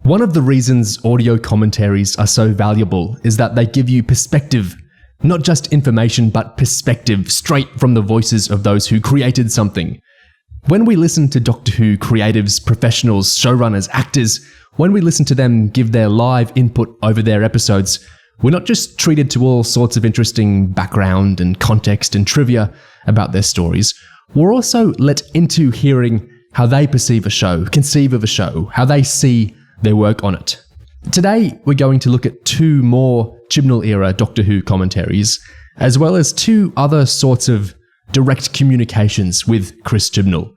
One of the reasons audio commentaries are so valuable is that they give you perspective, not just information, but perspective straight from the voices of those who created something. When we listen to Doctor Who creatives, professionals, showrunners, actors, when we listen to them give their live input over their episodes, we're not just treated to all sorts of interesting background and context and trivia about their stories. We're also let into hearing how they perceive a show, conceive of a show, how they see their work on it. Today, we're going to look at 2 more Chibnall-era Doctor Who commentaries, as well as 2 other sorts of direct communications with Chris Chibnall.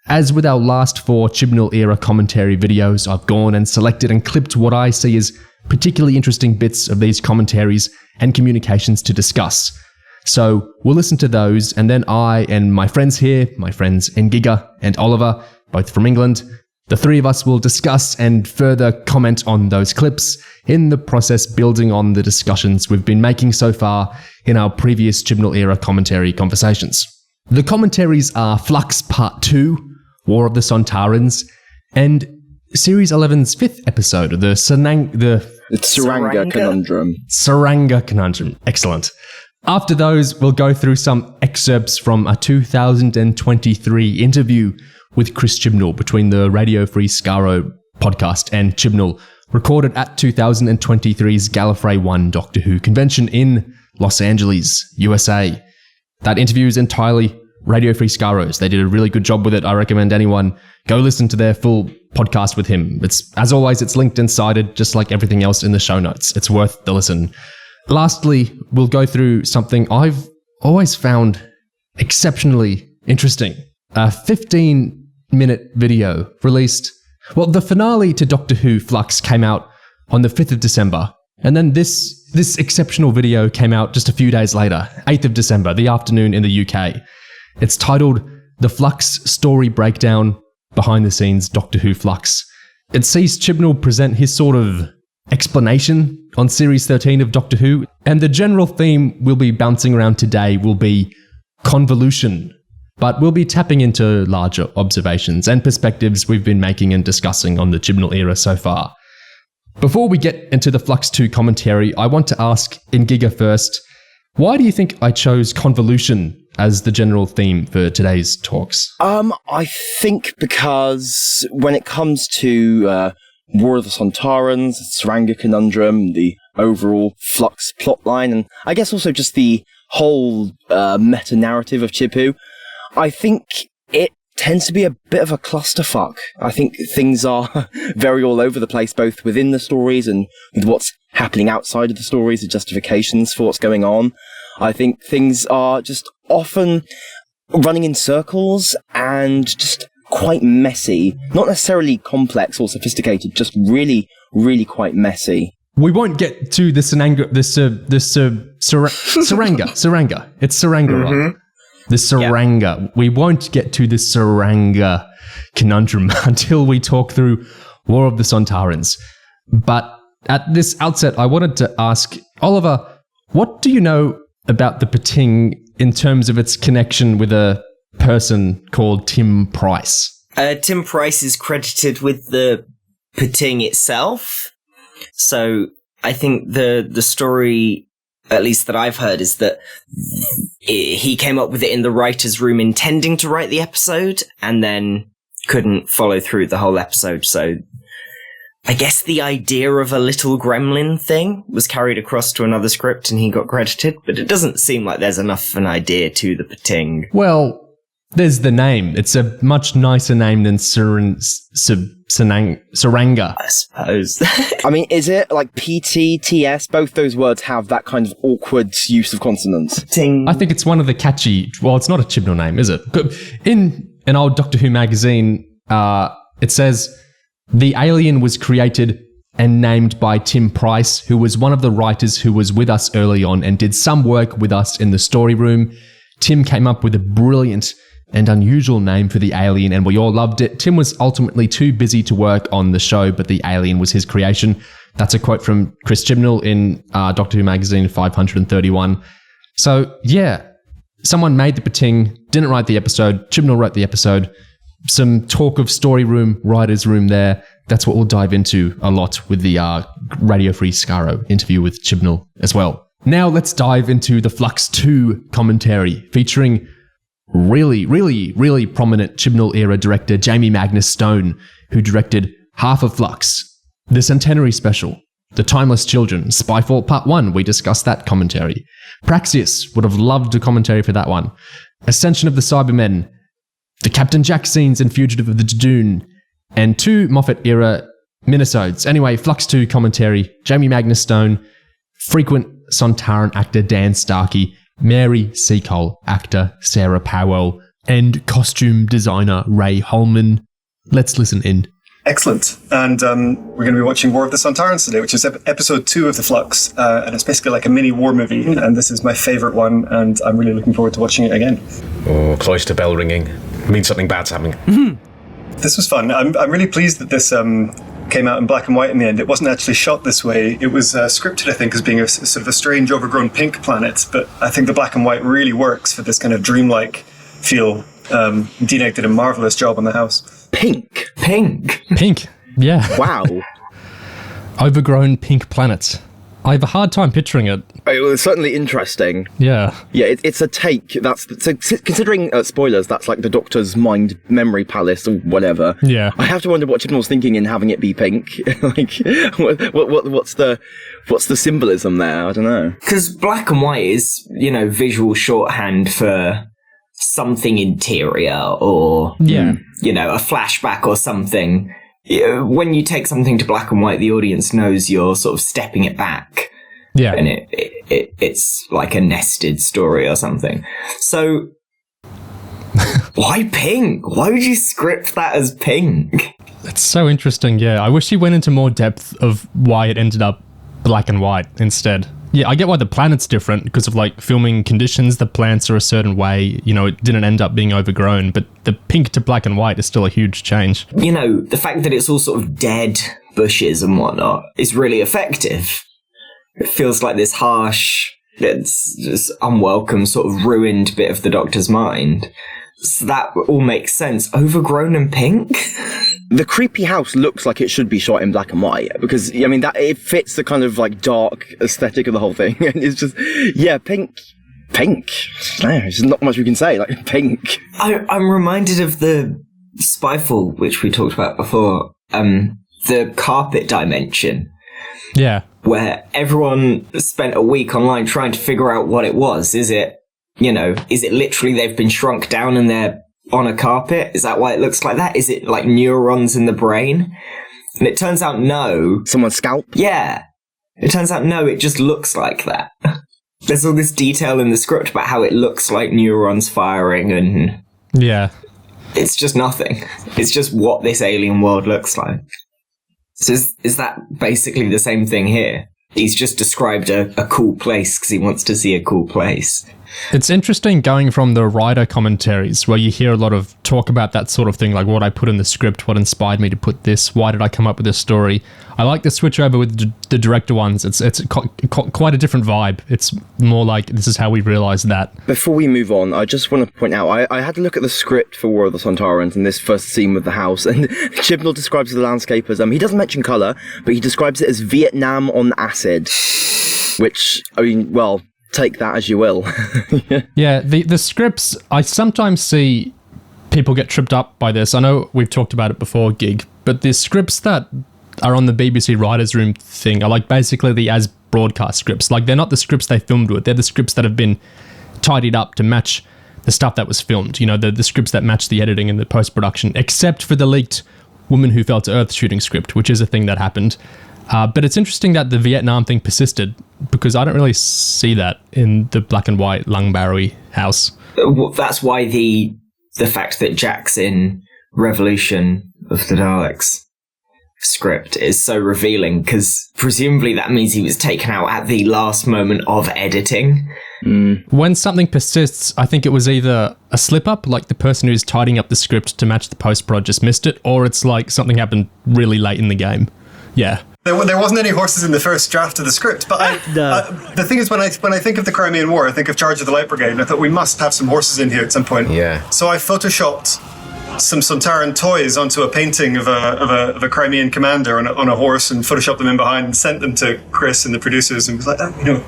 As with our last 4 Chibnall-era commentary videos, I've gone and selected and clipped what I see as particularly interesting bits of these commentaries and communications to discuss. So we'll listen to those, and then I and my friends here, my friends Ingiga and Oliver, both from England, the 3 of us will discuss and further comment on those clips, in the process building on the discussions we've been making so far in our previous Chibnall-era commentary conversations. The commentaries are Flux Part 2, War of the Sontarans, and Series 11's 5th episode, the Tsuranga Conundrum. Tsuranga Conundrum. Excellent. After those, we'll go through some excerpts from a 2023 interview with Chris Chibnall between the Radio Free Skaro podcast and Chibnall, recorded at 2023's Gallifrey One Doctor Who convention in Los Angeles, USA. That interview is entirely Radio Free Skaro's. They did a really good job with it. I recommend anyone go listen to their full podcast with him. As always, it's linked and cited, just like everything else in the show notes. It's worth the listen. Lastly, we'll go through something I've always found exceptionally interesting. A 15-minute video released. Well, the finale to Doctor Who Flux came out on the 5th of December. And then this exceptional video came out just a few days later, 8th of December, the afternoon in the UK. It's titled The Flux Story Breakdown, Behind the Scenes Doctor Who Flux. It sees Chibnall present his sort of explanation on Series 13 of Doctor Who, and the general theme we'll be bouncing around today will be convolution, but we'll be tapping into larger observations and perspectives we've been making and discussing on the Chibnall era so far. Before we get into the Flux 2 commentary, I want to ask Ingiga first, why do you think I chose convolution as the general theme for today's talks? I think because when it comes to War of the Sontarans, Tsuranga Conundrum, the overall Flux plotline, and I guess also just the whole meta-narrative of Chib Who, I think it tends to be a bit of a clusterfuck. I think things are very all over the place, both within the stories and with what's happening outside of the stories, the justifications for what's going on. I think things are just often running in circles and just quite messy. Not necessarily complex or sophisticated, just really, really quite messy. We won't get to the Tsuranga. It's Tsuranga, right? The Tsuranga. Yeah. We won't get to the Tsuranga Conundrum until we talk through War of the Sontarans. But at this outset, I wanted to ask, Oliver, what do you know about the Pting in terms of its connection with a person called Tim Price? Tim Price is credited with the Pting itself. So I think the story, at least that I've heard, is that he came up with it in the writer's room intending to write the episode and then couldn't follow through the whole episode. So I guess the idea of a little gremlin thing was carried across to another script and he got credited, but it doesn't seem like there's enough of an idea to the Pting. Well, there's the name. It's a much nicer name than Tsuranga, I suppose. I mean, is it like PT, TS? Both those words have that kind of awkward use of consonants. Pting. I think it's one of the catchy... Well, it's not a Chibnall name, is it? In an old Doctor Who magazine, it says, the alien was created and named by Tim Price, who was one of the writers who was with us early on and did some work with us in the story room. Tim came up with a brilliant and unusual name for the alien, and we all loved it. Tim was ultimately too busy to work on the show, but the alien was his creation. That's a quote from Chris Chibnall in Doctor Who magazine 531. So, yeah, someone made the Pting, didn't write the episode. Chibnall wrote the episode. Some talk of story room, writer's room there. That's what we'll dive into a lot with the Radio Free Skaro interview with Chibnall as well. Now let's dive into the Flux 2 commentary featuring really prominent Chibnall-era director Jamie Magnus Stone, who directed half of Flux, the Centenary Special, The Timeless Children, Spyfall Part 1, we discussed that commentary. Praxis would have loved a commentary for that one. Ascension of the Cybermen, the Captain Jack scenes in Fugitive of the Dune, and 2 Moffat-era minisodes. Anyway, Flux 2 commentary, Jamie Magnus Stone, frequent Sontaran actor Dan Starkey, Mary Seacole actor Sara Powell, and costume designer Ray Holman. Let's listen in. Excellent. And we're going to be watching War of the Sontarans today, which is episode 2 of the Flux. And it's basically like a mini war movie. And this is my favourite one. And I'm really looking forward to watching it again. Oh, cloister bell ringing. It means something bad's happening. Mm-hmm. This was fun. I'm really pleased that this came out in black and white in the end. It wasn't actually shot this way. It was scripted, I think, as being a sort of a strange, overgrown pink planet. But I think the black and white really works for this kind of dreamlike feel. Dean Egg did a marvellous job on the house. Pink. Yeah. Wow. Overgrown pink planets. I have a hard time picturing it. It was certainly interesting. Yeah. Yeah, it's a take. So considering considering that's like the Doctor's mind memory palace or whatever. Yeah. I have to wonder what Chibnall was thinking in having it be pink. Like, what's the symbolism there? I don't know. Because black and white is, visual shorthand for something interior or, a flashback or something. When you take something to black and white, the audience knows you're sort of stepping it back. Yeah. And it's like a nested story or something. So, why pink? Why would you script that as pink? It's so interesting, yeah. I wish he went into more depth of why it ended up black and white instead. Yeah, I get why the planet's different because of like filming conditions. The plants are a certain way. It didn't end up being overgrown, but the pink to black and white is still a huge change. The fact that it's all sort of dead bushes and whatnot is really effective. It feels like this harsh, it's just unwelcome, sort of ruined bit of the Doctor's mind. So that all makes sense. Overgrown and pink? The creepy house looks like it should be shot in black and white because, that it fits the kind of like dark aesthetic of the whole thing. And it's just, pink. There's not much we can say, like pink. I'm reminded of the Spyfall, which we talked about before, the carpet dimension. Yeah. Where everyone spent a week online trying to figure out what it was. Is it literally they've been shrunk down and they're on a carpet? Is that why it looks like that? Is it like neurons in the brain? And it turns out no. Someone's scalp? Yeah. It turns out no, it just looks like that. There's all this detail in the script about how it looks like neurons firing and... Yeah. It's just nothing. It's just what this alien world looks like. So is that basically the same thing here? He's just described a cool place because he wants to see a cool place. It's interesting going from the writer commentaries where you hear a lot of talk about that sort of thing, like what I put in the script, what inspired me to put this, why did I come up with this story. I like the switch over with the director ones. It's quite a different vibe. It's more like this is how we realised that. Before we move on, I just want to point out, I had to look at the script for War of the Sontarans in this first scene with the house, and Chibnall describes the landscape as, he doesn't mention colour, but he describes it as Vietnam on acid, which, take that as you will. Yeah, the scripts, I sometimes see people get tripped up by this. I know we've talked about it before, Gig, but the scripts that are on the BBC Writers' Room thing are like basically the as broadcast scripts. Like they're not the scripts they filmed with. They're the scripts that have been tidied up to match the stuff that was filmed. The scripts that match the editing and the post-production, except for the leaked Woman Who Fell to Earth shooting script, which is a thing that happened. But it's interesting that the Vietnam thing persisted because I don't really see that in the black and white Lung Barrowy house. That's why the fact that Jack's in Revolution of the Daleks script is so revealing because presumably that means he was taken out at the last moment of editing. When something persists, I think it was either a slip-up, like the person who's tidying up the script to match the post-prod just missed it, or it's like something happened really late in the game. Yeah. There wasn't any horses in the first draft of the script, but the thing is, when I think of the Crimean War, I think of Charge of the Light Brigade, and I thought we must have some horses in here at some point. Yeah. So I photoshopped some Sontaran toys onto a painting of a Crimean commander on a horse and photoshopped them in behind and sent them to Chris and the producers and was like,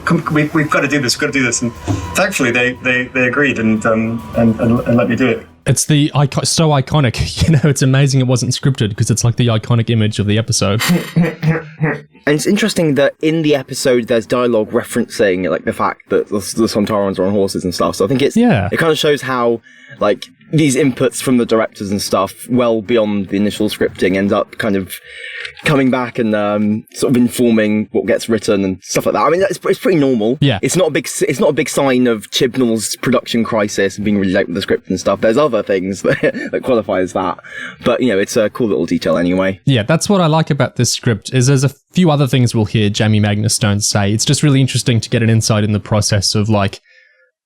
come, we've got to do this, and thankfully they agreed and let me do it. It's so iconic, it's amazing it wasn't scripted because it's like the iconic image of the episode. And it's interesting that in the episode there's dialogue referencing like the fact that the Sontarans are on horses and stuff. So I think it kind of shows how like these inputs from the directors and stuff, well beyond the initial scripting, end up kind of coming back and sort of informing what gets written and stuff like that. I mean, it's pretty normal. Yeah, it's not a big sign of Chibnall's production crisis and being really late with the script and stuff. There's other things that qualify as that, but it's a cool little detail anyway. Yeah, that's what I like about this script. Is there's a few other things we'll hear Jamie Magnus Stone say. It's just really interesting to get an insight in the process of like,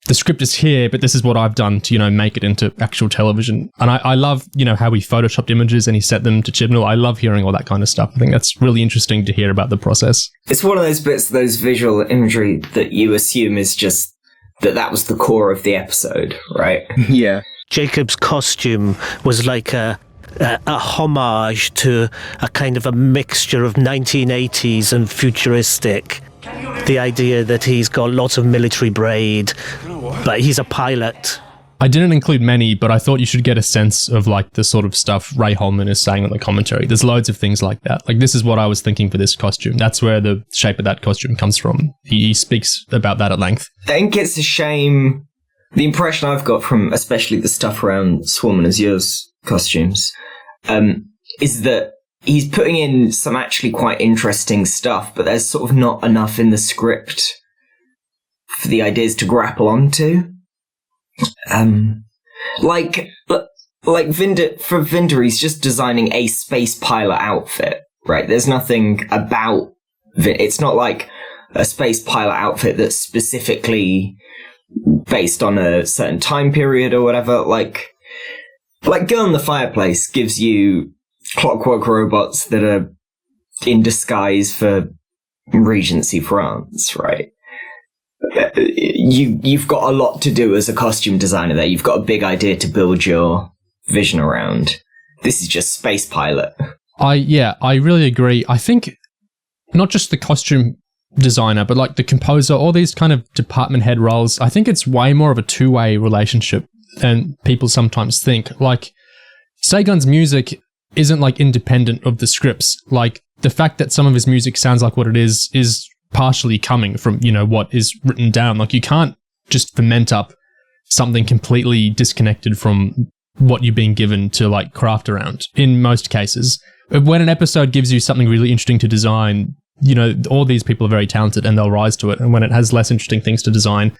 the script is here, but this is what I've done to, make it into actual television. And I love, how he photoshopped images and he set them to Chibnall. I love hearing all that kind of stuff. I think that's really interesting to hear about the process. It's one of those bits, those visual imagery that you assume is just that was the core of the episode, right? Yeah. Jacob's costume was like a homage to a kind of a mixture of 1980s and futuristic. The idea that he's got lots of military braid, but he's a pilot. I didn't include many, but I thought you should get a sense of like the sort of stuff Ray Holman is saying on the commentary. There's loads of things like that. Like, this is what I was thinking for this costume. That's where the shape of that costume comes from. He speaks about that at length. I think it's a shame. The impression I've got from especially the stuff around Swarm and Azure's costumes is that he's putting in some actually quite interesting stuff, but there's sort of not enough in the script for the ideas to grapple onto. Like Vinder, he's just designing a space pilot outfit, right? There's nothing about it's not like a space pilot outfit that's specifically based on a certain time period or whatever. Like Girl in the Fireplace gives you clockwork robots that are in disguise for Regency France, right? You've got a lot to do as a costume designer there. You've got a big idea to build your vision around. This is just space pilot. I really agree. I think not just the costume designer, but like the composer, all these kind of department head roles, I think it's way more of a two-way relationship than people sometimes think. Like, Sagan's music isn't like independent of the scripts. Like, the fact that some of his music sounds like what it is partially coming from, what is written down. Like, you can't just ferment up something completely disconnected from what you're being given to like craft around in most cases. When an episode gives you something really interesting to design, all these people are very talented and they'll rise to it. And when it has less interesting things to design,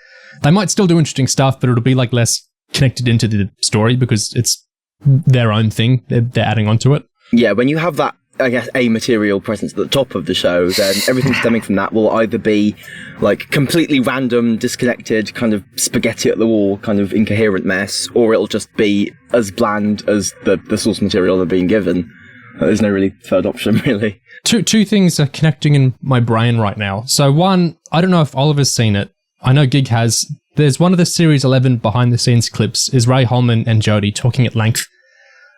they might still do interesting stuff, but it'll be like less connected into the story because it's their own thing. They're adding onto it. Yeah, when you have that, I guess, a material presence at the top of the show, then everything stemming from that will either be like completely random, disconnected, kind of spaghetti at the wall, kind of incoherent mess, or it'll just be as bland as the source material they're being given. There's no really third option, really. Two things are connecting in my brain right now. So one, I don't know if Oliver's seen it. I know Gig has. There's one of the Series 11 behind-the-scenes clips is Ray Holman and Jodie talking at length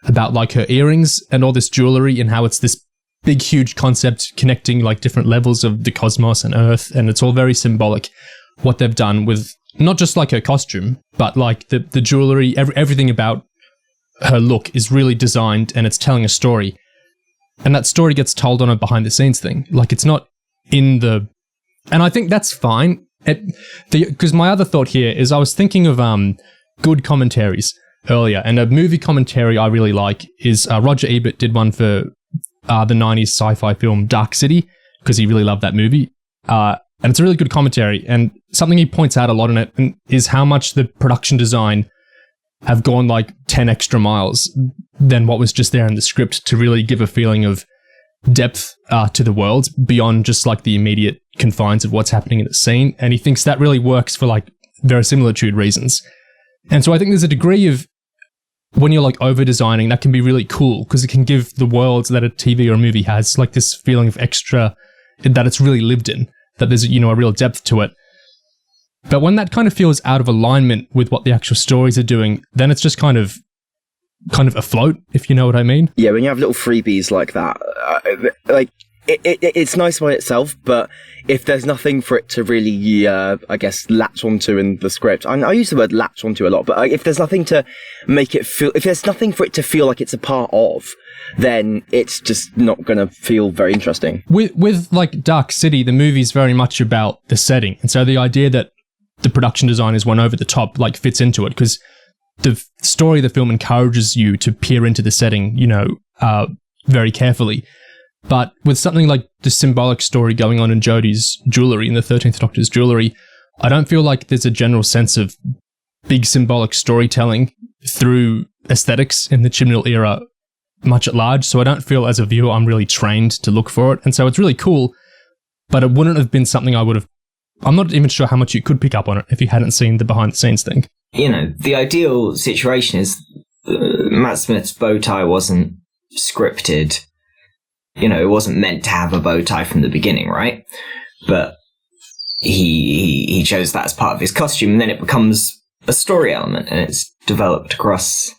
about like her earrings and all this jewelry and how it's this big, huge concept connecting like different levels of the cosmos and Earth. And it's all very symbolic what they've done with not just like her costume, but like the jewelry, everything about her look is really designed and it's telling a story. And that story gets told on a behind-the-scenes thing. Like, it's not in the... And I think that's fine. Because my other thought here is I was thinking of good commentaries earlier, and a movie commentary I really like is Roger Ebert did one for the 90s sci-fi film Dark City, because he really loved that movie. And it's a really good commentary, and something he points out a lot in it is how much the production design have gone like 10 extra miles than what was just there in the script to really give a feeling of depth to the world beyond just like the immediate confines of what's happening in the scene. And he thinks that really works for like verisimilitude reasons. And so I think there's a degree of when you're like over designing that can be really cool because it can give the worlds that a TV or a movie has like this feeling of extra, that it's really lived in, that there's, a real depth to it. But when that kind of feels out of alignment with what the actual stories are doing, then it's just kind of kind of afloat, if you know what I mean. Yeah, when you have little freebies like that, it's nice by itself, but if there's nothing for it to really, I guess, latch onto in the script, I use the word latch onto a lot, but if there's nothing to make it feel, if there's nothing for it to feel like it's a part of, then it's just not going to feel very interesting. With like Dark City, the movie's very much about the setting, and so the idea that the production design is one over the top, like, fits into it, because the story of the film encourages you to peer into the setting, very carefully. But with something like the symbolic story going on in Jodie's jewellery, in the 13th Doctor's jewellery, I don't feel like there's a general sense of big symbolic storytelling through aesthetics in the Chibnall era much at large, so I don't feel as a viewer I'm really trained to look for it, and so it's really cool, but it wouldn't have been something I'm not even sure how much you could pick up on it if you hadn't seen the behind-the-scenes thing. The ideal situation is Matt Smith's bow tie wasn't scripted. It wasn't meant to have a bow tie from the beginning, right? But he chose that as part of his costume, and then it becomes a story element, and it's developed across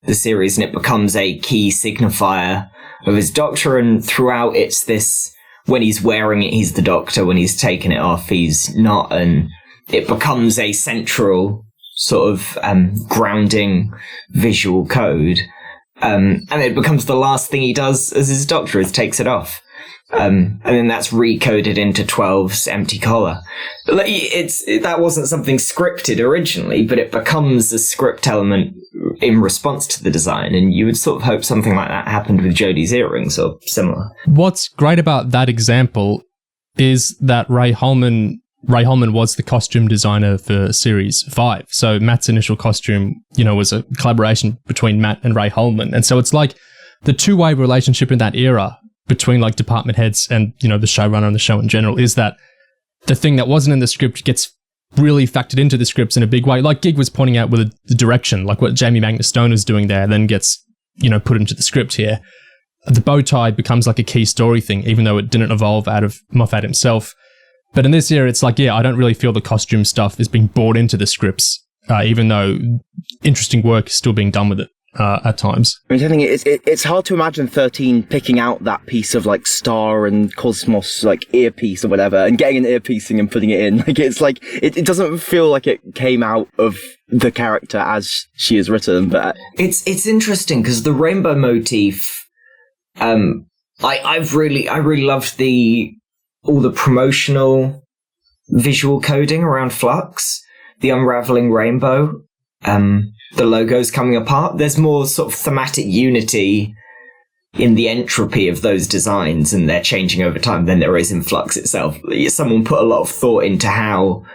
the series, and it becomes a key signifier of his Doctor, and throughout it's this, when he's wearing it, he's the Doctor, when he's taking it off, he's not, and it becomes a central sort of grounding visual code. And it becomes the last thing he does as his Doctor, is takes it off. And then that's recoded into 12's empty collar. That wasn't something scripted originally, but it becomes a script element in response to the design. And you would sort of hope something like that happened with Jodie's earrings or similar. What's great about that example is that Ray Holman was the costume designer for Series 5. So Matt's initial costume, was a collaboration between Matt and Ray Holman. And so it's like the two-way relationship in that era between like department heads and, the showrunner and the show in general is that the thing that wasn't in the script gets really factored into the scripts in a big way. Like Gig was pointing out with the direction, like what Jamie Magnus Stone is doing there, then gets, put into the script here. The bow tie becomes like a key story thing, even though it didn't evolve out of Moffat himself. But in this era, it's like, I don't really feel the costume stuff is being brought into the scripts, even though interesting work is still being done with it at times. I think it's hard to imagine 13 picking out that piece of like Star and Cosmos like earpiece or whatever and getting an earpiecing and putting it in. Like it doesn't feel like it came out of the character as she is written. But it's interesting because the rainbow motif, I really loved all the promotional visual coding around Flux, the unraveling rainbow, the logos coming apart. There's more sort of thematic unity in the entropy of those designs, and they're changing over time, than there is in Flux itself. Someone put a lot of thought into how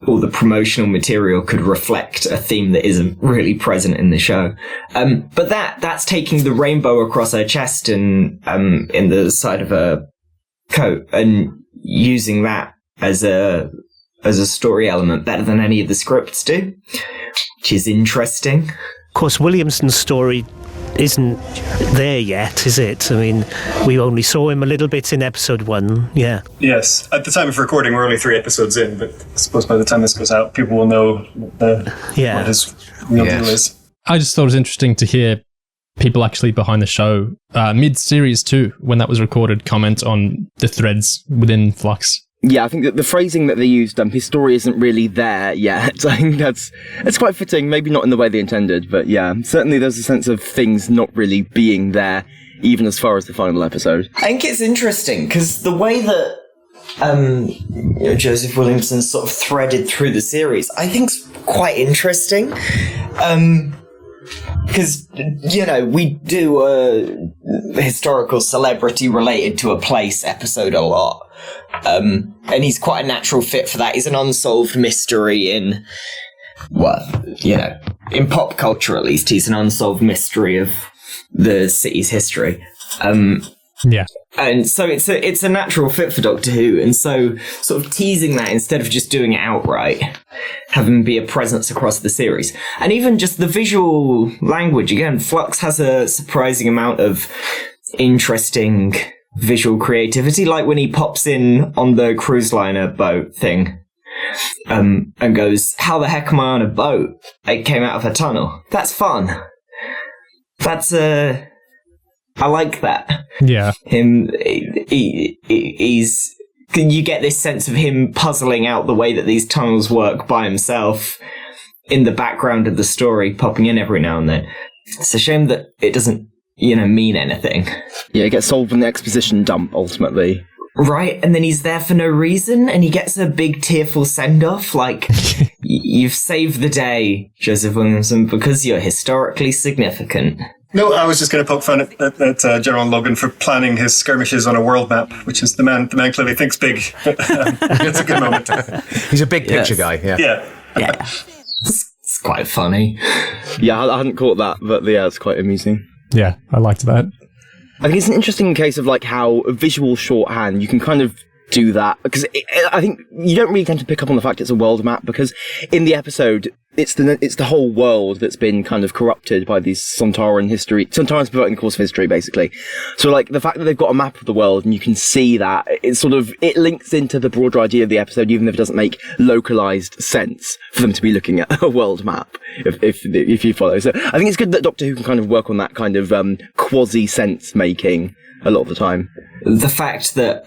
all the promotional material could reflect a theme that isn't really present in the show. But that's taking the rainbow across her chest and in the side of her coat and using that as a story element better than any of the scripts do, which is interesting. Of course, Williamson's story isn't there yet, is it? I mean, we only saw him a little bit in episode 1, yeah. Yes, at the time of recording, we're only 3 episodes in, but I suppose by the time this goes out, people will know what his real deal is. I just thought it was interesting to hear people actually behind the show, mid-series too, when that was recorded, comment on the threads within Flux. Yeah, I think that the phrasing that they used, his story isn't really there yet. I think that's quite fitting, maybe not in the way they intended, but yeah, certainly there's a sense of things not really being there, even as far as the final episode. I think it's interesting, because the way that Joseph Williamson sort of threaded through the series, I think's quite interesting. Because, we do a historical celebrity related to a place episode a lot. And he's quite a natural fit for that. He's an unsolved mystery in pop culture at least. He's an unsolved mystery of the city's history. Yeah. And so it's a natural fit for Doctor Who, and so sort of teasing that instead of just doing it outright, having be a presence across the series. And even just the visual language, again, Flux has a surprising amount of interesting visual creativity, like when he pops in on the cruise liner boat thing, and goes, "How the heck am I on a boat? It came out of a tunnel. That's fun." That's I like that. Yeah. He's. You get this sense of him puzzling out the way that these tunnels work by himself in the background of the story, popping in every now and then. It's a shame that it doesn't, mean anything. Yeah, it gets solved in the exposition dump, ultimately. Right, and then he's there for no reason, and he gets a big tearful send-off, like, you've saved the day, Joseph Williamson, because you're historically significant. No, I was just going to poke fun at General Logan for planning his skirmishes on a world map, which is the man clearly thinks big. But, it's a good moment. He's a big picture guy, yeah. Yeah. It's quite funny. Yeah, I hadn't caught that, but yeah, it's quite amusing. Yeah, I liked that. I think it's an interesting case of like how visual shorthand, you can kind of do that, because I think you don't really tend to pick up on the fact it's a world map, because in the episode it's the whole world that's been kind of corrupted by these Sontarans perverting the course of history, basically. So like the fact that they've got a map of the world and you can see that, it links into the broader idea of the episode, even if it doesn't make localized sense for them to be looking at a world map, if you follow. So I think it's good that Doctor Who can kind of work on that kind of quasi sense making a lot of the time. The fact that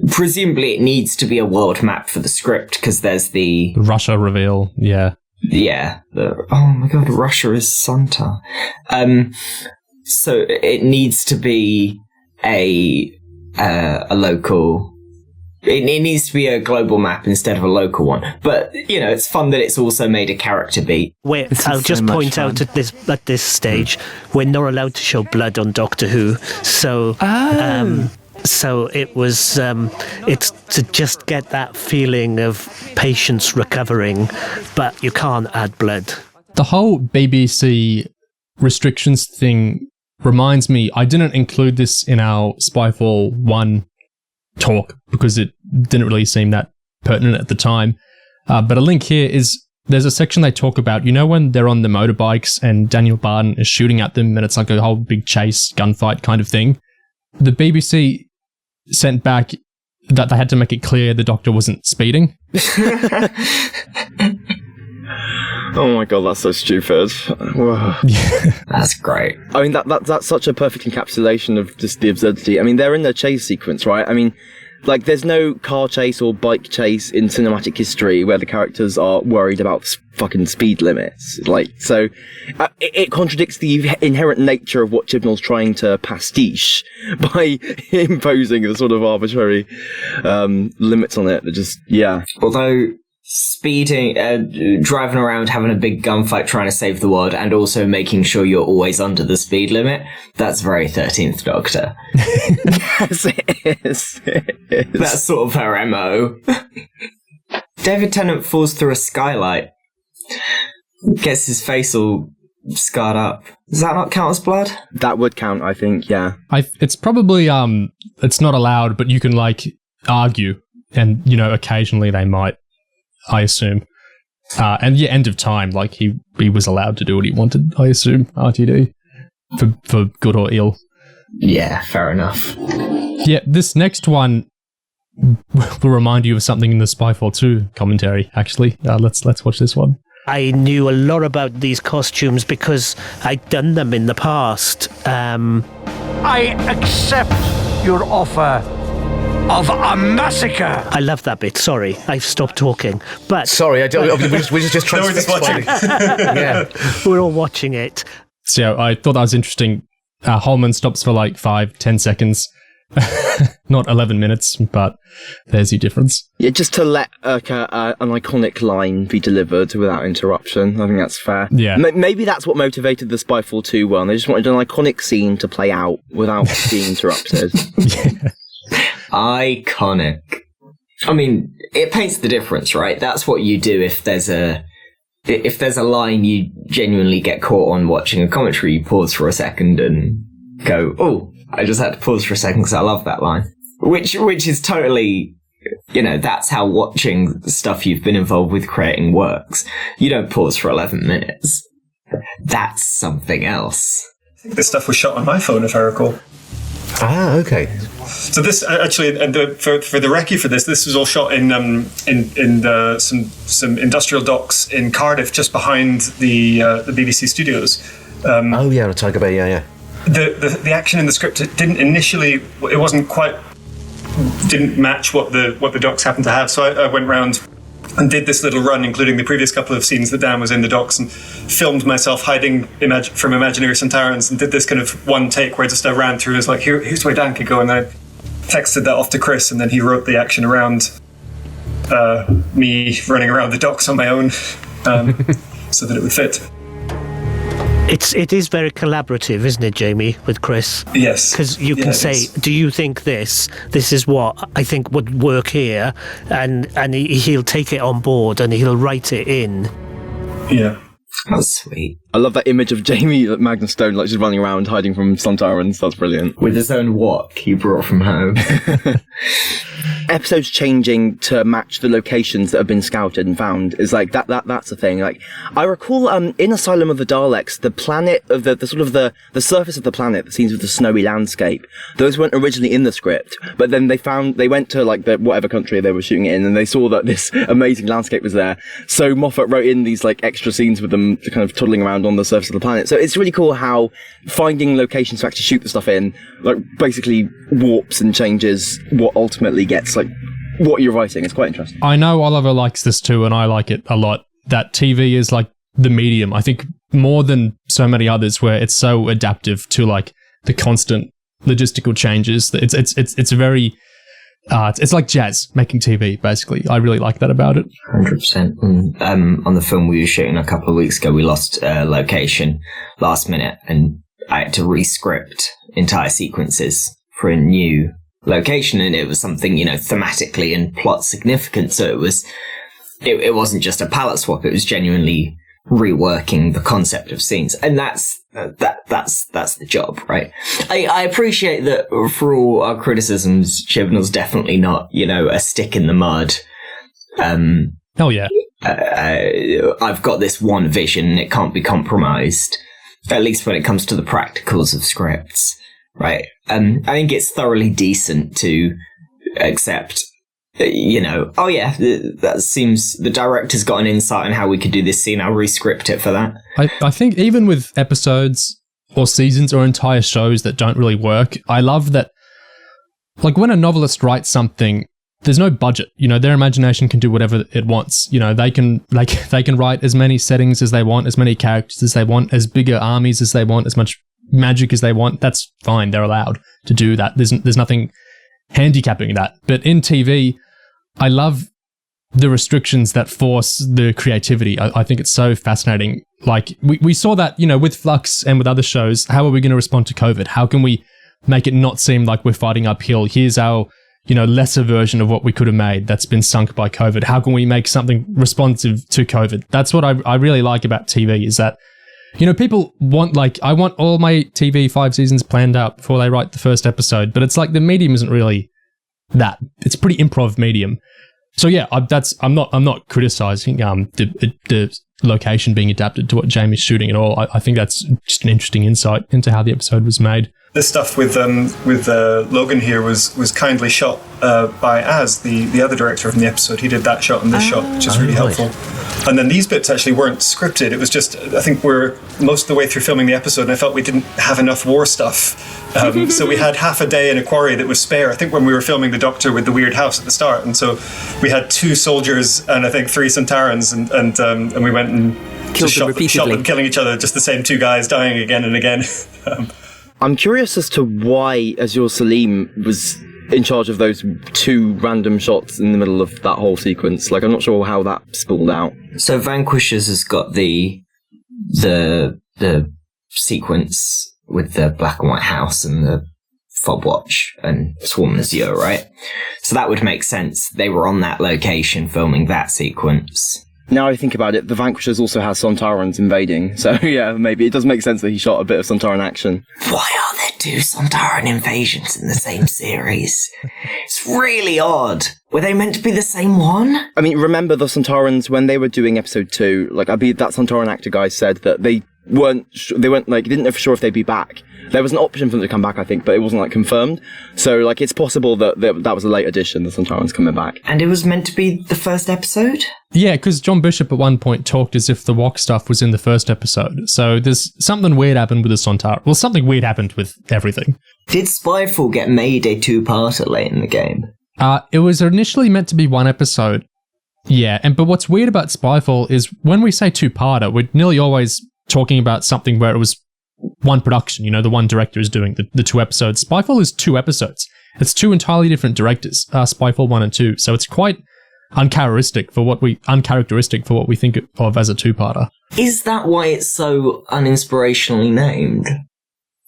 presumably it needs to be a world map for the script, because there's the Russia reveal, yeah. Yeah. Oh my god, Russia is Sontar. So it needs to be a local... It needs to be a global map instead of a local one. But, it's fun that it's also made a character beat. I'll just point out at this stage, we're not allowed to show blood on Doctor Who, so... So it was, it's to just get that feeling of patients recovering, but you can't add blood. The whole BBC restrictions thing reminds me, I didn't include this in our Spyfall 1 talk because it didn't really seem that pertinent at the time. But a link here is, there's a section they talk about, when they're on the motorbikes and Daniel Barton is shooting at them and it's like a whole big chase, gunfight kind of thing. The BBC sent back that they had to make it clear the Doctor wasn't speeding. Oh my god, that's so stupid. That's great. I mean, that's such a perfect encapsulation of just the absurdity. I mean, they're in the chase sequence, right? I mean, like, there's no car chase or bike chase in cinematic history where the characters are worried about fucking speed limits. Like, so it contradicts the inherent nature of what Chibnall's trying to pastiche by imposing the sort of arbitrary limits on it. That just, yeah. Although speeding, driving around, having a big gunfight, trying to save the world, and also making sure you're always under the speed limit, that's very 13th Doctor. Yes, it is. That's sort of her MO. David Tennant falls through a skylight. Gets his face all scarred up. Does that not count as blood? That would count, I think, yeah. It's probably, it's not allowed, but you can, argue. And, occasionally they might, I assume. And yeah, end of time, he was allowed to do what he wanted, I assume, RTD. For good or ill. Yeah, fair enough. Yeah, this next one will remind you of something in the Spyfall 2 commentary, actually. Let's watch this one. I knew a lot about these costumes because I'd done them in the past. I accept your offer of a massacre. I love that bit. Sorry, I've stopped talking. But sorry, we're just trying to watching. Yeah, we're all watching it. So I thought that was interesting. Holman stops for 5-10 seconds. Not 11 minutes, but there's your difference. Yeah, just to let an iconic line be delivered without interruption. I think that's fair. Yeah. Maybe that's what motivated the Spyfall 2 one. They just wanted an iconic scene to play out without being interrupted. Yeah. Iconic. I mean, it paints the difference, right? That's what you do if there's a line you genuinely get caught on watching a commentary. You pause for a second and go, oh, I just had to pause for a second because I love that line. Which is totally, that's how watching stuff you've been involved with creating works. You don't pause for 11 minutes. That's something else. I think this stuff was shot on my phone, if I recall. Ah, okay. So this actually, for the recce for this was all shot in some industrial docks in Cardiff, just behind the BBC studios. Oh yeah, Tiger Bay, yeah. The action in the script, it didn't match what the docks happened to have. So I went round and did this little run, including the previous couple of scenes that Dan was in the docks, and filmed myself hiding from imaginary Sontarans, and did this kind of one take where I ran through and was like, here's where Dan could go, and I texted that off to Chris, and then he wrote the action around me running around the docks on my own, so that it would fit. It is very collaborative, isn't it, Jamie, with Chris? Yes. Because you can say, do you think this is what I think would work here? And he'll take it on board and he'll write it in. Yeah. That's sweet. I love that image of Jamie Magnus Stone, like, just running around hiding from Sontarans. That's brilliant. With his own wok he brought from home. Episodes changing to match the locations that have been scouted and found is like that's a thing. Like, I recall in Asylum of the Daleks, the planet of the sort of the surface of the planet, the scenes with the snowy landscape, those weren't originally in the script, but then they went to like the whatever country they were shooting it in, and they saw that this amazing landscape was there. So Moffat wrote in these like extra scenes with them kind of toddling around on the surface of the planet. So it's really cool how finding locations to actually shoot the stuff in, like, basically warps and changes what ultimately gets like what you're writing. It's quite interesting. I know Oliver likes this too, and I like it a lot, that TV is like the medium. I think more than so many others where it's so adaptive to like the constant logistical changes. It's very it's like jazz making TV, basically. I really like that about it. 100%. On the film we were shooting a couple of weeks ago, we lost location last minute, and I had to re-script entire sequences for a new location, and it was something, thematically and plot significant. So it wasn't just a palette swap; it was genuinely reworking the concept of scenes, and that's the job, right? I appreciate that for all our criticisms, Chibnall's definitely not, a stick in the mud. Hell yeah. I've got this one vision, and it can't be compromised, at least when it comes to the practicals of scripts, right? I think it's thoroughly decent to accept, oh yeah, that seems the director's got an insight on how we could do this scene. I'll re-script it for that. I think even with episodes or seasons or entire shows that don't really work, I love that, like, when a novelist writes something, there's no budget. Their imagination can do whatever it wants. They can write as many settings as they want, as many characters as they want, as bigger armies as they want, as much magic as they want. That's fine. They're allowed to do that. There's nothing handicapping that. But in TV, I love the restrictions that force the creativity. I think it's so fascinating. Like, we saw that, with Flux and with other shows. How are we going to respond to COVID? How can we make it not seem like we're fighting uphill? Here's our, lesser version of what we could have made that's been sunk by COVID. How can we make something responsive to COVID? That's what I really like about TV, is that, people want, like, I want all my TV 5 seasons planned out before they write the first episode, but it's like the medium isn't really that. It's a pretty improv medium. So yeah, I'm not criticizing the location being adapted to what Jamie's shooting at all. I think that's just an interesting insight into how the episode was made. This stuff with Logan here was kindly shot by Az, the other director from the episode. He did that shot and this shot, which is really helpful. And then these bits actually weren't scripted. It was just, I think we're most of the way through filming the episode, and I felt we didn't have enough war stuff. So we had half a day in a quarry that was spare, I think, when we were filming the Doctor with the weird house at the start. And so we had 2 soldiers and I think 3 Sontarans, and we went and killed them repeatedly. Shot them killing each other, just the same 2 guys dying again and again. I'm curious as to why Azure Salim was in charge of those 2 random shots in the middle of that whole sequence. Like, I'm not sure how that spooled out. So Vanquishers has got the sequence with the black and white house and the fob watch and Swarm Azure, right? So that would make sense. They were on that location filming that sequence. Now I think about it, the Vanquishers also has Sontarans invading, so yeah, maybe it does make sense that he shot a bit of Sontaran action. Why are there 2 Sontaran invasions in the same series? It's really odd. Were they meant to be the same one? I mean, remember the Sontarans, when they were doing episode 2, like, I believe that Sontaran actor guy said that they didn't know for sure if they'd be back. There was an option for them to come back, I think, but it wasn't like confirmed. So like it's possible that was a late addition, the Sontarans coming back. And it was meant to be the first episode? Yeah, because John Bishop at one point talked as if the Wok stuff was in the first episode. So there's something weird happened with the Sontaran. Well, something weird happened with everything. Did Spyfall get made a two-parter late in the game? It was initially meant to be one episode. Yeah, but what's weird about Spyfall is when we say two-parter, we're nearly always talking about something where it was one production, the one director is doing the 2 episodes. Spyfall is 2 episodes. It's 2 entirely different directors, Spyfall 1 and 2, so it's quite uncharacteristic for what we think of as a two-parter. Is that why it's so uninspirationally named?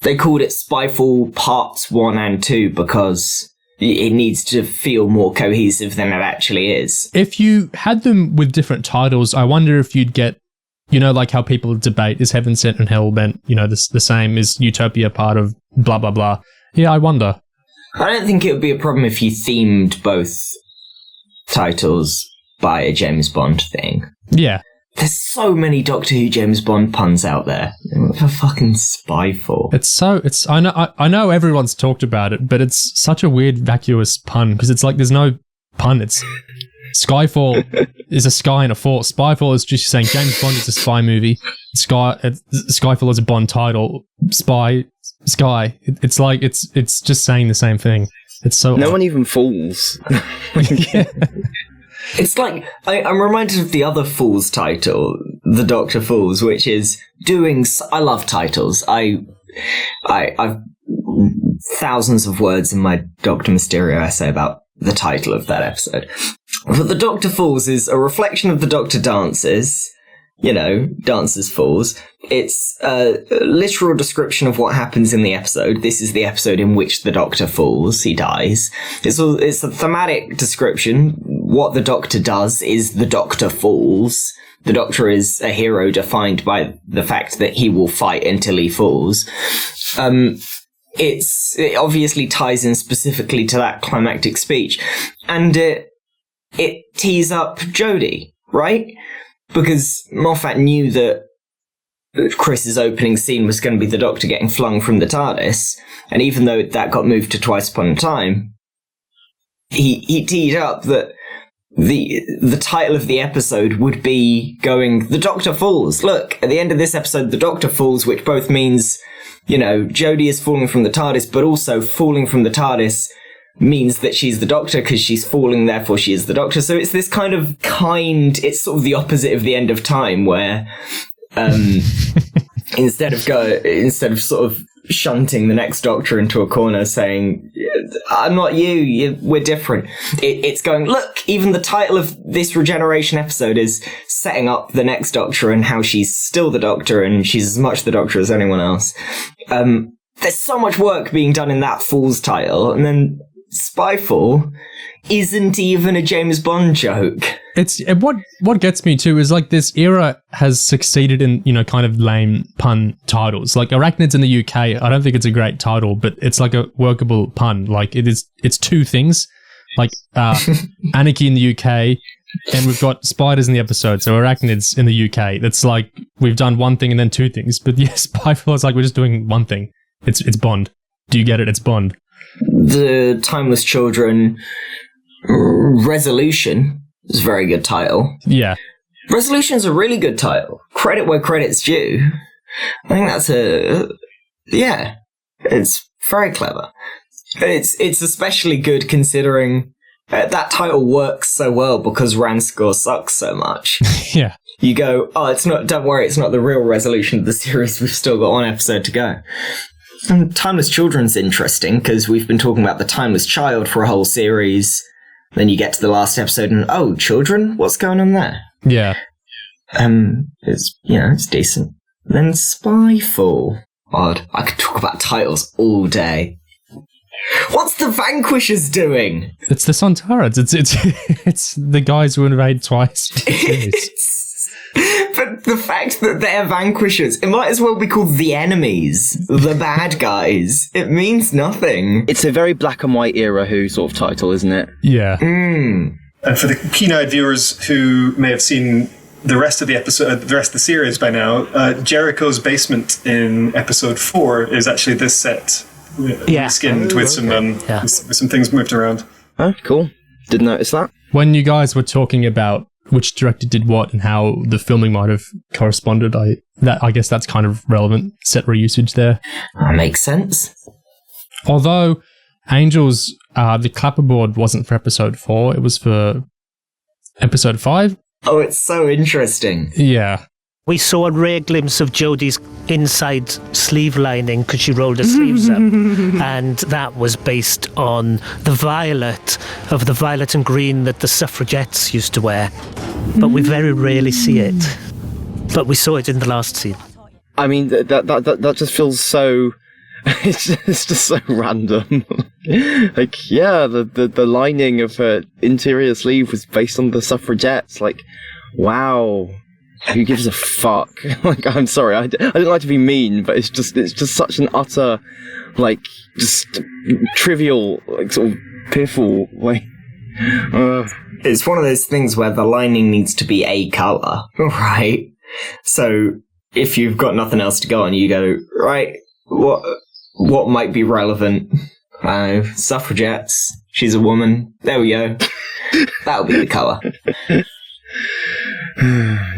They called it Spyfall Parts 1 and 2 because it needs to feel more cohesive than it actually is. If you had them with different titles, I wonder if you'd get, like how people debate, is Heaven Sent and Hell Bent, the same? Is Utopia part of blah, blah, blah? Yeah, I wonder. I don't think it would be a problem if you themed both titles by a James Bond thing. Yeah. There's so many Doctor Who James Bond puns out there. What for fucking Spyfall? I know everyone's talked about it, but it's such a weird vacuous pun because it's like there's no pun. It's Skyfall is a sky and a fall. Spyfall is just saying James Bond is a spy movie. Skyfall is a Bond title. Sky. It's like it's just saying the same thing. It's so no one even falls. Yeah. It's like, I'm reminded of the other Falls title, The Doctor Falls, which is I love titles. I've thousands of words in my Dr. Mysterio essay about the title of that episode. But The Doctor Falls is a reflection of the Doctor dances, Dancers Falls. It's a literal description of what happens in the episode. This is the episode in which the Doctor falls. He dies. It's a thematic description. What the Doctor does is the Doctor falls. The Doctor is a hero defined by the fact that he will fight until he falls. It obviously ties in specifically to that climactic speech. And it tees up Jodie, right? Because Moffat knew that Chris's opening scene was going to be the Doctor getting flung from the TARDIS, and even though that got moved to Twice Upon a Time, he teed up that the title of the episode would be going, The Doctor Falls. Look, at the end of this episode, The Doctor Falls, which both means, Jodie is falling from the TARDIS, but also falling from the TARDIS means that she's the Doctor because she's falling, therefore she is the Doctor. So it's this it's sort of the opposite of the end of time where instead of sort of shunting the next Doctor into a corner saying, I'm not we're different. It's going, look, even the title of this regeneration episode is setting up the next Doctor and how she's still the Doctor and she's as much the Doctor as anyone else. There's so much work being done in that Falls title, and then Spyfall isn't even a James Bond joke. It's what gets me too is like this era has succeeded in kind of lame pun titles. Like Arachnids in the UK, I don't think it's a great title, but it's like a workable pun. Like it's 2 things, like Anarchy in the UK, and we've got spiders in the episode, so Arachnids in the UK. That's like we've done one thing and then 2 things. But yes, Spyfall is like we're just doing one thing. It's Bond. Do you get it? It's Bond. The Timeless Children Resolution is a very good title. Yeah. Resolution's a really good title. Credit where credit's due. I think that's it's very clever. It's especially good considering that title works so well because Ranscore sucks so much. Yeah. You go, don't worry, it's not the real resolution of the series. We've still got 1 episode to go. And Timeless Children's interesting because we've been talking about the Timeless Child for a whole series. Then you get to the last episode and, children? What's going on there? Yeah. It's decent. Then Spyfall. Odd. I could talk about titles all day. What's the Vanquishers doing? It's the Sontarans. It's the guys who invade twice. But the fact that they're Vanquishers, it might as well be called the enemies, the bad guys. It means nothing. It's a very black and white era Who sort of title, isn't it? Yeah. And for the keen-eyed viewers who may have seen the rest of the episode, the rest of the series by now, Jericho's basement in episode 4 is actually this set, skinned with some things moved around. Oh, cool. Didn't notice that. When you guys were talking about which director did what and how the filming might have corresponded, I guess that's kind of relevant set reusage there. That makes sense. Although Angels, the clapperboard wasn't for episode 4, it was for episode 5. Oh, it's so interesting. Yeah. We saw a rare glimpse of Jodie's inside sleeve lining because she rolled her sleeves up. And that was based on the violet and green that the suffragettes used to wear. But we very rarely see it. But we saw it in the last scene. I mean, that just feels so... It's just so random. Like, yeah, the lining of her interior sleeve was based on the suffragettes. Like, wow. Who gives a fuck? Like, I'm sorry, I don't like to be mean, but it's just such an utter, like, just trivial, like, sort of piffle, like, It's one of those things where the lining needs to be a colour, right? So, if you've got nothing else to go on, you go, right, what might be relevant? Suffragettes, she's a woman, there we go. That'll be the colour.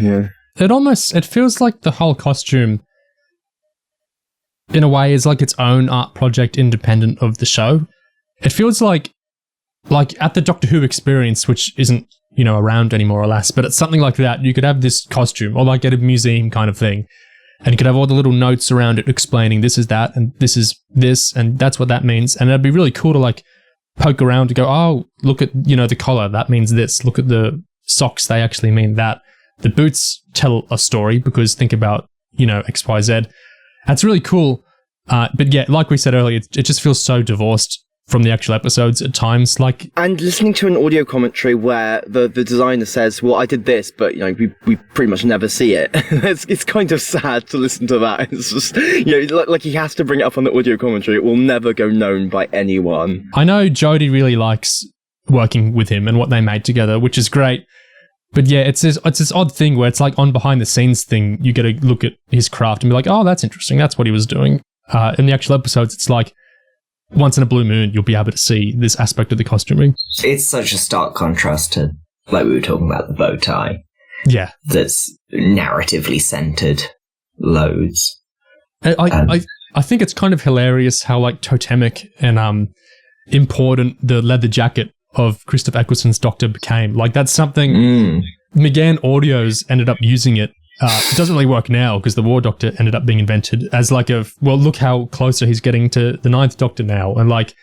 Yeah. It feels like the whole costume, in a way, is like its own art project independent of the show. It feels like at the Doctor Who experience, which isn't, around anymore, alas, but it's something like that. You could have this costume, or like at a museum kind of thing, and you could have all the little notes around it explaining this is that, and this is this, and that's what that means. And it'd be really cool to like poke around to go, oh, look at, the collar, that means this. Look at the socks, they actually mean that. The boots tell a story because think about, X, Y, Z. That's really cool. But yeah, like we said earlier, it just feels so divorced from the actual episodes at times. Like, and listening to an audio commentary where the designer says, well, I did this, but, we pretty much never see it. it's kind of sad to listen to that. It's just, like he has to bring it up on the audio commentary. It will never go known by anyone. I know Jodie really likes working with him and what they made together, which is great. But yeah, it's this odd thing where it's like on behind the scenes thing, you get to look at his craft and be like, oh, that's interesting. That's what he was doing. In the actual episodes, it's like once in a blue moon, you'll be able to see this aspect of the costuming. It's such a stark contrast to, like we were talking about, the bow tie. Yeah. That's narratively centered loads. I think it's kind of hilarious how like totemic and important the leather jacket of Christopher Eccleston's Doctor became. Like, that's something McGann Audios ended up using it. It doesn't really work now because the War Doctor ended up being invented as like look how closer he's getting to the Ninth Doctor now. And like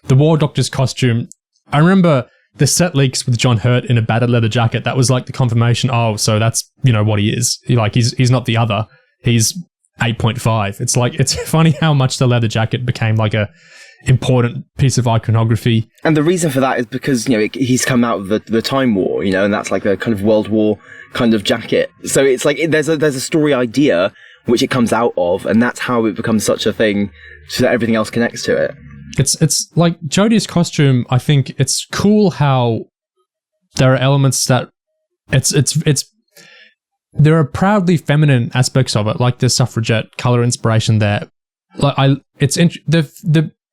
the War Doctor's costume, I remember the set leaks with John Hurt in a battered leather jacket. That was like the confirmation, oh, so that's, what he is. Like, he's not the other. He's 8.5. It's like, it's funny how much the leather jacket became like a important piece of iconography. And the reason for that is because, he's come out of the Time War, and that's like a kind of World War kind of jacket. So it's like there's a story idea which it comes out of, and that's how it becomes such a thing so that everything else connects to it. It's like Jodie's costume, I think it's cool how there are elements that there are proudly feminine aspects of it, like the suffragette color inspiration there. Like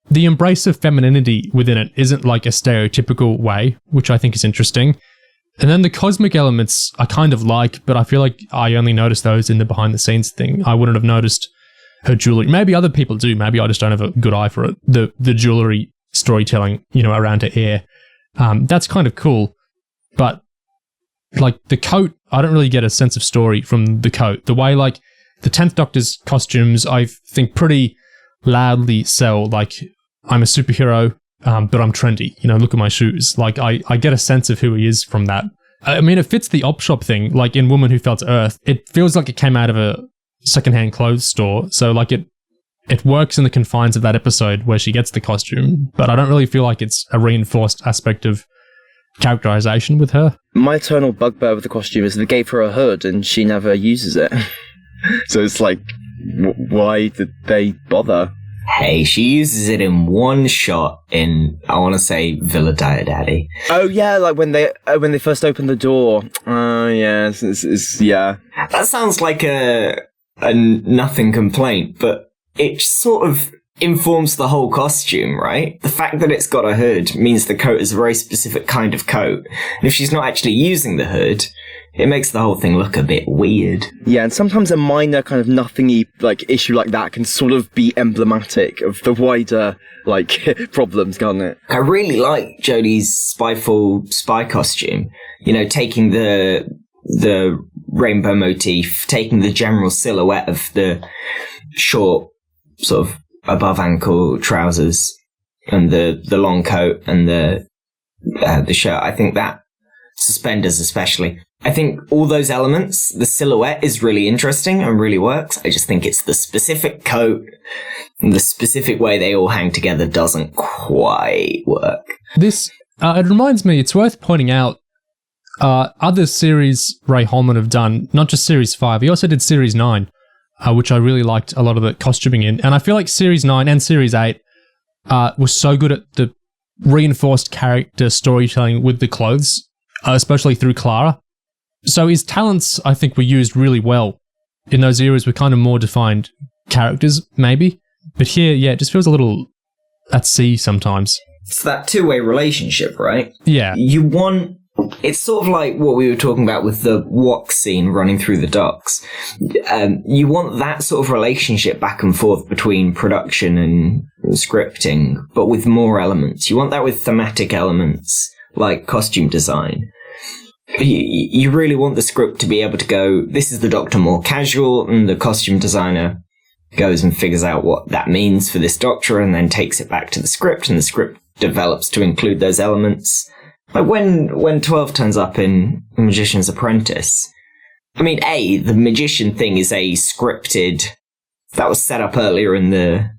the embrace of femininity within it isn't like a stereotypical way, which I think is interesting. And then the cosmic elements I kind of like, but I feel like I only noticed those in the behind the scenes thing. I wouldn't have noticed her jewelry. Maybe other people do. Maybe I just don't have a good eye for it. The jewelry storytelling, around her ear. That's kind of cool. But like the coat, I don't really get a sense of story from the coat. The way like the 10th Doctor's costumes, I think pretty loudly sell like, I'm a superhero, but I'm trendy. Look at my shoes. Like, I get a sense of who he is from that. I mean, it fits the op shop thing. Like in Woman Who Fell to Earth, it feels like it came out of a secondhand clothes store. So like it works in the confines of that episode where she gets the costume, but I don't really feel like it's a reinforced aspect of characterization with her. My eternal bugbear with the costume is they gave her a hood and she never uses it. So it's like, why did they bother? Hey, she uses it in one shot in, I want to say, Villa Diodati. Oh yeah, like when they first open the door. Oh yeah, yeah. That sounds like a nothing complaint, but it sort of informs the whole costume, right? The fact that it's got a hood means the coat is a very specific kind of coat. And if she's not actually using the hood, it makes the whole thing look a bit weird. Yeah, and sometimes a minor kind of nothingy like issue like that can sort of be emblematic of the wider like problems, can't it? I really like Jodie's Spyfall spy costume. You know, taking the rainbow motif, taking the general silhouette of the short sort of above ankle trousers and the long coat and the shirt. I think that suspenders especially. I think all those elements, the silhouette is really interesting and really works. I just think it's the specific coat and the specific way they all hang together doesn't quite work. This, it reminds me, it's worth pointing out, other series Ray Holman have done, not just Series 5, he also did Series 9, which I really liked a lot of the costuming in. And I feel like Series 9 and Series 8 was so good at the reinforced character storytelling with the clothes, especially through Clara. So his talents, I think, were used really well in those eras with kind of more defined characters, maybe. But here, yeah, it just feels a little at sea sometimes. It's that two-way relationship, right? Yeah. You want... It's sort of like what we were talking about with the walk scene running through the docks. You want that sort of relationship back and forth between production and scripting, but with more elements. You want that with thematic elements, like costume design. You really want the script to be able to go, this is the Doctor more casual, and the costume designer goes and figures out what that means for this Doctor and then takes it back to the script, and the script develops to include those elements. Like when 12 turns up in Magician's Apprentice, I mean, the magician thing is a scripted, that was set up earlier in the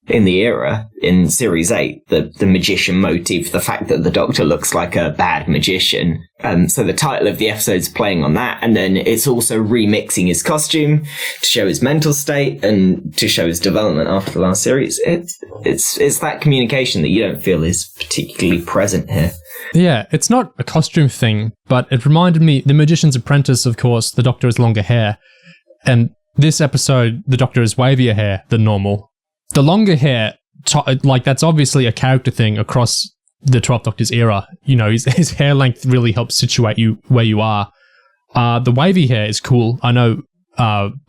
era, in Series 8, the magician motif, the fact that the Doctor looks like a bad magician. So the title of the episode's playing on that, and then it's also remixing his costume to show his mental state and to show his development after the last series. It's that communication that you don't feel is particularly present here. Yeah, it's not a costume thing, but it reminded me, The Magician's Apprentice, of course, the Doctor has longer hair, and this episode, the Doctor has wavier hair than normal. The longer hair, like, that's obviously a character thing across the 12th Doctor's era. You know, his hair length really helps situate you where you are. The wavy hair is cool. I know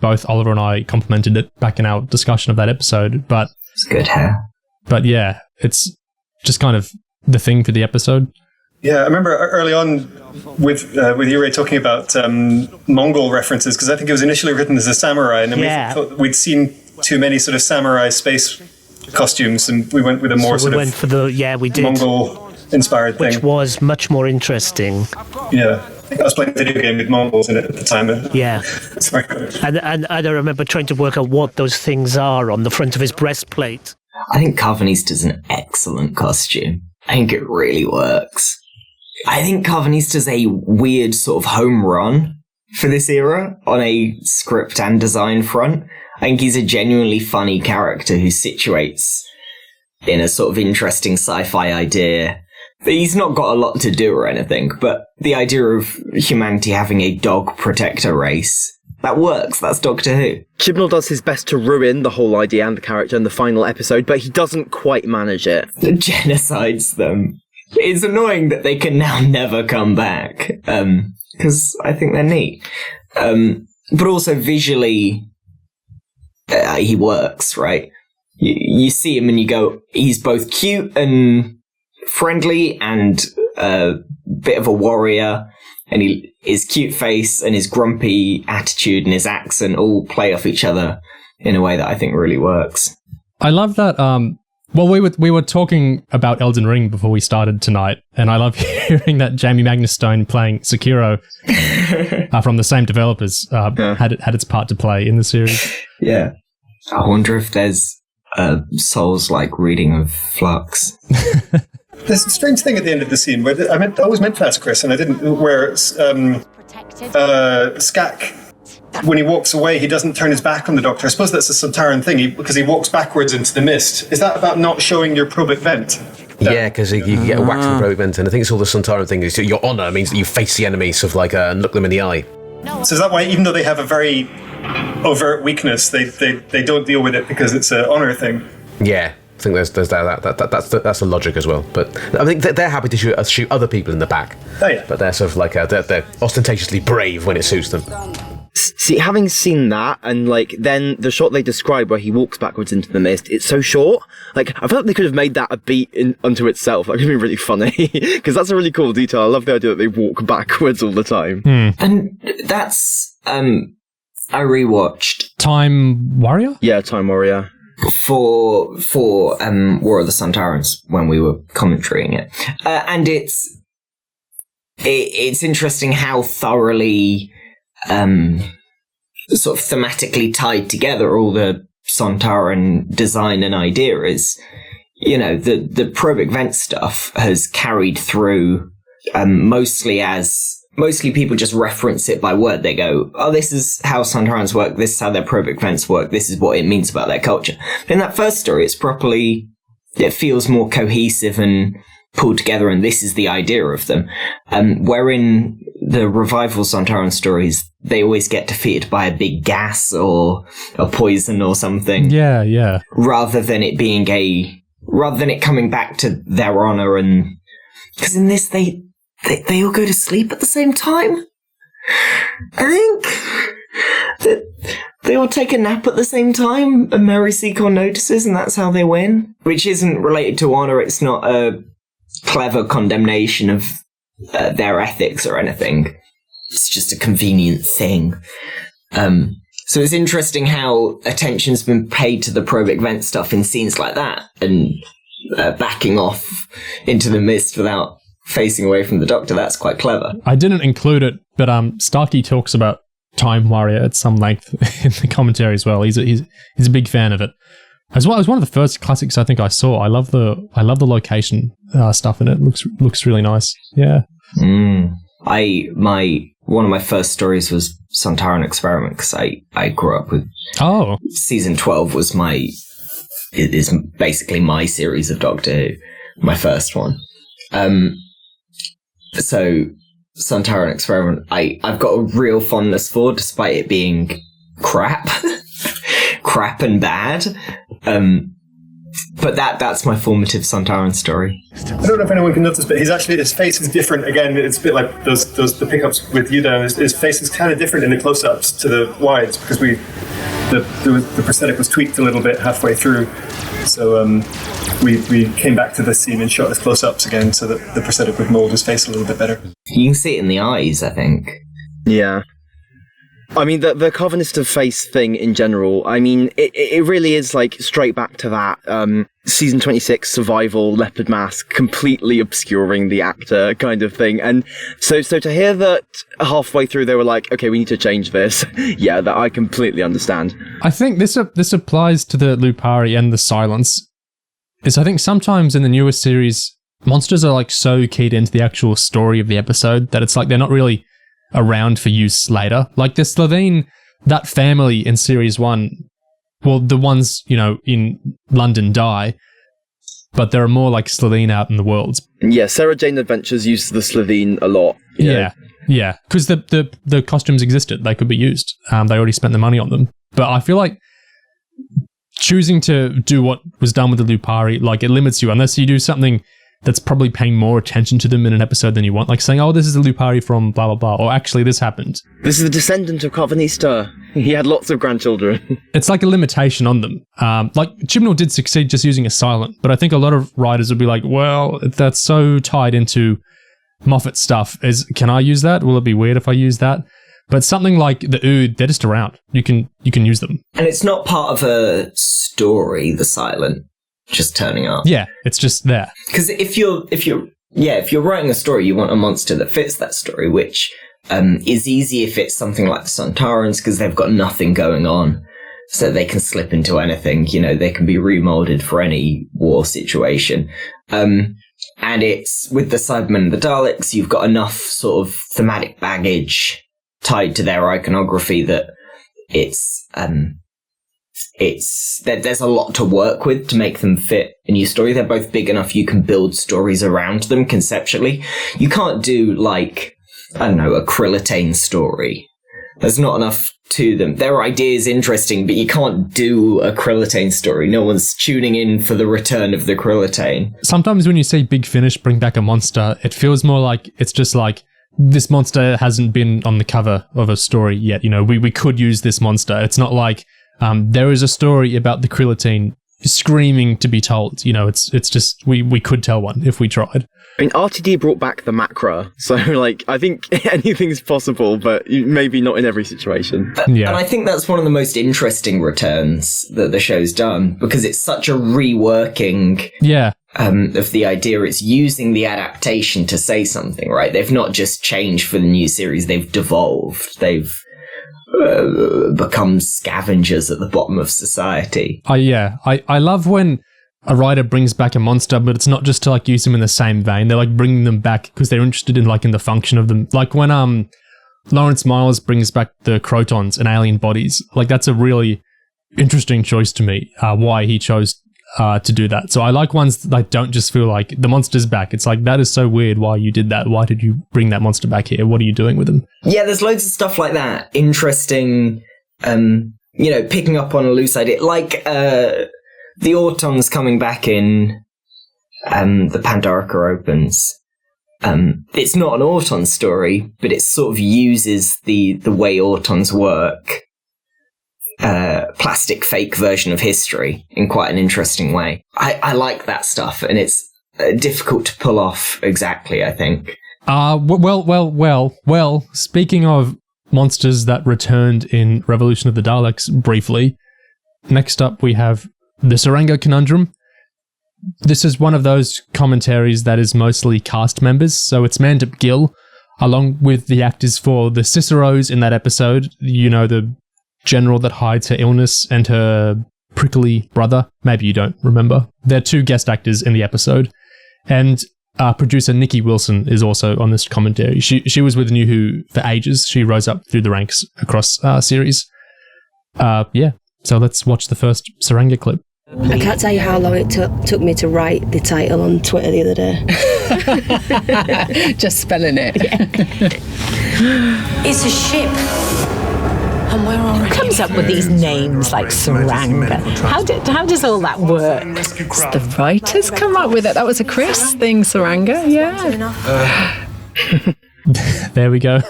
both Oliver and I complimented it back in our discussion of that episode, but... It's good hair. But yeah, it's just kind of the thing for the episode. Yeah, I remember early on with you, Ray, talking about Mongol references, because I think it was initially written as a samurai, and then we thought we'd seen too many sort of samurai space costumes, and we went with a more we did Mongol-inspired thing. Which was much more interesting. Yeah. I think I was playing a video game with Mongols in it at the time. Yeah. And I remember trying to work out what those things are on the front of his breastplate. I think Karvanista's an excellent costume. I think it really works. I think Karvanista's a weird sort of home run for this era on a script and design front. I think he's a genuinely funny character who situates in a sort of interesting sci-fi idea. He's not got a lot to do or anything, but the idea of humanity having a dog protector race, that works. That's Doctor Who. Chibnall does his best to ruin the whole idea and the character in the final episode, but he doesn't quite manage it. Genocides them. It's annoying that they can now never come back, because I think they're neat. But also visually, he works, right? You see him and you go, he's both cute and friendly and a bit of a warrior, and his cute face and his grumpy attitude and his accent all play off each other in a way that I think really works. I love that. Well, we were talking about Elden Ring before we started tonight, and I love hearing that Jamie Magnus Stone playing Sekiro from the same developers had its part to play in the series. Yeah. I wonder if there's a Souls-like reading of Flux. There's a strange thing at the end of the scene where I always meant to ask Chris, and I didn't, where Skak when he walks away, he doesn't turn his back on the Doctor. I suppose that's a Sontaran thing, because he walks backwards into the mist. Is that about not showing your probic vent? Yeah, because you can get a whack from the probic vent, and I think it's all the Sontaran thing. Is your honour means that you face the enemy, sort of like and look them in the eye. So is that why, even though they have a very overt weakness, they don't deal with it because it's an honour thing? Yeah. I think there's that's the logic as well. But I think they're happy to shoot other people in the back. Oh yeah. But they're sort of like they're ostentatiously brave when it suits them. See, having seen that, and like then the shot they describe where he walks backwards into the mist, it's so short. Like I felt like they could have made that a beat unto itself. That could be really funny because that's a really cool detail. I love the idea that they walk backwards all the time. And that's I rewatched Time Warrior. Yeah, Time Warrior. For War of the Sontarans when we were commentarying it, and it's interesting how thoroughly sort of thematically tied together all the Sontaran design and idea is. You know, the probic vent stuff has carried through mostly people just reference it by word. They go, oh, this is how Sontarans work, this is how their probic vents work, this is what it means about their culture. But in that first story, it feels more cohesive and pulled together, and this is the idea of them. Wherein the revival Sontaran stories, they always get defeated by a big gas or a poison or something. Yeah, yeah. Rather than it coming back to their honor, and because in this they all go to sleep at the same time. I think that they all take a nap at the same time, and Mary Seacole notices, and that's how they win. Which isn't related to honor. It's not a clever condemnation of their ethics or anything. It's just a convenient thing. So it's interesting how attention's been paid to the probic vent stuff in scenes like that, and backing off into the mist without facing away from the Doctor. That's quite clever. I didn't include it, but Starkey talks about Time Warrior at some length in the commentary as well. He's a big fan of it. As well, it was one of the first classics I think I saw. I love the location stuff in it. Looks really nice. Yeah. One of my first stories was Sontaran Experiment, because I grew up with. Oh. Season 12 is basically my series of Doctor Who, my first one. So Sontaran Experiment, I've got a real fondness for, despite it being crap and bad. But that's my formative Sontaran story. I don't know if anyone can notice, but his face is different. Again, it's a bit like the pickups with you, Dan. His face is kind of different in the close-ups to the wides, because the prosthetic was tweaked a little bit halfway through. So we came back to this scene and shot his close-ups again, so that the prosthetic would mold his face a little bit better. You can see it in the eyes, I think. Yeah. I mean, the Karvanista face thing in general, I mean, it really is like straight back to that season 26 survival leopard mask completely obscuring the actor kind of thing. And so to hear that halfway through they were like, okay, we need to change this. Yeah, that I completely understand. I think this applies to the Lupari and the Silence. I think sometimes in the newer series, monsters are like so keyed into the actual story of the episode that it's like they're not really around for use later. Like the Slovene, that family in series 1, well, the ones, in London die, but there are more like Slovene out in the world. Yeah, Sarah Jane Adventures used the Slovene a lot. Yeah, because the costumes existed. They could be used. They already spent the money on them. But I feel like choosing to do what was done with the Lupari, like it limits you, unless you do something that's probably paying more attention to them in an episode than you want. Like saying, oh, this is a Lupari from blah, blah, blah. Or actually, this happened. This is the descendant of Karvanista. He had lots of grandchildren. It's like a limitation on them. Like, Chibnall did succeed just using a silent, but I think a lot of writers would be like, well, that's so tied into Moffat stuff. Can I use that? Will it be weird if I use that? But something like the Ood, they're just around. You can use them. And it's not part of a story, the silent just turning up. Yeah, it's just there. Because if you're writing a story, you want a monster that fits that story, which is easy if it's something like the Sontarans, because they've got nothing going on, so they can slip into anything. They can be remolded for any war situation. And it's with the Cybermen and the Daleks, you've got enough sort of thematic baggage tied to their iconography that there's a lot to work with to make them fit a new story. They're both big enough you can build stories around them conceptually. You can't do, like, I don't know, a Krillitane story. There's not enough to them. Their idea is interesting, but you can't do a Krillitane story. No one's tuning in for the return of the Krillitane. Sometimes when you see Big Finish bring back a monster, it feels more like it's just like, this monster hasn't been on the cover of a story yet. You know, we could use this monster. It's not like there is a story about the Krillitane screaming to be told. You know, it's just, we could tell one if we tried. I mean, RTD brought back the Macra, so, like, I think anything's possible, but maybe not in every situation. Yeah. And I think that's one of the most interesting returns that the show's done, because it's such a reworking of the idea. It's using the adaptation to say something, right? They've not just changed for the new series, they've devolved. They've become scavengers at the bottom of society. I love when a writer brings back a monster, but it's not just to, like, use them in the same vein. They're, like, bringing them back because they're interested in, like, in the function of them. Like when Lawrence Miles brings back the Crotons and alien bodies. Like, that's a really interesting choice to me, why he chose to do that. So I like ones that don't just feel like the monster's back. It's like, that is so weird why you did that. Why did you bring that monster back here? What are you doing with them? Yeah, there's loads of stuff like that. Interesting, picking up on a loose idea. Like, the Autons coming back in the Pandorica Opens. It's not an Auton story, but it sort of uses the way Autons work. Plastic fake version of history in quite an interesting way. I like that stuff, and it's difficult to pull off exactly, I think. Well, speaking of monsters that returned in Revolution of the Daleks briefly, next up we have the Tsuranga Conundrum. This is one of those commentaries that is mostly cast members, so it's Mandip Gill, along with the actors for the Ciceros in that episode, you know, the general that hides her illness and her prickly brother. Maybe you don't remember. They're two guest actors in the episode. And producer Nikki Wilson is also on this commentary. She was with New Who for ages. She rose up through the ranks across series. So let's watch the first Tsuranga clip. I can't tell you how long it took me to write the title on Twitter the other day. Just spelling it. Yeah. It's a ship. And we're already... Who comes up with these names like Tsuranga? How does all that work? The writers come up with it. That was a Chris thing, Tsuranga. Yeah. There we go.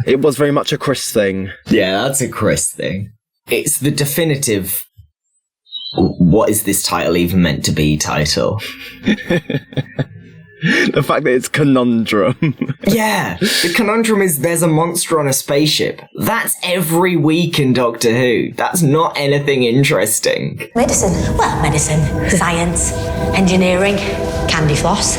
It was very much a Chris thing. Yeah, that's a Chris thing. It's the definitive, what is this title even meant to be title. The fact that it's Conundrum. Yeah, the Conundrum is there's a monster on a spaceship. That's every week in Doctor Who. That's not anything interesting. Medicine, science, engineering, candy floss,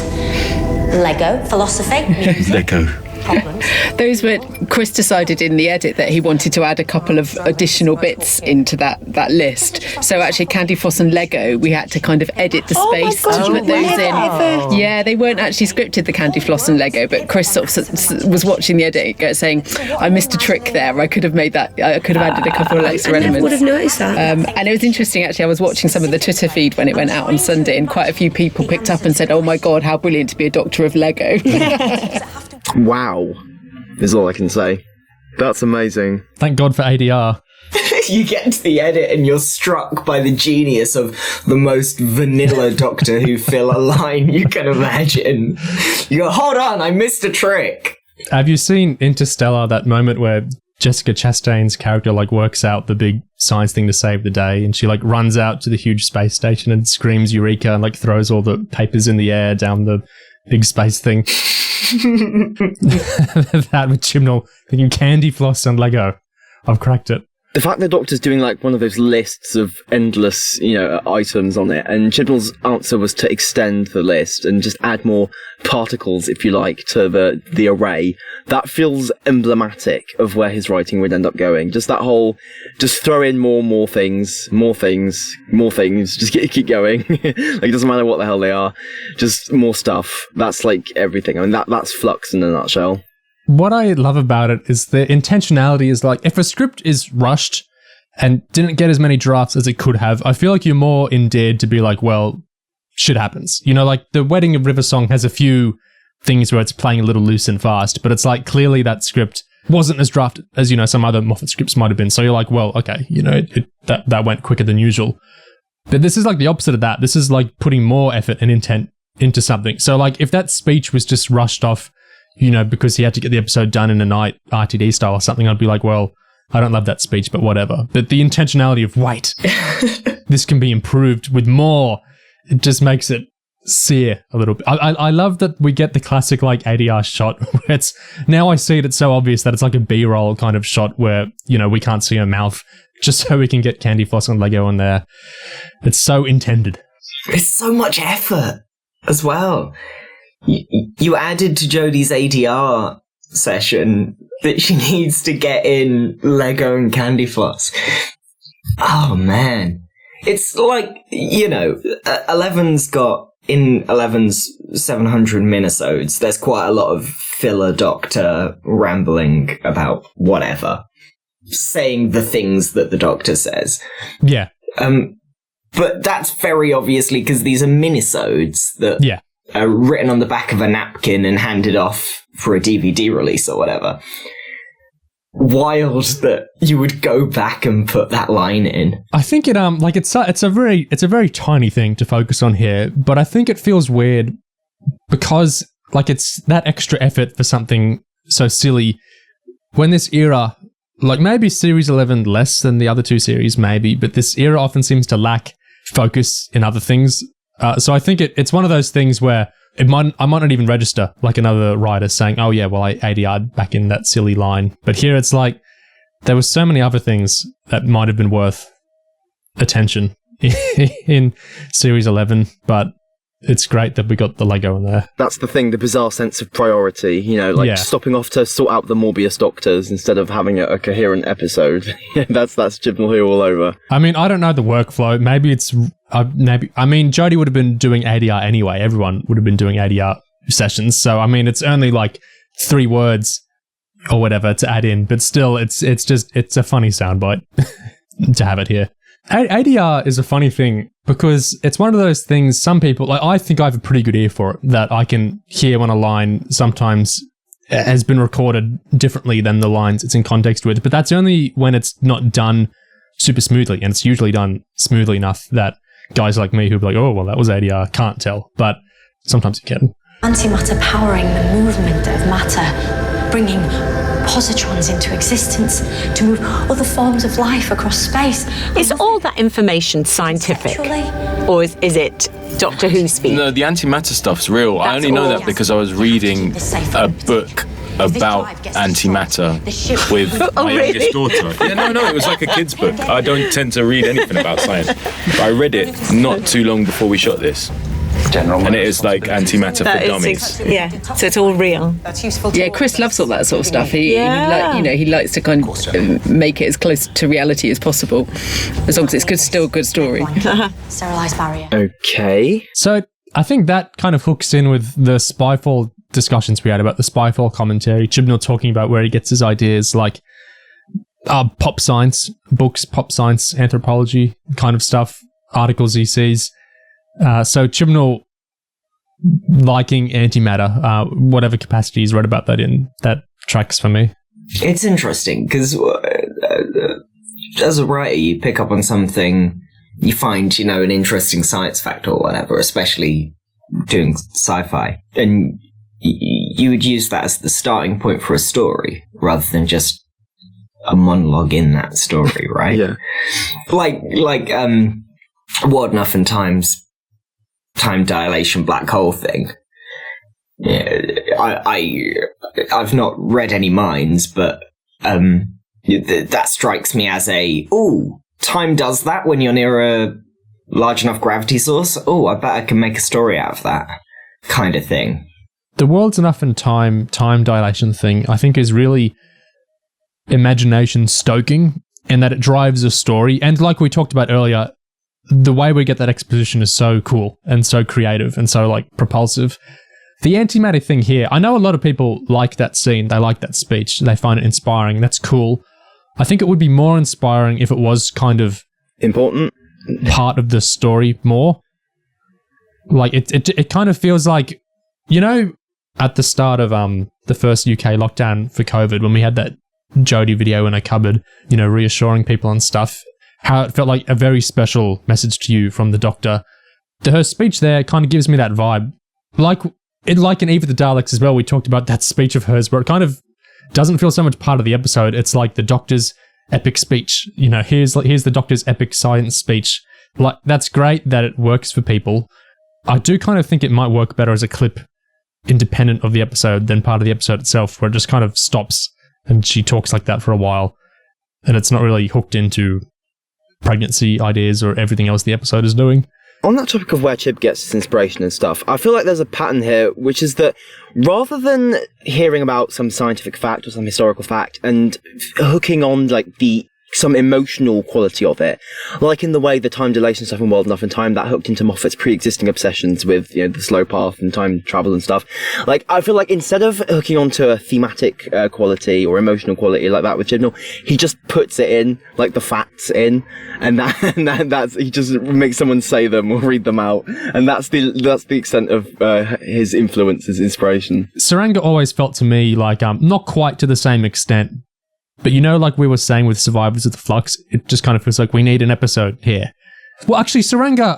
Lego, philosophy, Lego. problems. Those were, Chris decided in the edit that he wanted to add a couple of additional bits into that list. So actually Candy Floss and Lego, we had to kind of edit the space to put those in. Yeah, they weren't actually scripted, the Candy Floss and Lego, but Chris sort of was watching the edit saying, I missed a trick there. I could have made that, I could have added a couple of extra elements. I would have noticed that. And it was interesting, actually, I was watching some of the Twitter feed when it went out on Sunday, and quite a few people picked up and said, oh my God, how brilliant to be a doctor of Lego. Wow, is all I can say. That's amazing. Thank God for ADR. You get to the edit and you're struck by the genius of the most vanilla Doctor Who filler line you can imagine. You go, hold on, I missed a trick. Have you seen Interstellar, that moment where Jessica Chastain's character works out the big science thing to save the day, and she runs out to the huge space station and screams Eureka and throws all the papers in the air down the big space thing? That with Chibnall thinking Candy Floss and Lego. I've cracked it. The fact that Doctor's doing one of those lists of endless, items on it, and Chibnall's answer was to extend the list and just add more particles, if you like, to the array. That feels emblematic of where his writing would end up going. Just that whole, just throw in more things, just keep going. It doesn't matter what the hell they are, just more stuff. That's everything. I mean, that's Flux in a nutshell. What I love about it is the intentionality is if a script is rushed, and didn't get as many drafts as it could have. I feel like you're more endeared to be like, well, shit happens. You know, like the Wedding of River Song has a few things where it's playing a little loose and fast, but it's like clearly that script wasn't as drafted as, you know, some other Moffat scripts might have been. So you're like, well, okay, you know, that went quicker than usual. But this is like the opposite of that. This is like putting more effort and intent into something. So like if that speech was just rushed off, you know, because he had to get the episode done in a night, RTD style or something, I'd be like, well, I don't love that speech, but whatever. But the intentionality of, wait, this can be improved with more, it just makes it sear a little bit. I love that we get the classic like ADR shot where it's, now I see it's so obvious that it's like a B-roll kind of shot where, you know, we can't see her mouth just so we can get Candy Floss and Lego in there. It's so intended. It's so much effort as well. You added to Jodie's ADR session that she needs to get in Lego and Candy Floss. Oh man. It's like, you know, Eleven's got, in Eleven's 700 minisodes, there's quite a lot of filler Doctor rambling about whatever, saying the things that the Doctor says. Yeah. But that's very obviously because these are minisodes that are written on the back of a napkin and handed off for a DVD release or whatever. Wild that you would go back and put that line in. I think it like it's a very tiny thing to focus on here, but I think it feels weird because like it's that extra effort for something so silly when this era, like maybe series 11 less than the other two series maybe, but this era often seems to lack focus in other things. So I think it's one of those things where I might not even register like another writer saying, oh yeah, well I ADR'd back in that silly line. But here it's like, there were so many other things that might have been worth attention in Series 11, but it's great that we got the Lego in there. That's the thing, the bizarre sense of priority, you know, like stopping off to sort out the Morbius Doctors instead of having a coherent episode. that's Chibnall here all over. I mean, I don't know the workflow. Maybe it's... I mean, Jodie would have been doing ADR anyway. Everyone would have been doing ADR sessions. So, I mean, it's only like 3 words or whatever to add in, but still, it's a funny soundbite to have it here. ADR is a funny thing because it's one of those things some people, like I think I have a pretty good ear for it, that I can hear when a line sometimes has been recorded differently than the lines it's in context with, but that's only when it's not done super smoothly, and it's usually done smoothly enough that guys like me who be like, oh, well, that was ADR, can't tell, but sometimes you can. Antimatter powering the movement of matter, bringing positrons into existence to move other forms of life across space. Is all that information scientific? Or is it Doctor Who speak? No, the antimatter stuff's real. I only know that because I was reading a book about antimatter with my youngest daughter. Yeah, no, it was like a kid's book. I don't tend to read anything about science. But I read it not too long before we shot this. And it is like antimatter for dummies. So it's all real. That's useful. Yeah, Chris loves all that sort of stuff. He likes to kind of make it as close to reality as possible, as long as it's still a good story. Sterilized barrier. Okay. So I think that kind of hooks in with the Spyfall discussions we had about the Spyfall commentary. Chibnall talking about where he gets his ideas, like pop science books, pop science anthropology kind of stuff, articles he sees. So Chibnall liking antimatter, whatever capacity he's read about that in, that tracks for me. It's interesting because as a writer, you pick up on something, you find, an interesting science fact or whatever, especially doing sci-fi, and you would use that as the starting point for a story rather than just a monologue in that story, right? Yeah. Like Warden Time's time dilation black hole thing. Yeah, I've not read any minds, but that strikes me as time does that when you're near a large enough gravity source. I bet I can make a story out of that kind of thing. The world's enough in time dilation thing, I think, is really imagination stoking, in that it drives a story. And like we talked about earlier, the way we get that exposition is so cool and so creative and so propulsive. The antimatter thing here, I know a lot of people like that scene, they like that speech, they find it inspiring, that's cool. I think it would be more inspiring if it was kind of important part of the story more. Like it kind of feels like, at the start of the first UK lockdown for COVID, when we had that Jodie video in a cupboard, reassuring people and stuff, how it felt like a very special message to you from the Doctor. Her speech there kind of gives me that vibe. Like in Eve of the Daleks as well, we talked about that speech of hers where it kind of doesn't feel so much part of the episode. It's like the Doctor's epic speech. Here's the Doctor's epic science speech. Like, that's great that it works for people. I do kind of think it might work better as a clip independent of the episode than part of the episode itself, where it just kind of stops and she talks like that for a while and it's not really hooked into pregnancy ideas or everything else the episode is doing. On that topic of where Chib gets his inspiration and stuff, I feel like there's a pattern here, which is that rather than hearing about some scientific fact or some historical fact and hooking on like some emotional quality of it, like in the way the time dilation stuff in World Enough in Time that hooked into Moffat's pre-existing obsessions with the slow path and time travel and stuff. Like, I feel like instead of hooking onto a thematic quality or emotional quality like that with Chibnall, he just puts it in, like the facts in, and that's he just makes someone say them or read them out, and that's the extent of his influence, his inspiration. Tsuranga always felt to me like not quite to the same extent. But like we were saying with Survivors of the Flux, it just kind of feels like we need an episode here. Well, actually, Tsuranga,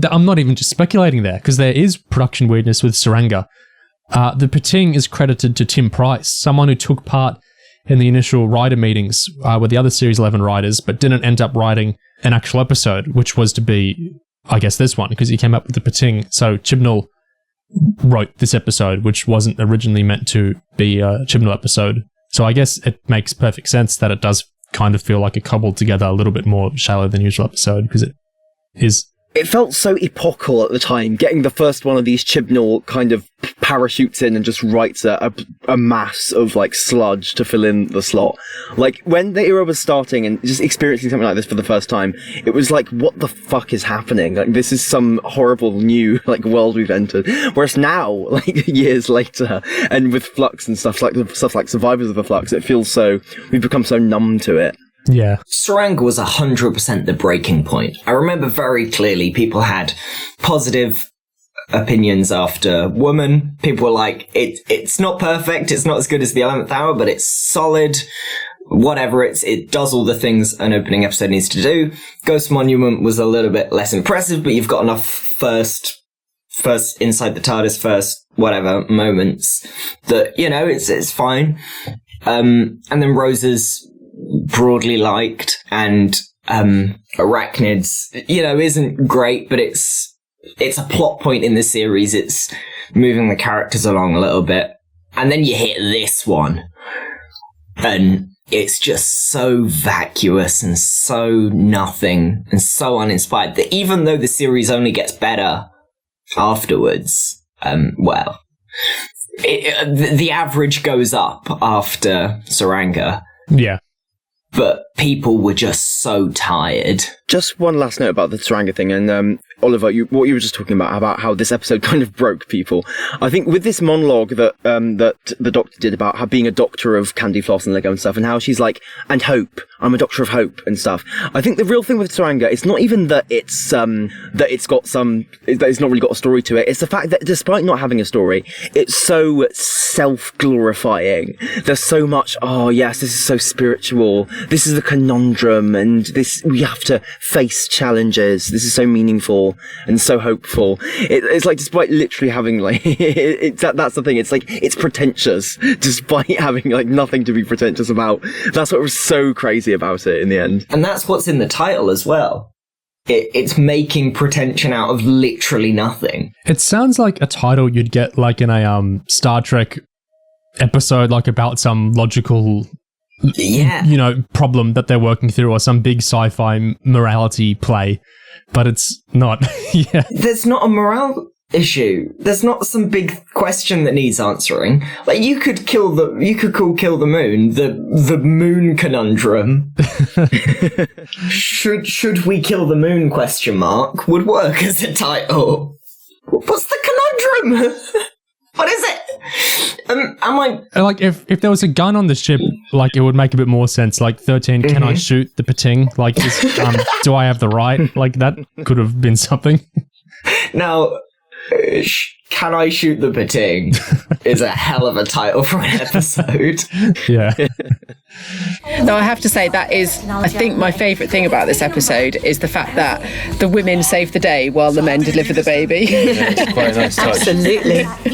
I'm not even just speculating there, because there is production weirdness with Tsuranga. The Pting is credited to Tim Price, someone who took part in the initial writer meetings with the other Series 11 writers, but didn't end up writing an actual episode, which was to be, I guess, this one, because he came up with the Pting. So Chibnall wrote this episode, which wasn't originally meant to be a Chibnall episode. So I guess it makes perfect sense that it does kind of feel like a cobbled together a little bit more shallow than usual episode, because it is... It felt so epochal at the time, getting the first one of these Chibnall kind of parachutes in and just writes a mass of like sludge to fill in the slot. Like, when the era was starting and just experiencing something like this for the first time, it was like, what the fuck is happening? Like, this is some horrible new like world we've entered. Whereas now, like years later, and with Flux and stuff like Survivors of the Flux, it feels so, we've become so numb to it. Yeah. Tsuranga was 100% the breaking point. I remember very clearly people had positive opinions after Woman. People were like, it's not perfect, it's not as good as the 11th Hour, but it's solid. Whatever, it does all the things an opening episode needs to do. Ghost Monument was a little bit less impressive, but you've got enough first inside the TARDIS first whatever moments that, it's fine. And then Rosa's broadly liked, and Arachnids, isn't great, but it's a plot point in the series. It's moving the characters along a little bit. And then you hit this one, and it's just so vacuous and so nothing and so uninspired that even though the series only gets better afterwards, the average goes up after Tsuranga. Yeah. But people were just so tired. Just one last note about the Tsuranga thing, and Oliver, what you were just talking about how this episode kind of broke people. I think with this monologue that the Doctor did about her being a doctor of candy floss and Lego and stuff, and how she's like, and hope, I'm a doctor of hope and stuff. I think the real thing with Tsuranga, it's not even that it's not really got a story to it. It's the fact that despite not having a story, it's so self-glorifying. There's so much, oh yes, this is so spiritual. This is the conundrum, and we have to face challenges. This is so meaningful and so hopeful. It's like, despite literally having like, that's the thing. It's like, it's pretentious, despite having like nothing to be pretentious about. That's what was so crazy about it in the end. And that's what's in the title as well. It's making pretension out of literally nothing. It sounds like a title you'd get like in a Star Trek episode, like about some logical, problem that they're working through, or some big sci-fi morality play. But it's not. Yeah. There's not a morale issue. There's not some big question that needs answering. Like, you could kill the moon, the moon conundrum. Should we kill the moon ? Would work as a title. What's the conundrum? What is it? Am I like, if there was a gun on the ship like it would make a bit more sense. Like 13, can I shoot the Pting? Like, do I have the right? Like that could have been something. Now, can I shoot the Pting is a hell of a title for an episode. Yeah. No, I have to say that is, I think my favourite thing about this episode is the fact that the women save the day while the men deliver the baby. Yeah, it's quite a nice touch.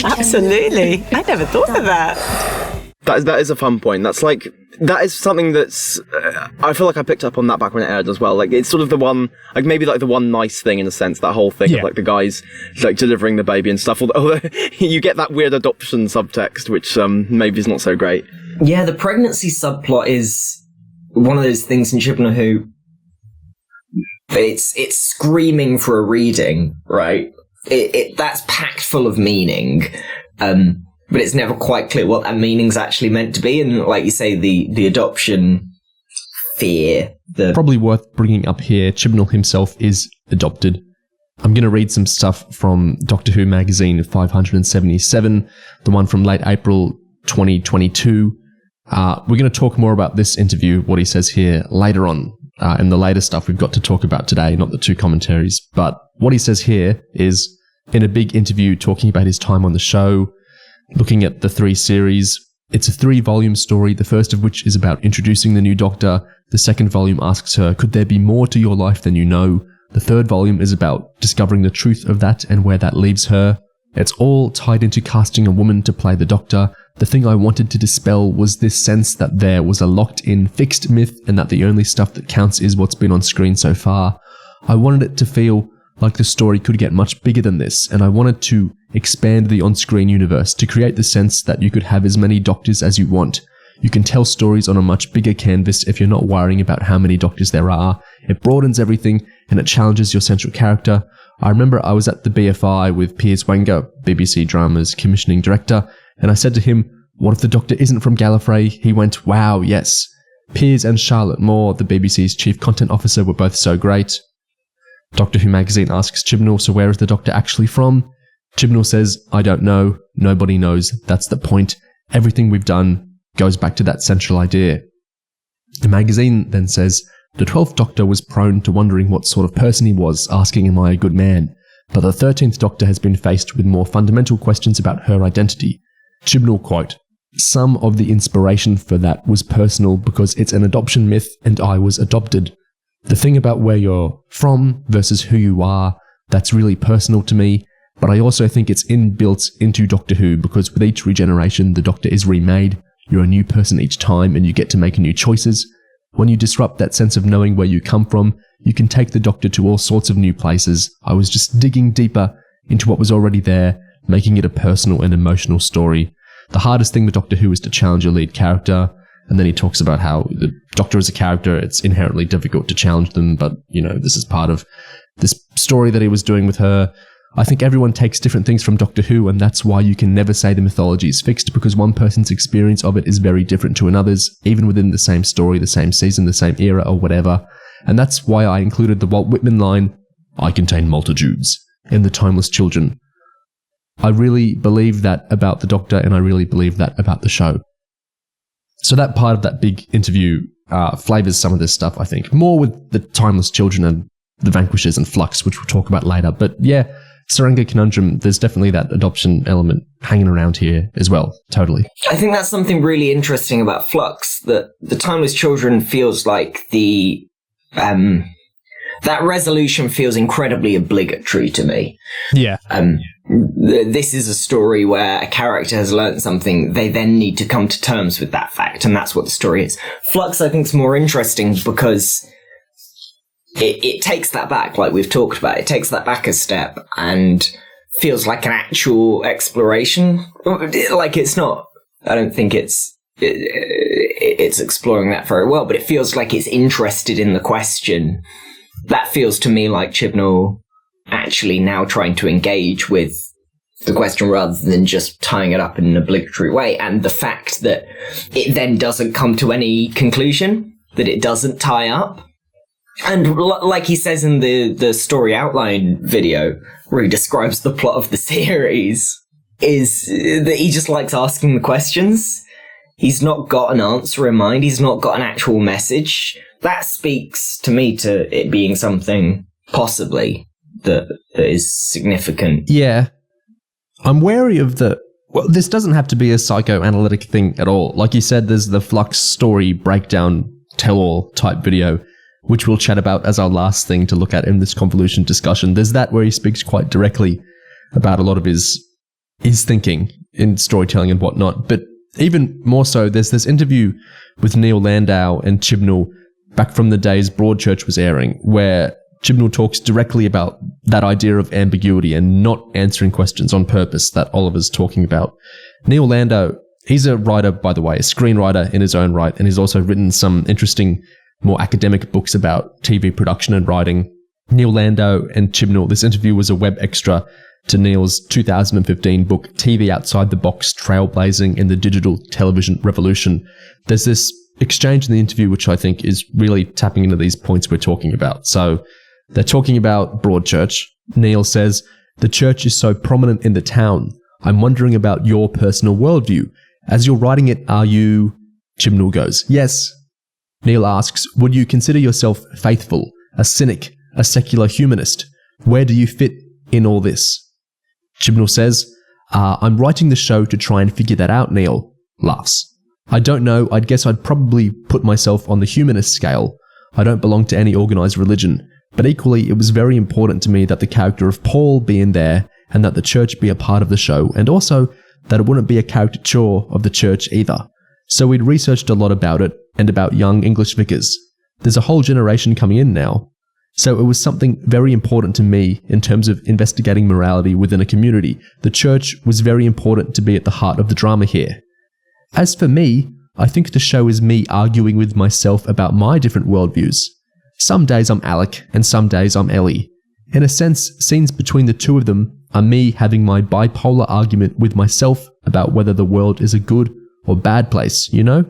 Absolutely. I never thought of that. That is a fun point. That is something that's, I feel like I picked up on that back when it aired as well. Like, it's sort of the one, like maybe like the one nice thing in a sense, that whole thing of like the guys like delivering the baby and stuff. Although you get that weird adoption subtext, which maybe is not so great. Yeah, the pregnancy subplot is one of those things in Chibnall who it's screaming for a reading, right? That's packed full of meaning. But it's never quite clear what that meaning's actually meant to be. And like you say, the adoption fear. Probably worth bringing up here, Chibnall himself is adopted. I'm going to read some stuff from Doctor Who magazine 577, the one from late April 2022. We're going to talk more about this interview, what he says here, later on in the later stuff we've got to talk about today, not the two commentaries. But what he says here is, in a big interview talking about his time on the show, looking at the 3 series, it's a 3-volume story, the first of which is about introducing the new Doctor. The second volume asks her, could there be more to your life than you know? The third volume is about discovering the truth of that and where that leaves her. It's all tied into casting a woman to play the Doctor. The thing I wanted to dispel was this sense that there was a locked-in, fixed myth and that the only stuff that counts is what's been on screen so far. I wanted it to feel like the story could get much bigger than this, and I wanted to expand the on-screen universe to create the sense that you could have as many Doctors as you want. You can tell stories on a much bigger canvas if you're not worrying about how many Doctors there are. It broadens everything, and it challenges your central character. I remember I was at the BFI with Piers Wenger, BBC Drama's commissioning director, and I said to him, what if the Doctor isn't from Gallifrey? He went, wow, yes. Piers and Charlotte Moore, the BBC's chief content officer, were both so great. Doctor Who magazine asks Chibnall, so where is the Doctor actually from? Chibnall says, I don't know. Nobody knows. That's the point. Everything we've done goes back to that central idea. The magazine then says, the 12th Doctor was prone to wondering what sort of person he was, asking, am I a good man? But the 13th Doctor has been faced with more fundamental questions about her identity. Chibnall quote, some of the inspiration for that was personal because it's an adoption myth and I was adopted. The thing about where you're from versus who you are, that's really personal to me, but I also think it's inbuilt into Doctor Who because with each regeneration, the Doctor is remade. You're a new person each time and you get to make new choices. When you disrupt that sense of knowing where you come from, you can take the Doctor to all sorts of new places. I was just digging deeper into what was already there, making it a personal and emotional story. The hardest thing with Doctor Who is to challenge your lead character. And then he talks about how the Doctor as a character, it's inherently difficult to challenge them, but, you know, this is part of this story that he was doing with her. I think everyone takes different things from Doctor Who, and that's why you can never say the mythology is fixed, because one person's experience of it is very different to another's, even within the same story, the same season, the same era, or whatever. And that's why I included the Walt Whitman line, I contain multitudes, in The Timeless Children. I really believe that about the Doctor, and I really believe that about the show. So that part of that big interview flavours some of this stuff, I think. More with the Timeless Children and the Vanquishers and Flux, which we'll talk about later. But yeah, Tsuranga Conundrum, there's definitely that adoption element hanging around here as well. Totally. I think that's something really interesting about Flux, that the Timeless Children feels like the... that resolution feels incredibly obligatory to me. Yeah. This is a story where a character has learned something, they then need to come to terms with that fact, and that's what the story is. Flux, I think, is more interesting because it takes that back, like we've talked about. It takes that back a step and feels like an actual exploration. Like, it's not, I don't think it's exploring that very well, but it feels like it's interested in the question. That feels to me like Chibnall actually now trying to engage with the question rather than just tying it up in an obligatory way. And the fact that it then doesn't come to any conclusion, that it doesn't tie up. And like he says in the story outline video, where he describes the plot of the series, is that he just likes asking the questions. He's not got an answer in mind. He's not got an actual message. That speaks to me to it being something possibly that is significant. Yeah. I'm wary of well, this doesn't have to be a psychoanalytic thing at all. Like you said, there's the Flux Story Breakdown tell-all type video, which we'll chat about as our last thing to look at in this Convolution discussion. There's that where he speaks quite directly about a lot of his thinking in storytelling and whatnot. But even more so, there's this interview with Neil Landau and Chibnall back from the days Broadchurch was airing, where Chibnall talks directly about that idea of ambiguity and not answering questions on purpose that Oliver's talking about. Neil Landau, he's a writer, by the way, a screenwriter in his own right, and he's also written some interesting, more academic books about TV production and writing. Neil Landau and Chibnall, this interview was a web extra to Neil's 2015 book, TV Outside the Box, Trailblazing in the Digital Television Revolution. There's this exchange in the interview which I think is really tapping into these points we're talking about. So they're talking about Broadchurch. Neil says, "The church is so prominent in the town. I'm wondering about your personal worldview. As you're writing it, are you..." Chibnall goes, "Yes." Neil asks, "Would you consider yourself faithful, a cynic, a secular humanist? Where do you fit in all this?" Chibnall says, "I'm writing the show to try and figure that out," Neil laughs. "I don't know, I'd guess I'd probably put myself on the humanist scale. I don't belong to any organised religion, but equally it was very important to me that the character of Paul be in there and that the church be a part of the show, and also that it wouldn't be a caricature of the church either. So we'd researched a lot about it and about young English vicars. There's a whole generation coming in now. So it was something very important to me in terms of investigating morality within a community. The church was very important to be at the heart of the drama here. As for me, I think the show is me arguing with myself about my different worldviews. Some days I'm Alec and some days I'm Ellie. In a sense, scenes between the two of them are me having my bipolar argument with myself about whether the world is a good or bad place, you know?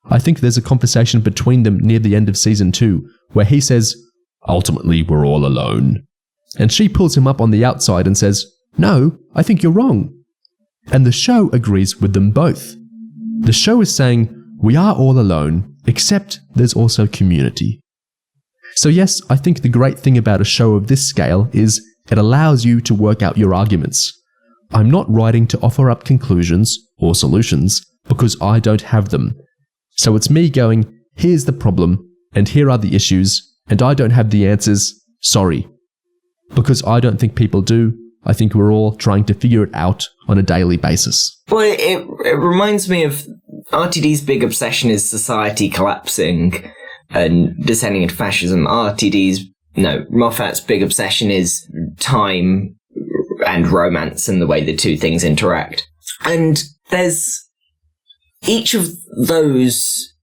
I think there's a conversation between them near the end of season 2 where he says, "Ultimately, we're all alone." And she pulls him up on the outside and says, "No, I think you're wrong." And the show agrees with them both. The show is saying, we are all alone, except there's also community. So yes, I think the great thing about a show of this scale is it allows you to work out your arguments. I'm not writing to offer up conclusions or solutions because I don't have them. So it's me going, here's the problem, and here are the issues, and I don't have the answers, sorry. Because I don't think people do. I think we're all trying to figure it out on a daily basis. Well, it reminds me of RTD's big obsession is society collapsing and descending into fascism. Moffat's big obsession is time and romance and the way the two things interact. And there's each of those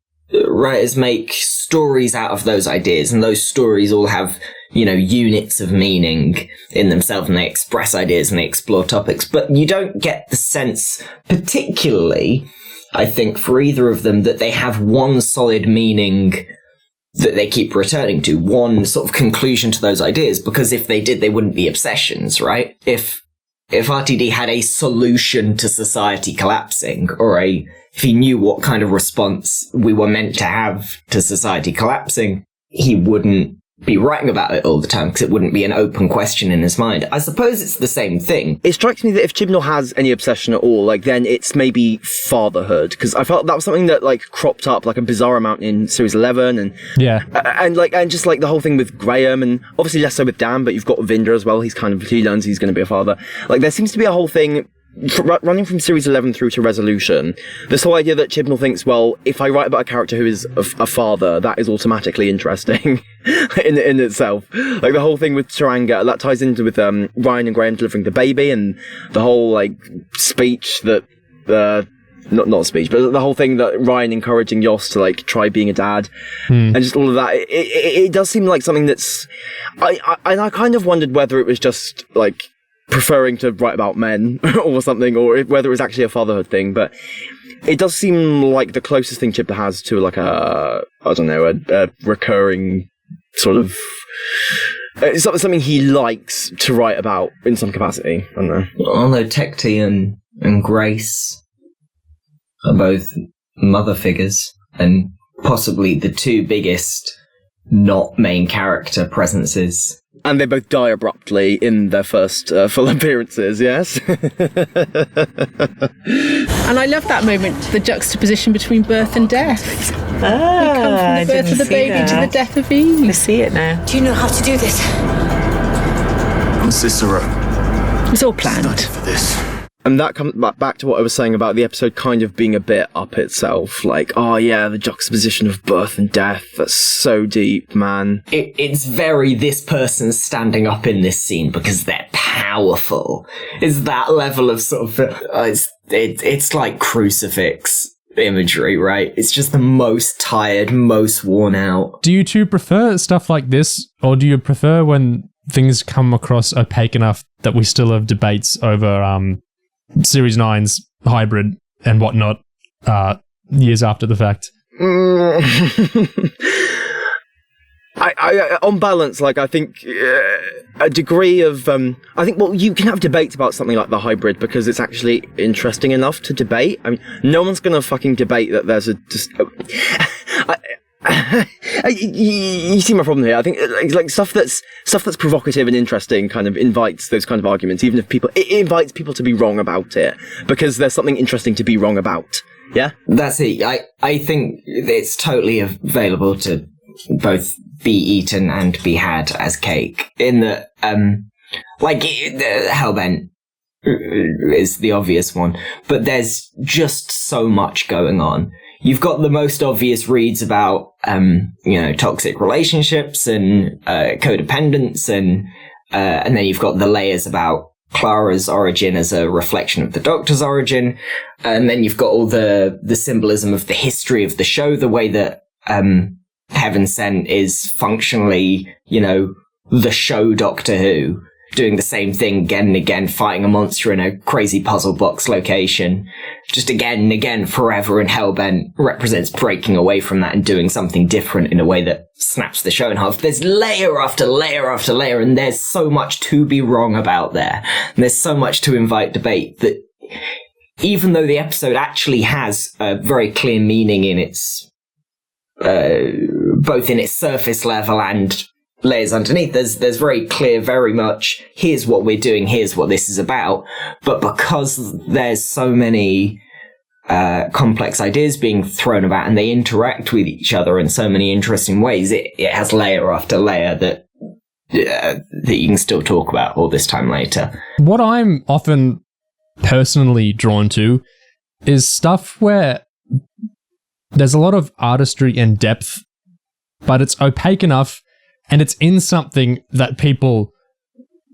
writers make stories out of those ideas, and those stories all have, units of meaning in themselves, and they express ideas and they explore topics. But you don't get the sense, particularly, I think, for either of them, that they have one solid meaning that they keep returning to, one sort of conclusion to those ideas, because if they did, they wouldn't be obsessions, right? If RTD had a solution to society collapsing, or if he knew what kind of response we were meant to have to society collapsing, he wouldn't be writing about it all the time, because it wouldn't be an open question in his mind. I suppose it's the same thing. It strikes me that if Chibnall has any obsession at all, then it's maybe fatherhood, because I felt that was something that cropped up like a bizarre amount in series 11, and and just the whole thing with Graham, and obviously less so with Dan, but you've got Vinder as well. He learns he's going to be a father. There seems to be a whole thing running from series 11 through to Resolution, this whole idea that Chibnall thinks, well, if I write about a character who is a father, that is automatically interesting in itself. The whole thing with Tsuranga, that ties into with Ryan and Graham delivering the baby, and the whole speech that not speech, but the whole thing that Ryan encouraging Yoss to try being a dad, and just all of that. It does seem like something that's I kind of wondered whether it was just preferring to write about men or something, or whether it was actually a fatherhood thing. But it does seem like the closest thing Chibnall has to a recurring sort of something he likes to write about in some capacity. I don't know. Although Tecteun and Grace are both mother figures, and possibly the two biggest not main character presences. And they both die abruptly in their first full appearances, yes? And I love that moment, the juxtaposition between birth and death. We come from the birth of the baby to the death of Eve. I see it now. Do you know how to do this? I'm Cicero. It's all planned. For this. And that comes back to what I was saying about the episode kind of being a bit up itself. Like, oh yeah, the juxtaposition of birth and death, that's so deep, man. It's very this person standing up in this scene because they're powerful. It's that level of sort of... It's like crucifix imagery, right? It's just the most tired, most worn out. Do you two prefer stuff like this, or do you prefer when things come across opaque enough that we still have debates over... Series 9's hybrid and whatnot years after the fact? I on balance, like, I think a degree of... I think, well, you can have debates about something like the hybrid because it's actually interesting enough to debate. I mean, no one's going to fucking debate that there's a... you see my problem here. I think like stuff that's provocative and interesting kind of invites those kind of arguments, even if it invites people to be wrong about it because there's something interesting to be wrong about. Yeah, that's it. I think it's totally available to both be eaten and be had as cake. In that, Hellbent is the obvious one, but there's just so much going on. You've got the most obvious reads about, toxic relationships and codependence, and then you've got the layers about Clara's origin as a reflection of the Doctor's origin, and then you've got all the symbolism of the history of the show, the way that Heaven Sent is functionally, the show Doctor Who, doing the same thing again and again, fighting a monster in a crazy puzzle box location, just again and again, forever, and Hellbent represents breaking away from that and doing something different in a way that snaps the show in half. There's layer after layer after layer, and there's so much to be wrong about there. And there's so much to invite debate that even though the episode actually has a very clear meaning in its, both in its surface level and layers underneath, there's very clear, very much, here's what we're doing, here's what this is about. But because there's so many complex ideas being thrown about and they interact with each other in so many interesting ways, it has layer after layer that you can still talk about all this time later. What I'm often personally drawn to is stuff where there's a lot of artistry and depth, but it's opaque enough and it's in something that people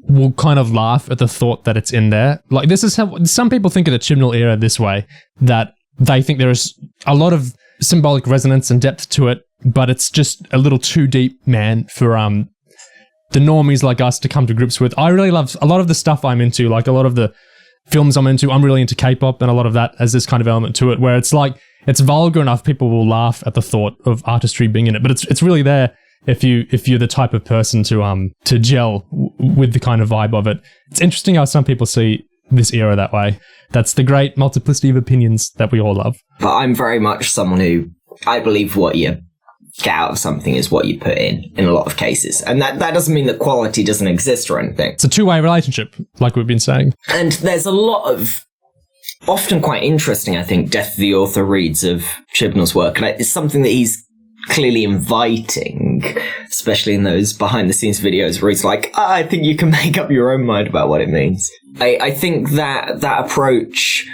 will kind of laugh at the thought that it's in there. Like, this is how some people think of the Chibnall era this way, that they think there is a lot of symbolic resonance and depth to it, but it's just a little too deep, man, for the normies like us to come to grips with. I really love a lot of the stuff I'm into, like a lot of the films I'm into. I'm really into K-pop, and a lot of that has this kind of element to it, where it's like, it's vulgar enough, people will laugh at the thought of artistry being in it, but it's really there if you're the type of person to gel with the kind of vibe of it. It's interesting how some people see this era that way. That's the great multiplicity of opinions that we all love. But I'm very much someone who, I believe what you get out of something is what you put in a lot of cases. And that doesn't mean that quality doesn't exist or anything. It's a two-way relationship, like we've been saying. And there's a lot of, often quite interesting, I think, Death of the Author reads of Chibnall's work. And it's something that he's clearly inviting, especially in those behind-the-scenes videos where he's like, I think you can make up your own mind about what it means. I think that approach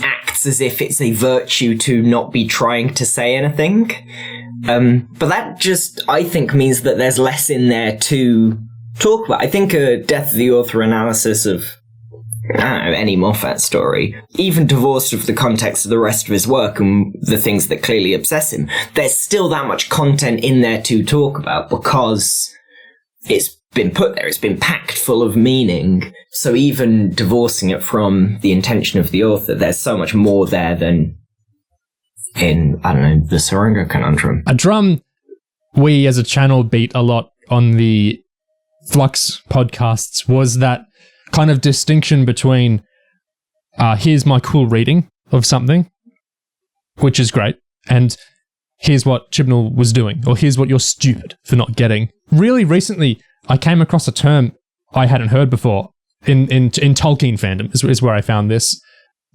acts as if it's a virtue to not be trying to say anything. But that just, I think, means that there's less in there to talk about. I think a Death of the Author analysis of, I don't know, any Moffat story, even divorced of the context of the rest of his work and the things that clearly obsess him, there's still that much content in there to talk about because it's been put there, it's been packed full of meaning. So even divorcing it from the intention of the author, there's so much more there than in, I don't know, the Tsuranga Conundrum. A drum we as a channel beat a lot on the Flux podcasts was that kind of distinction between here's my cool reading of something which is great. And here's what Chibnall was doing, or here's what you're stupid for not getting. Really recently, I came across a term I hadn't heard before in Tolkien fandom is where I found this.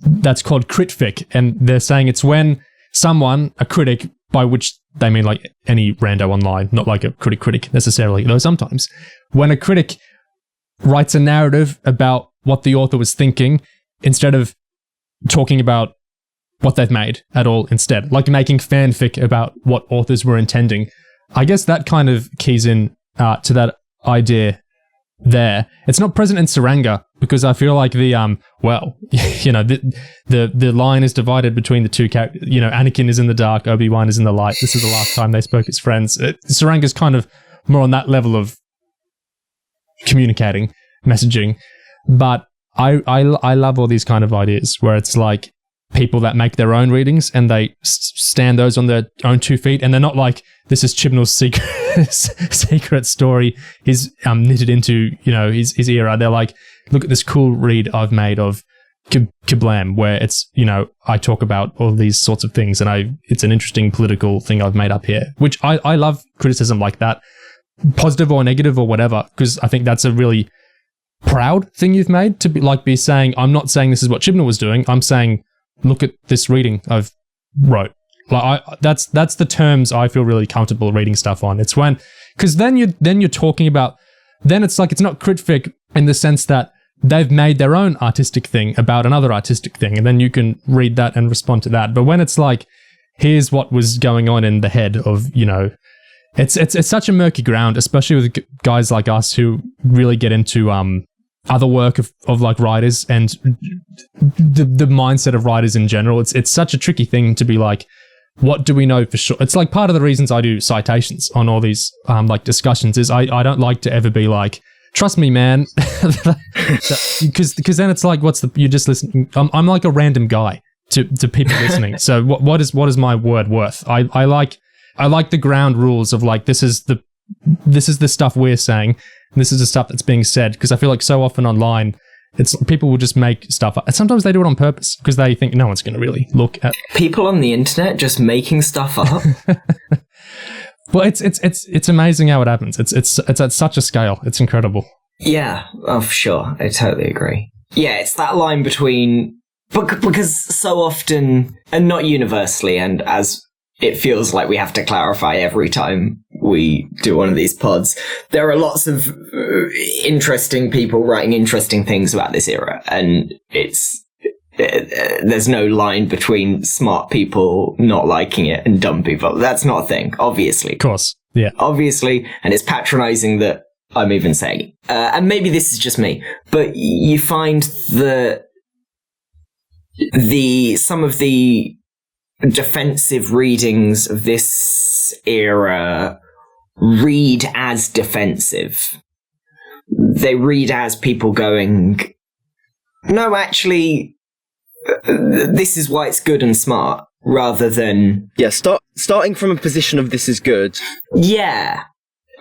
That's called critfic, and they're saying it's when someone, a critic, by which they mean like any rando online, not like a critic necessarily, though sometimes, when a critic writes a narrative about what the author was thinking instead of talking about what they've made at all instead, like making fanfic about what authors were intending. I guess that kind of keys in to that idea there. It's not present in Tsuranga because I feel like the the line is divided between the two characters. You know, Anakin is in the dark, Obi-Wan is in the light. This is the last time they spoke as friends. Tsuranga's kind of more on that level of communicating, messaging. But I love all these kind of ideas where it's like people that make their own readings and they stand those on their own 2 feet, and they're not like, this is Chibnall's secret story he's knitted into, you know, his era. They're like, look at this cool read I've made of Kablam, where it's, you know, I talk about all these sorts of things and it's an interesting political thing I've made up here, which I love criticism like that, positive or negative or whatever, because I think that's a really proud thing you've made to be saying, I'm not saying this is what Chibnall was doing, I'm saying, look at this reading I've wrote. Like that's the terms I feel really comfortable reading stuff on. It's when, because then you're talking about, then it's like, it's not critfic in the sense that they've made their own artistic thing about another artistic thing, and then you can read that and respond to that. But when it's like, here's what was going on in the head of, you know, it's such a murky ground, especially with guys like us who really get into other work of like writers and the mindset of writers in general. It's such a tricky thing to be like, what do we know for sure? It's like part of the reasons I do citations on all these like discussions is I don't like to ever be like, trust me, man, because then it's like, you're just listening. I'm like a random guy to people listening. So what is my word worth? I like the ground rules of like, this is the stuff we're saying, and this is the stuff that's being said, because I feel like so often online, it's people will just make stuff up. And sometimes they do it on purpose because they think no one's going to really look at people on the internet just making stuff up. Well, it's amazing how it happens. It's at such a scale. It's incredible. Yeah, oh, for sure. I totally agree. Yeah, it's that line between, because so often, and not universally, and as it feels like we have to clarify every time we do one of these pods, there are lots of interesting people writing interesting things about this era, and there's no line between smart people not liking it and dumb people. That's not a thing, obviously. Of course, yeah. Obviously, and it's patronizing that I'm even saying it. And maybe this is just me, but you find that some of the defensive readings of this era read as defensive. They read as people going, no, actually, this is why it's good and smart, rather than... Yeah, starting from a position of this is good. Yeah,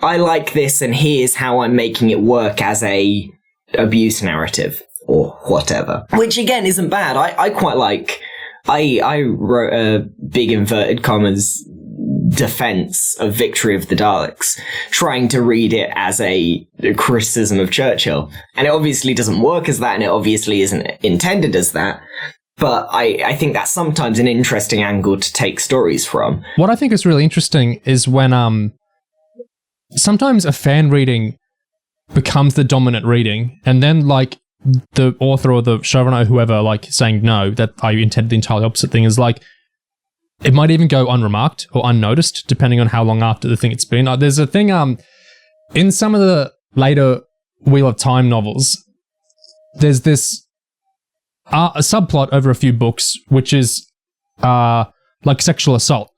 I like this and here's how I'm making it work as a abuse narrative, or whatever. Which, again, isn't bad. I quite like... I wrote a big inverted commas defense of Victory of the Daleks, trying to read it as a criticism of Churchill. And it obviously doesn't work as that, and it obviously isn't intended as that. But I think that's sometimes an interesting angle to take stories from. What I think is really interesting is when sometimes a fan reading becomes the dominant reading, and then like the author or the showrunner or whoever like saying no, that I intended the entirely opposite thing, is like, it might even go unremarked or unnoticed depending on how long after the thing it's been. There's a thing in some of the later Wheel of Time novels, there's this a subplot over a few books which is like sexual assault,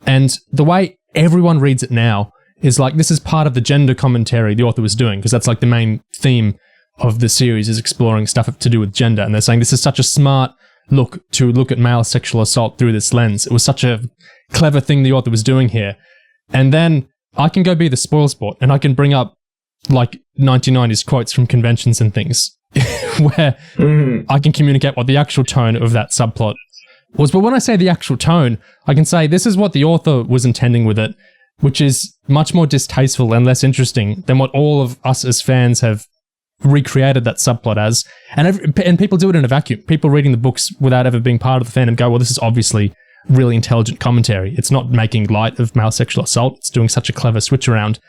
and the way everyone reads it now is like, this is part of the gender commentary the author was doing, because that's like the main theme of the series is exploring stuff to do with gender, and they're saying this is such a smart look at male sexual assault through this lens. It was such a clever thing the author was doing here. And then I can go be the spoilsport and I can bring up like 1990s quotes from conventions and things where I can communicate what the actual tone of that subplot was, but when I say the actual tone, I can say this is what the author was intending with it, which is much more distasteful and less interesting than what all of us as fans have recreated that subplot as. And people do it in a vacuum. People reading the books without ever being part of the fandom go, well, this is obviously really intelligent commentary. It's not making light of male sexual assault. It's doing such a clever switch around.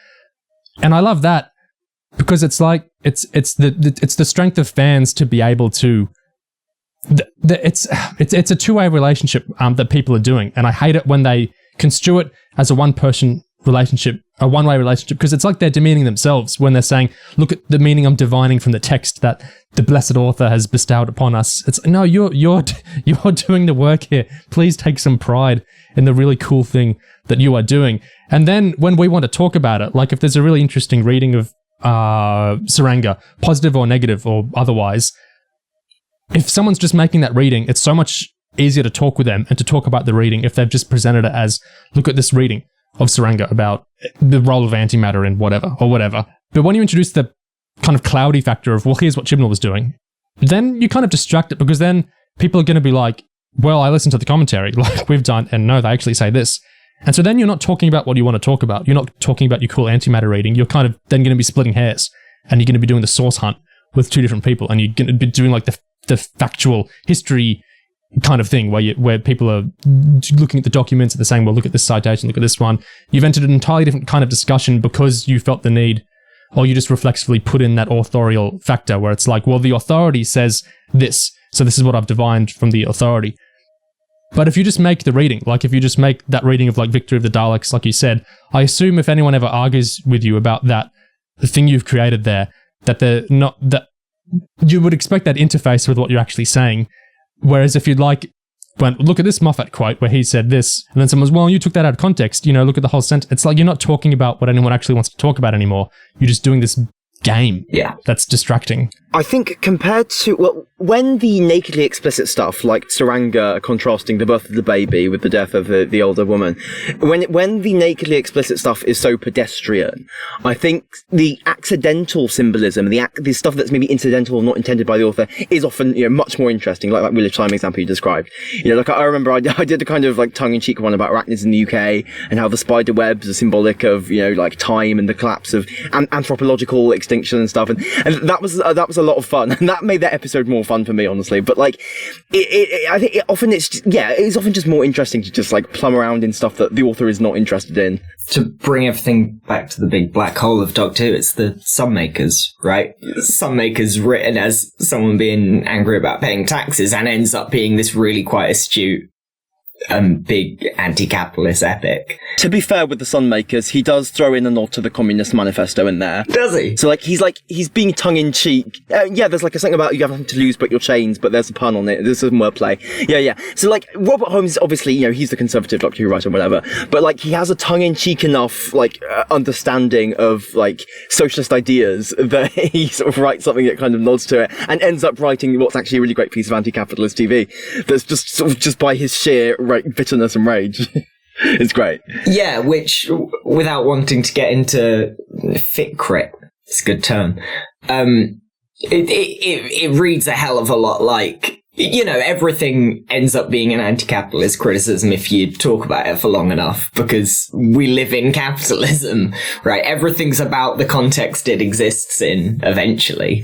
And I love that because it's like, it's the strength of fans to be able to, it's a two-way relationship that people are doing. And I hate it when they construe it as a one-person relationship, a one-way relationship, because it's like they're demeaning themselves when they're saying, look at the meaning I'm divining from the text that the blessed author has bestowed upon us. It's no, you're doing the work here. Please take some pride in the really cool thing that you are doing. And then when we want to talk about it, like if there's a really interesting reading of Tsuranga, positive or negative or otherwise, if someone's just making that reading, it's so much easier to talk with them and to talk about the reading if they've just presented it as, look at this reading of Tsuranga about the role of antimatter in whatever. But when you introduce the kind of cloudy factor of, well, here's what Chibnall was doing, then you kind of distract it, because then people are going to be like, well, I listened to the commentary like we've done, and no, they actually say this. And so then you're not talking about what you want to talk about. You're not talking about your cool antimatter reading. You're kind of then going to be splitting hairs, and you're going to be doing the source hunt with two different people, and you're going to be doing like the factual history kind of thing where people are looking at the documents and they're saying, well, look at this citation, look at this one. You've entered an entirely different kind of discussion because you felt the need, or you just reflexively put in that authorial factor where it's like, well, the authority says this, so this is what I've divined from the authority. But if you just make the reading, like if you just make that reading of like Victory of the Daleks, like you said, I assume if anyone ever argues with you about that, the thing you've created there, that they're not, that you would expect that interface with what you're actually saying. Whereas if you'd like, well, look at this Moffat quote where he said this, and then someone's, well, you took that out of context, look at the whole sentence. It's like you're not talking about what anyone actually wants to talk about anymore. You're just doing this game. Yeah. That's distracting. I think compared to, well, when the nakedly explicit stuff, like Tsuranga contrasting the birth of the baby with the death of the older woman, when the nakedly explicit stuff is so pedestrian, I think the accidental symbolism, the stuff that's maybe incidental or not intended by the author, is often, much more interesting, like that village time example you described. Like I remember I did a kind of like tongue-in-cheek one about arachnids in the UK and how the spider webs are symbolic of, like time and the collapse of anthropological extinction and stuff, and that was a lot of fun, and that made that episode more fun for me, honestly. But like, I think it's often just more interesting to just like plumb around in stuff that the author is not interested in. To bring everything back to the big black hole of Doctor Who, it's the Sunmakers, right? Sunmakers written as someone being angry about paying taxes and ends up being this really quite astute big anti-capitalist epic. To be fair with the Sunmakers, he does throw in a nod to the Communist Manifesto in there. Does he? So he's being tongue-in-cheek. There's like a something about you have nothing to lose but your chains, but there's a pun on it. There's some wordplay. Yeah. So like Robert Holmes, obviously, he's the conservative Doctor Who writer or whatever, but like he has a tongue-in-cheek enough like understanding of like socialist ideas that he sort of writes something that kind of nods to it and ends up writing what's actually a really great piece of anti-capitalist TV. That's just sort of just by his sheer bitterness and rage. It's great. Yeah, which, without wanting to get into fit crit, it's a good term, it reads a hell of a lot like, everything ends up being an anti-capitalist criticism if you talk about it for long enough, because we live in capitalism, right? Everything's about the context it exists in, eventually.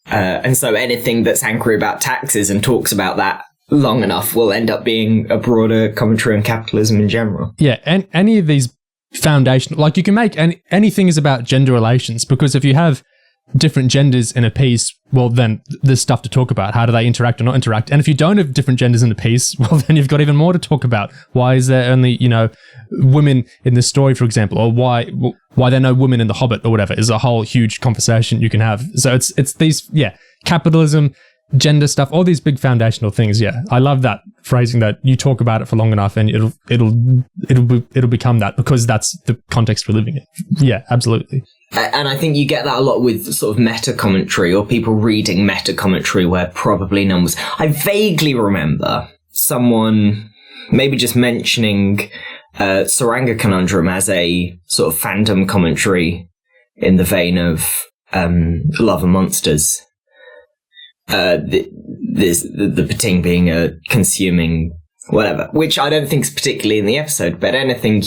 And so anything that's angry about taxes and talks about that long enough will end up being a broader commentary on capitalism in general. Yeah, and any of these foundational, like you can make anything is about gender relations, because if you have different genders in a piece, well, then there's stuff to talk about. How do they interact or not interact? And if you don't have different genders in a piece, well, then you've got even more to talk about. Why is there only, women in this story, for example, or why there are no women in The Hobbit or whatever is a whole huge conversation you can have. So it's these, capitalism, gender stuff, all these big foundational things. Yeah, I love that phrasing, that you talk about it for long enough and it'll become that, because that's the context we're living in. Yeah, absolutely. And I think you get that a lot with sort of meta commentary or people reading meta commentary where probably none was. I vaguely remember someone maybe just mentioning Tsuranga Conundrum as a sort of fandom commentary in the vein of Love and Monsters. The Pting being a consuming whatever, which I don't think is particularly in the episode, but anything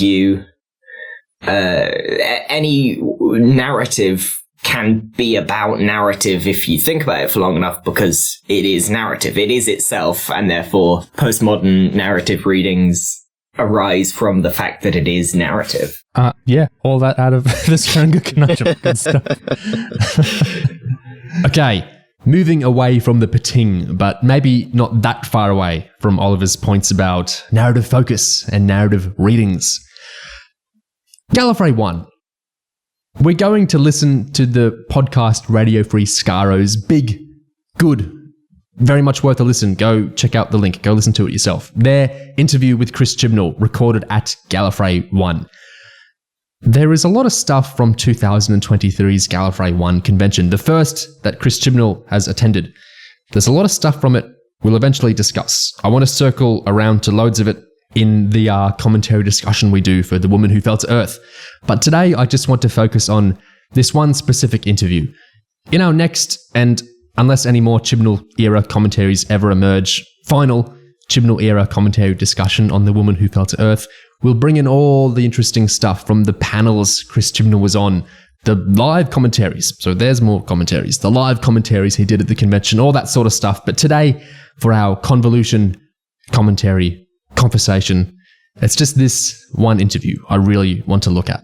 any narrative can be about narrative if you think about it for long enough, because it is narrative. It is itself, and therefore postmodern narrative readings arise from the fact that it is narrative. Yeah, all that out of the Tsuranga Conundrum. Good stuff. Okay, moving away from the Pting, but maybe not that far away from Oliver's points about narrative focus and narrative readings. Gallifrey One. We're going to listen to the podcast Radio Free Skaro's big, good, very much worth a listen. Go check out the link. Go listen to it yourself. Their interview with Chris Chibnall, recorded at Gallifrey One. There is a lot of stuff from 2023's Gallifrey One convention, the first that Chris Chibnall has attended. There's a lot of stuff from it we'll eventually discuss. I want to circle around to loads of it in the commentary discussion we do for The Woman Who Fell to Earth. But today, I just want to focus on this one specific interview. In our next, and unless any more Chibnall-era commentaries ever emerge, final Chibnall-era commentary discussion on The Woman Who Fell to Earth, we'll bring in all the interesting stuff from the panels Chris Chibnall was on, the live commentaries, so there's more commentaries, the live commentaries he did at the convention, all that sort of stuff. But today, for our Convolution commentary conversation, it's just this one interview I really want to look at.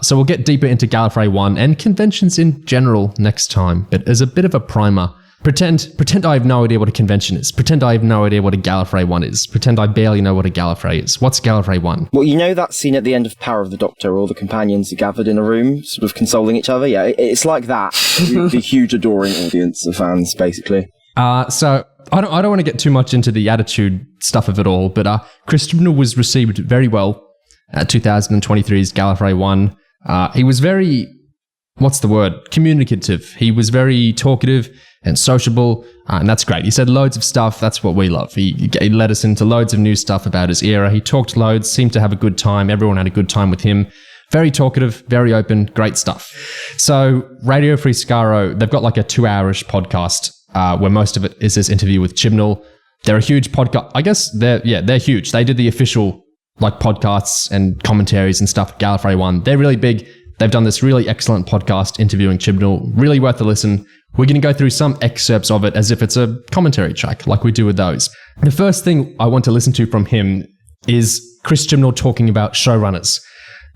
So we'll get deeper into Gallifrey One and conventions in general next time, but as a bit of a primer, pretend I have no idea what a convention is. Pretend I have no idea what a Gallifrey One is. Pretend I barely know what a Gallifrey is. What's Gallifrey One? Well, you know that scene at the end of Power of the Doctor, all the companions are gathered in a room, sort of consoling each other? Yeah, it's like that. The huge adoring audience of fans, basically. So I don't want to get too much into the attitude stuff of it all, but Chris Chibnall was received very well at 2023's Gallifrey One. He was very, communicative. He was very talkative and sociable, and that's great. He said loads of stuff. That's what we love. He led us into loads of new stuff about his era. He talked loads, seemed to have a good time. Everyone had a good time with him. Very talkative, very open, great stuff. So Radio Free Skaro, they've got like a 2-hour-ish podcast where most of it is this interview with Chibnall. They're a huge podcast. I guess they're huge. They did the official like podcasts and commentaries and stuff at Gallifrey One. They're really big. They've done this really excellent podcast interviewing Chibnall. Really worth a listen. We're going to go through some excerpts of it as if it's a commentary track, like we do with those. The first thing I want to listen to from him is Chris Chibnall talking about showrunners,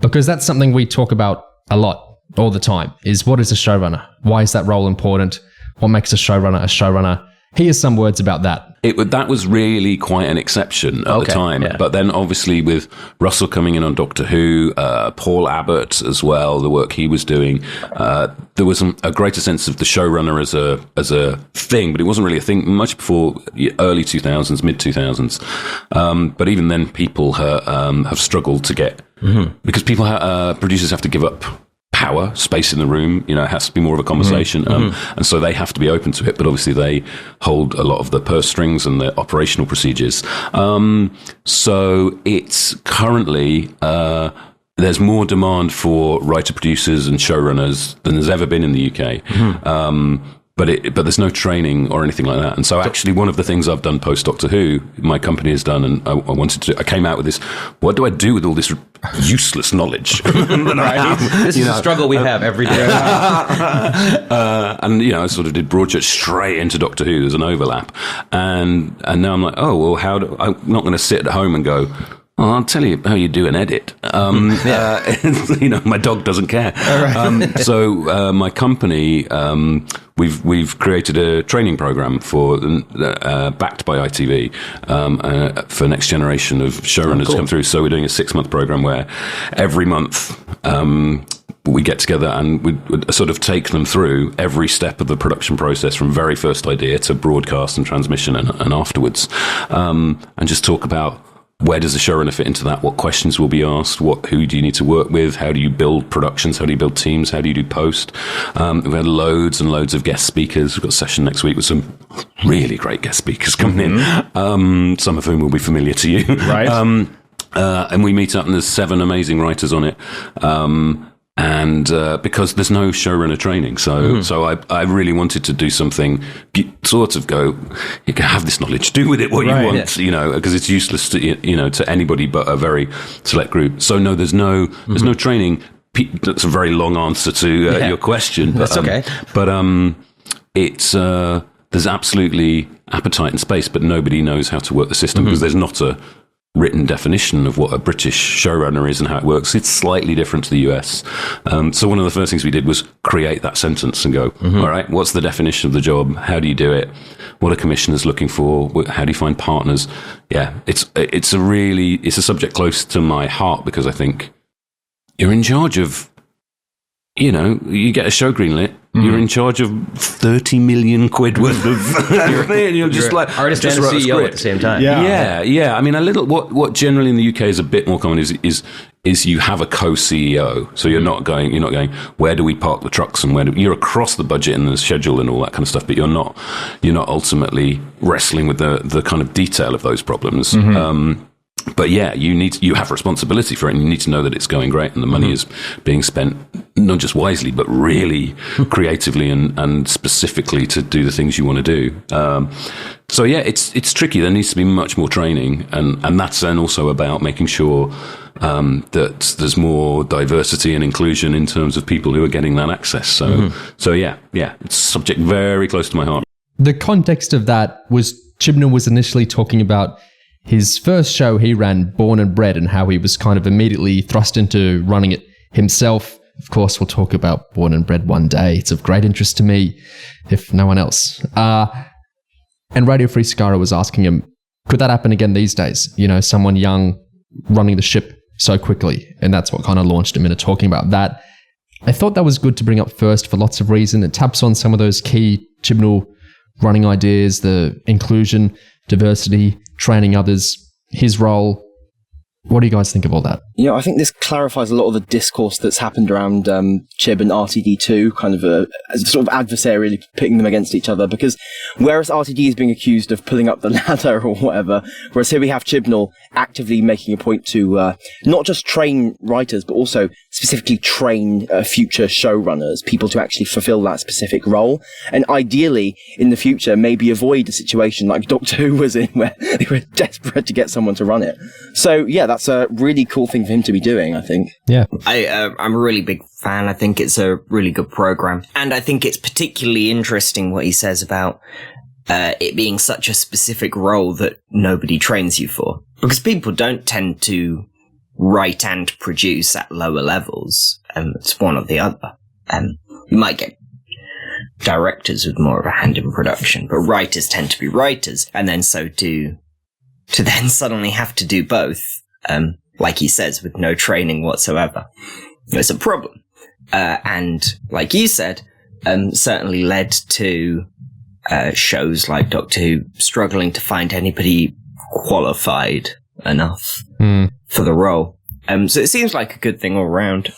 because that's something we talk about a lot, all the time, is what is a showrunner? Why is that role important? What makes a showrunner a showrunner? Here's some words about that. That was really quite an exception at the time. Yeah. But then obviously with Russell coming in on Doctor Who, Paul Abbott as well, the work he was doing, there was a greater sense of the showrunner as a thing, but it wasn't really a thing much before early 2000s, mid 2000s. But even then people have struggled to get, because producers have to give up power, space in the room, it has to be more of a conversation. And so they have to be open to it, but obviously they hold a lot of the purse strings and the operational procedures. So it's currently, there's more demand for writer-producers and showrunners than there's ever been in the UK. But there's no training or anything like that. And so actually one of the things I've done post-Doctor Who, my company has done, and I came out with this, what do I do with all this useless knowledge that I have? This is a struggle we have every day. And, I sort of did Broadchurch straight into Doctor Who. There's an overlap. And now I'm like, I'm not going to sit at home and go, I'll tell you how you do an edit. My dog doesn't care. So my company, we've created a training program for backed by ITV for next generation of showrunners to come through. So we're doing a 6-month program where every month we get together and we sort of take them through every step of the production process from very first idea to broadcast and transmission and afterwards, and just talk about where does the showrunner fit into that? What questions will be asked? Who do you need to work with? How do you build productions? How do you build teams? How do you do post? We've had loads and loads of guest speakers. We've got a session next week with some really great guest speakers coming in, some of whom will be familiar to you. Right. And we meet up and there's 7 amazing writers on it. And because there's no showrunner training, so I really wanted to do something, sort of go, you can have this knowledge, do with it what you want, you know, because it's useless to, you know, to anybody but a very select group. So no, there's no training. That's a very long answer to your question. But, that's okay. But it's there's absolutely appetite and space, but nobody knows how to work the system because there's not a written definition of what a British showrunner is and how it works. It's slightly different to the US. So one of the first things we did was create that sentence and go, all right, what's the definition of the job? How do you do it? What are commissioners looking for? How do you find partners? Yeah, it's a subject close to my heart because I think you're in charge of, you know, you get a show greenlit, you're in charge of 30 million quid worth of you're just like artist and CEO at the same time. Yeah. I mean, a little what generally in the UK is a bit more common is you have a co-CEO. So you're not going where do we park the trucks and you're across the budget and the schedule and all that kind of stuff, but you're not ultimately wrestling with the kind of detail of those problems. But yeah, you have responsibility for it, and you need to know that it's going great and the money is being spent not just wisely, but really creatively and specifically to do the things you want to do. So yeah, it's tricky. There needs to be much more training, and that's then also about making sure that there's more diversity and inclusion in terms of people who are getting that access. So yeah, it's a subject very close to my heart. The context of that was Chibnall was initially talking about his first show he ran, Born and Bred, and how he was kind of immediately thrust into running it himself. Of course, we'll talk about Born and Bred one day. It's of great interest to me, if no one else. And Radio Free Skaro was asking him, could that happen again these days? You know, someone young running the ship so quickly. And that's what kind of launched him into talking about that. I thought that was good to bring up first for lots of reasons. It taps on some of those key Chibnall running ideas, the inclusion, diversity, training others, his role. What do you guys think of all that? You know, I think this clarifies a lot of the discourse that's happened around Chib and RTD2, kind of sort of adversarially pitting them against each other, because whereas RTD is being accused of pulling up the ladder or whatever, whereas here we have Chibnall actively making a point to not just train writers, but also specifically train future showrunners, people to actually fulfill that specific role, and ideally, in the future, maybe avoid a situation like Doctor Who was in, where they were desperate to get someone to run it. So, yeah, that's a really cool thing for him to be doing, I think. Yeah. I'm a really big fan. I think it's a really good program. And I think it's particularly interesting what he says about it being such a specific role that nobody trains you for. Because people don't tend to write and produce at lower levels. It's one or the other. You might get directors with more of a hand in production, but writers tend to be writers, and then to then suddenly have to do both. Like he says, with no training whatsoever. It's a problem. And like you said, certainly led to shows like Doctor Who struggling to find anybody qualified enough for the role. So it seems like a good thing all around.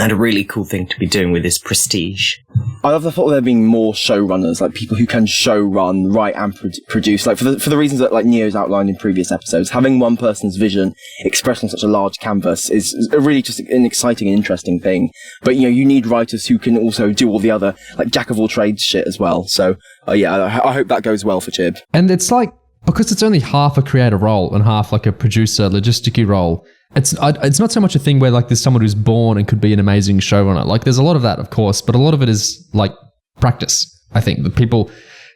And a really cool thing to be doing with this prestige. I love the thought of there being more showrunners, like people who can show run, write and produce, like for the reasons that like Neo's outlined in previous episodes. Having one person's vision expressed on such a large canvas is a really just an exciting and interesting thing. But, you know, you need writers who can also do all the other, like, jack of all trades shit as well. So, yeah, I hope that goes well for Chib. And it's like, because it's only half a creator role and half like a producer, logisticy role, it's not so much a thing where like there's someone who's born and could be an amazing showrunner. Like there's a lot of that, of course, but a lot of it is like practice. I think that people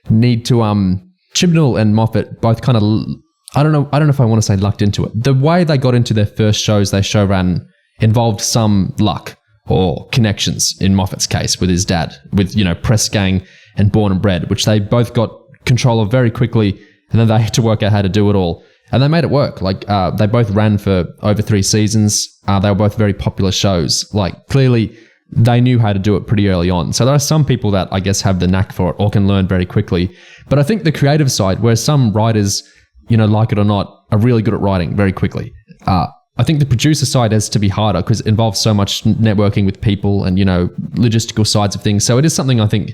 need to Chibnall and Moffat both kind of, I don't know if I want to say lucked into it. The way they got into their first shows they showran involved some luck or connections in Moffat's case with his dad, with, you know, Press Gang and Born and Bred, which they both got control of very quickly, and then they had to work out how to do it all. And they made it work. Like, they both ran for over 3 seasons. They were both very popular shows. Like, clearly, they knew how to do it pretty early on. So there are some people that, I guess, have the knack for it or can learn very quickly. But I think the creative side, where some writers, you know, like it or not, are really good at writing very quickly. I think the producer side has to be harder because it involves so much networking with people and, you know, logistical sides of things. So it is something I think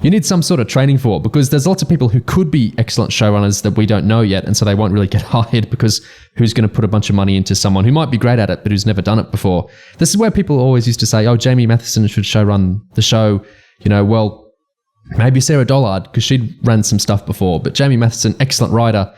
you need some sort of training for, because there's lots of people who could be excellent showrunners that we don't know yet, and so they won't really get hired, because who's going to put a bunch of money into someone who might be great at it but who's never done it before? This is where people always used to say, oh, Jamie Matheson should showrun the show. Well, maybe Sarah Dollard, because she'd run some stuff before, but Jamie Matheson, excellent writer,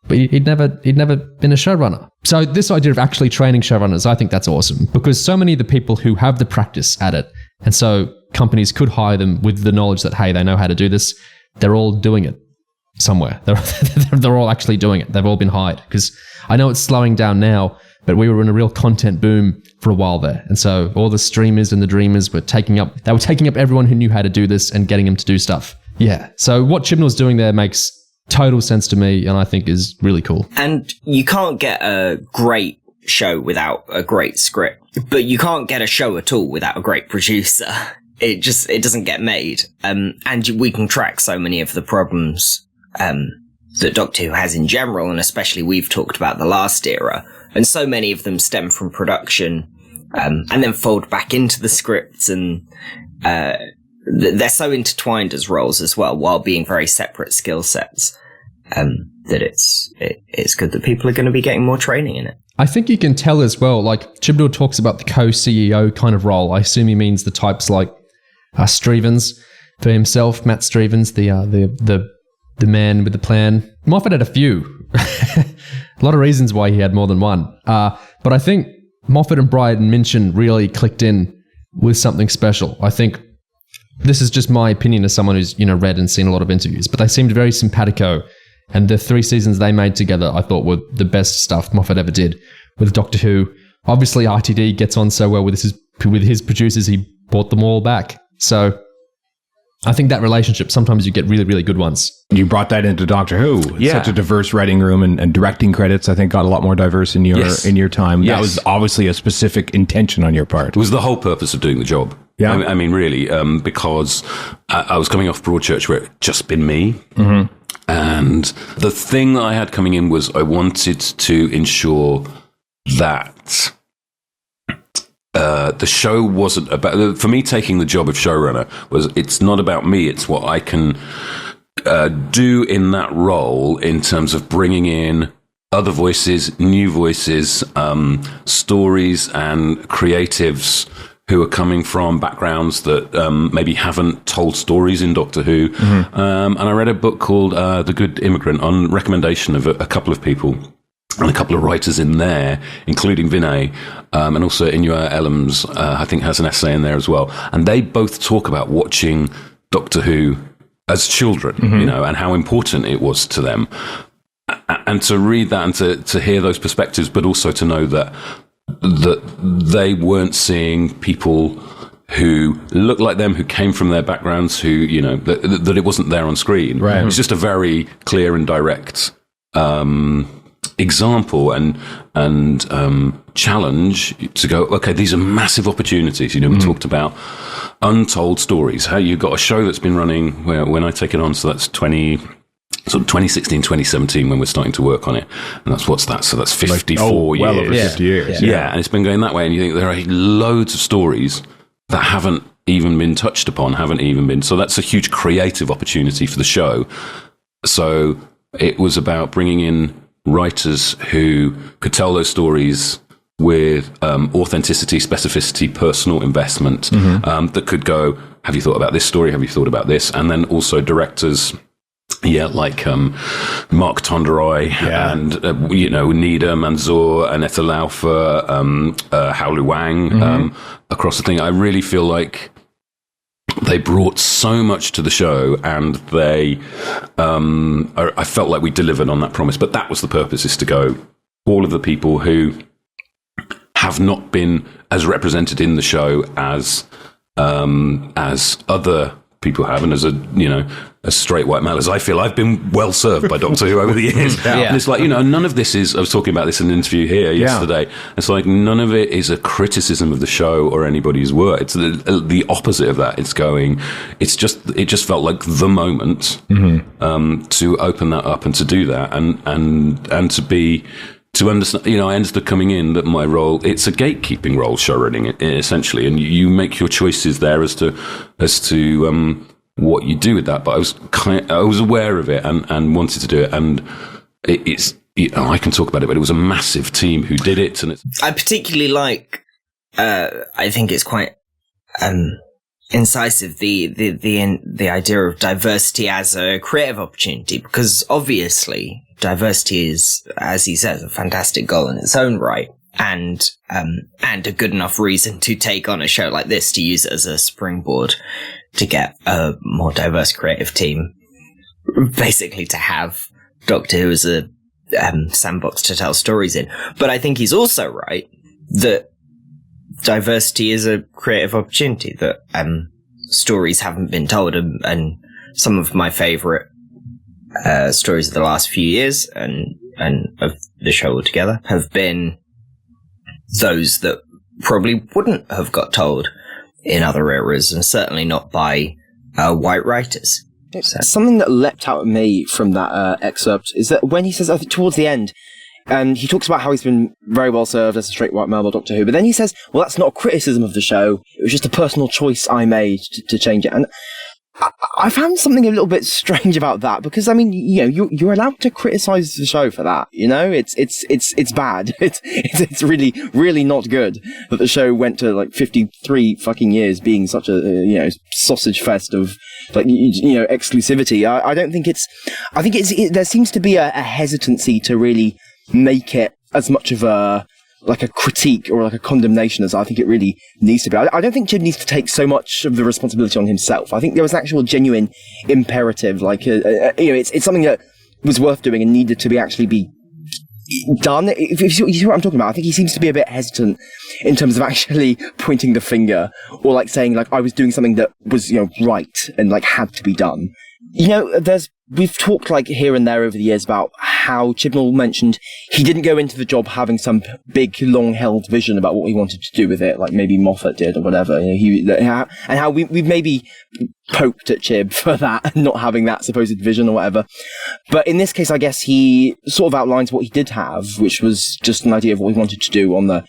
but he'd never been a showrunner. So this idea of actually training showrunners, I think that's awesome, because so many of the people who have the practice at it, and so companies could hire them with the knowledge that, hey, they know how to do this, they're all doing it somewhere. They're all actually doing it. They've all been hired, because I know it's slowing down now, but we were in a real content boom for a while there. And so all the streamers and the dreamers were taking up everyone who knew how to do this and getting them to do stuff. Yeah. So what Chibnall's doing there makes total sense to me, and I think is really cool. And you can't get a great show without a great script, but you can't get a show at all without a great producer. It doesn't get made. And we can track so many of the problems that Doctor Who has in general, and especially we've talked about the last era, and so many of them stem from production, and then fold back into the scripts, and they're so intertwined as roles as well, while being very separate skill sets, that it's good that people are going to be getting more training in it. I think you can tell as well, like Chibnall talks about the co-CEO kind of role. I assume he means the types like Strevens for himself, Matt Strevens, the man with the plan. Moffat had a few. A lot of reasons why he had more than one. But I think Moffat and Bryan Minchin really clicked in with something special. I think this is just my opinion as someone who's read and seen a lot of interviews, but they seemed very simpatico. And the 3 seasons they made together, I thought, were the best stuff Moffat ever did with Doctor Who. Obviously, RTD gets on so well with his producers, he brought them all back. So I think that relationship, sometimes you get really, really good ones. You brought that into Doctor Who. Yeah. Such a diverse writing room, and directing credits, I think, got a lot more diverse in your time. Yes. That was obviously a specific intention on your part. It was the whole purpose of doing the job. Yeah. I mean, really, because I was coming off Broadchurch where it'd just been me. Mm-hmm. And the thing that I had coming in was I wanted to ensure that the show wasn't about... For me, taking the job of showrunner it's not about me, it's what I can do in that role in terms of bringing in other voices, new voices, stories and creatives who are coming from backgrounds that maybe haven't told stories in Doctor Who. Mm-hmm. And I read a book called The Good Immigrant on recommendation of a couple of people and a couple of writers in there, including Vinay, and also Inua Ellams, I think has an essay in there as well. And they both talk about watching Doctor Who as children, Mm-hmm. and how important it was to them. And to read that and to hear those perspectives, but also to know that they weren't seeing people who looked like them, who came from their backgrounds, who, that it wasn't there on screen. Right. It was just a very clear and direct example and challenge to go, okay, these are massive opportunities. We talked about untold stories, how you got a show that's been running when I take it on, so that's 2016, 2017 when we're starting to work on it. And what's that? So that's 54 years. Well over 50 years. Yeah, and it's been going that way. And you think there are loads of stories that haven't even been touched upon, so that's a huge creative opportunity for the show. So it was about bringing in writers who could tell those stories with authenticity, specificity, personal investment, that could go, have you thought about this story? Have you thought about this? And then also directors... like Mark Tonderoy and, Nida Manzoor, Annetta Laufer, Haolu Wang, across the thing. I really feel like they brought so much to the show, and I felt like we delivered on that promise. But that was the purpose, is to go, all of the people who have not been as represented in the show as other people have, and as a straight white male, as I feel I've been well served by Doctor Who over the years. And it's like, none of this is, I was talking about this in an interview here yesterday, it's like none of it is a criticism of the show or anybody's work. It's the opposite of that. It just felt like the moment to open that up and to do that and to understand, I understood coming in that my role, it's a gatekeeping role, show running essentially, and you make your choices there as to what you do with that. But I was aware of it and wanted to do it, and I can talk about it, but it was a massive team who did it, and I particularly like. I think it's quite incisive the idea of diversity as a creative opportunity, because obviously diversity is, as he says, a fantastic goal in its own right, and a good enough reason to take on a show like this, to use it as a springboard to get a more diverse creative team, basically to have Doctor Who as a sandbox to tell stories in. But I think he's also right that diversity is a creative opportunity, that stories haven't been told, and some of my favourite stories of the last few years and of the show altogether have been those that probably wouldn't have got told in other eras, and certainly not by white writers. Something that leapt out at me from that excerpt is that when he says, I think towards the end, and he talks about how he's been very well served as a straight white male by Doctor Who, but then he says, well, that's not a criticism of the show, it was just a personal choice I made to change it. And I found something a little bit strange about that, because I mean, you know, you're allowed to criticize the show for that. You know, it's bad. It's really, really not good that the show went to like 53 fucking years being such a sausage fest of like exclusivity. I don't think I think there seems to be a hesitancy to really make it as much of a critique or like a condemnation as I think it really needs to be. I don't think Chib needs to take so much of the responsibility on himself. I think there was an actual genuine imperative, it's something that was worth doing and needed to be actually be done. If you see what I'm talking about, I think he seems to be a bit hesitant in terms of actually pointing the finger or like saying like I was doing something that was right and like had to be done. We've talked like here and there over the years about how Chibnall mentioned he didn't go into the job having some big, long-held vision about what he wanted to do with it, like maybe Moffat did or whatever. And how we've maybe poked at Chib for that, not having that supposed vision or whatever. But in this case, I guess he sort of outlines what he did have, which was just an idea of what he wanted to do on the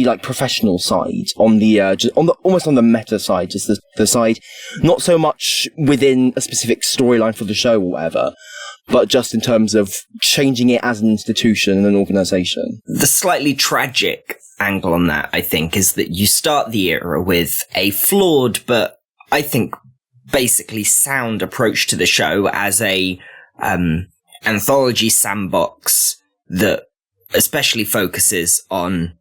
like professional side, almost on the meta side, just the side, not so much within a specific storyline for the show or whatever, but just in terms of changing it as an institution and an organization. The slightly tragic angle on that, I think, is that you start the era with a flawed, but I think basically sound approach to the show as a anthology sandbox that especially focuses on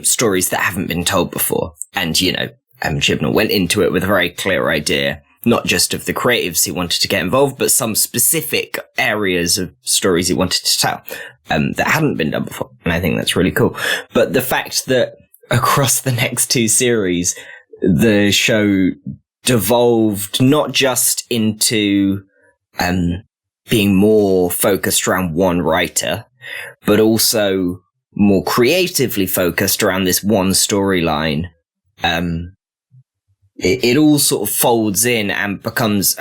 stories that haven't been told before. And, Chibnall went into it with a very clear idea, not just of the creatives he wanted to get involved, but some specific areas of stories he wanted to tell that hadn't been done before. And I think that's really cool. But the fact that across the next two series, the show devolved not just into being more focused around one writer, but also more creatively focused around this one storyline, it all sort of folds in and becomes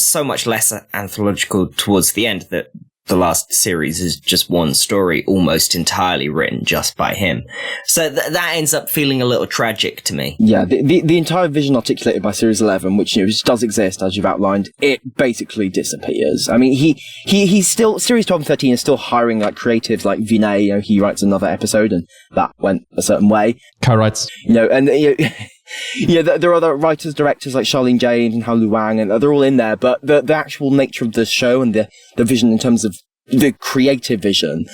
so much less anthological towards the end that the last series is just one story almost entirely written just by him. So that ends up feeling a little tragic to me. Yeah, the entire vision articulated by Series 11, which does exist as you've outlined, it basically disappears. I mean, he's still, Series 12 and 13 is still hiring like creatives like Vinder, he writes another episode and that went a certain way. Co-writes. There are other writers, directors like Charlene James and Hao Lu Wang, and they're all in there, but the actual nature of the show and the vision in terms of the creative vision,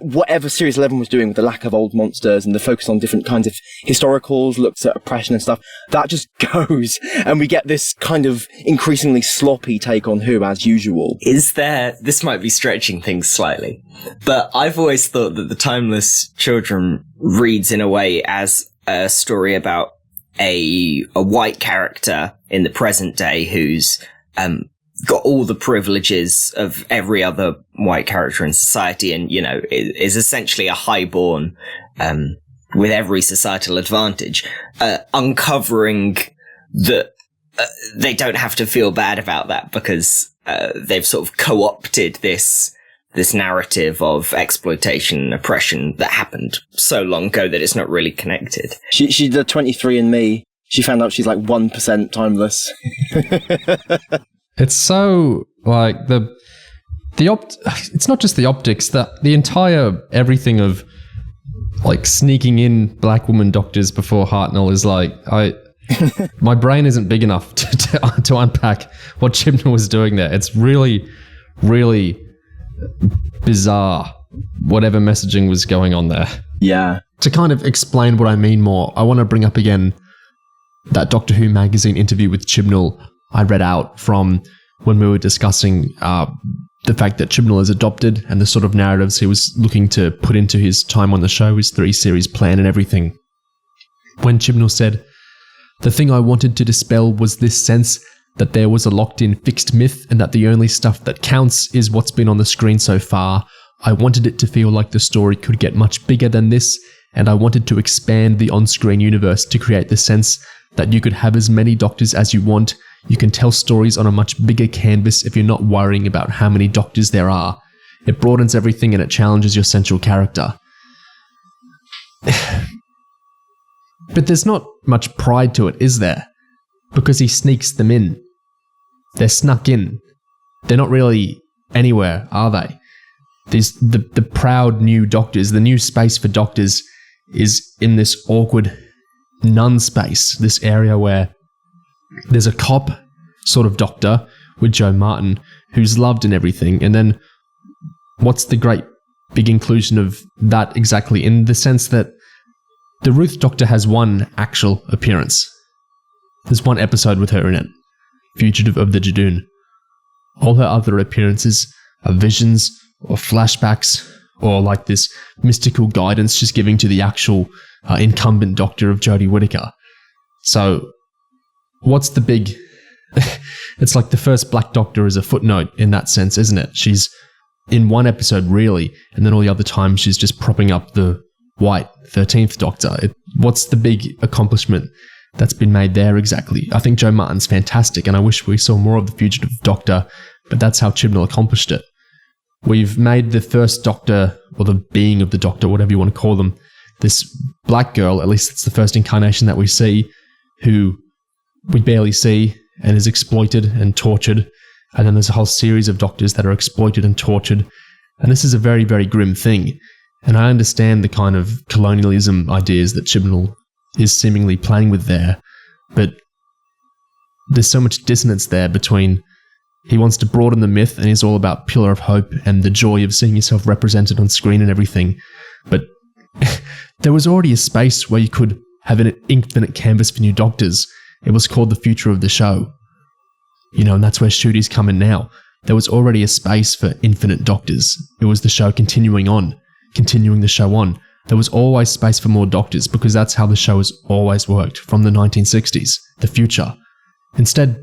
whatever Series 11 was doing with the lack of old monsters and the focus on different kinds of historicals, looks at oppression and stuff, that just goes, and we get this kind of increasingly sloppy take on Who as usual. This might be stretching things slightly, but I've always thought that The Timeless Children reads in a way as a story about a white character in the present day who's got all the privileges of every other white character in society and, is essentially a highborn with every societal advantage, uncovering that they don't have to feel bad about that because they've sort of co-opted this narrative of exploitation and oppression that happened so long ago that it's not really connected. She did 23andMe she found out she's like 1% timeless. It's so like it's not just the optics, the entire everything of like sneaking in black woman doctors before Hartnell is like my brain isn't big enough to unpack what Chibnall was doing there. It's really, really bizarre, whatever messaging was going on there. Yeah. To kind of explain what I mean more, I want to bring up again that Doctor Who magazine interview with Chibnall I read out from when we were discussing the fact that Chibnall is adopted and the sort of narratives he was looking to put into his time on the show, his 3-series plan and everything. When Chibnall said, "The thing I wanted to dispel was this sense that there was a locked-in fixed myth and that the only stuff that counts is what's been on the screen so far. I wanted it to feel like the story could get much bigger than this, and I wanted to expand the on-screen universe to create the sense that you could have as many Doctors as you want. You can tell stories on a much bigger canvas if you're not worrying about how many Doctors there are. It broadens everything and it challenges your central character." But there's not much pride to it, is there? Because he sneaks them in. They're snuck in. They're not really anywhere, are they? The proud new Doctors, the new space for Doctors is in this awkward nun space, this area where there's a cop sort of Doctor with Joe Martin who's loved and everything, and then what's the great big inclusion of that exactly, in the sense that the Ruth Doctor has one actual appearance. There's one episode with her in it, Fugitive of the Jadoon. All her other appearances are visions or flashbacks or like this mystical guidance she's giving to the actual incumbent Doctor of Jodie Whittaker. So what's the big... It's like the first Black Doctor is a footnote in that sense, isn't it? She's in one episode really, and then all the other times she's just propping up the white 13th Doctor. What's the big accomplishment that's been made there exactly? I think Joe Martin's fantastic, and I wish we saw more of the Fugitive Doctor, but that's how Chibnall accomplished it. We've made the first Doctor, or the being of the Doctor, whatever you want to call them, this black girl, at least it's the first incarnation that we see, who we barely see and is exploited and tortured, and then there's a whole series of Doctors that are exploited and tortured, and this is a very, very grim thing. And I understand the kind of colonialism ideas that Chibnall is seemingly playing with there, but there's so much dissonance there between he wants to broaden the myth and he's all about Pillar of Hope and the joy of seeing yourself represented on screen and everything, but there was already a space where you could have an infinite canvas for new Doctors. It was called the future of the show. You know, and that's where Shooty's come in now. There was already a space for infinite Doctors. It was the show continuing the show on. There was always space for more Doctors because that's how the show has always worked from the 1960s, the future. Instead,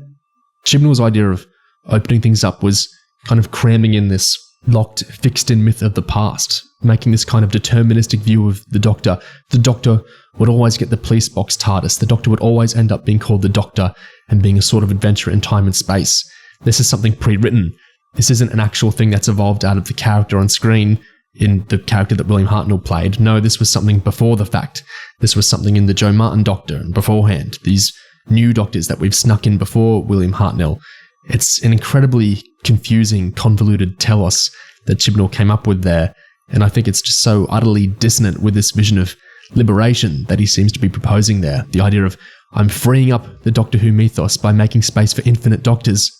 Chibnall's idea of opening things up was kind of cramming in this locked, fixed-in myth of the past, making this kind of deterministic view of the Doctor. The Doctor would always get the police box TARDIS. The Doctor would always end up being called the Doctor and being a sort of adventurer in time and space. This is something pre-written. This isn't an actual thing that's evolved out of the character on screen in the character that William Hartnell played. No, this was something before the fact. This was something in the Joe Martin Doctor and beforehand. These new Doctors that we've snuck in before William Hartnell. It's an incredibly confusing, convoluted telos that Chibnall came up with there, and I think it's just so utterly dissonant with this vision of liberation that he seems to be proposing there. The idea of, I'm freeing up the Doctor Who mythos by making space for infinite Doctors.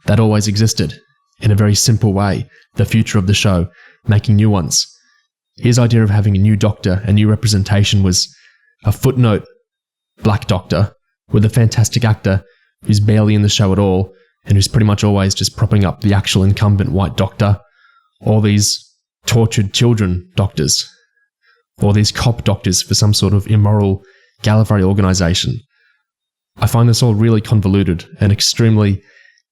That always existed, in a very simple way. The future of the show, making new ones. His idea of having a new Doctor, a new representation, was a footnote Black Doctor with a fantastic actor who's barely in the show at all and who's pretty much always just propping up the actual incumbent White Doctor, all these tortured children Doctors, or these cop Doctors for some sort of immoral Gallifrey organisation. I find this all really convoluted and extremely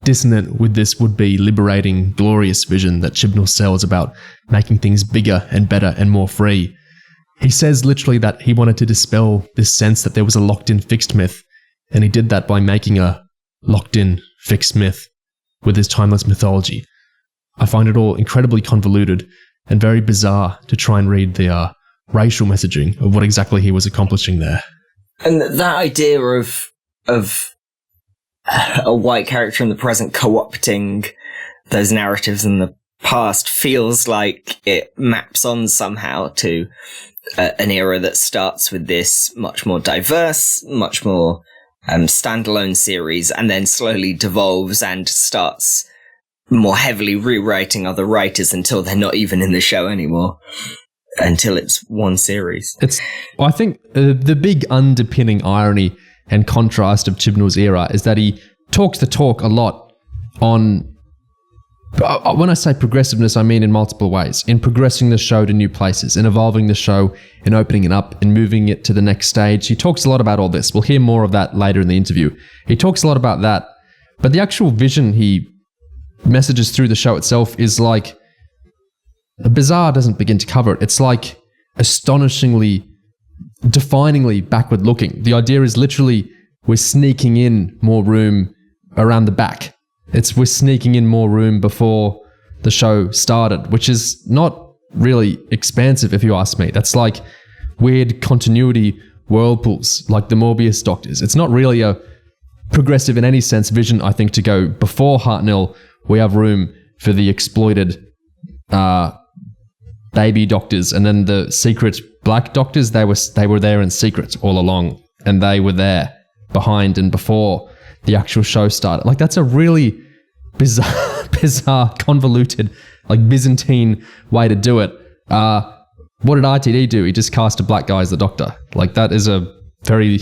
dissonant with this would-be liberating, glorious vision that Chibnall sells about making things bigger and better and more free. He says literally that he wanted to dispel this sense that there was a locked-in fixed myth, and he did that by making a locked-in fixed myth with his timeless mythology. I find it all incredibly convoluted and very bizarre to try and read the racial messaging of what exactly he was accomplishing there. And that idea of a white character in the present co-opting those narratives in the past feels like it maps on somehow to an era that starts with this much more diverse, much more standalone series, and then slowly devolves and starts more heavily rewriting other writers until they're not even in the show anymore, until it's one series. I think the big underpinning irony and contrast of Chibnall's era is that he talks the talk a lot on, when I say progressiveness, I mean in multiple ways, in progressing the show to new places, in evolving the show, in opening it up, in moving it to the next stage. He talks a lot about all this. We'll hear more of that later in the interview. He talks a lot about that, but the actual vision he messages through the show itself is like, bizarre doesn't begin to cover it. It's like astonishingly, definingly backward looking. The idea is literally we're sneaking in more room around the back. We're sneaking in more room before the show started, which is not really expansive if you ask me. That's like weird continuity whirlpools, like the Morbius Doctors. It's not really a progressive in any sense vision, I think, to go before Hartnell. We have room for the exploited baby doctors, and then the secret black doctors, they were there in secret all along, and they were there behind and before the actual show started. Like, that's a really bizarre, convoluted, like Byzantine way to do it. What did RTD do? He just cast a black guy as the Doctor. Like, that is a very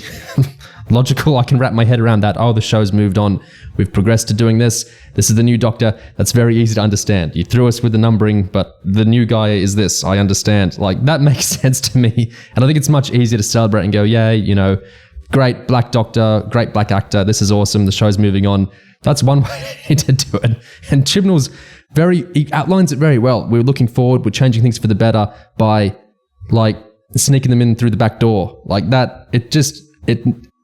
logical. I can wrap my head around that. Oh, the show's moved on. We've progressed to doing this. This is the new Doctor. That's very easy to understand. You threw us with the numbering, but the new guy is this. I understand. Like, that makes sense to me. And I think it's much easier to celebrate and go, yay, you know, great black Doctor, great black actor. This is awesome. The show's moving on. That's one way to do it. And Chibnall's he outlines it very well. We're looking forward. We're changing things for the better by, like, sneaking them in through the back door. Like that,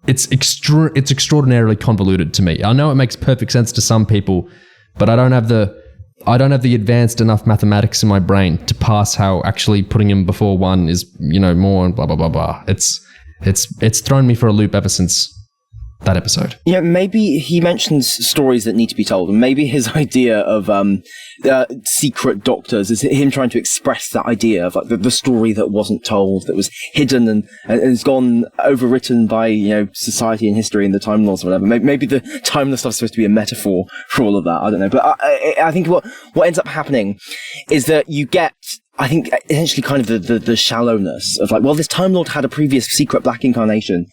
it's extraordinarily convoluted to me. I know it makes perfect sense to some people, but I don't have the advanced enough mathematics in my brain to pass how actually putting him before one is, you know, more and blah blah blah blah. It's thrown me for a loop ever since that episode. Yeah, maybe he mentions stories that need to be told, and maybe his idea of secret doctors is him trying to express that idea of, like, the story that wasn't told, that was hidden and has gone overwritten by, you know, society and history and the Time Lords or whatever. Maybe the timeless stuff is supposed to be a metaphor for all of that. I don't know, but I think what ends up happening is that you get, I think, essentially kind of the shallowness of, like, well, this Time Lord had a previous secret black incarnation,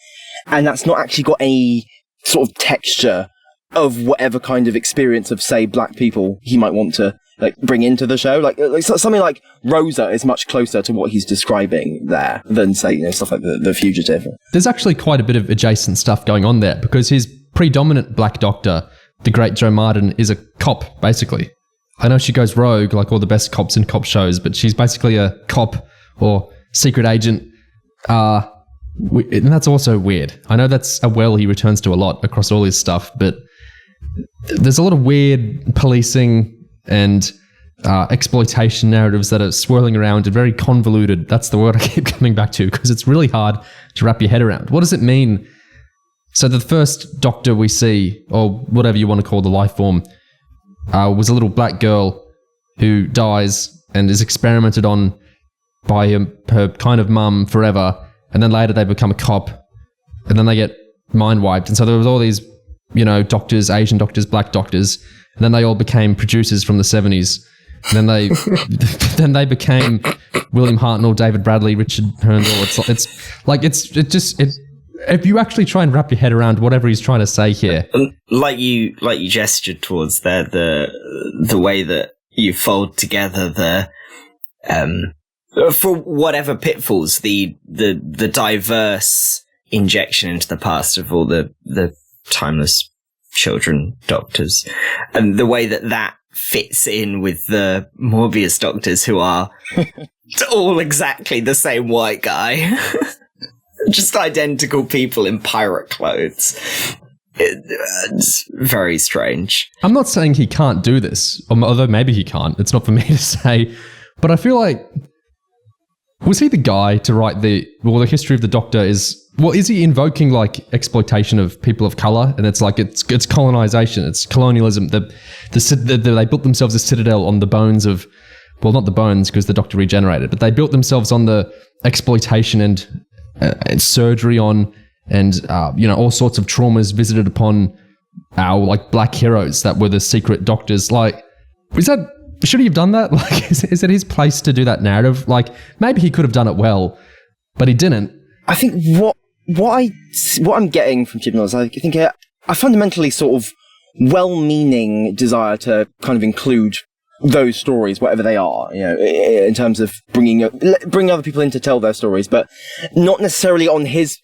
and that's not actually got any sort of texture of whatever kind of experience of, say, black people he might want to, like, bring into the show. Like something like Rosa is much closer to what he's describing there than, say, you know, stuff like the Fugitive. There's actually quite a bit of adjacent stuff going on there, because his predominant black Doctor, the great Jo Martin, is a cop, basically. I know she goes rogue, like all the best cops in cop shows, but she's basically a cop or secret agent. And that's also weird. I know that's a well he returns to a lot across all his stuff, but there's a lot of weird policing and exploitation narratives that are swirling around and very convoluted. That's the word I keep coming back to, because it's really hard to wrap your head around. What does it mean? So the first Doctor we see, or whatever you want to call the life form, was a little black girl who dies and is experimented on by her kind of mum forever. And then later they become a cop, and then they get mind wiped. And so there was all these, you know, doctors, Asian doctors, black doctors, and then they all became producers from the 70s. And then they became William Hartnell, David Bradley, Richard Herndl. It's if you actually try and wrap your head around whatever he's trying to say here, like you gestured towards there, the way that you fold together the for whatever pitfalls, the diverse injection into the past of all the timeless children doctors, and the way that fits in with the Morbius doctors, who are all exactly the same white guy, just identical people in pirate clothes. It's very strange. I'm not saying he can't do this, although maybe he can't. It's not for me to say, but I feel like, was he the guy to write the history of the Doctor is is he invoking like exploitation of people of color? And it's like it's colonization, it's colonialism. They built themselves a citadel on the bones of, well, not the bones because the Doctor regenerated, but they built themselves on the exploitation and surgery on, and all sorts of traumas visited upon our like black heroes that were the secret doctors. Like, should he have done that? Like, is it his place to do that narrative? Like, maybe he could have done it well, but he didn't. I think what I'm getting from Chibnall is I think a fundamentally sort of well-meaning desire to kind of include those stories, whatever they are, in terms of bringing other people in to tell their stories, but not necessarily on his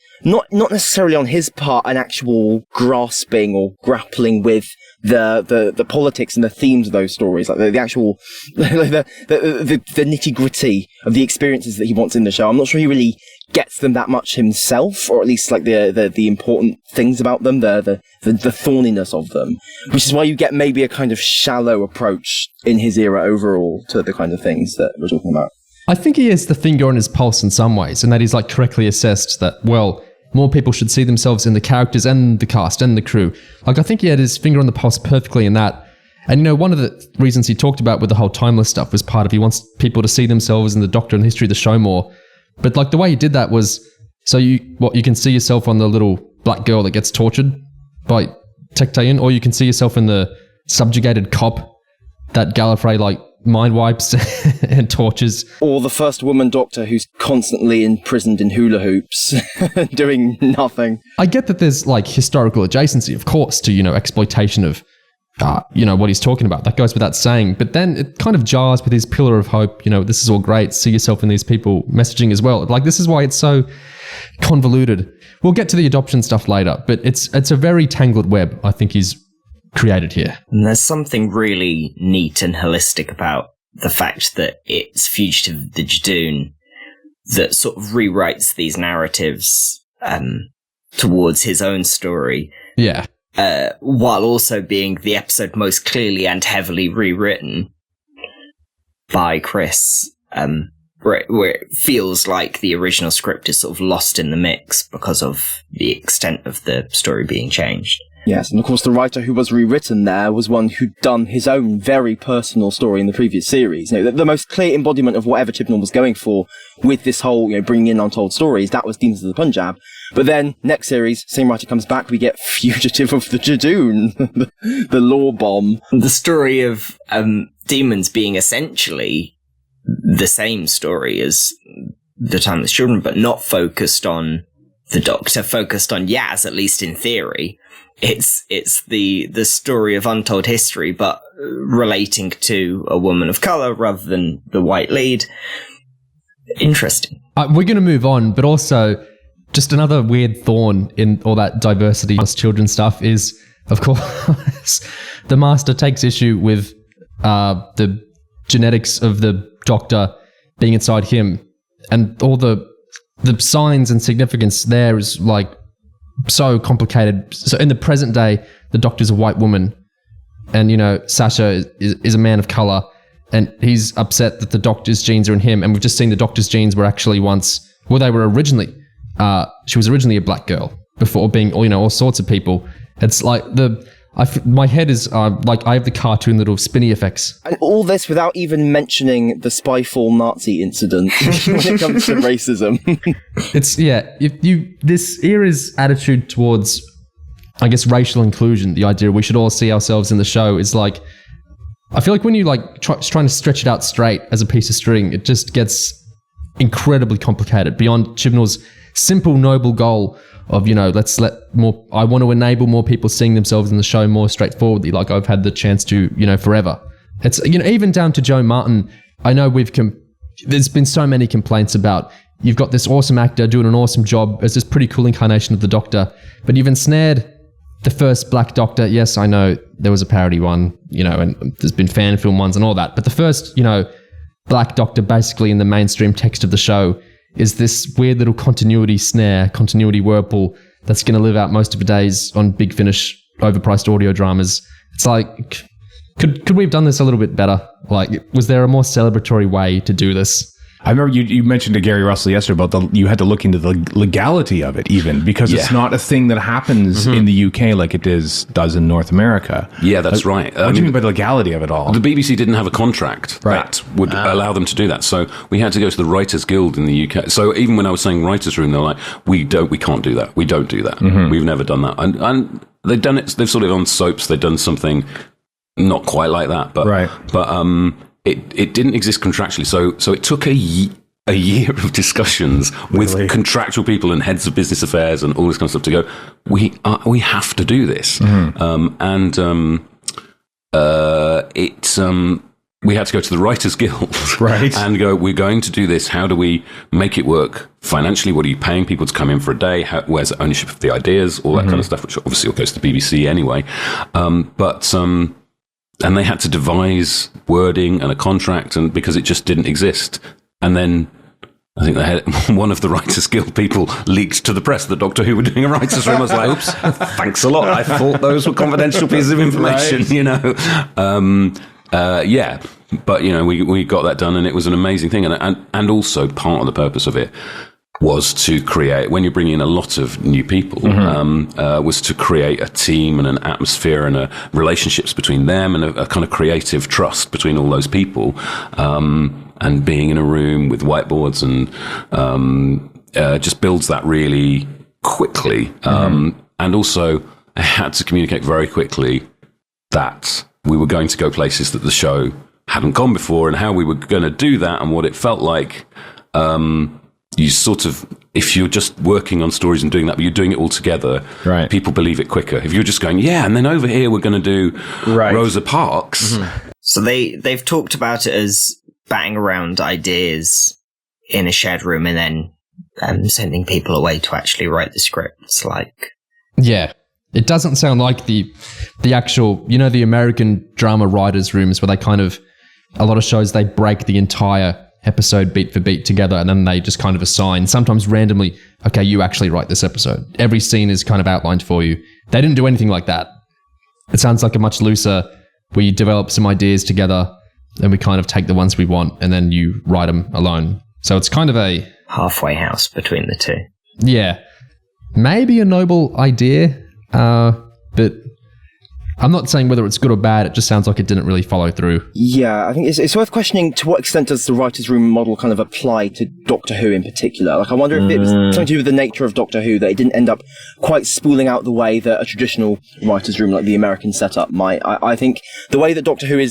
part an actual grasping or grappling with the politics and the themes of those stories, like the actual the nitty gritty of the experiences that he wants in the show. I'm not sure he really gets them that much himself, or at least like the important things about them, the thorniness of them, which is why you get maybe a kind of shallow approach in his era overall to the kind of things that we're talking about. I think he has the finger on his pulse in some ways, and that he's like correctly assessed that, well, more people should see themselves in the characters and the cast and the crew. Like, I think he had his finger on the pulse perfectly in that. And, one of the reasons he talked about with the whole timeless stuff was part of he wants people to see themselves in the Doctor and the history of the show more. But, like, the way he did that was, so you can see yourself on the little black girl that gets tortured by Tecteun, or you can see yourself in the subjugated cop that Gallifrey, like, mind wipes and tortures. Or the first woman Doctor who's constantly imprisoned in hula hoops, doing nothing. I get that there's like historical adjacency, of course, to, exploitation of, what he's talking about. That goes without saying. But then it kind of jars with his pillar of hope, this is all great, see yourself in these people messaging as well. Like, this is why it's so convoluted. We'll get to the adoption stuff later, but it's a very tangled web, I think he's created here. And there's something really neat and holistic about the fact that it's Fugitive of the Judoon that sort of rewrites these narratives towards his own story. Yeah. While also being the episode most clearly and heavily rewritten by Chris, where it feels like the original script is sort of lost in the mix because of the extent of the story being changed. Yes, and of course the writer who was rewritten there was one who'd done his own very personal story in the previous series. The most clear embodiment of whatever Chibnall was going for with this whole, bringing in untold stories, that was Demons of the Punjab. But then, next series, same writer comes back, we get Fugitive of the Judoon, the law bomb. The story of demons being essentially the same story as The Timeless Children, but not focused on the Doctor, focused on Yaz, at least in theory. It's the story of untold history, but relating to a woman of colour rather than the white lead. Interesting. We're going to move on, but also just another weird thorn in all that diversity of children's stuff is, of course, the Master takes issue with the genetics of the Doctor being inside him, and all the signs and significance there is like so complicated. So in the present day, the Doctor's a white woman, and Sasha is a man of color, and he's upset that the Doctor's genes are in him. And we've just seen the Doctor's genes were actually they were originally she was originally a black girl before being all sorts of people. It's like my head is like I have the cartoon little spinny effects. And all this without even mentioning the Spyfall Nazi incident when it comes to racism. It's, this era's attitude towards, I guess, racial inclusion, the idea we should all see ourselves in the show is like, I feel like when you trying to stretch it out straight as a piece of string, it just gets incredibly complicated beyond Chibnall's simple, noble goal of, let's let more, I want to enable more people seeing themselves in the show more straightforwardly, like I've had the chance to, forever. It's, even down to Joe Martin. I know there's been so many complaints about, you've got this awesome actor doing an awesome job as this pretty cool incarnation of the Doctor, but you've ensnared the first Black Doctor. Yes, I know there was a parody one, and there's been fan film ones and all that, but the first, Black Doctor basically in the mainstream text of the show is this weird little continuity snare, continuity whirlpool that's going to live out most of the days on Big Finish overpriced audio dramas. It's like, could we have done this a little bit better? Like, was there a more celebratory way to do this? I remember you mentioned to Gary Russell yesterday about you had to look into the legality of it, even because it's not a thing that happens in the UK like it does in North America. Yeah, that's right. What do you mean by the legality of it all? The BBC didn't have a contract that would allow them to do that, so we had to go to the Writers Guild in the UK. So even when I was saying Writers Room, they're like, we can't do that. We don't do that. We've never done that. And they've done it. They've sort of on soaps. They've done something not quite like that, but it didn't exist contractually. So it took a year of discussions with contractual people and heads of business affairs and all this kind of stuff to go, we have to do this. We had to go to the Writers Guild and go, we're going to do this. How do we make it work financially? What are you paying people to come in for a day? Where's the ownership of the ideas? All that kind of stuff, which obviously all goes to the BBC anyway. And they had to devise wording and a contract, and because it just didn't exist. And then I think one of the Writers Guild people leaked to the press that Doctor Who were doing a writers' room. I was like, oops, thanks a lot. I thought those were confidential pieces of information, you know. But you know, we got that done, and it was an amazing thing. And also part of the purpose of it was to create, when you're bringing in a lot of new people, was to create a team and an atmosphere and relationships between them and a kind of creative trust between all those people. And being in a room with whiteboards and just builds that really quickly. And also, I had to communicate very quickly that we were going to go places that the show hadn't gone before, and how we were going to do that and what it felt like. You sort of, if you're just working on stories and doing that, but you're doing it all together, people believe it quicker. If you're just going, and then over here we're going to do Rosa Parks. So they've talked about it as batting around ideas in a shared room and then sending people away to actually write the scripts. Yeah. It doesn't sound like the actual, you know, the American drama writers' rooms where they kind of, a lot of shows, they break the entire episode beat for beat together, and then they just kind of assign, sometimes randomly, okay, you actually write this episode. Every scene is kind of outlined for you. They didn't do anything like that. It sounds like a much looser, where you develop some ideas together, and we kind of take the ones we want, and then you write them alone. So it's kind of a halfway house between the two. Yeah. Maybe a noble idea, but I'm not saying whether it's good or bad. It just sounds like it didn't really follow through. Yeah, I think it's worth questioning to what extent does the writer's room model kind of apply to Doctor Who in particular. I wonder if it was something to do with the nature of Doctor Who, that it didn't end up quite spooling out the way that a traditional writer's room like the American setup might. I think the way that Doctor Who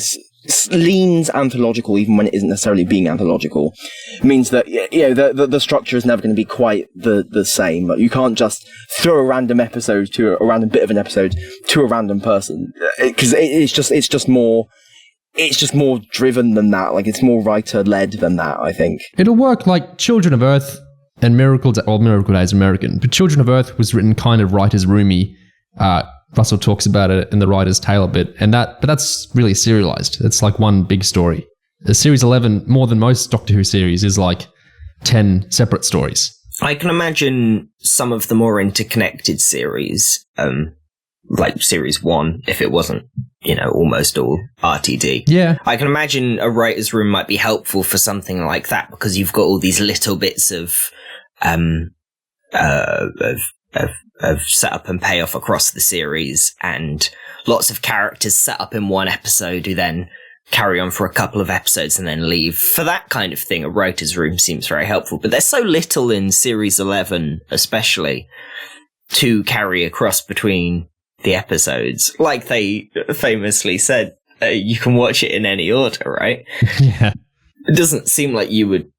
leans anthological, even when it isn't necessarily being anthological, means that the structure is never going to be quite the same. Like, you can't just throw a random bit of an episode to a random person, because it's just more driven than that. Like, it's more writer led than that, I think. It'll work like Children of Earth and Miracle Day is American, but Children of Earth was written kind of writer's roomy. Russell talks about it in the writer's tale a bit, but that's really serialized. It's like one big story. The series 11, more than most Doctor Who series, is like 10 separate stories. I can imagine some of the more interconnected series, like series 1, if it wasn't, almost all RTD. Yeah. I can imagine a writer's room might be helpful for something like that, because you've got all these little bits of setup and payoff across the series, and lots of characters set up in one episode who then carry on for a couple of episodes and then leave. For that kind of thing, a writer's room seems very helpful, but there's so little in series 11 especially to carry across between the episodes. Like they famously said, you can watch it in any order, right? Yeah. It doesn't seem like you would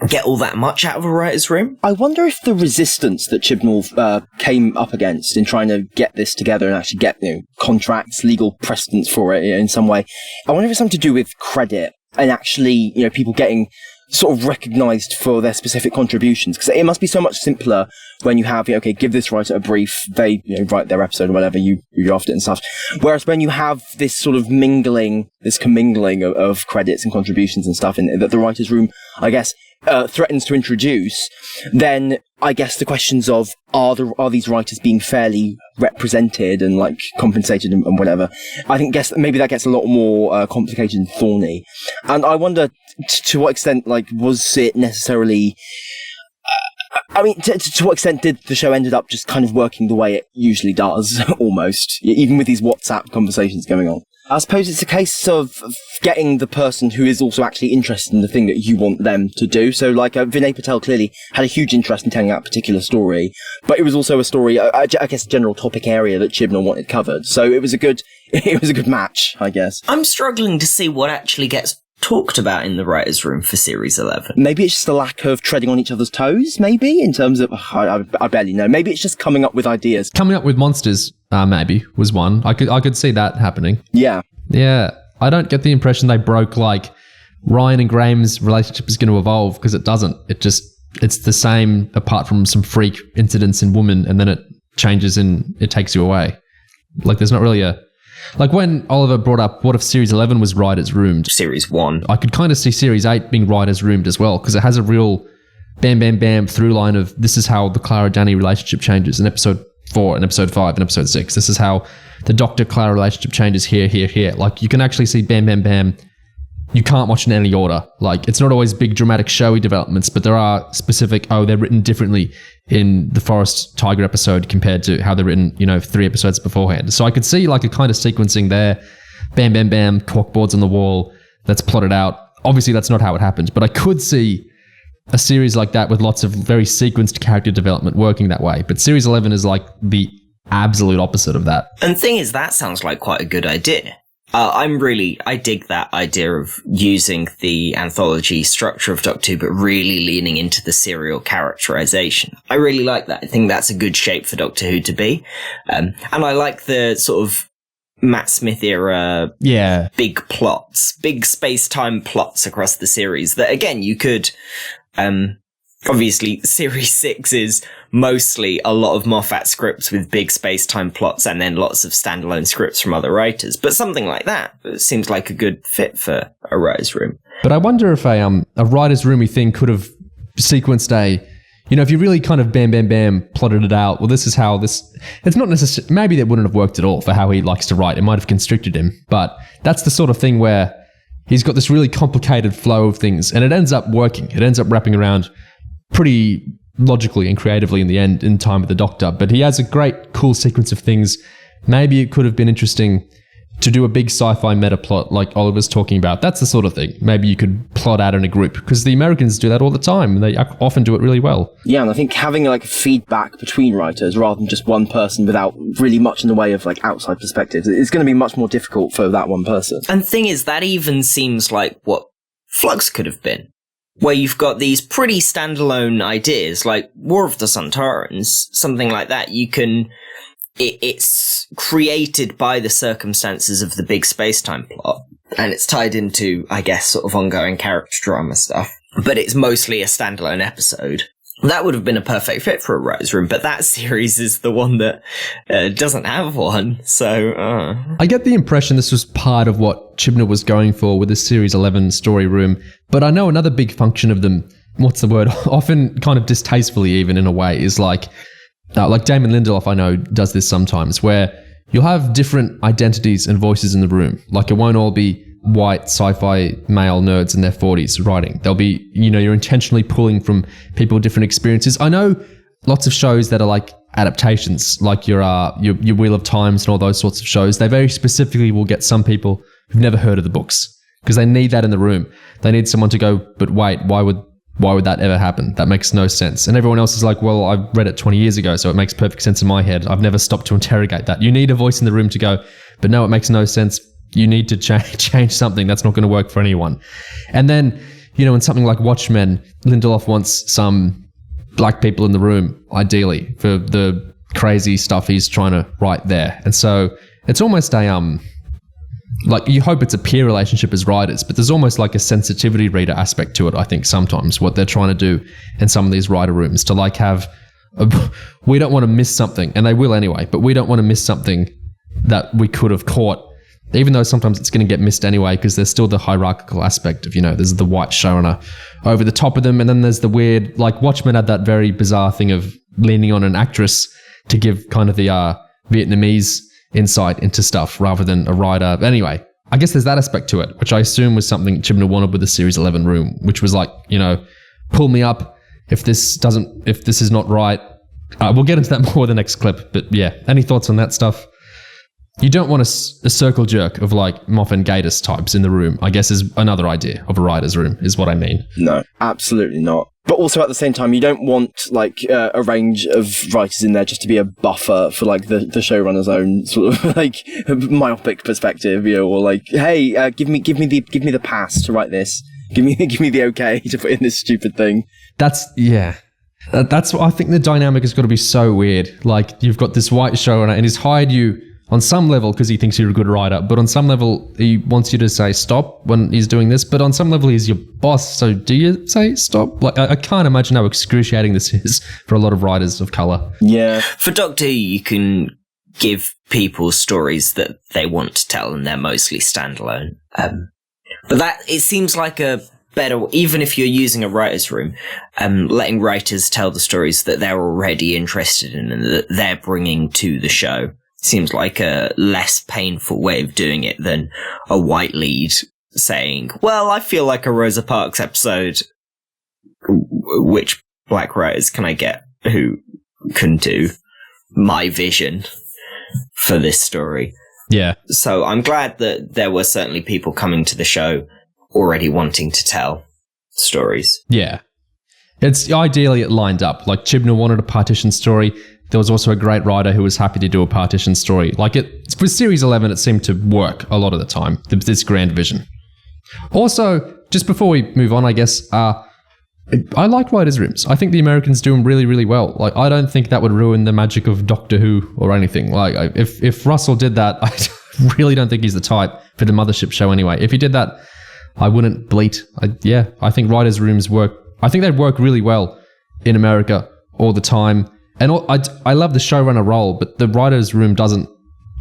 get all that much out of a writer's room. I wonder if the resistance that Chibnall came up against in trying to get this together and actually get contracts, legal precedents for it in some way, I wonder if it's something to do with credit and actually people getting sort of recognised for their specific contributions, because it must be so much simpler when you have give this writer a brief, they write their episode or whatever, you draft it and stuff, whereas when you have this sort of commingling of credits and contributions and stuff, in that the writer's room I guess, threatens to introduce, then I guess the questions of are these writers being fairly represented and like compensated and whatever, maybe that gets a lot more complicated and thorny. And I wonder to what extent, like, was it necessarily... to what extent did the show ended up just kind of working the way it usually does, almost, even with these WhatsApp conversations going on? I suppose it's a case of getting the person who is also actually interested in the thing that you want them to do. So, like, Vinay Patel clearly had a huge interest in telling that particular story, but it was also a story, I guess, a general topic area that Chibnall wanted covered. So it was a good match, I guess. I'm struggling to see what actually gets talked about in the writer's room for Series 11. Maybe it's just a lack of treading on each other's toes, maybe, in terms of... I barely know. Maybe it's just coming up with ideas. Coming up with monsters, maybe, was one. I could see that happening. Yeah. Yeah. I don't get the impression they broke, like, Ryan and Graham's relationship is going to evolve, because it doesn't. It's the same, apart from some freak incidents in Woman, and then it changes and it takes you away. Like, there's not really a... Like, when Oliver brought up, what if Series 11 was writers' roomed? Series 1. I could kind of see Series 8 being writers' roomed as well, because it has a real bam, bam, bam through line of this is how the Clara-Danny relationship changes in episode 4 and episode 5 and episode 6. This is how the Doctor-Clara relationship changes here, here, here. Like, you can actually see bam, bam, bam. You can't watch in any order. Like, it's not always big, dramatic, showy developments, but there are specific, they're written differently in the Forest Tiger episode compared to how they're written, 3 episodes beforehand. So I could see, like, a kind of sequencing there. Bam, bam, bam, corkboards on the wall. That's plotted out. Obviously, that's not how it happened, but I could see a series like that with lots of very sequenced character development working that way. But Series 11 is, like, the absolute opposite of that. And the thing is, that sounds like quite a good idea. I dig that idea of using the anthology structure of Doctor Who, but really leaning into the serial characterization. I really like that. I think that's a good shape for Doctor Who to be. And I like the sort of Matt Smith era big plots, big space-time plots across the series that, again, you could... Obviously, Series 6 is mostly a lot of Moffat scripts with big space-time plots and then lots of standalone scripts from other writers. But something like that seems like a good fit for a writer's room. But I wonder if a writer's roomy thing could have sequenced if you really kind of bam, bam, bam, plotted it out, well, this is how this... It's not necessarily... Maybe that wouldn't have worked at all for how he likes to write. It might have constricted him. But that's the sort of thing where he's got this really complicated flow of things and it ends up working. It ends up wrapping around pretty logically and creatively in the end, in Time with the Doctor. But he has a great, cool sequence of things. Maybe it could have been interesting to do a big sci-fi meta plot like Oliver's talking about. That's the sort of thing. Maybe you could plot out in a group, because the Americans do that all the time, and they often do it really well. Yeah, and I think having like feedback between writers rather than just one person without really much in the way of like outside perspectives, it's going to be much more difficult for that one person. And the thing is, that even seems like what Flux could have been, where you've got these pretty standalone ideas, like War of the Sontarans, something like that. You can... It's created by the circumstances of the big space-time plot, and it's tied into, I guess, sort of ongoing character drama stuff. But it's mostly a standalone episode. That would have been a perfect fit for a writer's room, but that series is the one that doesn't have one, so... I get the impression this was part of what Chibnall was going for with this Series 11 story room, but I know another big function of them, what's the word, often kind of distastefully even in a way, is like Damon Lindelof, I know, does this sometimes, where you'll have different identities and voices in the room. Like, it won't all be white sci-fi male nerds in their 40s writing. They'll be, you're intentionally pulling from people with different experiences. I know lots of shows that are like adaptations, like your Wheel of Times and all those sorts of shows. They very specifically will get some people who've never heard of the books, because they need that in the room. They need someone to go, but wait, why would that ever happen? That makes no sense. And everyone else is like, well, I read it 20 years ago, so it makes perfect sense in my head. I've never stopped to interrogate that. You need a voice in the room to go, but no, it makes no sense. You need to change something. That's not going to work for anyone. And then, in something like Watchmen, Lindelof wants some black people in the room, ideally, for the crazy stuff he's trying to write there. And so it's almost a... like, you hope it's a peer relationship as writers, but there's almost like a sensitivity reader aspect to it, I think, sometimes, what they're trying to do in some of these writer rooms, to like have... we don't want to miss something, and they will anyway, but we don't want to miss something that we could have caught even though sometimes it's going to get missed anyway, because there's still the hierarchical aspect of, there's the white showrunner over the top of them, and then there's the weird, like Watchmen had that very bizarre thing of leaning on an actress to give kind of the Vietnamese insight into stuff rather than a writer. Anyway, I guess there's that aspect to it, which I assume was something Chibnall wanted with the Series 11 room, which was like, pull me up if this is not right. We'll get into that more the next clip, but yeah, any thoughts on that stuff? You don't want a circle jerk of like Moff and Gatiss types in the room, I guess, is another idea of a writer's room, is what I mean. No, absolutely not. But also at the same time, you don't want like a range of writers in there just to be a buffer for like the showrunner's own sort of like myopic perspective, or like, hey, give me the pass to write this. Give me the okay to put in this stupid thing. That's what I think. The dynamic has got to be so weird. Like, you've got this white showrunner and he's hired you on some level because he thinks you're a good writer, but on some level he wants you to say stop when he's doing this, but on some level he's your boss, so do you say stop? Like, I can't imagine how excruciating this is for a lot of writers of colour. Yeah. For Doctor Who, you can give people stories that they want to tell, and they're mostly standalone. But that, it seems like a better, even if you're using a writer's room, letting writers tell the stories that they're already interested in and that they're bringing to the show seems like a less painful way of doing it than a white lead saying, well, I feel like a Rosa Parks episode. Which black writers can I get who can do my vision for this story? Yeah. So I'm glad that there were certainly people coming to the show already wanting to tell stories. Yeah. It's ideally it lined up. Like, Chibnall wanted a partition story. There was also a great writer who was happy to do a partition story. Like, with Series 11, it seemed to work a lot of the time, this grand vision. Also, just before we move on, I guess, I like writers' rooms. I think the Americans do them really, really well. Like, I don't think that would ruin the magic of Doctor Who or anything. Like, if Russell did that, I really don't think he's the type for the Mothership show anyway. If he did that, I wouldn't bleat. I think writers' rooms work. I think they'd work really well in America all the time. And I love the showrunner role, but the writer's room doesn't,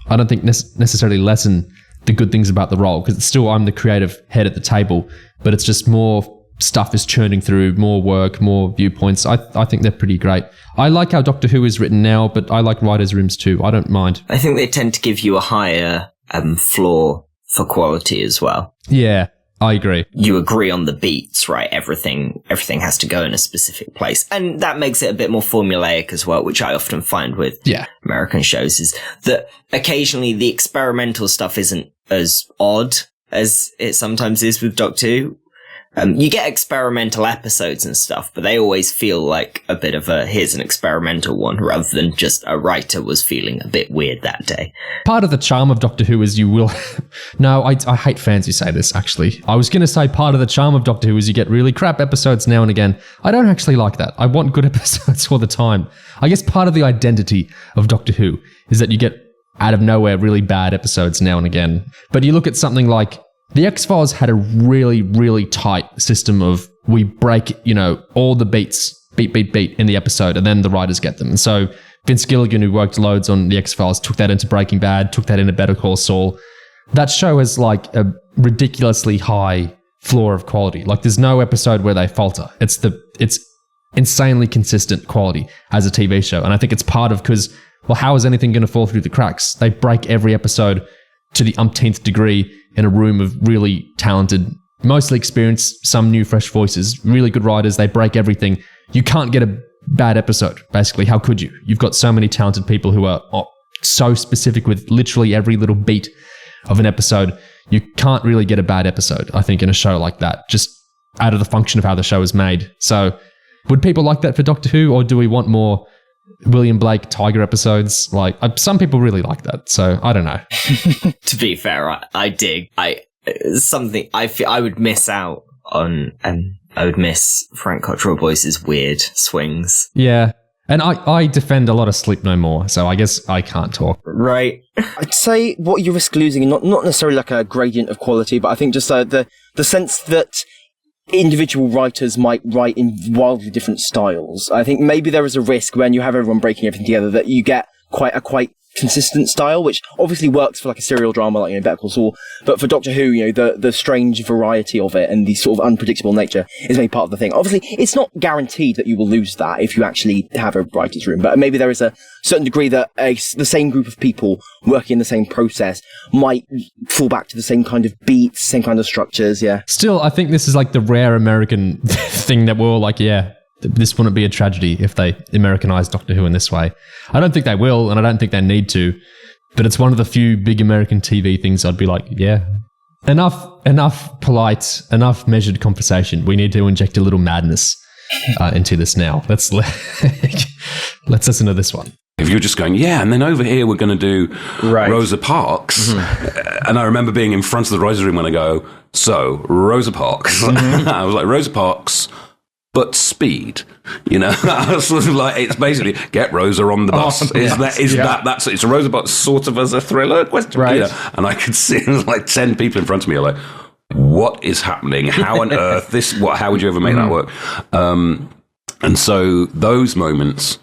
I don't think necessarily lessen the good things about the role, because it's still, I'm the creative head at the table, but it's just more stuff is churning through, more work, more viewpoints. I think they're pretty great. I like how Doctor Who is written now, but I like writers' rooms too. I don't mind. I think they tend to give you a higher floor for quality as well. Yeah. I agree. You agree on the beats, right? Everything has to go in a specific place. And that makes it a bit more formulaic as well, which I often find with American shows, is that occasionally the experimental stuff isn't as odd as it sometimes is with Doctor Who. You get experimental episodes and stuff, but they always feel like a bit of a, here's an experimental one, rather than just a writer was feeling a bit weird that day. Part of the charm of Doctor Who is you will... No, I hate fans who say this, actually. I was going to say part of the charm of Doctor Who is you get really crap episodes now and again. I don't actually like that. I want good episodes all the time. I guess part of the identity of Doctor Who is that you get out of nowhere really bad episodes now and again. But you look at something like... The X-Files had a really, really tight system of we break, all the beats, beat in the episode, and then the writers get them. And so Vince Gilligan, who worked loads on the X-Files, took that into Breaking Bad, took that into Better Call Saul. That show has like a ridiculously high floor of quality. Like, there's no episode where they falter. It's insanely consistent quality as a TV show. And I think it's part of because, well, how is anything going to fall through the cracks? They break every episode to the umpteenth degree in a room of really talented, mostly experienced, some new fresh voices, really good writers. They break everything. You can't get a bad episode, basically. How could you? You've got so many talented people who are so specific with literally every little beat of an episode. You can't really get a bad episode, I think, in a show like that, just out of the function of how the show is made. So would people like that for Doctor Who, or do we want more William Blake Tiger episodes? Like, some people really like that, so I don't know. To be fair, I dig. Something I feel I would miss out on, and I would miss Frank Cottrell Boyce's weird swings. Yeah, and I defend a lot of Sleep No More, so I guess I can't talk. Right. I'd say what you risk losing, not necessarily like a gradient of quality, but I think just the sense that individual writers might write in wildly different styles. I think maybe there is a risk when you have everyone breaking everything together that you get quite consistent style, which obviously works for like a serial drama like, Better Call Saul, but for Doctor Who, the strange variety of it and the sort of unpredictable nature is maybe part of the thing. Obviously, it's not guaranteed that you will lose that if you actually have a writer's room, but maybe there is a certain degree that the same group of people working in the same process might fall back to the same kind of beats, same kind of structures, yeah. Still, I think this is like the rare American thing that we're all like, yeah, this wouldn't be a tragedy if they Americanize Doctor Who in this way. I don't think they will, and I don't think they need to, but it's one of the few big American TV things I'd be like, yeah, enough polite, enough measured conversation. We need to inject a little madness into this now. Let's listen to this one. If you're just going, yeah, and then over here we're going to do Rosa Parks. And I remember being in front of the writer's room when I go, so, Rosa Parks. I was like, Rosa Parks, but speed. I was sort of like, it's basically, get Rosa on the bus. That's it's Rosa Parks sort of as a thriller question? Right. And I could see like 10 people in front of me are like, what is happening? How on earth? How would you ever make that work? And so those moments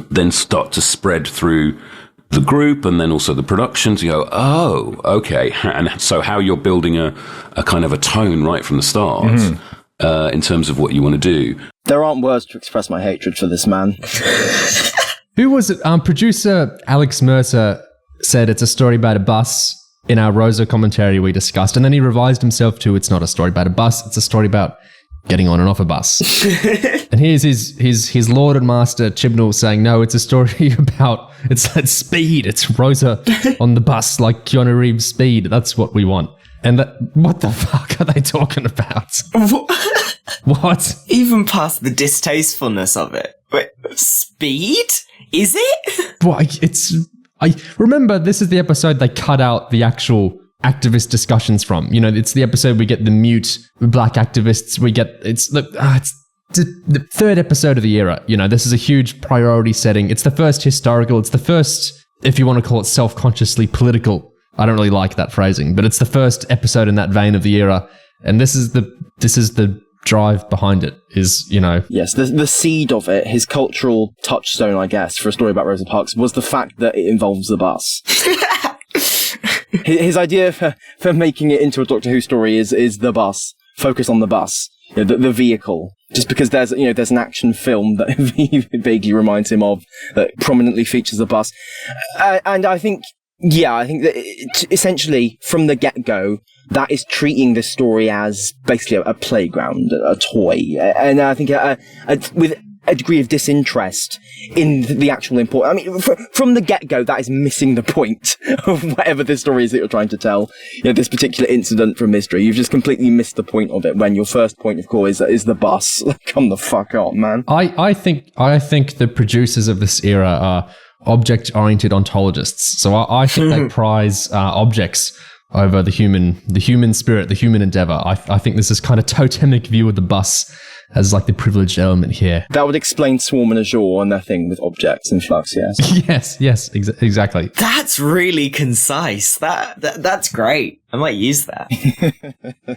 then start to spread through the group and then also the productions. You go, oh, okay. And so how you're building a kind of a tone right from the start in terms of what you want to do. There aren't words to express my hatred for this man. Who was it? Producer Alex Mercer said it's a story about a bus in our Rosa commentary we discussed, and then he revised himself to it's not a story about a bus, it's a story about getting on and off a bus. And here's his Lord and Master Chibnall saying, no, it's a story about, it's speed. It's Rosa on the bus, like Keanu Reeves speed. That's what we want. And what the fuck are they talking about? What? Even past the distastefulness of it. Wait, speed? Is it? Well, I remember this is the episode they cut out the actual activist discussions from. It's the episode we get the mute black activists. It's the third episode of the era. This is a huge priority setting. It's the first historical. It's the first, if you want to call it self-consciously political. I don't really like that phrasing, but it's the first episode in that vein of the era. And this is the drive behind it is, Yes, the seed of it, his cultural touchstone, I guess, for a story about Rosa Parks was the fact that it involves the bus. His idea for making it into a Doctor Who story is the bus. Focus on the bus, the vehicle. Just because there's an action film that vaguely reminds him of that prominently features the bus, and I think that essentially from the get-go that is treating this story as basically a playground, a toy, and I think with a degree of disinterest in the actual import. I mean, from the get-go, that is missing the point of whatever this story is that you're trying to tell. This particular incident from history, you've just completely missed the point of it when your first point of call is the bus. Come the fuck on, man. I think the producers of this era are object-oriented ontologists. So I think they prize objects over the human spirit, the human endeavor. I think this is kind of totemic view of the bus as like the privileged element here. That would explain Swarm and Azure and their thing with objects in Flux, yes. yes, exactly. That's really concise. That's great. I might use that.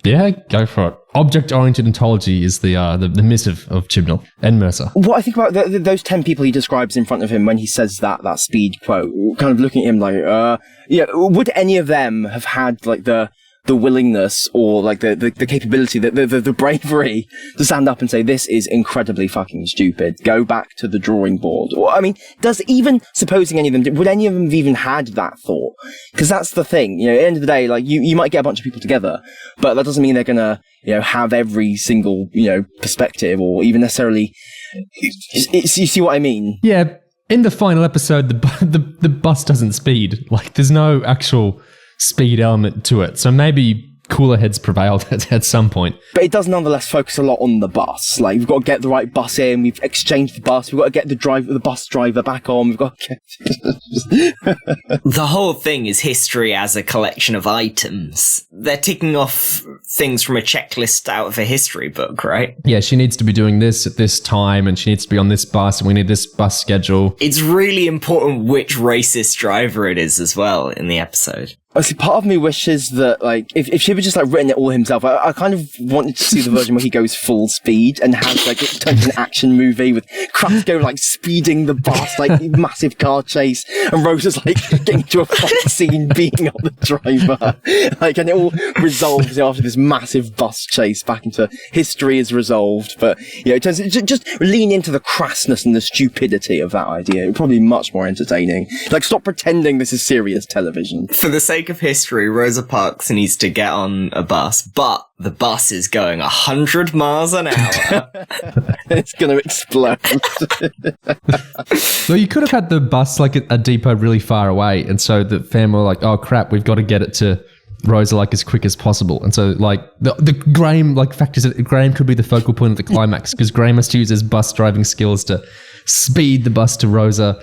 Yeah, go for it. Object-oriented ontology is the missive of Chibnall and Mercer. What I think about those 10 people he describes in front of him when he says that speed quote, kind of looking at him like, would any of them have had like the willingness or like the capability, the bravery to stand up and say, this is incredibly fucking stupid. Go back to the drawing board. Or, I mean, supposing any of them, would any of them have even had that thought? Because that's the thing, at the end of the day, like you might get a bunch of people together, but that doesn't mean they're gonna, have every single, perspective or even necessarily, you see what I mean? Yeah. In the final episode, the bus doesn't speed. Like there's no actual speed element to it. So maybe cooler heads prevailed at some point. But it does nonetheless focus a lot on the bus. Like, we've got to get the right bus in, we've exchanged the bus, we've got to get the bus driver back on, we've got to get... The whole thing is history as a collection of items. They're ticking off things from a checklist out of a history book, right? Yeah, she needs to be doing this at this time, and she needs to be on this bus, and we need this bus schedule. It's really important which racist driver it is as well in the episode. Honestly, part of me wishes that, like, if Chib had just, like, written it all himself, I kind of wanted to see the version where he goes full speed and has, like, it turns into an action movie with Kratko, like, speeding the bus, like, massive car chase, and Rosa's, like, getting to a fight scene, beating up the driver. Like, and it all resolves after this massive bus chase back into history is resolved. But, it turns just lean into the crassness and the stupidity of that idea. It would probably be much more entertaining. Like, stop pretending this is serious television. For the sake of history, Rosa Parks needs to get on a bus, but the bus is going 100 miles an hour. It's going to explode. So you could have had the bus like a depot really far away, and so the family were like, oh crap, we've got to get it to Rosa like as quick as possible. And so like the Graham like factors that Graham could be the focal point of the climax, because Graham has to use his bus driving skills to speed the bus to Rosa,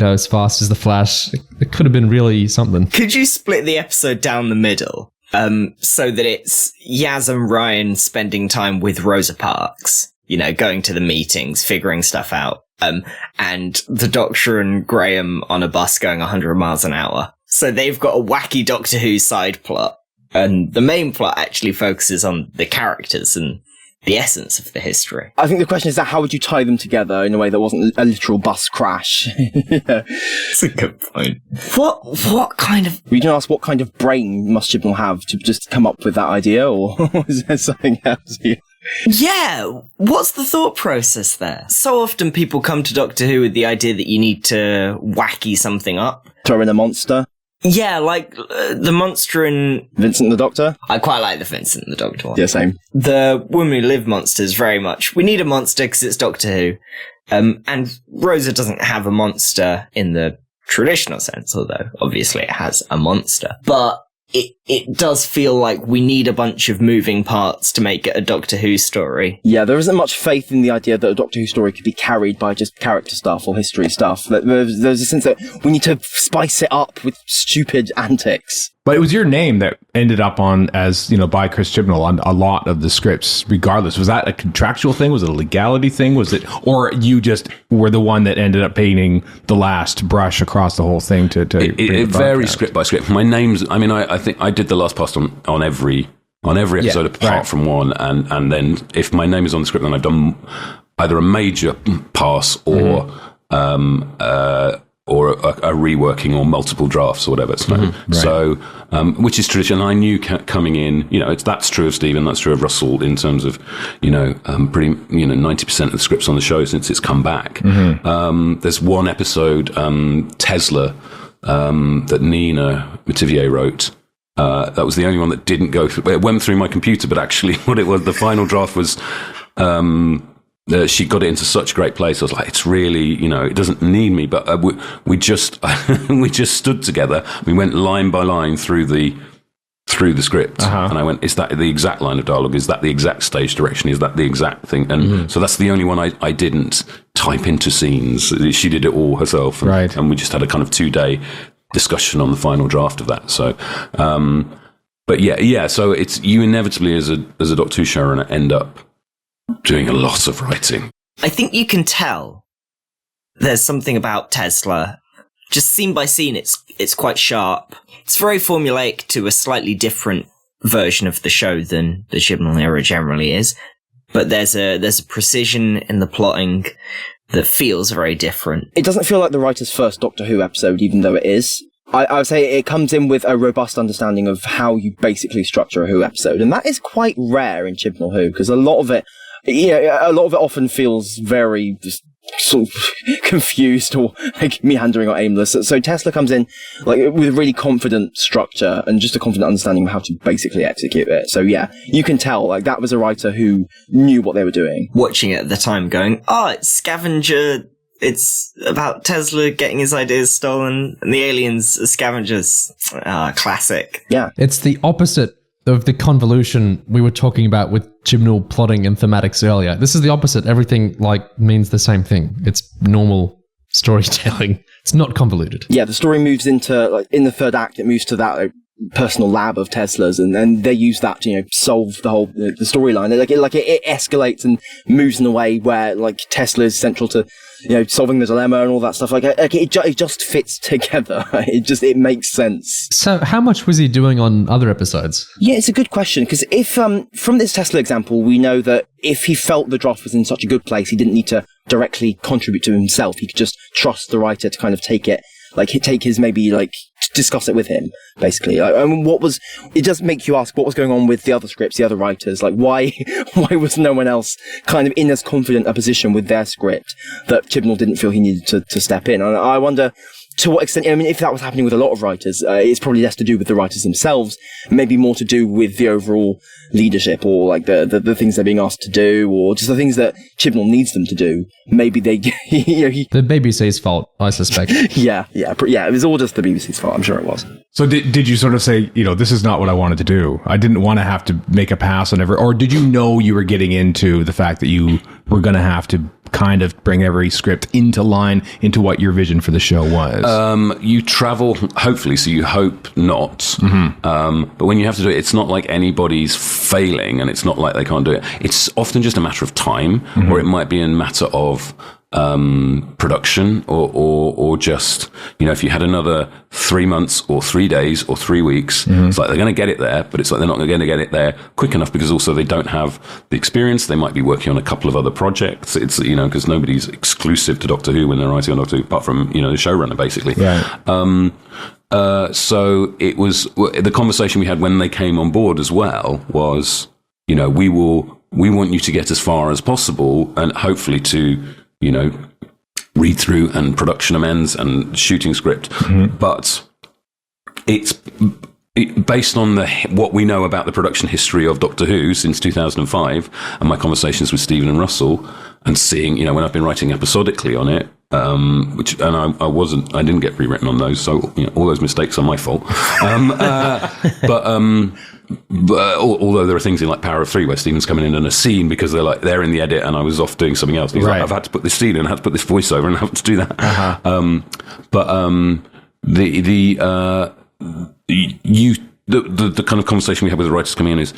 as fast as the Flash. It could have been really something. Could you split the episode down the middle? So that it's Yaz and Ryan spending time with Rosa Parks, going to the meetings, figuring stuff out. And the Doctor and Graham on a bus going 100 miles an hour. So they've got a wacky Doctor Who side plot. And the main plot actually focuses on the characters and the essence of the history. I think the question is that how would you tie them together in a way that wasn't a literal bus crash? That's a good point. What kind of... We can ask what kind of brain must Chibnall have to just come up with that idea, or is there something else here? Yeah, what's the thought process there? So often people come to Doctor Who with the idea that you need to wacky something up. Throw in a monster? Yeah, like the monster in... Vincent the Doctor? I quite like the Vincent the Doctor one. Yeah, same. The Woman Who Lived monster is very much... We need a monster because it's Doctor Who. And Rosa doesn't have a monster in the traditional sense, although obviously it has a monster. But it does feel like we need a bunch of moving parts to make it a Doctor Who story. Yeah, there isn't much faith in the idea that a Doctor Who story could be carried by just character stuff or history stuff. There's a sense that we need to spice it up with stupid antics. But it was your name that ended up on as, by Chris Chibnall on a lot of the scripts, regardless. Was that a contractual thing? Was it a legality thing? Was it, or you just were the one that ended up painting the last brush across the whole thing to it varies script by script. My name's, I think I did the last pass on every episode apart from one. And then if my name is on the script, then I've done either a major pass or, or a reworking or multiple drafts or whatever it's known. So, which is tradition. I knew coming in, that's true of Stephen, that's true of Russell in terms of, pretty, 90% of the scripts on the show since it's come back. There's one episode, Tesla, that Nina Mativier wrote. That was the only one that didn't go through. It went through my computer, but actually what it was, the final draft was, she got it into such a great place. I was like, it's really, it doesn't need me. But we just we just stood together. We went line by line through the script, and I went, is that the exact line of dialogue? Is that the exact stage direction? Is that the exact thing? And so that's the only one I didn't type into scenes. She did it all herself, and we just had a kind of 2-day discussion on the final draft of that. So, but yeah. So it's you inevitably as a Doctor Who showrunner end up doing a lot of writing. I think you can tell there's something about Tesla. Just scene by scene, it's quite sharp. It's very formulaic to a slightly different version of the show than the Chibnall era generally is. But there's a precision in the plotting that feels very different. It doesn't feel like the writer's first Doctor Who episode, even though it is. I would say it comes in with a robust understanding of how you basically structure a Who episode. And that is quite rare in Chibnall Who, because a lot of it often feels very just sort of confused or like meandering or aimless. So Tesla comes in like with a really confident structure and just a confident understanding of how to basically execute it. So yeah, you can tell like that was a writer who knew what they were doing. Watching it at the time going, it's Scavenger. It's about Tesla getting his ideas stolen and the aliens are scavengers. Classic. Yeah. It's the opposite of the convolution we were talking about with Chibnall plotting and thematics earlier. This is the opposite. Everything means the same thing. It's normal storytelling. It's not convoluted. Yeah, the story moves into in the third act. It moves to that personal lab of Tesla's, and they use that to, solve the whole the storyline. It escalates and moves in a way where Tesla is central to solving the dilemma and all that stuff. It just fits together. It makes sense. So how much was he doing on other episodes? Yeah, it's a good question, because if from this Tesla example, we know that if he felt the draft was in such a good place, he didn't need to directly contribute to himself. He could just trust the writer to kind of take it, take his discuss it with him, basically. It does make you ask what was going on with the other scripts, the other writers. Why was no one else kind of in as confident a position with their script that Chibnall didn't feel he needed to step in? And I wonder to what extent, if that was happening with a lot of writers, it's probably less to do with the writers themselves, maybe more to do with the overall leadership, or the things they're being asked to do, or just the things that Chibnall needs them to do. Maybe they, the BBC's fault, I suspect. Yeah. It was all just the BBC's fault. I'm sure it was. So did you sort of say, this is not what I wanted to do? I didn't want to have to make a pass on or did you know you were getting into the fact that you were going to have to kind of bring every script into line into what your vision for the show was? You travel, hopefully, so you hope not. Mm-hmm. But when you have to do it, it's not like anybody's failing, and it's not like they can't do it. It's often just a matter of time, mm-hmm. or it might be a matter of production, or just, if you had another 3 months or 3 days or 3 weeks, mm-hmm. it's like they're going to get it there, but it's like they're not going to get it there quick enough, because also they don't have the experience. They might be working on a couple of other projects. It's, because nobody's exclusive to Doctor Who when they're writing on Doctor Who, apart from, the showrunner, basically. Right. So it was, the conversation we had when they came on board as well was, we want you to get as far as possible, and hopefully to, read through and production amends and shooting script. Mm-hmm. But it's based on what we know about the production history of Doctor Who since 2005, and my conversations with Stephen and Russell, and seeing, when I've been writing episodically on it, I didn't get rewritten on those, so all those mistakes are my fault. But although there are things in Power of Three where Stephen's coming in a scene because they're in the edit and I was off doing something else. He's right. I've had to put this scene in, I had to put this voiceover, and I have to do that. Uh-huh. The kind of conversation we had with the writers coming in is,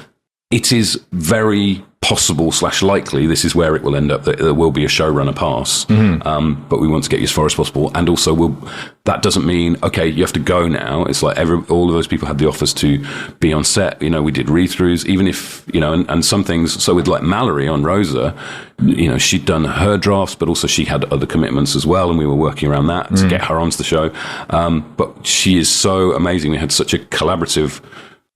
it is very possible / likely this is where it will end up, that there will be a showrunner pass, mm-hmm. But we want to get you as far as possible, and also that doesn't mean okay, you have to go now. It's like all of those people had the offers to be on set. We did read-throughs, even if and some things. So with Mallory on Rosa, she'd done her drafts, but also she had other commitments as well, and we were working around that to get her onto the show. But she is so amazing. We had such a collaborative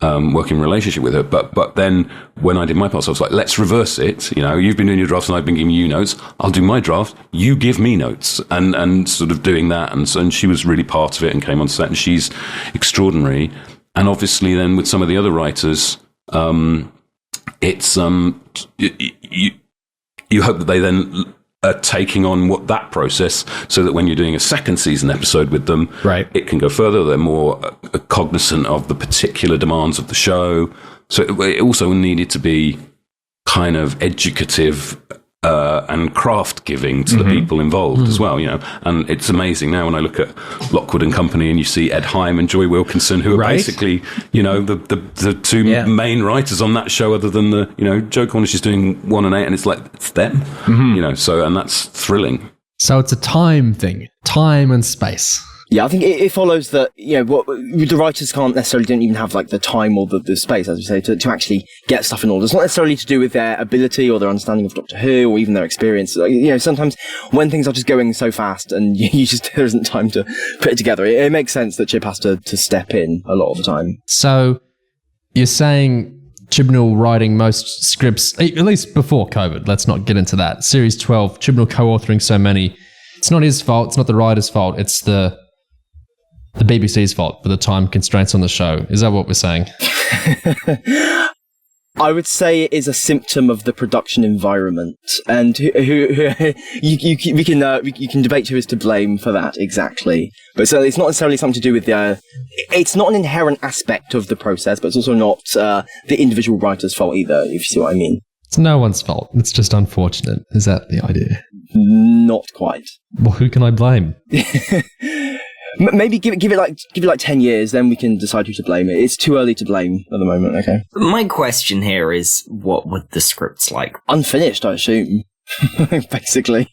working relationship with her, but then when I did my parts, I was like, let's reverse it. You've been doing your drafts and I've been giving you notes. I'll do my draft, you give me notes, and sort of doing that. And she was really part of it and came on set, and she's extraordinary. And obviously then with some of the other writers, it's you hope that they then are taking on that process, so that when you're doing a second season episode with them, right, it can go further. They're more cognizant of the particular demands of the show. So it also needed to be kind of educative and craft giving to the people involved as well, And it's amazing now when I look at Lockwood and Company and you see Ed Heim and Joy Wilkinson, who are basically, the two main writers on that show, other than Joe Cornish is doing 1 and 8, and it's like, it's them, so, and that's thrilling. So it's a time thing, time and space. Yeah, I think it follows that, the writers don't even have the time or the space, as we say, to actually get stuff in order. It's not necessarily to do with their ability or their understanding of Doctor Who or even their experience. Sometimes when things are just going so fast and there isn't time to put it together, it makes sense that Chib has to step in a lot of the time. So you're saying Chibnall writing most scripts, at least before COVID, let's not get into that. Series 12, Chibnall co-authoring so many. It's not his fault, it's not the writer's fault, it's the BBC's fault for the time constraints on the show. Is that what we're saying? I would say it is a symptom of the production environment, and you can debate who is to blame for that exactly. But so it's not necessarily something to do with it's not an inherent aspect of the process, but it's also not the individual writer's fault either, if you see what I mean. It's no one's fault. It's just unfortunate. Is that the idea? Not quite. Well, who can I blame? Maybe give it like 10 years, then we can decide who to blame. It's too early to blame at the moment. Okay. My question here is, what would the scripts like? Unfinished, I assume. Basically.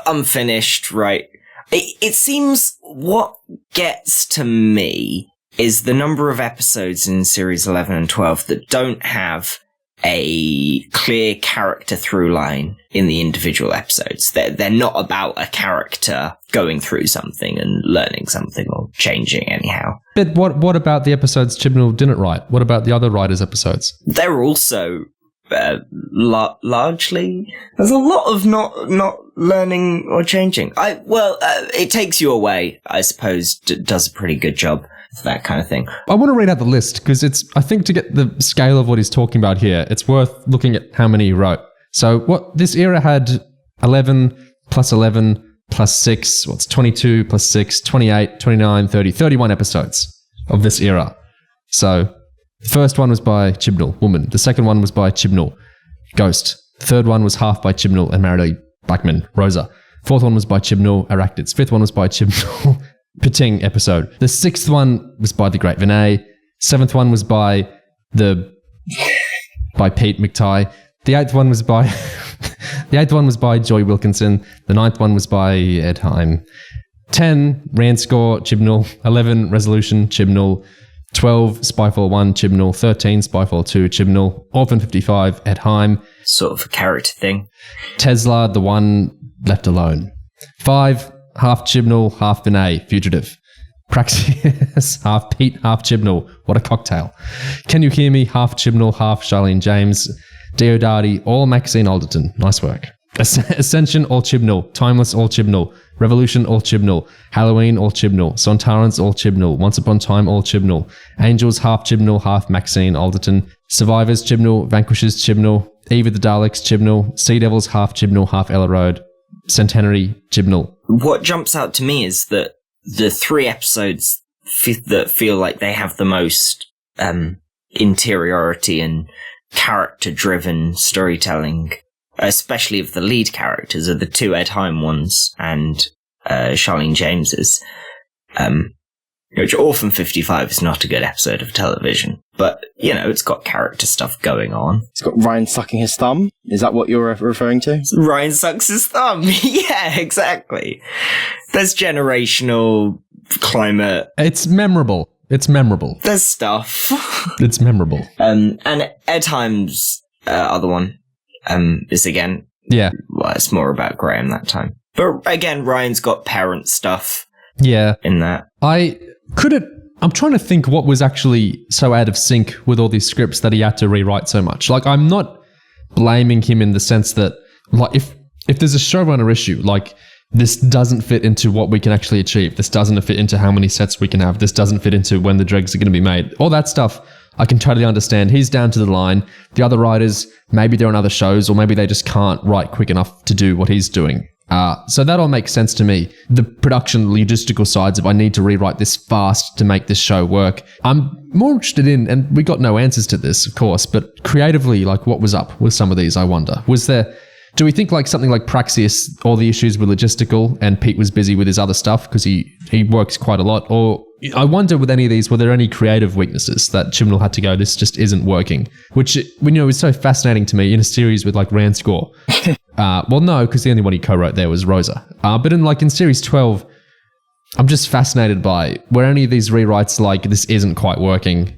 Unfinished, right. It seems what gets to me is the number of episodes in series 11 and 12 that don't have a clear character through line in the individual episodes. They're not about a character going through something and learning something or changing anyhow. But what about the episodes Chibnall didn't write? What about the other writers' episodes? They're also largely, there's a lot of not learning or changing. It takes you away, I suppose. Does a pretty good job for that kind of thing. I want to read out the list because I think to get the scale of what he's talking about here, it's worth looking at how many he wrote. So this era had 11 plus 11 plus 6, what's 22 plus 6, 28, 29, 30, 31 episodes of this era. So the first one was by Chibnall, Woman. The second one was by Chibnall, Ghost. The third one was half by Chibnall and Mary Blackman, Rosa. Fourth one was by Chibnall, Arachnids. Fifth one was by Chibnall, Pting episode. The sixth one was by the Great Vinay. Seventh one was by Pete McTighe. The eighth one was by Joy Wilkinson. The ninth one was by Ed Heim. 10 Randscore, Chibnall. 11 Resolution, Chibnall. 12 Spyfall 1, Chibnall. 13 Spyfall 2, Chibnall. Orphan 55, Ed Heim. Sort of a character thing. Tesla, the one left alone. 5 half Chibnall, half Vinay, Fugitive. Praxeus, half Pete, half Chibnall. What a cocktail. Can You Hear Me? Half Chibnall, half Charlene James. Deodati, all Maxine Alderton. Nice work. Ascension, all Chibnall. Timeless, all Chibnall. Revolution, all Chibnall. Halloween, all Chibnall. Sontarans, all Chibnall. Once Upon a Time, all Chibnall. Angels, half Chibnall, half Maxine Alderton. Survivors, Chibnall. Vanquishers, Chibnall. Eve of the Daleks, Chibnall. Sea Devils, half Chibnall, half Ella Road. Centenary, Chibnall. What jumps out to me is that the 3 episodes that feel like they have the most interiority and character-driven storytelling, especially of the lead characters, are the 2 Ed Heim ones and Charlene James's. Which Orphan 55 is not a good episode of television, but, it's got character stuff going on. It's got Ryan sucking his thumb? Is that what you're referring to? Ryan sucks his thumb. Yeah, exactly. There's generational climate. It's memorable. There's stuff. It's memorable. And Ed Heim's other one is again... Yeah. Well, it's more about Graham that time. But again, Ryan's got parent stuff. Yeah. In that. I'm trying to think what was actually so out of sync with all these scripts that he had to rewrite so much. Like, I'm not blaming him in the sense that, like, if there's a showrunner issue, like, this doesn't fit into what we can actually achieve. This doesn't fit into how many sets we can have. This doesn't fit into when the dregs are going to be made. All that stuff, I can totally understand. He's down to the line. The other writers, maybe they're on other shows, or maybe they just can't write quick enough to do what he's doing. So that all makes sense to me. The production, logistical sides of I need to rewrite this fast to make this show work. I'm more interested in, and we got no answers to this, of course, but creatively, like, what was up with some of these, I wonder. Do we think like something like Praxeus, all the issues were logistical and Pete was busy with his other stuff because he works quite a lot? Or I wonder with any of these, were there any creative weaknesses that Chibnall had to go, this just isn't working? Which, is so fascinating to me in a series with like Randscore. Well, no, because the only one he co-wrote there was Rosa. But in series 12, I'm just fascinated by, were any of these rewrites like, this isn't quite working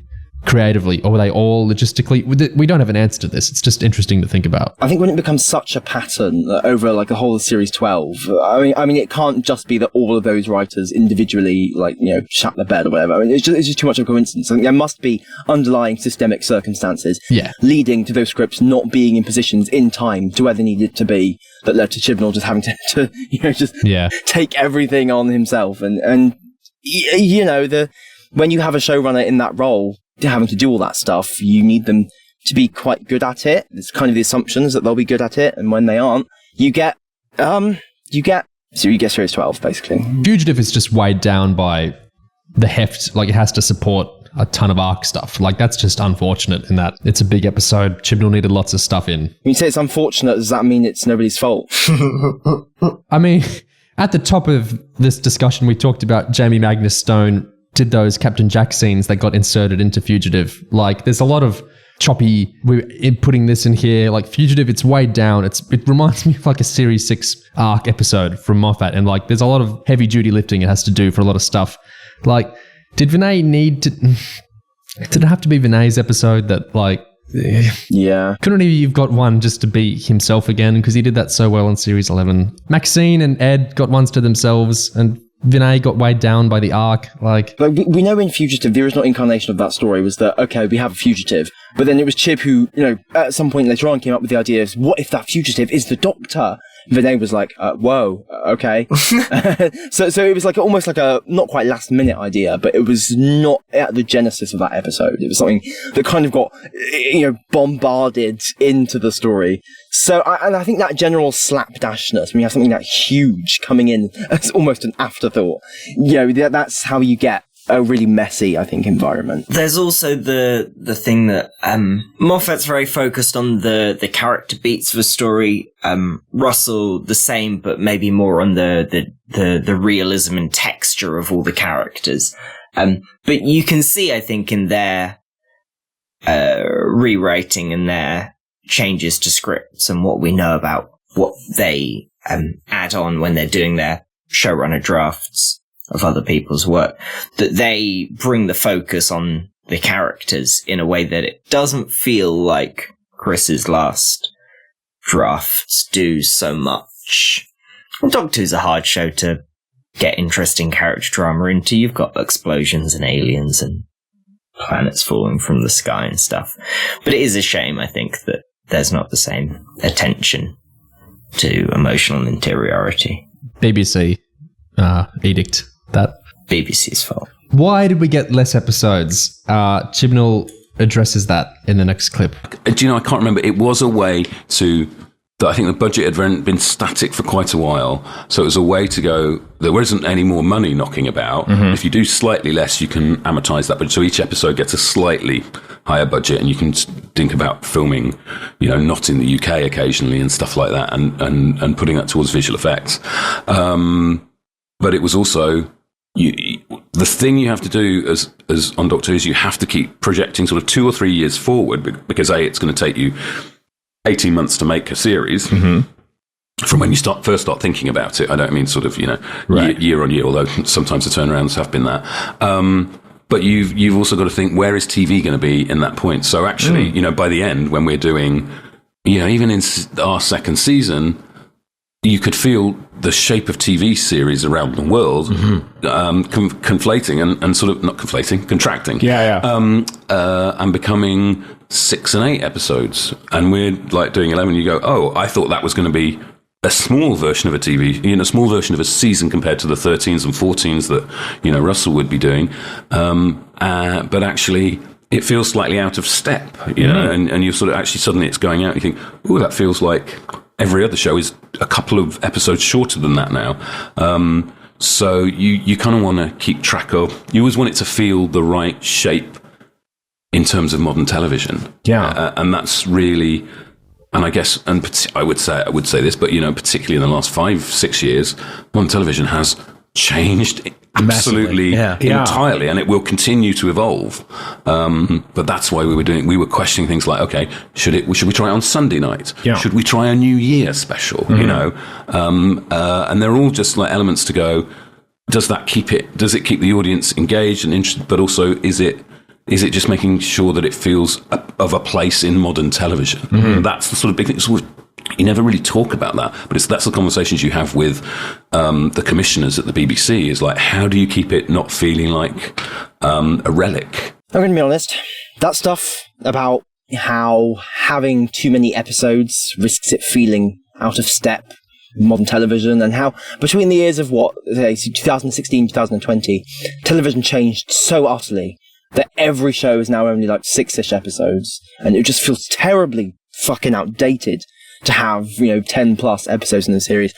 creatively, or were they all logistically? We don't have an answer to this. It's just interesting to think about. I think when it becomes such a pattern over like the whole of series 12, I mean, it can't just be that all of those writers individually, shat the bed or whatever. I mean, it's just too much of a coincidence. I think there must be underlying systemic circumstances leading to those scripts not being in positions in time to where they needed to be, that led to Chibnall just having to take everything on himself. And when you have a showrunner in that role, having to do all that stuff, you need them to be quite good at it. It's kind of the assumptions that they'll be good at it, and when they aren't, you get series 12 basically. Fugitive is just weighed down by the heft, like it has to support a ton of arc stuff. Like, that's just unfortunate in that it's a big episode. Chibnall needed lots of stuff in. When you say it's unfortunate, does that mean it's nobody's fault? I mean, At the top of this discussion, we talked about Jamie Magnus Stone did those Captain Jack scenes that got inserted into Fugitive. Like, there's a lot of choppy, we're putting this in here. Like, Fugitive, it's way down. It reminds me of like a Series 6 arc episode from Moffat. And like, there's a lot of heavy duty lifting it has to do for a lot of stuff. Like, did Vinay need to... Did it have to be Vinay's episode that like... Yeah. Couldn't you've got one just to be himself again, because he did that so well in Series 11. Maxine and Ed got ones to themselves, and Vinay got weighed down by the arc. Like we know in Fugitive, the original incarnation of that story was that, okay, we have a fugitive, but then it was Chib who, at some point later on came up with the idea of, what if that fugitive is the Doctor? Vinay was like, whoa, okay. So it was like almost like a not quite last minute idea, but it was not at the genesis of that episode. It was something that kind of got, bombarded into the story. So, I think that general slapdashness, when you have something that huge coming in as almost an afterthought, that's how you get a really messy, I think, environment. There's also the thing that Moffat's very focused on the character beats of a story. Russell the same, but maybe more on the realism and texture of all the characters. But you can see, I think, in their rewriting and their changes to scripts and what we know about what they add on when they're doing their showrunner drafts of other people's work, that they bring the focus on the characters in a way that it doesn't feel like Chris's last drafts do so much. Doctor Who's a hard show to get interesting character drama into. You've got explosions and aliens and planets falling from the sky and stuff. But it is a shame, I think, that there's not the same attention to emotional interiority. BBC edict. That BBC's fault. Why did we get less episodes? Chibnall addresses that in the next clip. Do you know, I can't remember. It was a way to... I think the budget had been static for quite a while. So it was a way to go, there wasn't any more money knocking about. Mm-hmm. If you do slightly less, you can amortize that budget. So each episode gets a slightly higher budget, and you can think about filming, not in the UK occasionally and stuff like that, and putting that towards visual effects. But it was also... the thing you have to do as on Doctor Who is you have to keep projecting sort of 2 or 3 years forward, because it's going to take you 18 months to make a series from when you first start thinking about it. I don't mean sort of year on year, although sometimes the turnarounds have been that. But you've also got to think, where is TV going to be in that point? So actually, by the end, when we're doing, even in our second season, you could feel the shape of TV series around the world conflating and sort of, not conflating, contracting. And becoming 6 and 8 episodes. And we're like doing 11, you go, oh, I thought that was going to be a small version of a TV, a small version of a season compared to the 13s and 14s that, Russell would be doing. But actually, it feels slightly out of step, and you're sort of actually suddenly it's going out, you think, oh, that feels like every other show is a couple of episodes shorter than that now. So you kind of want to keep track of, you always want it to feel the right shape in terms of modern television. And that's really, and I guess, and I would say this, but particularly in the last 5-6 years, modern television has changed absolutely entirely, and it will continue to evolve. But that's why we were questioning things like, okay, should we try it on Sunday night? Should we try a New Year special? And they're all just like elements to go, does it keep the audience engaged and interested, but also is it just making sure that it feels of a place in modern television? That's the sort of big thing. You never really talk about that, but that's the conversations you have with the commissioners at the BBC, is like, how do you keep it not feeling like a relic? I'm going to be honest, that stuff about how having too many episodes risks it feeling out of step with modern television, and how between the years of 2016, 2020, television changed so utterly that every show is now only like 6-ish episodes, and it just feels terribly fucking outdated to have 10 plus episodes in the series.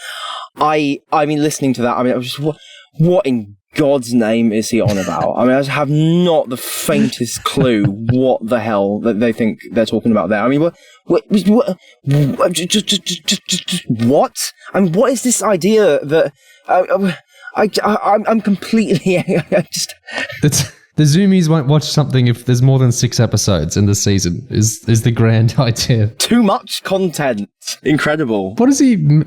I mean, listening to that, I was just, what in God's name is he on about? I mean, I have not the faintest clue what the hell that they think they're talking about there. I mean, what? I mean, what is this idea that I'm completely The Zoomies won't watch something if there's more than 6 episodes in the season, is the grand idea. Too much content. Incredible. What is he...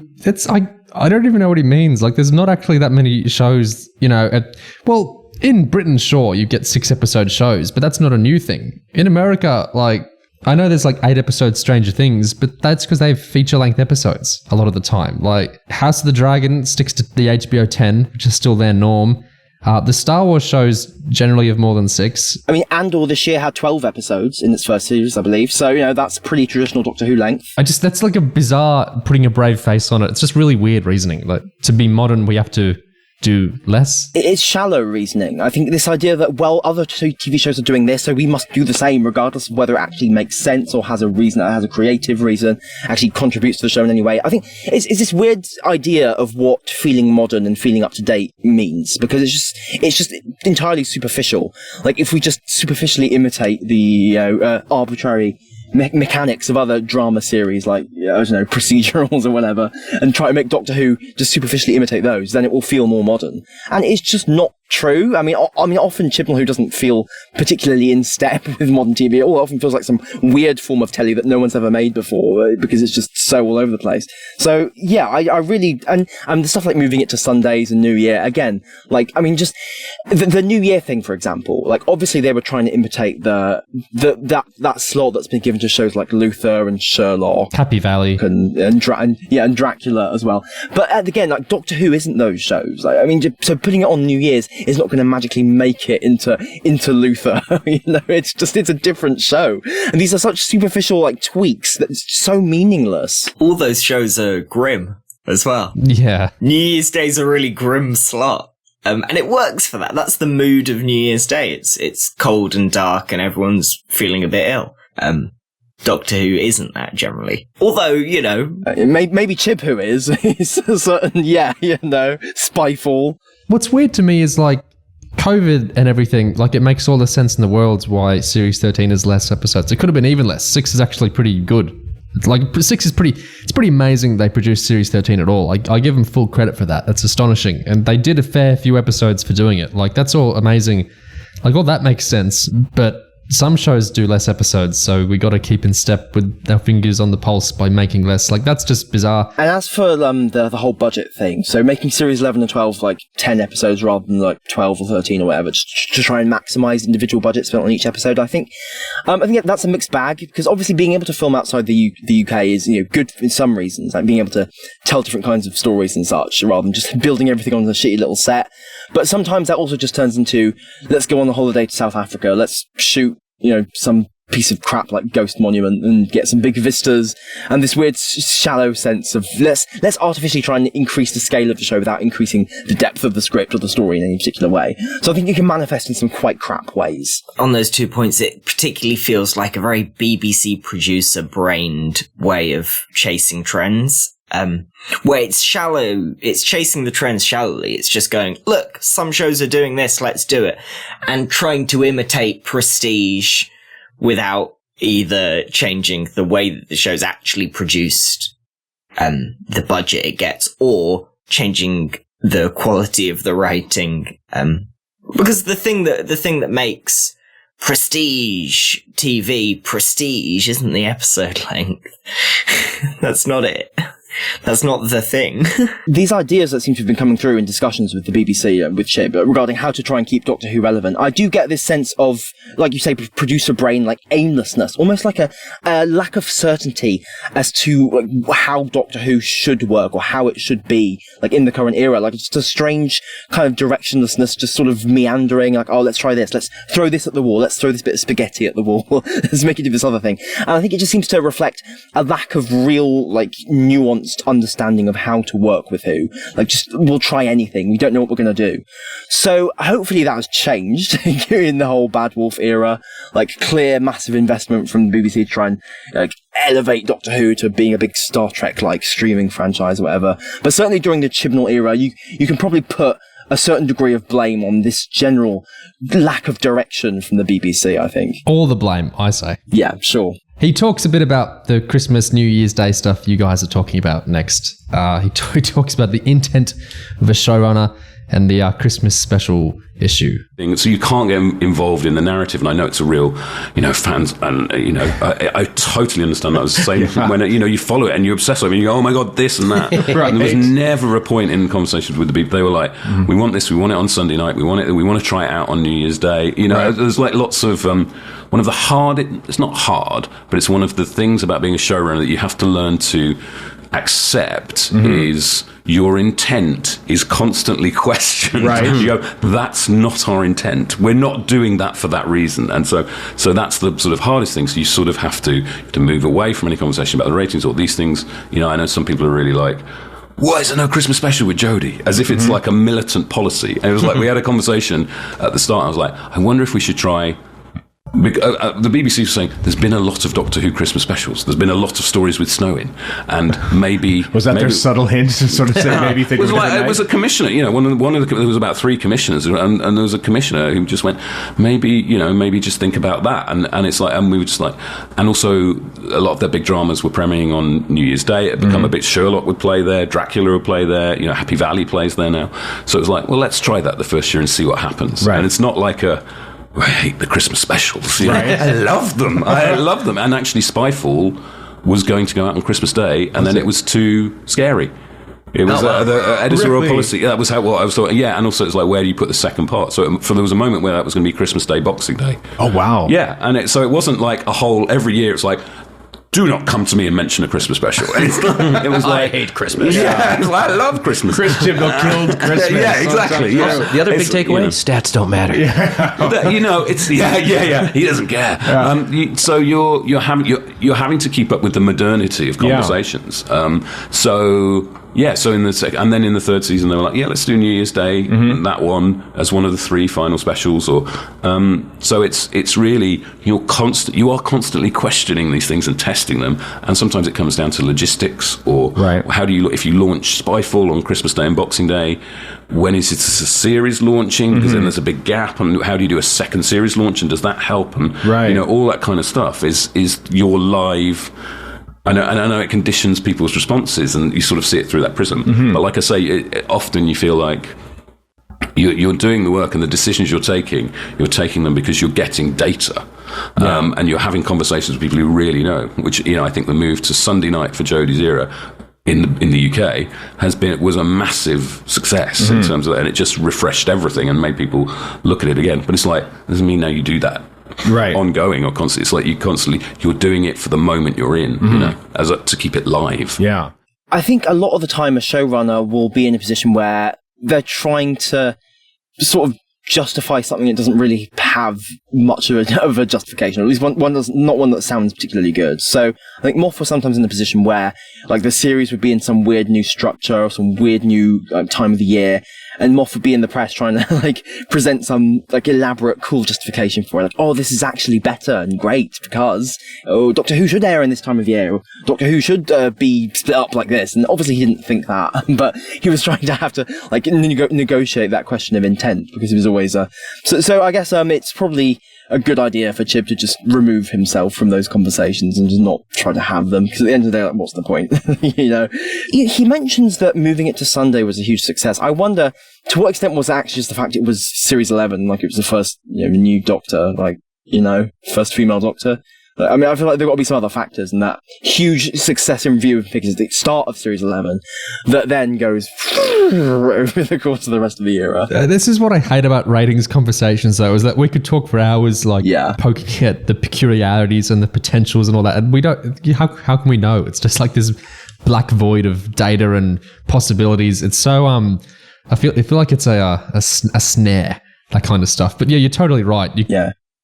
I don't even know what he means. Like, there's not actually that many shows, you know... well, in Britain, sure, you get 6-episode shows, but that's not a new thing. In America, like... I know there's like 8 episodes Stranger Things, but that's because they have feature-length episodes a lot of the time. Like, House of the Dragon sticks to the HBO 10, which is still their norm. The Star Wars shows generally have more than 6. I mean, Andor this year had 12 episodes in its first series, I believe. So, you know, that's pretty traditional Doctor Who length. That's like a bizarre putting a brave face on it. It's just really weird reasoning. Like, to be modern, we have to do less. It's shallow reasoning. I think this idea that, well, other TV shows are doing this, so we must do the same, regardless of whether it actually makes sense or has a reason, has a creative reason, actually contributes to the show in any way. I think it's this weird idea of what feeling modern and feeling up to date means, because it's just entirely superficial. Like, if we just superficially imitate the arbitrary mechanics of other drama series, like, I don't know, procedurals or whatever, and try to make Doctor Who just superficially imitate those, then it will feel more modern. And it's just not true. I mean, often Chibnall, who doesn't feel particularly in step with modern TV, it often feels like some weird form of telly that no one's ever made before, because it's just so all over the place. So, yeah, I really... And the stuff like moving it to Sundays and New Year, again, like, I mean, just... The New Year thing, for example, like, obviously they were trying to imitate that slot that's been given to shows like Luther and Sherlock. Happy Valley. And Dracula as well. But again, like, Doctor Who isn't those shows. Like, I mean, so putting it on New Year's is not going to magically make it into Luther. You know, it's a different show. And these are such superficial, like, tweaks that's so meaningless. All those shows are grim as well. Yeah. New Year's Day's a really grim slot. And it works for that. That's the mood of New Year's Day. It's cold and dark and everyone's feeling a bit ill. Doctor Who isn't that generally. Although, you know... maybe Chib Who is. He's a certain, Spyfall. What's weird to me is, like, COVID and everything, like, it makes all the sense in the world why Series 13 is less episodes. It could have been even less. 6 is actually pretty good. Like, 6 is pretty amazing they produced Series 13 at all. I give them full credit for that. That's astonishing. And they did a fair few episodes for doing it. Like, that's all amazing. Like, all that makes sense. But some shows do less episodes, so we got to keep in step with our fingers on the pulse by making less. Like, that's just bizarre. And as for the whole budget thing, so making series 11 and 12 like 10 episodes rather than like 12 or 13 or whatever, just to try and maximize individual budget spent on each episode, I think that's a mixed bag, because obviously being able to film outside the UK is, you know, good in some reasons, like being able to tell different kinds of stories and such, rather than just building everything on a shitty little set. But sometimes that also just turns into, let's go on a holiday to South Africa, let's shoot, you know, some piece of crap like Ghost Monument and get some big vistas, and this weird shallow sense of let's artificially try and increase the scale of the show without increasing the depth of the script or the story in any particular way. So I think it can manifest in some quite crap ways. On those 2 points, it particularly feels like a very BBC producer-brained way of chasing trends. Where it's shallow, it's chasing the trends shallowly. It's just going, look, some shows are doing this, let's do it. And trying to imitate Prestige without either changing the way that the show's actually produced, the budget it gets, or changing the quality of the writing. Because the thing that makes Prestige TV prestige isn't the episode length. That's not it. That's not the thing. These ideas that seem to have been coming through in discussions with the BBC and with Chib regarding how to try and keep Doctor Who relevant, I do get this sense of, like you say, producer brain, like aimlessness, almost like a lack of certainty as to like, how Doctor Who should work or how it should be, like in the current era. Like just a strange kind of directionlessness, just sort of meandering, like, oh, let's try this, let's throw this at the wall, let's throw this bit of spaghetti at the wall, let's make it do this other thing. And I think it just seems to reflect a lack of real, like, nuanced understanding of how to work with Who. Like, just, we'll try anything, we don't know what we're going to do. So hopefully that has changed in the whole Bad Wolf era. Like, clear, massive investment from the BBC to try and elevate Doctor Who to being a big Star Trek-like streaming franchise or whatever. But certainly during the Chibnall era, you can probably put a certain degree of blame on this general lack of direction from the BBC, I think. All the blame, I say. Yeah, sure. He talks a bit about the Christmas, New Year's Day stuff you guys are talking about next. He talks about the intent of a showrunner and the Christmas special issue. So you can't get involved in the narrative, and I know it's a real, fans, and I totally understand that. I was saying when you follow it and you obsess over it, and you go, oh my god, this and that. Right. And there was never a point in conversations with the people. They were like, we want this, we want it on Sunday night, we want to try it out on New Year's Day. There's like lots of one of the hard. It's not hard, but it's one of the things about being a showrunner that you have to learn to accept is your intent is constantly questioned. Right. You go, that's not our intent. We're not doing that for that reason. And so that's the sort of hardest thing. So you sort of have to move away from any conversation about the ratings or these things. I know some people are really like, why is there no Christmas special with Jodie? As if it's like a militant policy. And it was like, we had a conversation at the start. I was like, I wonder if we should try... the BBC was saying there's been a lot of Doctor Who Christmas specials. There's been a lot of stories with snow in, and maybe was that their subtle hint to sort of say maybe think it was a commissioner. One of the there was about 3 commissioners, and there was a commissioner who just went maybe just think about that, and it's like, and we were just like, and also a lot of their big dramas were premiering on New Year's Day. It become a bit. Sherlock would play there, Dracula would play there. Happy Valley plays there now. So it was like, well, let's try that the first year and see what happens. Right. And it's not like I hate the Christmas specials. Right. I love them. And actually, Spyfall was going to go out on Christmas Day, and then it was too scary. It was the editorial policy. That was how I was thought. Yeah, and also it's like, where do you put the second part? So there was a moment where that was going to be Christmas Day, Boxing Day. Oh wow! Yeah, and so it wasn't like a whole every year. It's like, do not come to me and mention a Christmas special. It was like, I hate Christmas. Yeah, it's like, I love Christmas. Chris Chibnall killed Christmas. Yeah, exactly. The other big takeaway: stats don't matter. It's he doesn't care. So you're having to keep up with the modernity of conversations. So in the second, and then in the third season, they were like, let's do New Year's Day, that one as one of the 3 final specials. Or so it's really you are constantly questioning these things and testing them, and sometimes it comes down to logistics or how do you if you launch Spyfall on Christmas Day and Boxing Day, when is it a series launching? Because then there's a big gap, and how do you do a second series launch, and does that help? And all that kind of stuff is your live. I know it conditions people's responses, and you sort of see it through that prism. But like I say, often you feel like you're doing the work, and the decisions you're taking them because you're getting data, and you're having conversations with people who really know. Which I think the move to Sunday night for Jodie's era in the UK was a massive success in terms of that, and it just refreshed everything and made people look at it again. But it's like, doesn't mean now you do that. Ongoing or constantly. It's like you're doing it for the moment you're in, to keep it live. Yeah. I think a lot of the time a showrunner will be in a position where they're trying to sort of justify something that doesn't really have much of a justification, or at least not one that sounds particularly good. So I think Moff was sometimes in a position where like the series would be in some weird new structure or some weird new time of the year, and Moff would be in the press trying to like present some like elaborate cool justification for it, like, oh, this is actually better and great because Doctor Who should air in this time of year, or Doctor Who should be split up like this. And obviously he didn't think that, but he was trying to have to like negotiate that question of intent, because he was always so I guess it's probably a good idea for Chib to just remove himself from those conversations and just not try to have them, because at the end of the day, like, what's the point? He mentions that moving it to Sunday was a huge success. I wonder to what extent was that actually just the fact it was series 11, like it was the first new Doctor, like first female Doctor. I mean, I feel like there got to be some other factors in that huge success in viewing figures at the start of Series 11 that then goes over the course of the rest of the era. This is what I hate about ratings conversations, though, is that we could talk for hours, poking at the peculiarities and the potentials and all that, and we don't. How can we know? It's just like this black void of data and possibilities. It's so I feel like it's a snare, that kind of stuff. But yeah, you're totally right.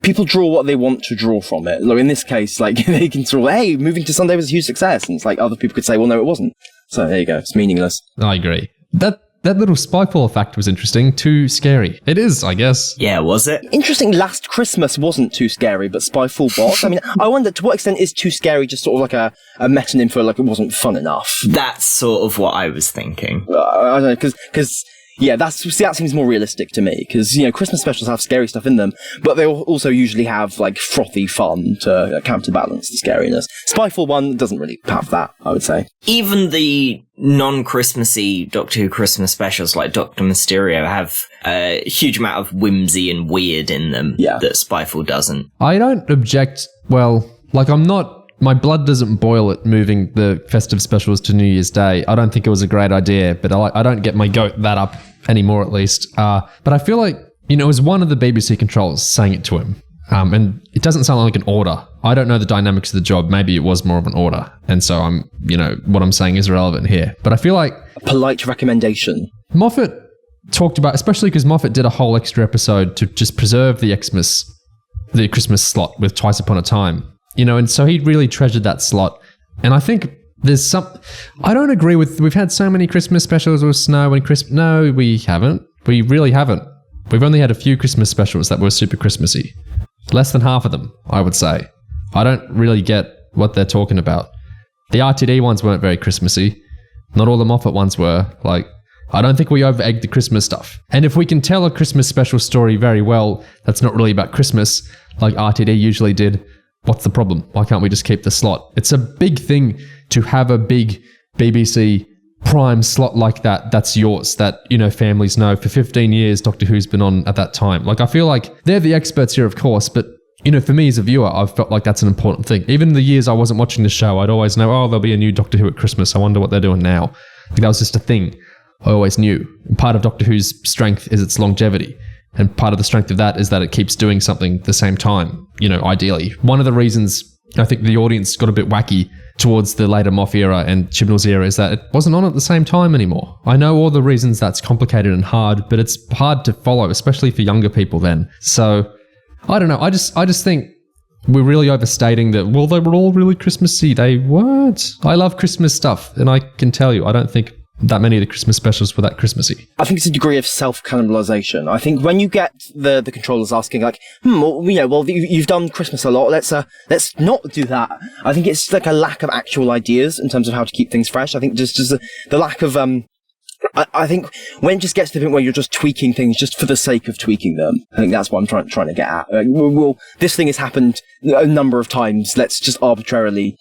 People draw what they want to draw from it. Like in this case, like they can draw, hey, moving to Sunday was a huge success, and it's like other people could say, well, no, it wasn't. So there you go. It's meaningless. I agree. That little Spyfall fact was interesting. Too scary. It is, I guess. Yeah, was it? Interesting. Last Christmas wasn't too scary, but Spyfall was. I mean, I wonder to what extent is too scary just sort of like a metonym for like it wasn't fun enough. That's sort of what I was thinking. I don't know, because Yeah, that seems more realistic to me, because, Christmas specials have scary stuff in them, but they also usually have, like, frothy fun to counterbalance the scariness. Spyfall 1 doesn't really have that, I would say. Even the non-Christmassy Doctor Who Christmas specials like Doctor Mysterio have a huge amount of whimsy and weird in them that Spyfall doesn't. I don't object, my blood doesn't boil at moving the festive specials to New Year's Day. I don't think it was a great idea, but I don't get my goat that up anymore, at least. But I feel like, it was one of the BBC controllers saying it to him. And it doesn't sound like an order. I don't know the dynamics of the job. Maybe it was more of an order. And so what I'm saying is irrelevant here. But I feel like... A polite recommendation. Moffat talked about, especially because Moffat did a whole extra episode to just preserve the Christmas slot with Twice Upon a Time. And so he really treasured that slot. And I think there's I don't agree with, we've had so many Christmas specials with snow and no, we haven't. We really haven't. We've only had a few Christmas specials that were super Christmassy. Less than half of them, I would say. I don't really get what they're talking about. The RTD ones weren't very Christmassy. Not all the Moffat ones were. I don't think we over-egged the Christmas stuff. And if we can tell a Christmas special story very well that's not really about Christmas, like RTD usually did, what's the problem? Why can't we just keep the slot? It's a big thing to have a big BBC prime slot like that that's yours, that, families know for 15 years Doctor Who's been on at that time. I feel like they're the experts here, of course, but, for me as a viewer, I've felt like that's an important thing. Even in the years I wasn't watching the show, I'd always know, there'll be a new Doctor Who at Christmas. I wonder what they're doing now. That was just a thing I always knew. And part of Doctor Who's strength is its longevity. And part of the strength of that is that it keeps doing something at the same time, ideally. One of the reasons I think the audience got a bit wacky towards the later Moff era and Chibnall's era is that it wasn't on at the same time anymore. I know all the reasons that's complicated and hard, but it's hard to follow, especially for younger people then. So, I don't know. I just think we're really overstating that, they were all really Christmassy. They weren't. I love Christmas stuff, and I can tell you, I don't think that many of the Christmas specials were that Christmassy. I think it's a degree of self-cannibalization. I think when you get the controllers asking you've done Christmas a lot, let's not do that. I think it's like a lack of actual ideas in terms of how to keep things fresh. I think just the lack of, I think when it just gets to the point where you're just tweaking things just for the sake of tweaking them, I think that's what I'm trying to get at. This thing has happened a number of times. Let's just arbitrarily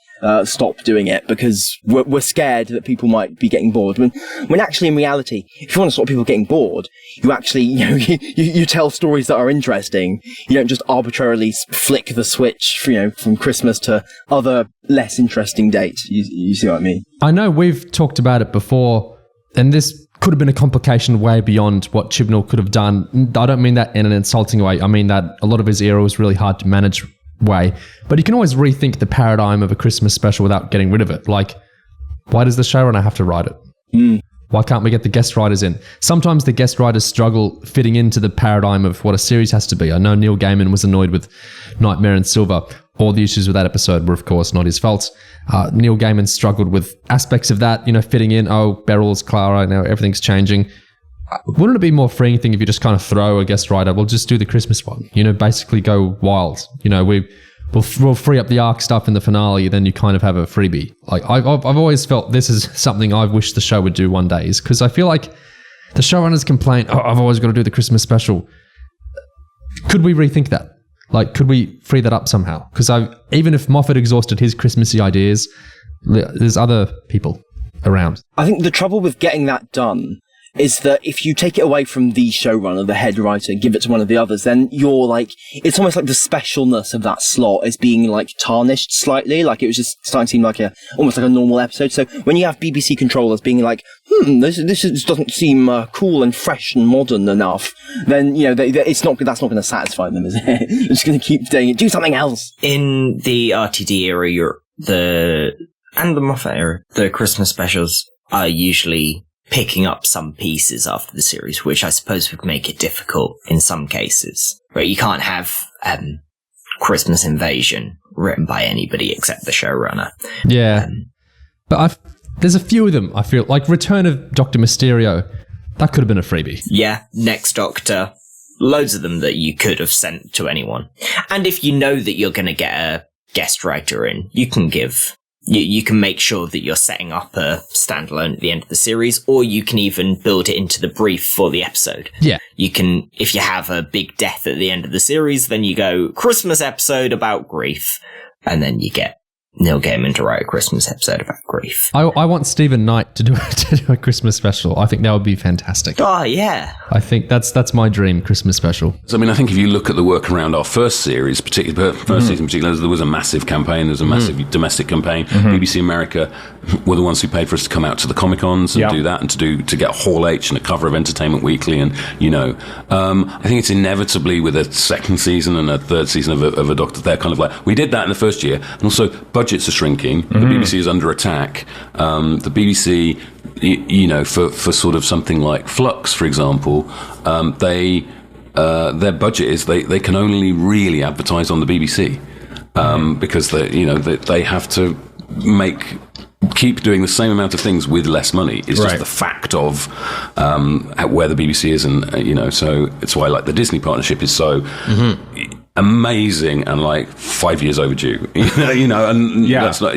stop doing it because we're scared that people might be getting bored. When actually, in reality, if you want to stop people getting bored, you actually, you tell stories that are interesting. You don't just arbitrarily flick the switch, from Christmas to other less interesting dates. You see what I mean? I know we've talked about it before, and this could have been a complication way beyond what Chibnall could have done. I don't mean that in an insulting way. I mean that a lot of his era was really hard to manage way. But you can always rethink the paradigm of a Christmas special without getting rid of it. Why does the showrunner have to write it? Why can't we get the guest writers in? Sometimes the guest writers struggle fitting into the paradigm of what a series has to be. I know Neil Gaiman was annoyed with Nightmare and Silver. All the issues with that episode were, of course, not his fault. Neil Gaiman struggled with aspects of that, fitting in, Beryl's Clara, now everything's changing. Wouldn't it be more freeing thing if you just kind of throw a guest writer? We'll just do the Christmas one. Basically go wild. We'll free up the Ark stuff in the finale, then you kind of have a freebie. I've always felt this is something I wish the show would do one day, is because I feel like the showrunners complain, I've always got to do the Christmas special. Could we rethink that? Could we free that up somehow? Because even if Moffat exhausted his Christmassy ideas, there's other people around. I think the trouble with getting that done is that if you take it away from the showrunner, the head writer, give it to one of the others, then you're it's almost like the specialness of that slot is being tarnished slightly. It was just starting to seem almost like a normal episode. So when you have BBC controllers being this doesn't seem cool and fresh and modern enough, then that's not going to satisfy them, is it? They're just going to keep doing it. Do something else. In the RTD era, and the Moffat era, the Christmas specials are usually picking up some pieces after the series, which I suppose would make it difficult in some cases. Right? You can't have Christmas Invasion written by anybody except the showrunner. Yeah. But there's a few of them, I feel. Return of Dr. Mysterio, that could have been a freebie. Yeah, Next Doctor. Loads of them that you could have sent to anyone. And if you know that you're going to get a guest writer in, you can give you can make sure that you're setting up a standalone at the end of the series, or you can even build it into the brief for the episode. Yeah. You can, if you have a big death at the end of the series, then you go Christmas episode about grief, and then you get Neil Gaiman to write a Christmas episode about grief. I want Stephen Knight to do a Christmas special. I think that would be fantastic. Oh, yeah. I think that's my dream Christmas special. So, I mean, I think if you look at the work around our first series, particularly first season, particularly, there was a massive campaign. There was a massive domestic campaign. BBC America were the ones who paid for us to come out to the Comic-Cons and do that, and to get Hall H and a cover of Entertainment Weekly, and I think it's inevitably with a second season and a third season of a Doctor, they're kind of like, we did that in the first year, and also budgets are shrinking. The BBC is under attack. The BBC, for sort of something like Flux, for example, their budget is they can only really advertise on the BBC because they have to keep doing the same amount of things with less money. It's just the fact of where the BBC is, and so it's why like the Disney partnership is so amazing and like 5 years overdue. That's not,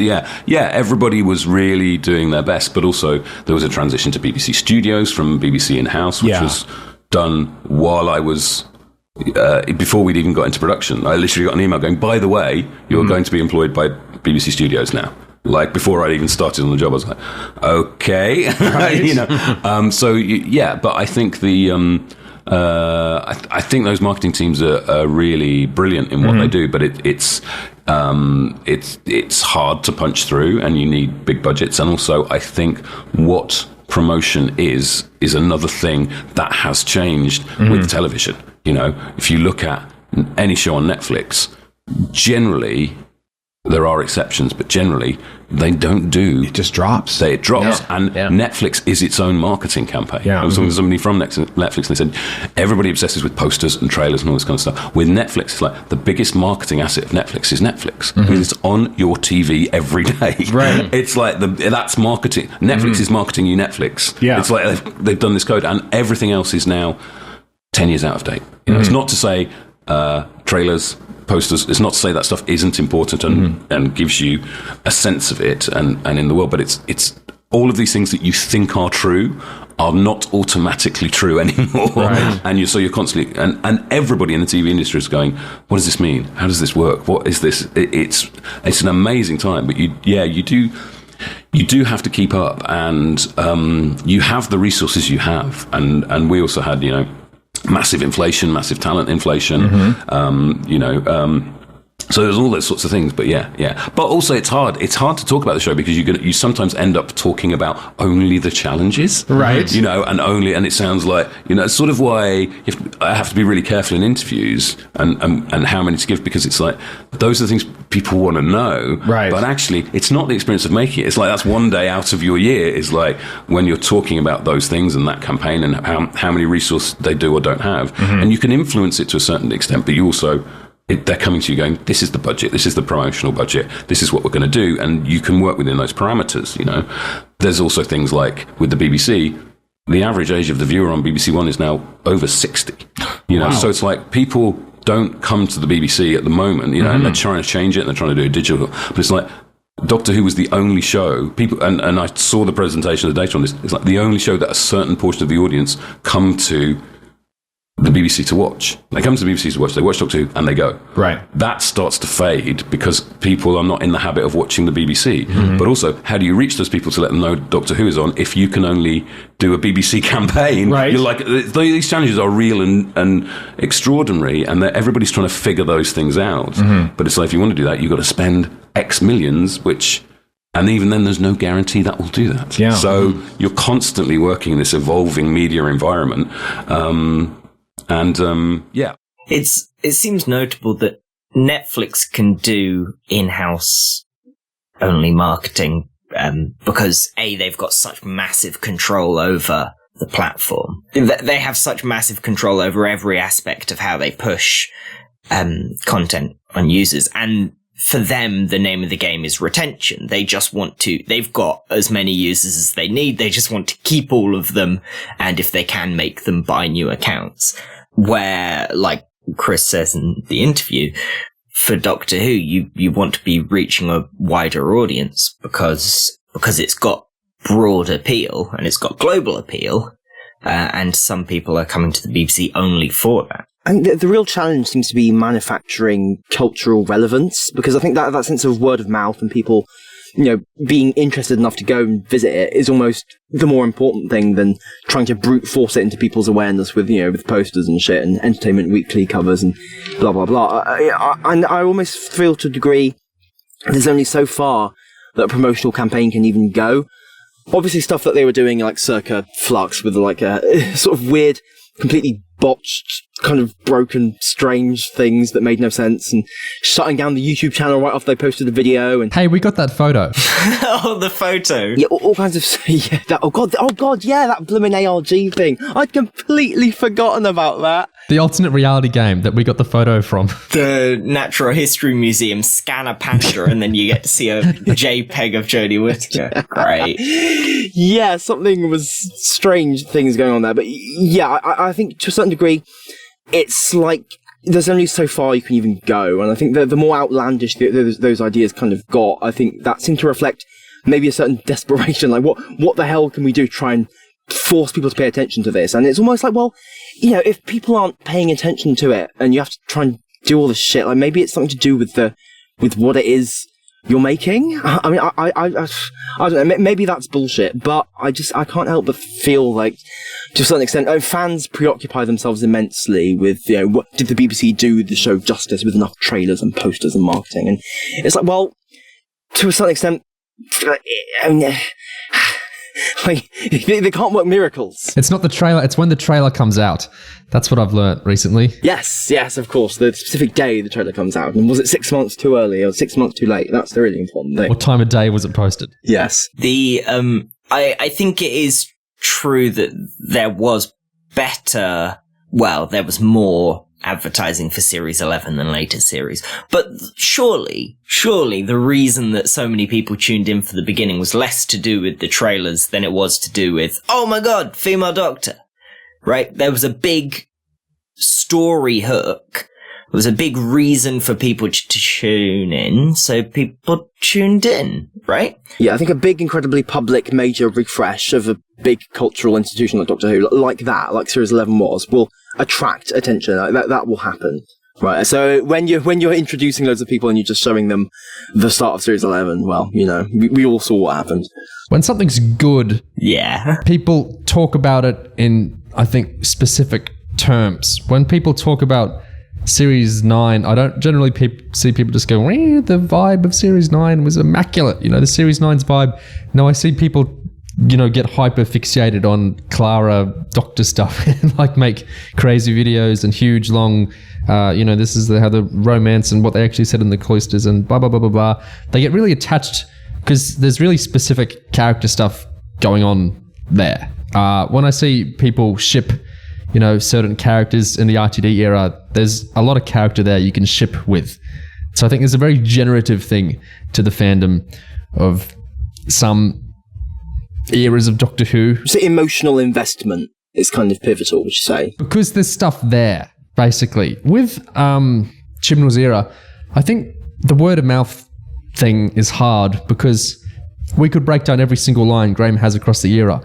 everybody was really doing their best, but also there was a transition to BBC Studios from BBC in-house, which was done while I was before we'd even got into production. I literally got an email going, by the way, you're going to be employed by BBC Studios now. Like before I'd even started on the job, I was like, okay, but I think I think those marketing teams are really brilliant in what they do, but it's hard to punch through, and you need big budgets. And also, I think what promotion is another thing that has changed with television. If you look at any show on Netflix, generally, there are exceptions, but generally they don't do. It just drops. It drops, and Netflix is its own marketing campaign. I was talking to somebody from Netflix, and they said everybody obsesses with posters and trailers and all this kind of stuff. With Netflix, it's like the biggest marketing asset of Netflix is Netflix because it's on your TV every day. Right. It's like that's marketing. Netflix is marketing you Netflix. Yeah. It's like they've done this code, and everything else is now 10 years out of date. It's not to say trailers, posters, it's not to say that stuff isn't important and gives you a sense of it and in the world, but it's all of these things that you think are true are not automatically true anymore. Right. And you're constantly, and everybody in the TV industry is going, what does this mean? How does this work? What is this? It's an amazing time, but you do have to keep up, and you have the resources you have, and we also had, massive inflation, massive talent inflation, so there's all those sorts of things, but but also it's hard to talk about the show because you sometimes end up talking about only the challenges, right? And it sounds like it's sort of why I have to be really careful in interviews and how many to give, because it's like those are the things people want to know, right? But actually it's not the experience of making it. It's like that's one day out of your year is like when you're talking about those things and that campaign and how many resources they do or don't have, and you can influence it to a certain extent, but you also they're coming to you going, this is the budget, this is the promotional budget, this is what we're going to do, and you can work within those parameters. There's also things like with the BBC, the average age of the viewer on BBC One is now over 60. Wow. So it's like people don't come to the BBC at the moment, and they're trying to change it and they're trying to do it digital, but it's like Doctor Who was the only show people, and I saw the presentation of the data on this, it's like the only show that a certain portion of the audience come to the BBC to watch. They come to the BBC to watch, they watch Doctor Who and they go. Right. That starts to fade because people are not in the habit of watching the BBC. But also, how do you reach those people to let them know Doctor Who is on if you can only do a BBC campaign? Right. You're like, these challenges are real and extraordinary, and everybody's trying to figure those things out. But it's like, if you want to do that, you've got to spend X millions, and even then, there's no guarantee that will do that. Yeah. So you're constantly working in this evolving media environment. It seems notable that Netflix can do in-house only marketing because they've got such massive control over the platform. They have such massive control over every aspect of how they push content on users, and for them, the name of the game is retention. They've got as many users as they need. They just want to keep all of them, and if they can, make them buy new accounts. Where, like Chris says in the interview, for Doctor Who, you want to be reaching a wider audience because it's got broad appeal and it's got global appeal, and some people are coming to the BBC only for that. And the real challenge seems to be manufacturing cultural relevance, because I think that sense of word of mouth and people, being interested enough to go and visit it is almost the more important thing than trying to brute force it into people's awareness with posters and shit and Entertainment Weekly covers and blah, blah, blah. And I almost feel to a degree there's only so far that a promotional campaign can even go. Obviously stuff that they were doing like circa Flux with like a sort of weird, completely botched, kind of broken, strange things that made no sense, and shutting down the YouTube channel right after they posted a video. And hey, we got that photo. Oh, the photo. Yeah, all kinds of oh god, yeah, that blooming ARG thing. I'd completely forgotten about that. The alternate reality game that we got the photo from. The Natural History Museum scan a panda and then you get to see a JPEG of Jodie Whittaker. Right. Yeah, something was strange things going on there. But yeah, I think to a certain degree, it's like there's only so far you can even go. And I think the more outlandish those ideas kind of got, I think that seemed to reflect maybe a certain desperation. Like, what the hell can we do to try and force people to pay attention to this? And it's almost like, well, if people aren't paying attention to it and you have to try and do all this shit, like maybe it's something to do with what it is you're making. I mean, I don't know, maybe that's bullshit, but I can't help but feel like, to a certain extent, fans preoccupy themselves immensely with, what did the BBC do the show justice with enough trailers and posters and marketing? And it's like, well, to a certain extent, like, they can't work miracles. It's not the trailer, it's when the trailer comes out. That's what I've learnt recently. Yes, of course. The specific day the trailer comes out. And was it 6 months too early or 6 months too late? That's the really important thing. What time of day was it posted? Yes. I think it is true that there was more advertising for Series 11 than later series. But surely the reason that so many people tuned in for the beginning was less to do with the trailers than it was to do with, oh my god, female Doctor. Right? There was a big story hook. There was a big reason for people to tune in, so people tuned in, right? Yeah, I think a big, incredibly public, major refresh of a big cultural institution like Doctor Who, like Series 11 will attract attention. That will happen. Right, so when you're introducing loads of people and you're just showing them the start of Series 11, well, we all saw what happened. When something's good, yeah, people talk about it in, I think, specific terms. When people talk about Series 9, I don't generally see people just go, the vibe of Series 9 was immaculate. The Series 9's vibe. No, I see people, get hyper fixated on Clara Doctor stuff and like make crazy videos and huge long, this is how the romance and what they actually said in the cloisters and blah, blah, blah, blah, blah. They get really attached because there's really specific character stuff going on there. When I see people ship, certain characters in the RTD era, there's a lot of character there you can ship with. So I think there's a very generative thing to the fandom of some eras of Doctor Who. So emotional investment is kind of pivotal, would you say? Because there's stuff there, basically. With Chibnall's era, I think the word of mouth thing is hard because we could break down every single line Graham has across the era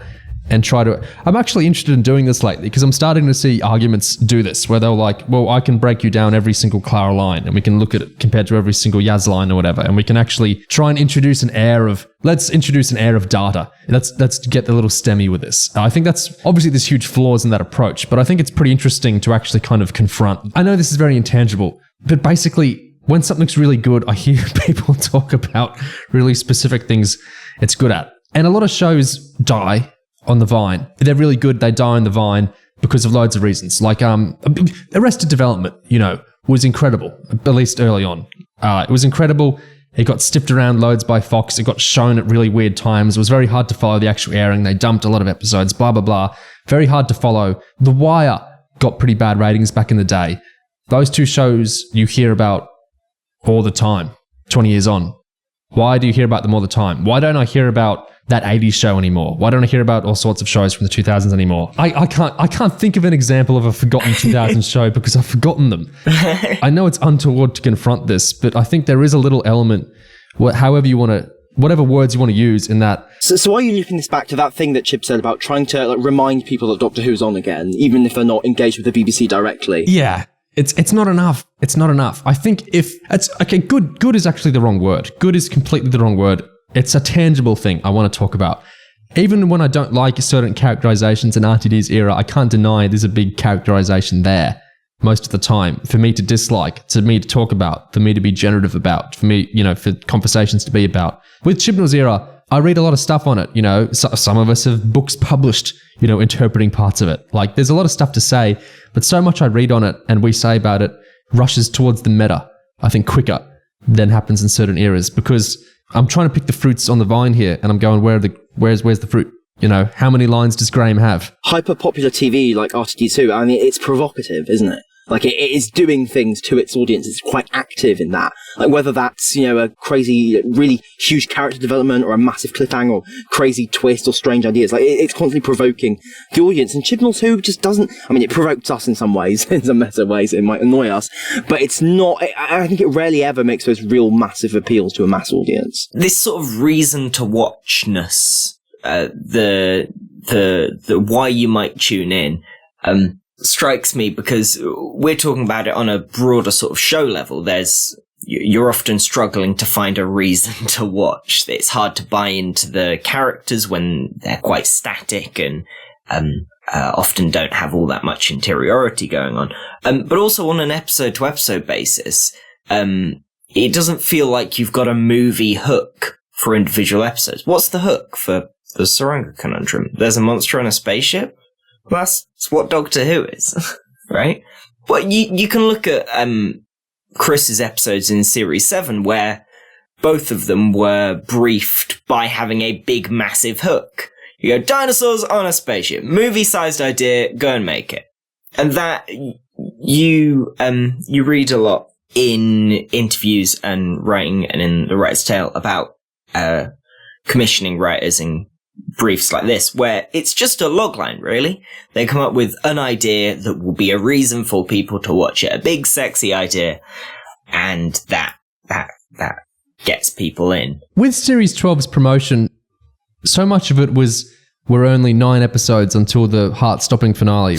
and try to... I'm actually interested in doing this lately because I'm starting to see arguments do this where they're like, well, I can break you down every single Clara line and we can look at it compared to every single Yaz line or whatever, and we can actually try and introduce an air of... Let's introduce an air of data. Let's get a little STEMmy with this. I think that's... Obviously, there's huge flaws in that approach, but I think it's pretty interesting to actually kind of confront. I know this is very intangible, but basically... When something's really good, I hear people talk about really specific things it's good at. And a lot of shows die on the vine. If they're really good, they die on the vine because of loads of reasons. Like Arrested Development, was incredible, at least early on. It was incredible. It got stiffed around loads by Fox. It got shown at really weird times. It was very hard to follow the actual airing. They dumped a lot of episodes, blah, blah, blah. Very hard to follow. The Wire got pretty bad ratings back in the day. Those two shows you hear about all the time, 20 years on. Why do you hear about them all the time? Why don't I hear about that 80s show anymore? Why don't I hear about all sorts of shows from the 2000s anymore? I can't think of an example of a forgotten 2000s show because I've forgotten them. I know it's untoward to confront this, but I think there is a little element, however you want to, whatever words you want to use in that. So are you looping this back to that thing that Chib said about trying to remind people that Doctor Who's on again, even if they're not engaged with the BBC directly? Yeah. It's not enough. It's not enough. I think if it's okay, good is actually the wrong word. Good is completely the wrong word. It's a tangible thing I want to talk about. Even when I don't like certain characterizations in RTD's era, I can't deny there's a big characterization there most of the time for me to dislike, for me to talk about, for me to be generative about, for me, for conversations to be about. With Chibnall's era, I read a lot of stuff on it. Some of us have books published, interpreting parts of it. Like, there's a lot of stuff to say, but so much I read on it and we say about it rushes towards the meta, I think, quicker than happens in certain eras, because I'm trying to pick the fruits on the vine here, and I'm going, where's the fruit? How many lines does Graham have? Hyper popular TV like RTD2, I mean, it's provocative, isn't it? Like, it is doing things to its audience. It's quite active in that. Like, whether that's, a crazy, really huge character development or a massive cliffhanger or crazy twist or strange ideas. Like, it's constantly provoking the audience. And Chibnall's Who just doesn't, it provokes us in some ways, in some meta ways. It might annoy us, but it's not, I think it rarely ever makes those real massive appeals to a mass audience. This sort of reason to watchness, the why you might tune in, strikes me because we're talking about it on a broader sort of show level. You're often struggling to find a reason to watch. It's hard to buy into the characters when they're quite static and often don't have all that much interiority going on. But also on an episode-to-episode basis, it doesn't feel like you've got a movie hook for individual episodes. What's the hook for the Tsuranga Conundrum? There's a monster on a spaceship? Well, that's what Doctor Who is, right? But you can look at Chris's episodes in Series 7 where both of them were briefed by having a big, massive hook. You go, dinosaurs on a spaceship, movie-sized idea, go and make it. And that, you read a lot in interviews and writing and in The Writer's Tale about commissioning writers and briefs like this, where it's just a logline, really. They come up with an idea that will be a reason for people to watch it, a big, sexy idea, and that gets people in. With Series 12's promotion, so much of it were only 9 episodes until the heart-stopping finale.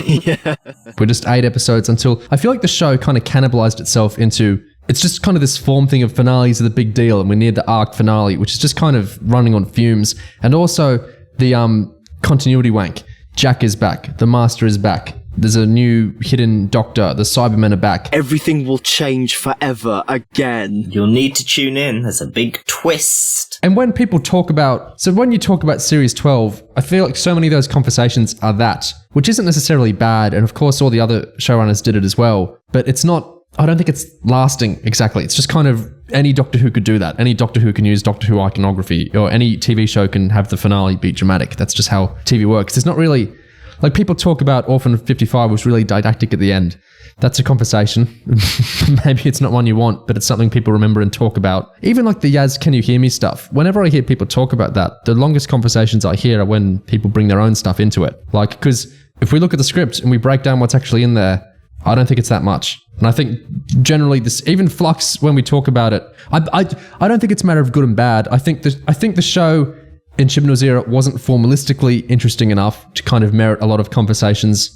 Yeah. We're just 8 episodes until... I feel like the show kind of cannibalized itself into... It's just kind of this form thing of finales are the big deal, and we're near the arc finale, which is just kind of running on fumes. And also the continuity wank. Jack is back. The Master is back. There's a new hidden Doctor. The Cybermen are back. Everything will change forever again. You'll need to tune in. There's a big twist. And when people talk about... So when you talk about Series 12, I feel like so many of those conversations are that, which isn't necessarily bad. And of course, all the other showrunners did it as well. But it's not... I don't think it's lasting exactly. It's just kind of any Doctor Who could do that. Any Doctor Who can use Doctor Who iconography, or any TV show can have the finale be dramatic. That's just how TV works. It's not really... Like, people talk about Orphan 55 was really didactic at the end. That's a conversation. Maybe it's not one you want, but it's something people remember and talk about. Even like the Yaz Can You Hear Me stuff. Whenever I hear people talk about that, the longest conversations I hear are when people bring their own stuff into it. Like, because if we look at the script and we break down what's actually in there, I don't think it's that much. And I think generally this, even Flux, when we talk about it, I don't think it's a matter of good and bad. I think the show in Chibnall's era wasn't formalistically interesting enough to kind of merit a lot of conversations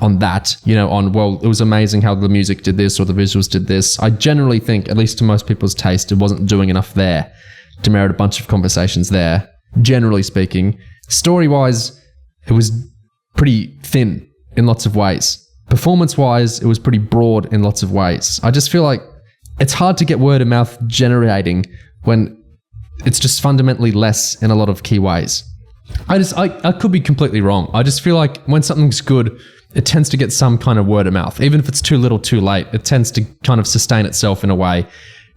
on that, on, well, it was amazing how the music did this or the visuals did this. I generally think, at least to most people's taste, it wasn't doing enough there to merit a bunch of conversations there, generally speaking. Story-wise, it was pretty thin in lots of ways. Performance-wise, it was pretty broad in lots of ways. I just feel like it's hard to get word of mouth generating when it's just fundamentally less in a lot of key ways. I could be completely wrong. I just feel like when something's good, it tends to get some kind of word of mouth. Even if it's too little, too late, it tends to kind of sustain itself in a way.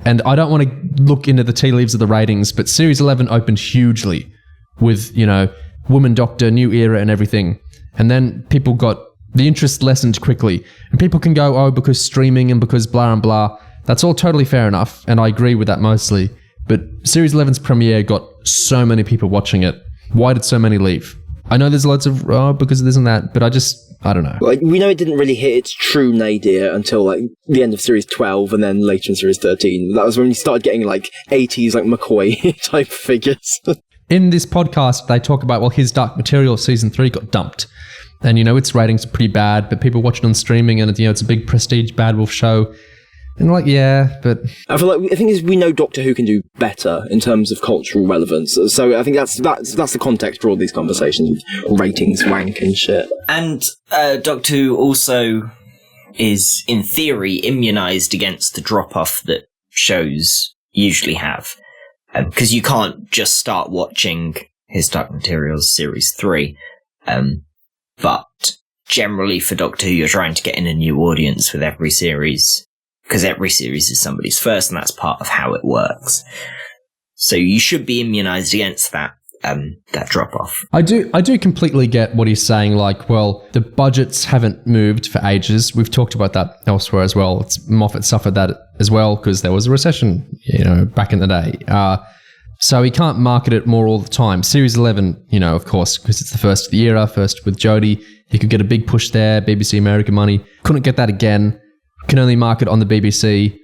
And I don't want to look into the tea leaves of the ratings, but Series 11 opened hugely with, Woman Doctor, new era and everything. And then people got... The interest lessened quickly. And people can go, because streaming and because blah and blah. That's all totally fair enough, and I agree with that mostly. But Series 11's premiere got so many people watching it? Why did so many leave? I know there's lots of, because of this and that, but I don't know. Like, we know it didn't really hit its true nadir until like the end of series 12 and then later in series 13. That was when you started getting like 80s like McCoy type figures. In this podcast, they talk about, his Dark Material season 3 got dumped. And, its ratings are pretty bad, but people watch it on streaming and, it's a big prestige Bad Wolf show. And like, yeah, but... I feel like, we know Doctor Who can do better in terms of cultural relevance. So I think that's the context for all these conversations with ratings, wank and shit. And Doctor Who also is, in theory, immunised against the drop-off that shows usually have. Because you can't just start watching his Dark Materials Series 3. But generally for Doctor Who, you're trying to get in a new audience with every series. Because every series is somebody's first, and that's part of how it works. So you should be immunised against that drop-off. I do completely get what he's saying, like, the budgets haven't moved for ages. We've talked about that elsewhere as well. Moffat suffered that as well because there was a recession, back in the day. So he can't market it more all the time. Series 11, of course, because it's the first of the era, first with Jodie. He could get a big push there, BBC America money. Couldn't get that again. Can only market on the BBC.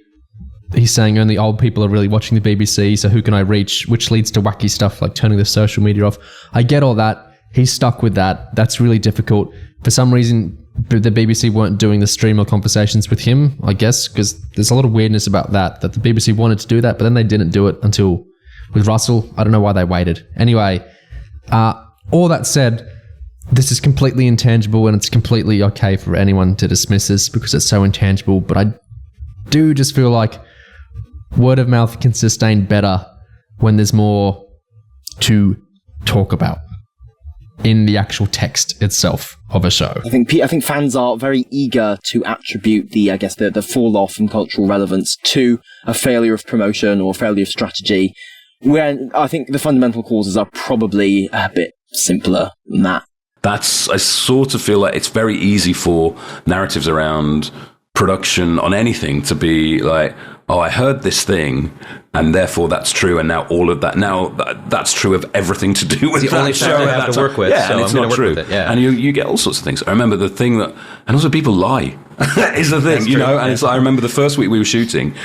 He's saying only old people are really watching the BBC, so who can I reach? Which leads to wacky stuff like turning the social media off. I get all that. He's stuck with that. That's really difficult. For some reason, the BBC weren't doing the streamer conversations with him, I guess, because there's a lot of weirdness about that the BBC wanted to do that, but then they didn't do it until with Russell. I don't know why they waited. Anyway, all that said, this is completely intangible and it's completely okay for anyone to dismiss this because it's so intangible, but I do just feel like word of mouth can sustain better when there's more to talk about in the actual text itself of a show. I think fans are very eager to attribute the fall off in cultural relevance to a failure of promotion or failure of strategy, when I think the fundamental causes are probably a bit simpler than that. I sort of feel like it's very easy for narratives around production on anything to be like, oh, I heard this thing, and therefore that's true, and now all of that, that's true of everything to do with that show I have to work with. Yeah, so and it's I'm not true. With it, yeah. And you get all sorts of things. I remember the thing that, and also people lie, is the thing, and it's like, I remember the first week we were shooting,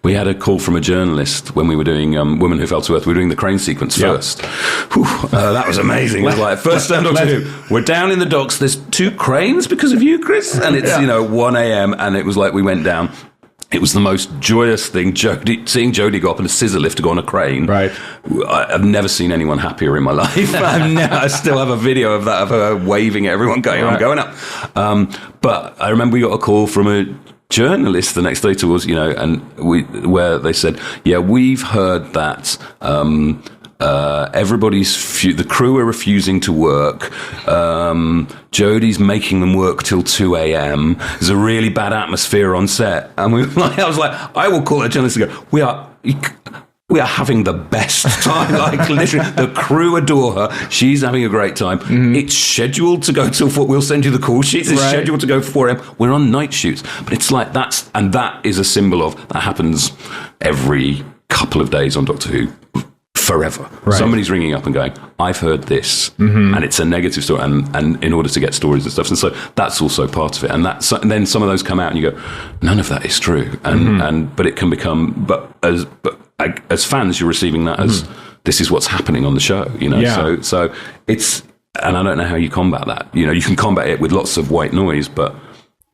we had a call from a journalist when we were doing Women Who Fell to Earth. We were doing the crane sequence first. Whew, that was amazing. It was like, first time Doctor Who, we're down in the docks, there's 2 cranes because of you, Chris? And it's, 1 a.m. and it was like we went down. It was the most joyous thing, seeing Jodie go up in a scissor lift to go on a crane. Right. I've never seen anyone happier in my life. I still have a video of that, of her waving at everyone going, I'm going up. But I remember we got a call from a journalist the next day to us, where they said, we've heard that the crew are refusing to work. Jodie's making them work till 2 a.m. There's a really bad atmosphere on set. And I was like, I will call a journalist and go, we are having the best time. Like, literally, the crew adore her. She's having a great time. Mm-hmm. It's scheduled to go till 4. We'll send you the call sheets. It's scheduled to go 4 a.m. We're on night shoots. But it's like that is a symbol of, that happens every couple of days on Doctor Who. Forever. Right. Somebody's ringing up and going, I've heard this, and it's a negative story, and in order to get stories and stuff. And so that's also part of it. And then some of those come out and you go, none of that is true. But it can become, as fans, you're receiving that as, this is what's happening on the show, Yeah. So it's, and I don't know how you combat that. You can combat it with lots of white noise, but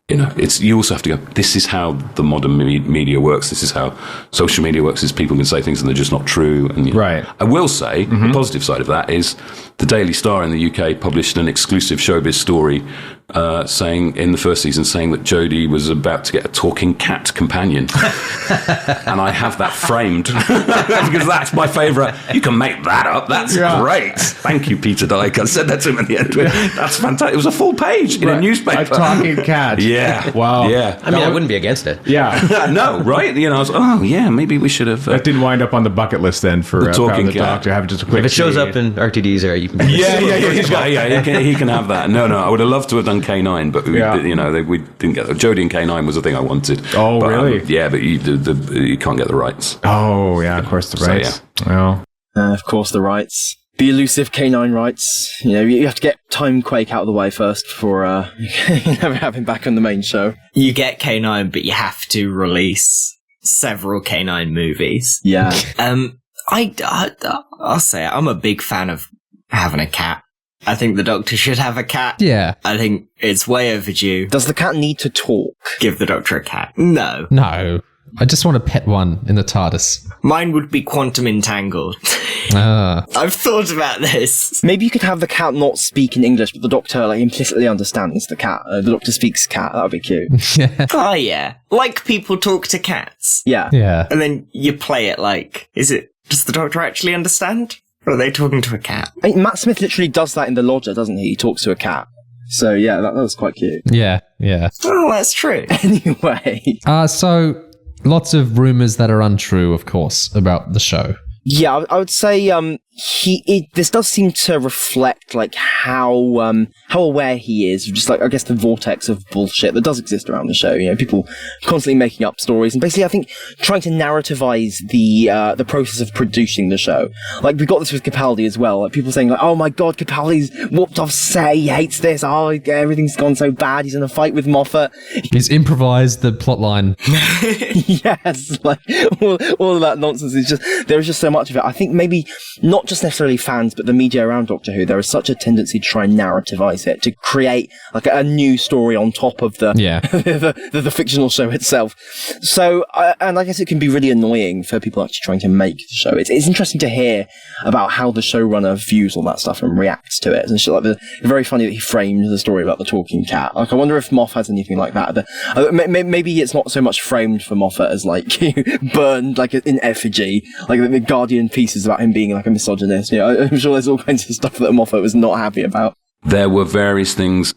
you also have to go, this is how the modern media works. This is how social media works, is people can say things and they're just not true. And right. I will say, the positive side of that is the Daily Star in the UK published an exclusive showbiz story saying, in the first season, saying that Jodie was about to get a talking cat companion. And I have that framed because that's my favourite. You can make that up. That's great. Thank you, Peter Dyke. I said that to him at the end. That's fantastic. It was a full page in a newspaper. A talking cat. Yeah. Wow. Yeah. I mean, I wouldn't be against it. Yeah. No, right? I was maybe we should have. That didn't wind up on the bucket list then for the talking the Doctor. Have just a quick. If it shows up in RTD's area, you can. He can have that. No, I would have loved to have done K9, but we didn't get that. Jodie and K9 was the thing I wanted. Oh, really? But you can't get the rights. Oh, yeah, of course, the rights. So, yeah. Well, Of course, the rights. The elusive K9 rights. You know, you have to get Time Quake out of the way first before you never have him back on the main show. You get K9, but you have to release several K9 movies. Yeah. I'll say it, I'm a big fan of having a cat. I think the Doctor should have a cat. Yeah. I think it's way overdue. Does the cat need to talk? Give the Doctor a cat. No. No. I just want to pet one in the TARDIS. Mine would be quantum entangled. I've thought about this. Maybe you could have the cat not speak in English, but the Doctor like implicitly understands the cat. The Doctor speaks cat. That would be cute. Yeah. Oh, yeah. Like people talk to cats. Yeah. Yeah. And then you play it like, does the Doctor actually understand? Or are they talking to a cat? I mean, Matt Smith literally does that in The Lodger, doesn't he? He talks to a cat. So, yeah, that was quite cute. Yeah, yeah. Oh, that's true. Anyway. So, lots of rumours that are untrue, of course, about the show. Yeah, I would say this does seem to reflect like how aware he is of just like I guess the vortex of bullshit that does exist around the show. You know, people constantly making up stories and basically I think trying to narrativize the process of producing the show. Like we got this with Capaldi as well. Like people saying like, oh my god, Capaldi's whooped off set, he hates this, oh everything's gone so bad, he's in a fight with Moffat. He's improvised the plotline. Yes, like all of that nonsense is just there is just so much of it. I think maybe not just necessarily fans, but the media around Doctor Who, there is such a tendency to try and narrativize it, to create like a new story on top of the the fictional show itself. So, and I guess it can be really annoying for people actually trying to make the show. It's interesting to hear about how the showrunner views all that stuff and reacts to it. And it's like very funny that he framed the story about the talking cat. Like, I wonder if Moff has anything like that. Maybe it's not so much framed for Moffat as like burned like in effigy, like the Guardian pieces about him being like a misogynist. You know, I'm sure there's all kinds of stuff that Moffat was not happy about. There were various things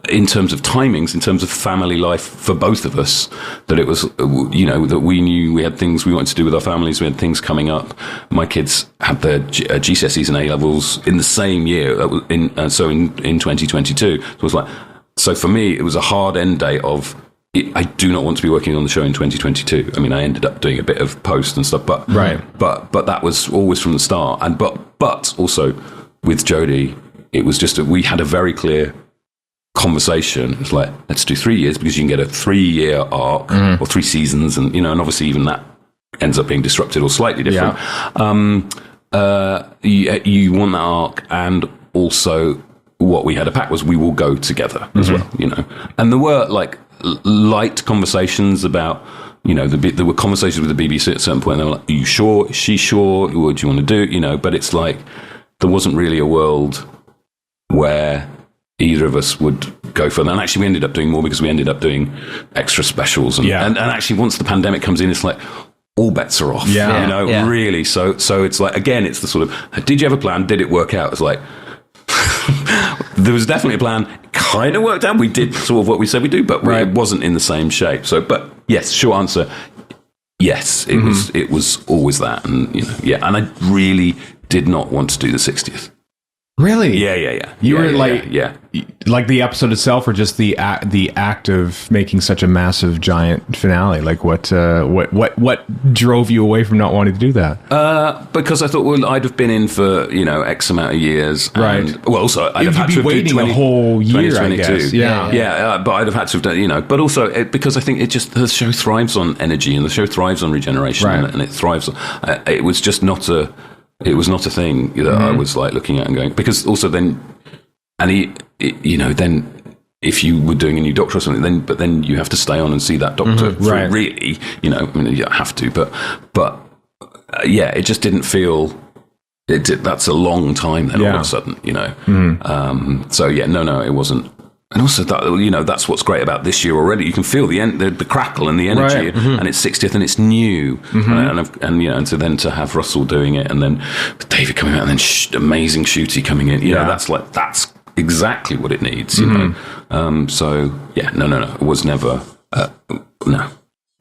in terms of timings, in terms of family life for both of us, that it was, you know, that we knew we had things we wanted to do with our families, we had things coming up. My kids had their GCSEs and A-levels in the same year, in 2022. So it was like, so for me, it was a hard end date of, I do not want to be working on the show in 2022. I mean, I ended up doing a bit of post and stuff, but that was always from the start. And but also with Jodie, it was just we had a very clear conversation. It's like, let's do 3 years because you can get a 3-year arc or 3 seasons, and you know, and obviously even that ends up being disrupted or slightly different. You want that arc, and also what we had a pact was we will go together as well. You know, and there were like light conversations about, you know, there were conversations with the BBC at a certain point. They were like, "Are you sure? Is she sure? What do you want to do?" You know, but it's like there wasn't really a world where either of us would go further. And actually, we ended up doing more because we ended up doing extra specials. And actually, once the pandemic comes in, it's like all bets are off. You know, really. So it's like, again, it's the sort of, did you have a plan? Did it work out? It's like, there was definitely a plan. Kind of worked out. We did sort of what we said we do, but it wasn't in the same shape. So, but yes, short answer, yes, it was always that. And, you know, and I really did not want to do the 60th. Really? Yeah. You were like the episode itself, or just the act of making such a massive, giant finale? Like what drove you away from not wanting to do that? Because I thought, well, I'd have been in for, you know, X amount of years, right? Well, also I'd have had to have waiting a whole year, I guess. But I'd have had to have done, you know. But also because I think the show thrives on energy, and the show thrives on regeneration, and it thrives on. It was just not a. It was not a thing that I was like looking at and going, because also then, and you know, then if you were doing a new Doctor or something, then you have to stay on and see that Doctor through, really, you know, I mean, you have to, but it just didn't feel, that's a long time then all of a sudden, you know. So no, it wasn't. And also that, you know, that's what's great about this year already. You can feel the crackle and the energy, and it's 60th and it's new, and you know, and so then to have Russell doing it, and then David coming out, and then amazing Shooty coming in, you know, that's exactly what it needs, you know. So no, it was never no.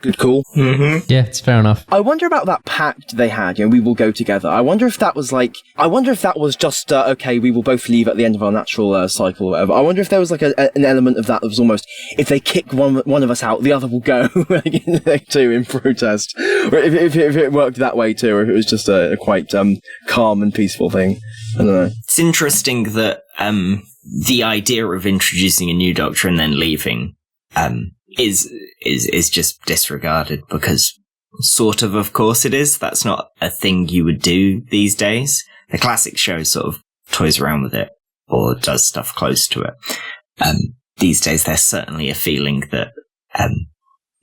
Good call. Yeah, it's fair enough. I wonder about that pact they had, we will go together. I wonder if that was just, okay, we will both leave at the end of our natural cycle or whatever. I wonder if there was like an element of that was almost, if they kick one of us out, the other will go too in protest. Or if it worked that way too, or if it was just a quite calm and peaceful thing. I don't know. It's interesting that the idea of introducing a new Doctor and then leaving is just disregarded because of course it is. That's not a thing you would do these days. The classic show sort of toys around with it or does stuff close to it. These days there's certainly a feeling that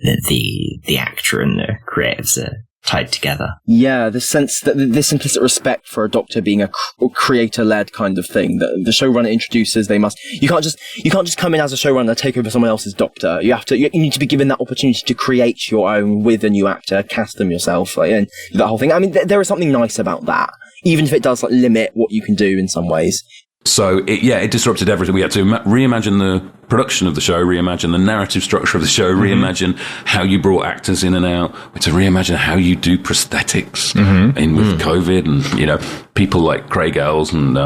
the actor and the creatives are tied together. Yeah, this sense that this implicit respect for a Doctor being a creator-led kind of thing that the showrunner introduces. You can't just come in as a showrunner, take over someone else's Doctor. You need to be given that opportunity to create your own with a new actor, cast them yourself, and that whole thing. I mean, there is something nice about that, even if it does limit what you can do in some ways. So, it disrupted everything. We had to reimagine the production of the show, reimagine the narrative structure of the show, reimagine how you brought actors in and out. We had to reimagine how you do prosthetics with COVID and, people like Craig Ells and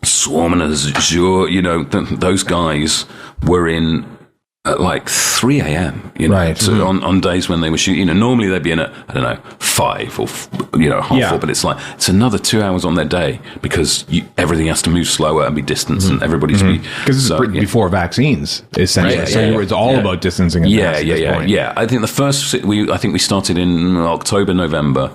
Swarman Azure, those guys were in at like 3 a.m, right. So on days when they were shooting, normally they'd be in at, 5 or, half 4, but it's another 2 hours on their day because everything has to move slower and be distanced and everybody's because it's before vaccines, essentially. It's all about distancing. Yeah. I think the first, we started in October, November,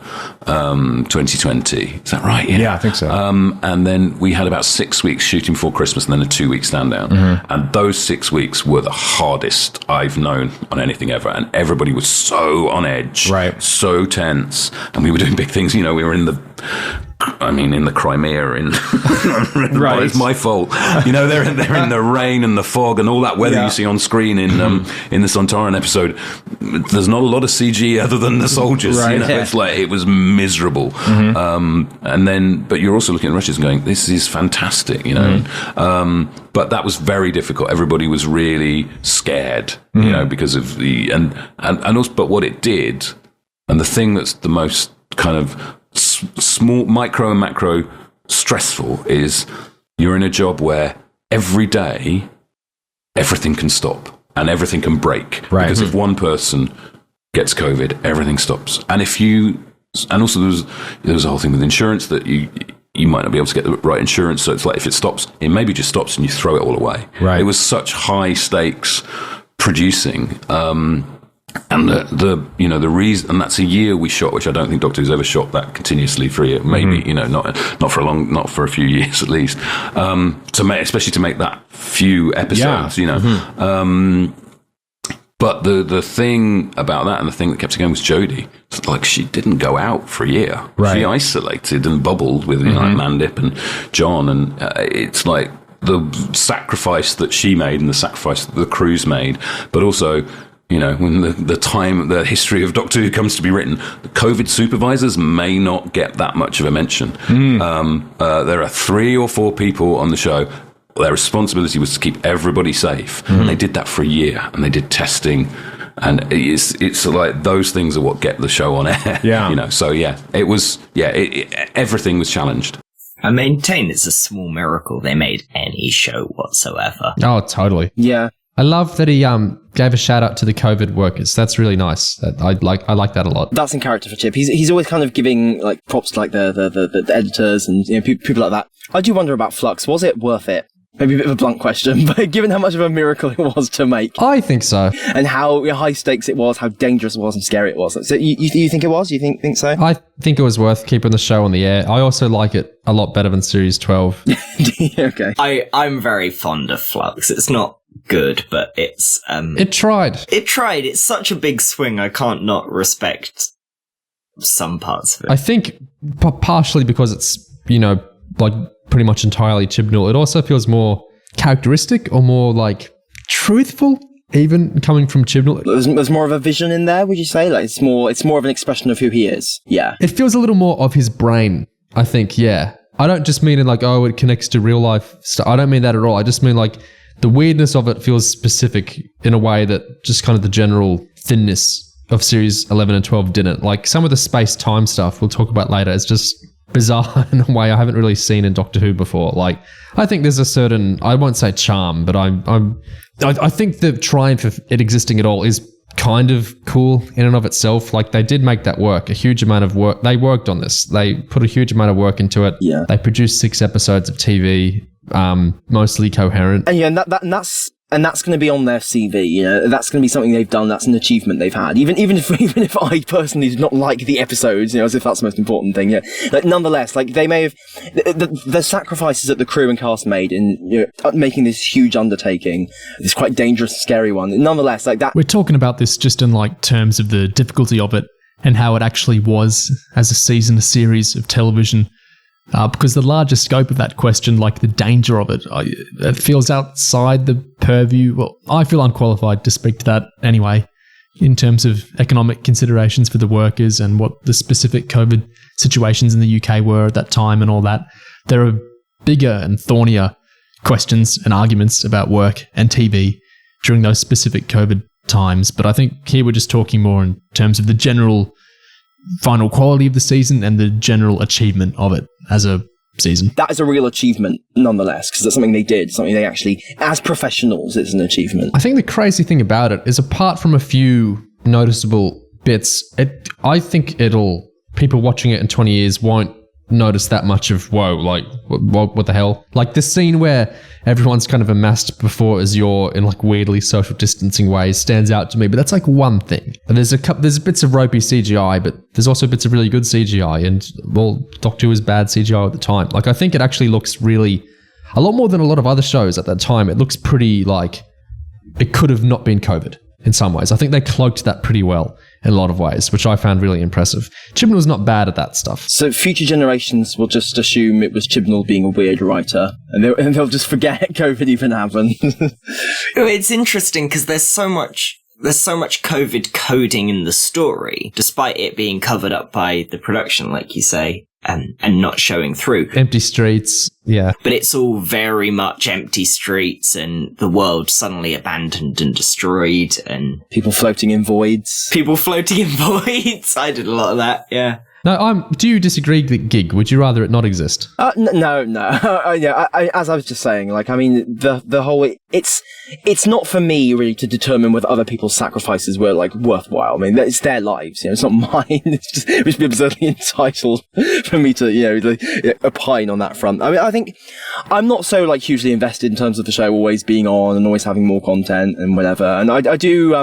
2020. Is that right? Yeah, I think so. And then we had about 6 weeks shooting before Christmas and then a 2-week stand down. And those 6 weeks were the hardest I've known on anything ever, and everybody was so on edge, right? So tense, and we were doing big things. We were in the Crimea, right? It's my fault. They're in the rain and the fog and all that weather you see on screen in the Sontaran episode. There's not a lot of CG other than the soldiers. Right. It's like it was miserable. And then, but you're also looking at Rushes and going, "This is fantastic," But that was very difficult. Everybody was really scared, because of and also, but what it did, and the thing that's the most kind of small, micro and macro stressful is you're in a job where every day everything can stop and everything can break. Right. Because if one person gets COVID, everything stops. And also there was a whole thing with insurance that you might not be able to get the right insurance. So it's like if it stops, it maybe just stops and you throw it all away. Right. It was such high stakes producing. And the reason, and that's a year we shot, which I don't think Doctor Who's ever shot that continuously for a year. Maybe not for a few years at least. Especially to make that few episodes, But the thing about that, and the thing that kept it going, was Jodie. It's like she didn't go out for a year. Right. She isolated and bubbled with like Mandip and John, and it's like the sacrifice that she made and the sacrifice that the crew's made, but also. When the history of Doctor Who comes to be written, the COVID supervisors may not get that much of a mention. There are 3 or 4 people on the show. Their responsibility was to keep everybody safe. And they did that for a year, and they did testing. And it's like those things are what get the show on air. Yeah. So it was, everything was challenged. I maintain it's a small miracle they made any show whatsoever. Oh, totally. Yeah. I love that he gave a shout out to the COVID workers. That's really nice. I like that a lot. That's in character for Chip. He's always kind of giving like props to like the editors and people like that. I do wonder about Flux. Was it worth it? Maybe a bit of a blunt question, but given how much of a miracle it was to make, I think so. And how high stakes it was, how dangerous it was, and scary it was. So you think it was? You think so? I think it was worth keeping the show on the air. I also like it a lot better than Series 12. Okay. I'm very fond of Flux. It's not good, but it's it tried. It's such a big swing. I can't not respect some parts of it. I think partially because it's like pretty much entirely Chibnall. It also feels more characteristic or more like truthful, even coming from Chibnall. There's more of a vision in there, would you say? Like it's more of an expression of who he is. Yeah. It feels a little more of his brain, I think. Yeah. I don't just mean it like, it connects to real life stuff. I don't mean that at all. I just mean like the weirdness of it feels specific in a way that just kind of the general thinness of series 11 and 12 didn't. Like some of the space-time stuff we'll talk about later is just bizarre in a way I haven't really seen in Doctor Who before. Like, I think there's a certain, I won't say charm, but I think the triumph of it existing at all is kind of cool in and of itself. Like, they did make that work, a huge amount of work. They worked on this. They put a huge amount of work into it. Yeah. They produced 6 episodes of TV, mostly coherent. And yeah, and that's going to be on their CV. You know, that's going to be something they've done. That's an achievement they've had. Even if I personally did not like the episodes, you know, as if that's the most important thing. Yeah, like, nonetheless, like they may have the sacrifices that the crew and cast made in, you know, making this huge undertaking, this quite dangerous, scary one. Nonetheless, like that. We're talking about this just in like terms of the difficulty of it and how it actually was as a season, a series of television. Because the larger scope of that question, like the danger of it, it feels outside the purview. Well, I feel unqualified to speak to that anyway, in terms of economic considerations for the workers and what the specific COVID situations in the UK were at that time and all that. There are bigger and thornier questions and arguments about work and TV during those specific COVID times. But I think here we're just talking more in terms of the general final quality of the season and the general achievement of it as a season. That is a real achievement nonetheless, because it's something they did, something they actually, as professionals, it's an achievement. I think the crazy thing about it is, apart from a few noticeable bits, I think people watching it in 20 years won't notice that much of, whoa, like, what the hell? Like the scene where everyone's kind of amassed before Azure in like weirdly social distancing ways stands out to me, but that's like one thing. And there's bits of ropey CGI, but there's also bits of really good CGI, and well, Doctor Who was bad CGI at the time. Like, I think it actually looks really, a lot more than a lot of other shows at that time. It looks pretty like it could have not been COVID in some ways. I think they cloaked that pretty well in a lot of ways, which I found really impressive. Chibnall's not bad at that stuff. So future generations will just assume it was Chibnall being a weird writer, and they'll just forget COVID even happened. It's interesting because there's so much COVID coding in the story, despite it being covered up by the production, like you say, and not showing through. Empty streets, yeah. But it's all very much empty streets and the world suddenly abandoned and destroyed, and people floating in voids. I did a lot of that, yeah. No, do you disagree, Gig? Would you rather it not exist? No. Yeah, as I was just saying, like, I mean, the whole, it's not for me really to determine whether other people's sacrifices were like worthwhile. I mean, it's their lives, you know, it's not mine. It would be absurdly entitled for me to, you know, opine on that front. I mean, I think I'm not so like hugely invested in terms of the show always being on and always having more content and whatever. And I do,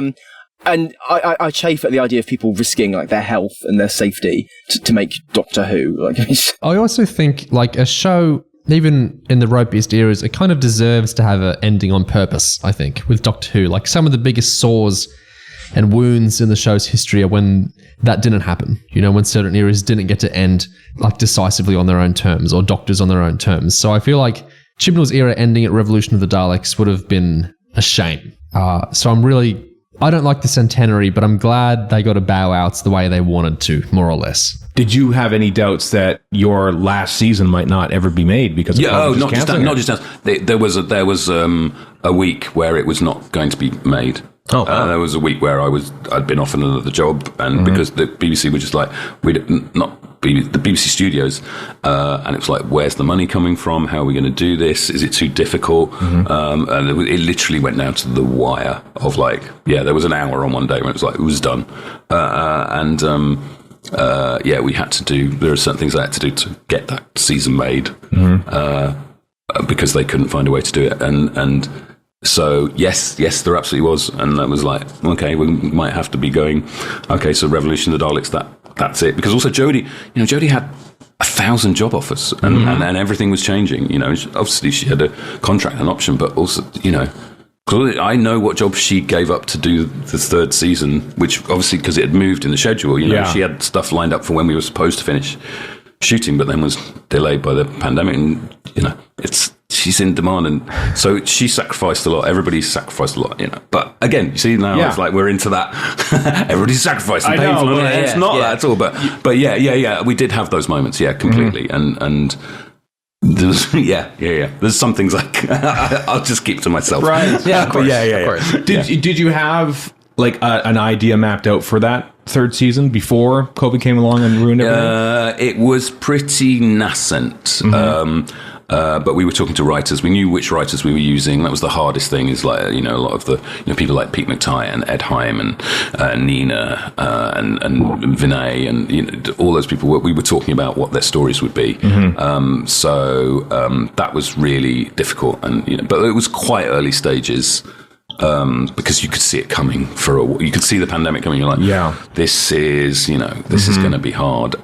and I chafe at the idea of people risking like their health and their safety to make Doctor Who. Like, I also think like a show, even in the ropiest eras, it kind of deserves to have an ending on purpose. I think with Doctor Who, like some of the biggest sores and wounds in the show's history are when that didn't happen. You know, when certain eras didn't get to end like decisively on their own terms, or Doctors on their own terms. So I feel like Chibnall's era ending at Revolution of the Daleks would have been a shame. So I don't like the centenary, but I'm glad they got to bow out the way they wanted to, more or less. Did you have any doubts that your last season might not ever be made because of not just that. There was a week where it was not going to be made. There was a week where I'd been offered another job, and because the BBC were just like, the BBC Studios, and it was like, where's the money coming from? How are we going to do this? Is it too difficult? And it literally went down to the wire of like, there was an hour on one day when it was like, it was done. We had to do, there are certain things I had to do to get that season made, because they couldn't find a way to do it. And so, yes, there absolutely was. And that was like, okay, we might have to be going, okay, so Revolution of the Daleks, that's it. Because also Jodie had 1,000 job offers, and everything was changing. You know, obviously she had a contract, an option, but also, you know, I know what job she gave up to do the third season, which obviously, because it had moved in the schedule, you know, she had stuff lined up for when we were supposed to finish shooting, but then was delayed by the pandemic, and, you know, she's in demand, and so she sacrificed a lot. Everybody sacrificed a lot, you know. But again, you see now, it's like we're into that. Everybody's sacrificing painful. It's not that at all. But yeah, we did have those moments, completely. And Yeah. There's some things I'll just keep to myself. Right. Yeah, of course. Of course. Did you have like an idea mapped out for that third season before COVID came along and ruined everything? It was pretty nascent. But we were talking to writers. We knew which writers we were using. That was the hardest thing. Is like a lot of the people like Pete McTighe and Ed Heim and Nina and Vinay and all those people. We were talking about what their stories would be. So that was really difficult. And but it was quite early stages. Because you could see it coming you could see the pandemic coming. You're like, this is going to be hard.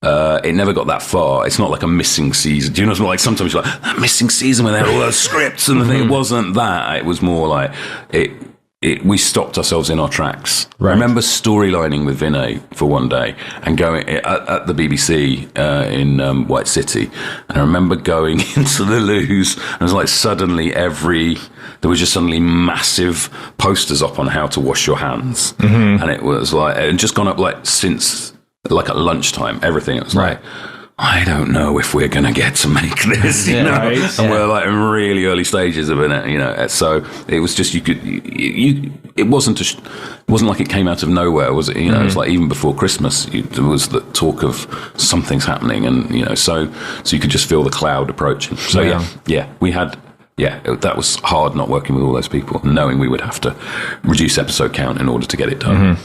It never got that far. It's not like a missing season. Do you know? It's like sometimes you're like, that missing season where they had all those scripts and the thing. It wasn't that. It was more like we stopped ourselves in our tracks. Right. I remember storylining with Vinay for one day and going at the BBC in White City, and I remember going into the loos, and it was like there was just suddenly massive posters up on how to wash your hands, and it was like it had just gone up like since like at lunchtime. Everything. It was like, I don't know if we're going to get to make this, you know, right? And we're like in really early stages of it, so it was just, it wasn't like it came out of nowhere, was it? It was like even before Christmas, there was the talk of something's happening, and, so you could just feel the cloud approaching. So we had, that was hard not working with all those people, knowing we would have to reduce episode count in order to get it done.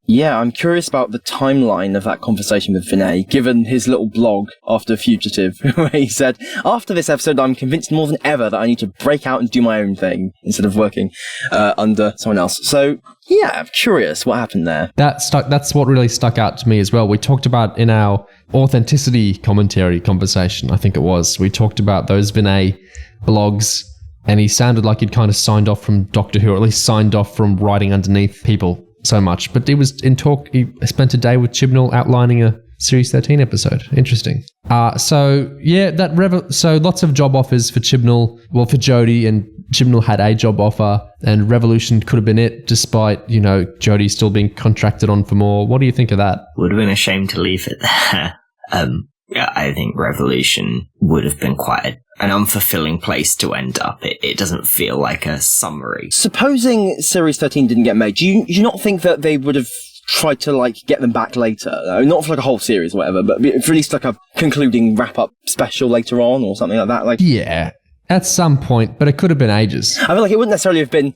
Yeah, I'm curious about the timeline of that conversation with Vinay, given his little blog after Fugitive, where he said, after this episode, I'm convinced more than ever that I need to break out and do my own thing instead of working under someone else. So, yeah, I'm curious what happened there. That's what really stuck out to me as well. We talked about in our authenticity commentary conversation, I think it was, we talked about those Vinay blogs, and he sounded like he'd kind of signed off from Doctor Who, or at least signed off from writing underneath people so much. But he was in talk, he spent a day with Chibnall outlining a Series 13 episode. Interesting. So lots of job offers for Chibnall, for Jodie, and Chibnall had a job offer, and Revolution could have been it, despite, Jodie still being contracted on for more. What do you think of that? Would have been a shame to leave it there. I think Revolution would have been quite an unfulfilling place to end up. It doesn't feel like a summary. Supposing Series 13 didn't get made, do you not think that they would have tried to get them back later? Not for a whole series or whatever, but for at least a concluding wrap-up special later on or something like that? Yeah. At some point, but it could have been ages. I feel like it wouldn't necessarily have been,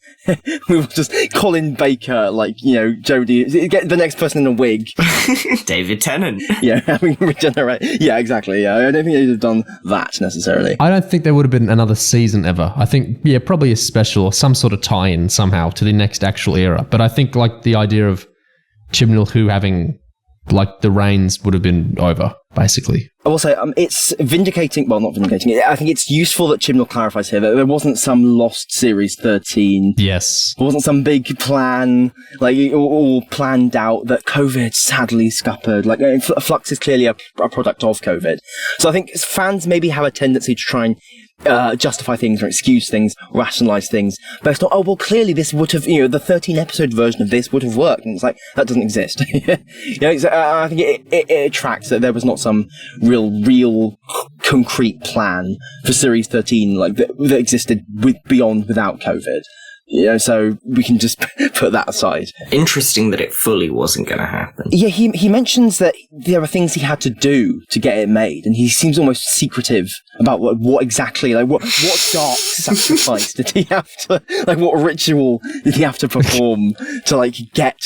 we will just Colin Baker, Jodie, get the next person in a wig. David Tennant. Yeah, having regenerate. Yeah, exactly. Yeah, I don't think they'd have done that necessarily. I don't think there would have been another season ever. I think, probably a special or some sort of tie-in somehow to the next actual era. But I think the idea of Chibnall Who having the reins would have been over, basically. I will say, it's vindicating, well, not vindicating, I think it's useful that Chibnall clarifies here that there wasn't some lost Series 13. Yes. There wasn't some big plan, all planned out that COVID sadly scuppered. Flux is clearly a product of COVID. So I think fans maybe have a tendency to try and justify things or excuse things, rationalize things, but it's not, clearly this would have, the 13 episode version of this would have worked, and it's like, that doesn't exist. I think it tracks that there was not some real concrete plan for Series 13 that existed without COVID. So we can just put that aside. Interesting that it fully wasn't going to happen. Yeah, he mentions that there are things he had to do to get it made, and he seems almost secretive about what exactly, what dark sacrifice did he have to, what ritual did he have to perform to, get,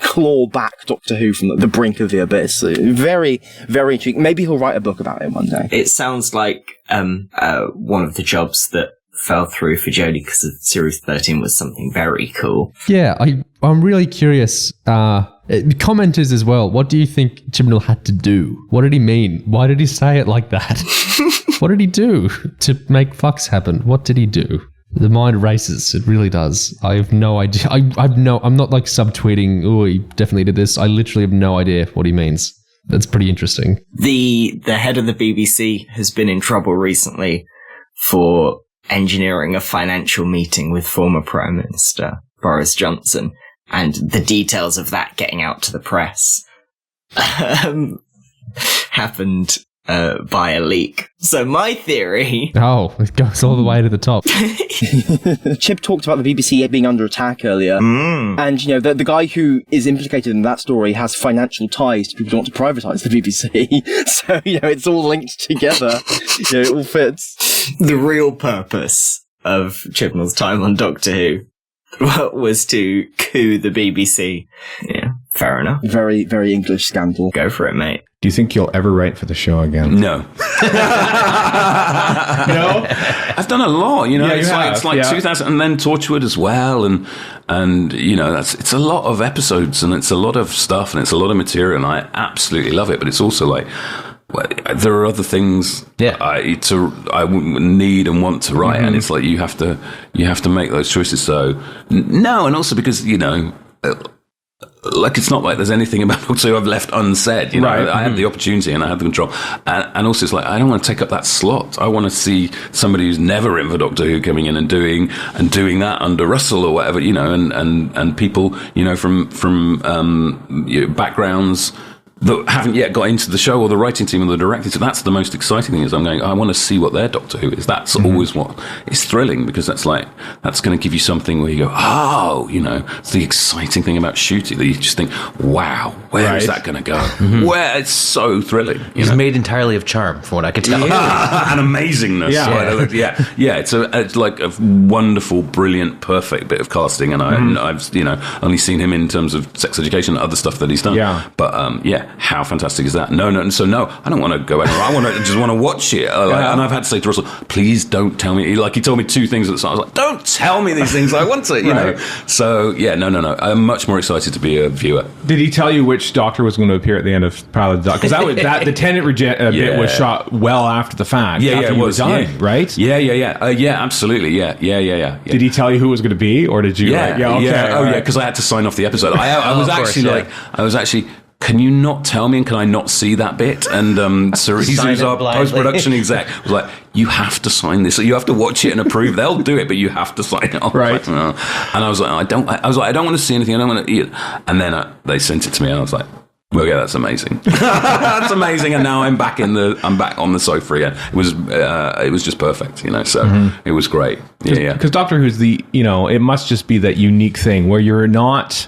claw back Doctor Who from the brink of the abyss. Very, very intriguing. Maybe he'll write a book about it one day. It sounds like one of the jobs that fell through for Jodie because Series 13 was something very cool. Yeah, I'm really curious. Commenters as well. What do you think Chibnall had to do? What did he mean? Why did he say it like that? What did he do to make Flux happen? What did he do? The mind races. It really does. I have no idea. I'm not subtweeting, oh, he definitely did this. I literally have no idea what he means. That's pretty interesting. The head of the BBC has been in trouble recently for engineering a financial meeting with former Prime Minister Boris Johnson, and the details of that getting out to the press happened by a leak. So my theory... Oh, it goes all the way to the top. Chib talked about the BBC being under attack earlier. And, the guy who is implicated in that story has financial ties to people who want to privatise the BBC. So, it's all linked together. It all fits. The real purpose of Chibnall's time on Doctor Who was to coup the BBC. Yeah, fair enough. Very, very English scandal. Go for it, mate. Do you think you'll ever write for the show again? No. No? I've done a lot, it's like 2000, and then Torchwood as well, and it's a lot of episodes, and it's a lot of stuff, and it's a lot of material, and I absolutely love it, but it's also like, well, there are other things I need and want to write, and it's like you have to make those choices. So no, and also because like it's not like there's anything about Doctor Who I've left unsaid. Right. I had the opportunity and I had the control, and also it's like I don't want to take up that slot. I want to see somebody who's never written for Doctor Who coming in and doing that under Russell or whatever, and people from backgrounds that haven't yet got into the show, or the writing team or the directing. So that's the most exciting thing, is I'm going, I want to see what their Doctor Who is. That's always what is thrilling, because that's going to give you something where you go, it's the exciting thing about shooting, that you just think, wow, where is that going to go? Where it's so thrilling. It's made entirely of charm, from what I can tell. And amazingness. It's like a wonderful, brilliant, perfect bit of casting, and I've only seen him in terms of Sex Education and other stuff that he's done. But how fantastic is that? No, I don't want to go anywhere. I just want to watch it. And I've had to say to Russell, please don't tell me. Like, he told me 2 things at the start. I was like, don't tell me these things. I want to, know. So, no. I'm much more excited to be a viewer. Did he tell you which Doctor was going to appear at the end of Pilot of the Doctor? Because the Tennant bit was shot well after the fact. After it was done, right? Yeah, absolutely. Yeah. Did he tell you who it was going to be, or did you? Because I had to sign off the episode. I was actually. Can you not tell me, and can I not see that bit? And Cerise, who's our post-production exec, was like, you have to sign this. You have to watch it and approve. They'll do it, but you have to sign it off. Right. And I was like, I don't want to see anything. I don't want to eat it. And then they sent it to me, and I was like, well, yeah, that's amazing. That's amazing. And now I'm back on the sofa again. It was just perfect, so it was great. Because Doctor Who's it must just be that unique thing where you're not...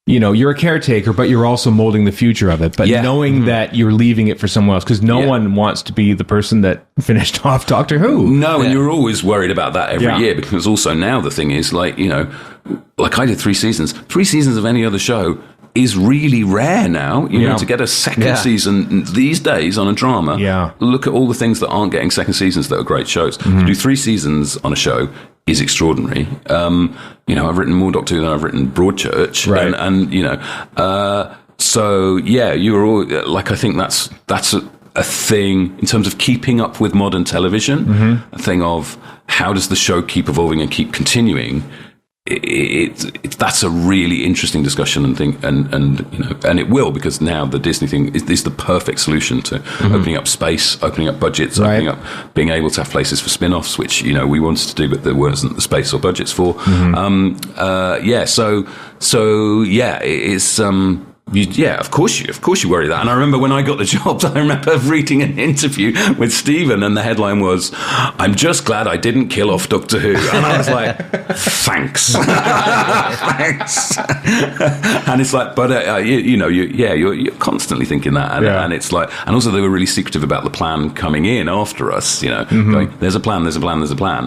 you're a caretaker, but you're also molding the future of it. But knowing that you're leaving it for someone else, because no one wants to be the person that finished off Doctor Who. No, and you're always worried about that every year, because also now the thing is, like I did 3 seasons. 3 seasons of any other show is really rare now. To get a second season these days on a drama. Look at all the things that aren't getting second seasons that are great shows. To do 3 seasons on a show is extraordinary. I've written more Doctor Who than I've written Broadchurch, you're all like, I think that's a thing in terms of keeping up with modern television. A thing of how does the show keep evolving and keep continuing. That's a really interesting discussion and thing, and it will, because now the Disney thing is the perfect solution to opening up space, opening up budgets, opening up, being able to have places for spin-offs, which we wanted to do, but there wasn't the space or budgets for. Of course you worry that. And I remember when I got the job, I remember reading an interview with Stephen, and the headline was, "I'm just glad I didn't kill off Doctor Who." And I was like, thanks. Thanks. And it's like, but you're constantly thinking that, and it's like, and also they were really secretive about the plan coming in after us, going, there's a plan,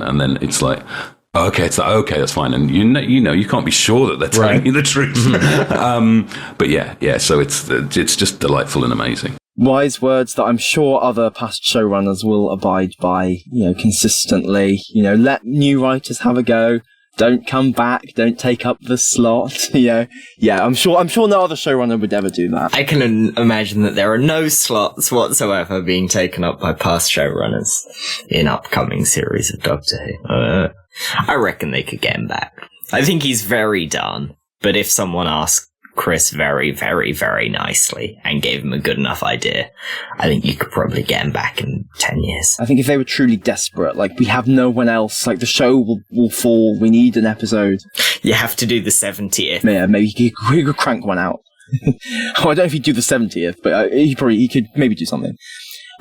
and then it's like, okay, it's like, okay, that's fine, and you can't be sure that they're telling you the truth. So it's just delightful and amazing. Wise words that I'm sure other past showrunners will abide by, consistently. Let new writers have a go. Don't come back. Don't take up the slot. I'm sure no other showrunner would ever do that. I can imagine that there are no slots whatsoever being taken up by past showrunners in upcoming series of Doctor Who. I reckon they could get him back. I think he's very done, but if someone asked Chris very, very, very nicely and gave him a good enough idea, I think you could probably get him back in 10 years. I think if they were truly desperate, like, we have no one else, like, the show will fall, we need an episode. You have to do the 70th. Yeah, maybe he could crank one out. I don't know if he'd do the 70th, but he could maybe do something.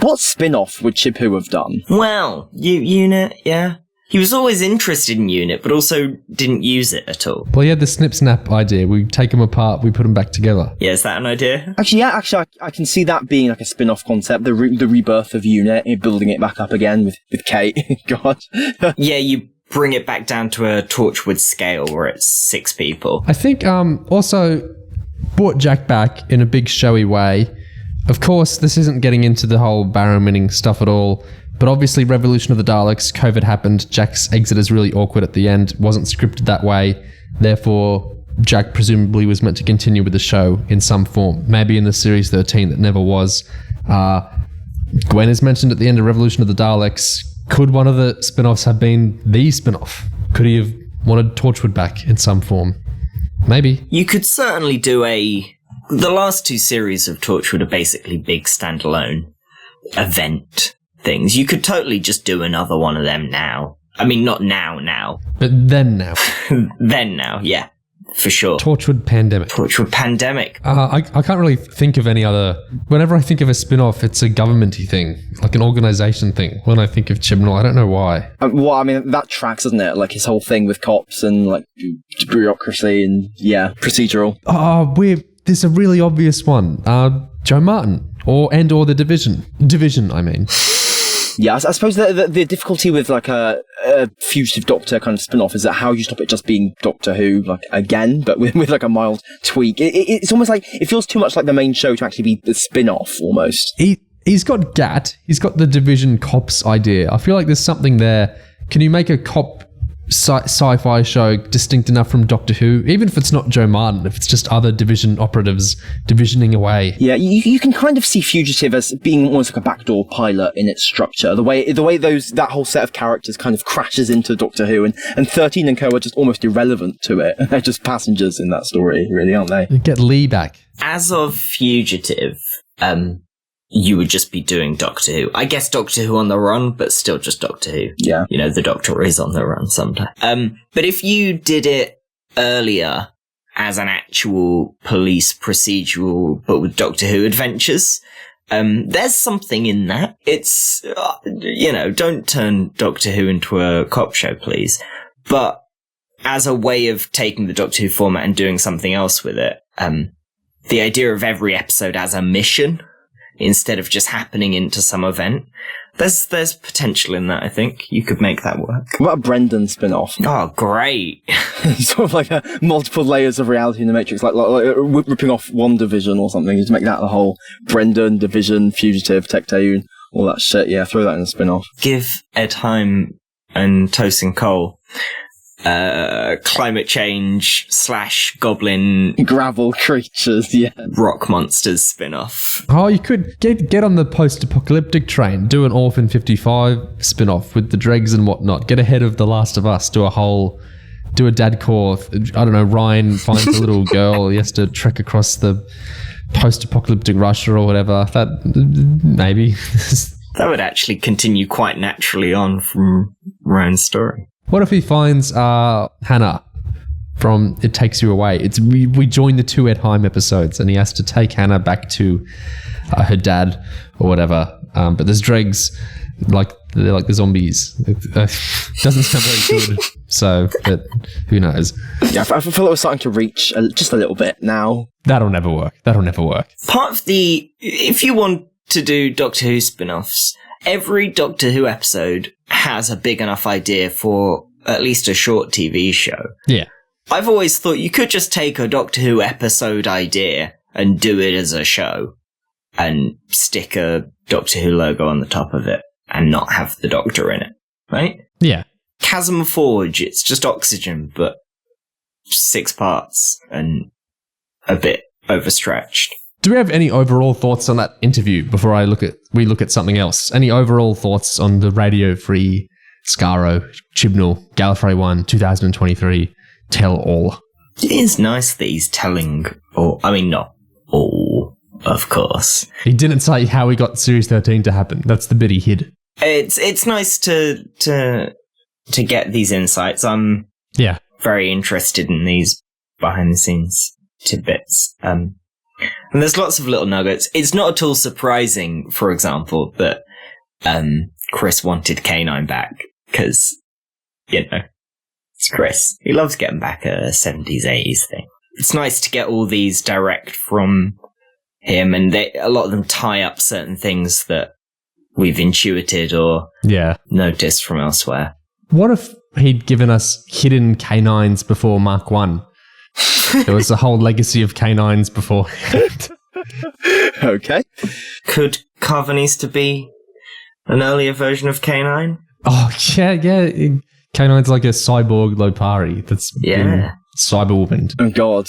What spin-off would Chibnall have done? Well, Unit, yeah. He was always interested in Unit, but also didn't use it at all. Well, he had the snip-snap idea. We take them apart, we put them back together. Yeah, is that an idea? Actually, I can see that being like a spin-off concept, the rebirth of Unit, building it back up again with Kate. God. Yeah, you bring it back down to a Torchwood scale where it's 6 people. I think also brought Jack back in a big showy way. Of course, this isn't getting into the whole Barrow-winning stuff at all, but obviously Revolution of the Daleks, COVID happened, Jack's exit is really awkward at the end, wasn't scripted that way, therefore Jack presumably was meant to continue with the show in some form, maybe in the Series 13 that never was. Gwen is mentioned at the end of Revolution of the Daleks. Could one of the spin-offs have been the spin-off? Could he have wanted Torchwood back in some form? Maybe. You could certainly do the last 2 series of Torchwood are basically big standalone event things. You could totally just do another one of them now. I mean, not now. But then now. Then now, yeah. For sure. Torchwood Pandemic. I can't really think of any other... Whenever I think of a spin-off, it's a government-y thing, like an organisation thing. When I think of Chibnall, I don't know why. Well, I mean, that tracks, doesn't it? Like his whole thing with cops and like bureaucracy and, yeah, procedural. There's a really obvious one. Joe Martin. Or the Division. Division, I mean. Yeah, I suppose the difficulty with like a Fugitive Doctor kind of spin-off is that how you stop it just being Doctor Who, like again, but with like a mild tweak. It's almost like, it feels too much like the main show to actually be the spin-off, almost. He's got GAT, he's got the Division cops idea. I feel like there's something there. Can you make a cop sci-fi show distinct enough from Doctor Who, even if it's not Joe Martin, if it's just other Division operatives divisioning away? Yeah, you can kind of see Fugitive as being almost like a backdoor pilot in its structure. The way that whole set of characters kind of crashes into Doctor Who, and 13 and Co are just almost irrelevant to it. They're just passengers in that story, really, aren't they? Get Lee back. As of Fugitive, you would just be doing Doctor Who. I guess Doctor Who on the run, but still just Doctor Who. Yeah. You know, the Doctor is on the run sometimes. But if you did it earlier as an actual police procedural, but with Doctor Who adventures, there's something in that. It's, don't turn Doctor Who into a cop show, please. But as a way of taking the Doctor Who format and doing something else with it, the idea of every episode as a mission, instead of just happening into some event. There's potential in that, I think. You could make that work. What about a Brendan spin-off? Oh, great. Sort of like multiple layers of reality in the Matrix, like ripping off one division or something. Just make that the whole Brendan, Division, Fugitive, Tecteun, all that shit. Yeah, throw that in a spin-off. Give Ed Heim and Tosin Cole climate change / goblin gravel creatures, yeah, rock monsters spin-off. Oh, you could get on the post-apocalyptic train, do an Orphan 55 spin-off with the dregs and whatnot, get ahead of The Last of Us, do a Dadcore, I don't know, Ryan finds a little girl, he has to trek across the post-apocalyptic Russia or whatever. That, maybe. That would actually continue quite naturally on from Ryan's story. What if he finds Hannah from It Takes You Away? We join the 2 Ed Heim episodes and he has to take Hannah back to her dad or whatever. But there's dregs, they're like the zombies. It doesn't sound very good. So, but who knows? Yeah, I feel like we're starting to reach just a little bit now. That'll never work. Part of if you want to do Doctor Who spin-offs, every Doctor Who episode has a big enough idea for at least a short TV show. Yeah. I've always thought you could just take a Doctor Who episode idea and do it as a show and stick a Doctor Who logo on the top of it and not have the Doctor in it, right? Yeah. Chasm Forge, it's just Oxygen, but 6 parts and a bit overstretched. Do we have any overall thoughts on that interview before we look at something else? Any overall thoughts on the Radio Free, Skaro, Chibnall, Gallifrey One, 2023 tell all? It is nice that he's telling all. I mean, not all, of course. He didn't say how he got Series 13 to happen. That's the bit he hid. It's nice to get these insights. I'm very interested in these behind the scenes tidbits. And there's lots of little nuggets. It's not at all surprising, for example, that Chris wanted K9 back, because, it's Chris. He loves getting back a 70s, 80s thing. It's nice to get all these direct from him, and a lot of them tie up certain things that we've intuited or noticed from elsewhere. What if he'd given us hidden K9s before Mark 1? There was a whole legacy of K9s before. Okay. Could Karvanista be an earlier version of K9? Oh, yeah. K9's like a cyborg Lopari that's been cyberwomaned. Oh, God.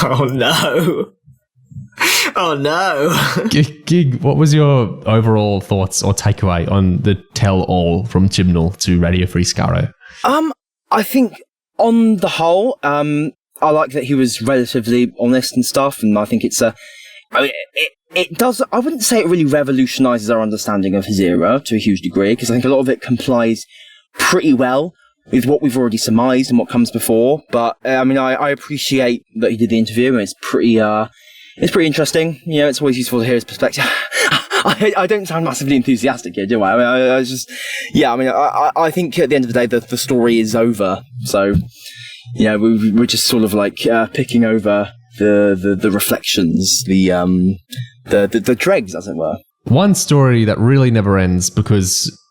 Oh, no. Oh, no. Gig, what was your overall thoughts or takeaway on the tell-all from Chibnall to Radio Free Skaro? I think on the whole, I like that he was relatively honest and stuff, and I think it's it does, I wouldn't say it really revolutionises our understanding of his era to a huge degree, because I think a lot of it complies pretty well with what we've already surmised and what comes before, but I appreciate that he did the interview, and it's pretty interesting. It's always useful to hear his perspective. I don't sound massively enthusiastic here, do I? I think at the end of the day, the story is over. So, we're just sort of like picking over the reflections, the dregs, as it were. One story that really never ends, because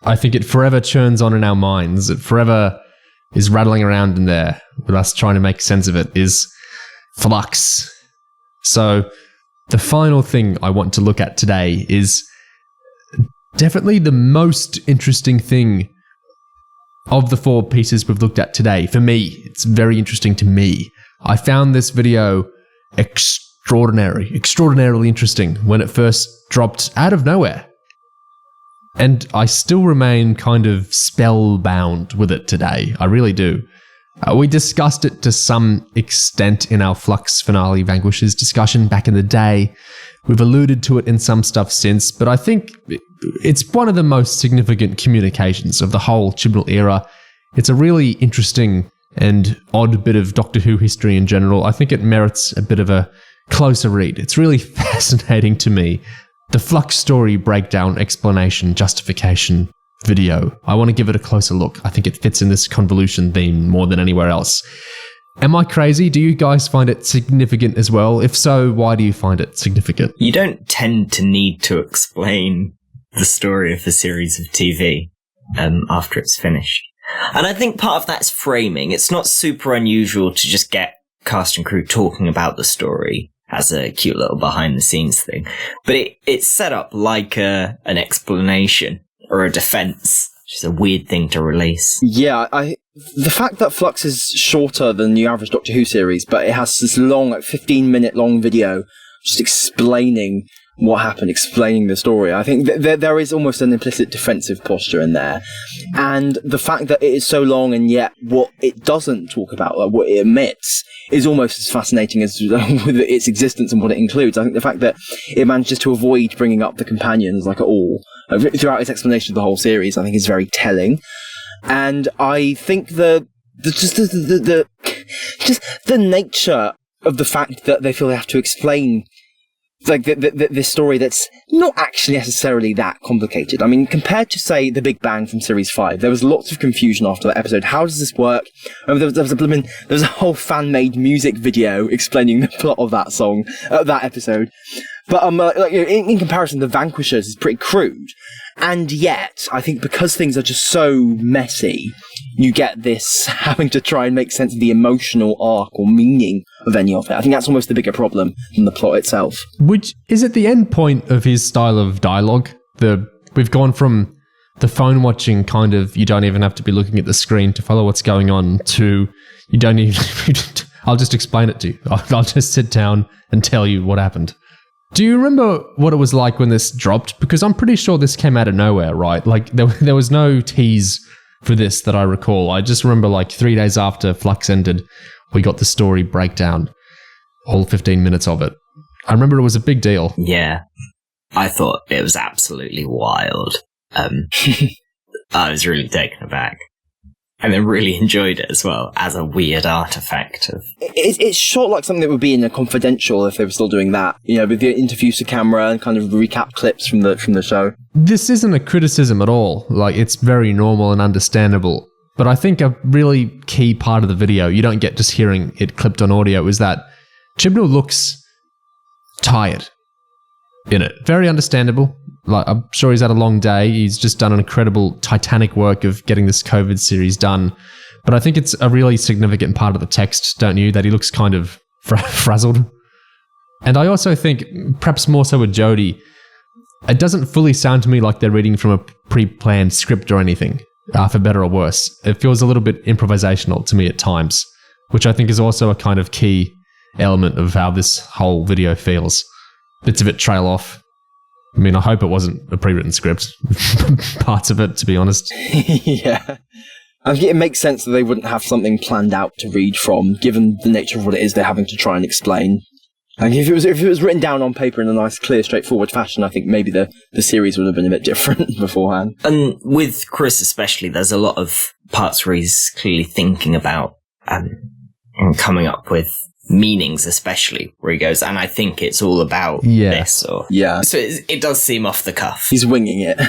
I think it forever churns on in our minds. It forever is rattling around in there with us trying to make sense of it, is Flux. So the final thing I want to look at today is definitely the most interesting thing of the 4 pieces we've looked at today. For me, it's very interesting to me. I found this video extraordinarily interesting when it first dropped out of nowhere. And I still remain kind of spellbound with it today. I really do. We discussed it to some extent in our Flux Finale Vanquishes discussion back in the day. We've alluded to it in some stuff since, but I think it's one of the most significant communications of the whole Chibnall era. It's a really interesting and odd bit of Doctor Who history in general. I think it merits a bit of a closer read. It's really fascinating to me. The Flux Story Breakdown explanation justification video. I want to give it a closer look. I think it fits in this convolution theme more than anywhere else. Am I crazy? Do you guys find it significant as well? If so, why do you find it significant? You don't tend to need to explain the story of a series of TV after it's finished. And I think part of that's framing. It's not super unusual to just get cast and crew talking about the story as a cute little behind-the-scenes thing. But it's set up like an explanation or a defense, which is a weird thing to release. Yeah, the fact that Flux is shorter than the average Doctor Who series, but it has this long, 15-minute long video just explaining what happened, explaining the story. I think there is almost an implicit defensive posture in there. And the fact that it is so long and yet what it doesn't talk about, like what it omits, is almost as fascinating as with its existence and what it includes. I think the fact that it manages to avoid bringing up the companions at all throughout its explanation of the whole series, I think is very telling. And I think the nature of the fact that they feel they have to explain this story that's not actually necessarily that complicated. I mean, compared to, say, The Big Bang from Series 5, there was lots of confusion after that episode. How does this work? There was a whole fan-made music video explaining the plot of that song, that episode. But in comparison, The Vanquishers is pretty crude. And yet, I think because things are just so messy, you get this having to try and make sense of the emotional arc or meaning of any of it. I think that's almost the bigger problem than the plot itself. Which is at the end point of his style of dialogue. We've gone from the phone watching kind of, you don't even have to be looking at the screen to follow what's going on, to you don't even, I'll just explain it to you. I'll just sit down and tell you what happened. Do you remember what it was like when this dropped? Because I'm pretty sure this came out of nowhere, right? Like, there was no tease for this that I recall. I just remember 3 days after Flux ended, we got the story breakdown, all 15 minutes of it. I remember it was a big deal. Yeah. I thought it was absolutely wild. I was really taken aback. and then really enjoyed it as well as a weird artifact. It's shot like something that would be in a Confidential if they were still doing that, with the interviews to camera and kind of recap clips from the show. This isn't a criticism at all. Like, it's very normal and understandable. But I think a really key part of the video, you don't get just hearing it clipped on audio, is that Chibnall looks tired in it. Very understandable. Like, I'm sure he's had a long day. He's just done an incredible titanic work of getting this COVID series done. But I think it's a really significant part of the text, don't you? That he looks kind of frazzled. And I also think, perhaps more so with Jodie, it doesn't fully sound to me like they're reading from a pre-planned script or anything, for better or worse. It feels a little bit improvisational to me at times, which I think is also a kind of key element of how this whole video feels. Bits of it trail off. I mean, I hope it wasn't a pre-written script. Parts of it, to be honest. Yeah. I think it makes sense that they wouldn't have something planned out to read from, given the nature of what it is they're having to try and explain. And if it was written down on paper in a nice, clear, straightforward fashion, I think maybe the series would have been a bit different beforehand. And with Chris especially, there's a lot of parts where he's clearly thinking about and coming up with meanings, especially where he goes, and I think it's all about this. So it does seem off the cuff. He's winging it.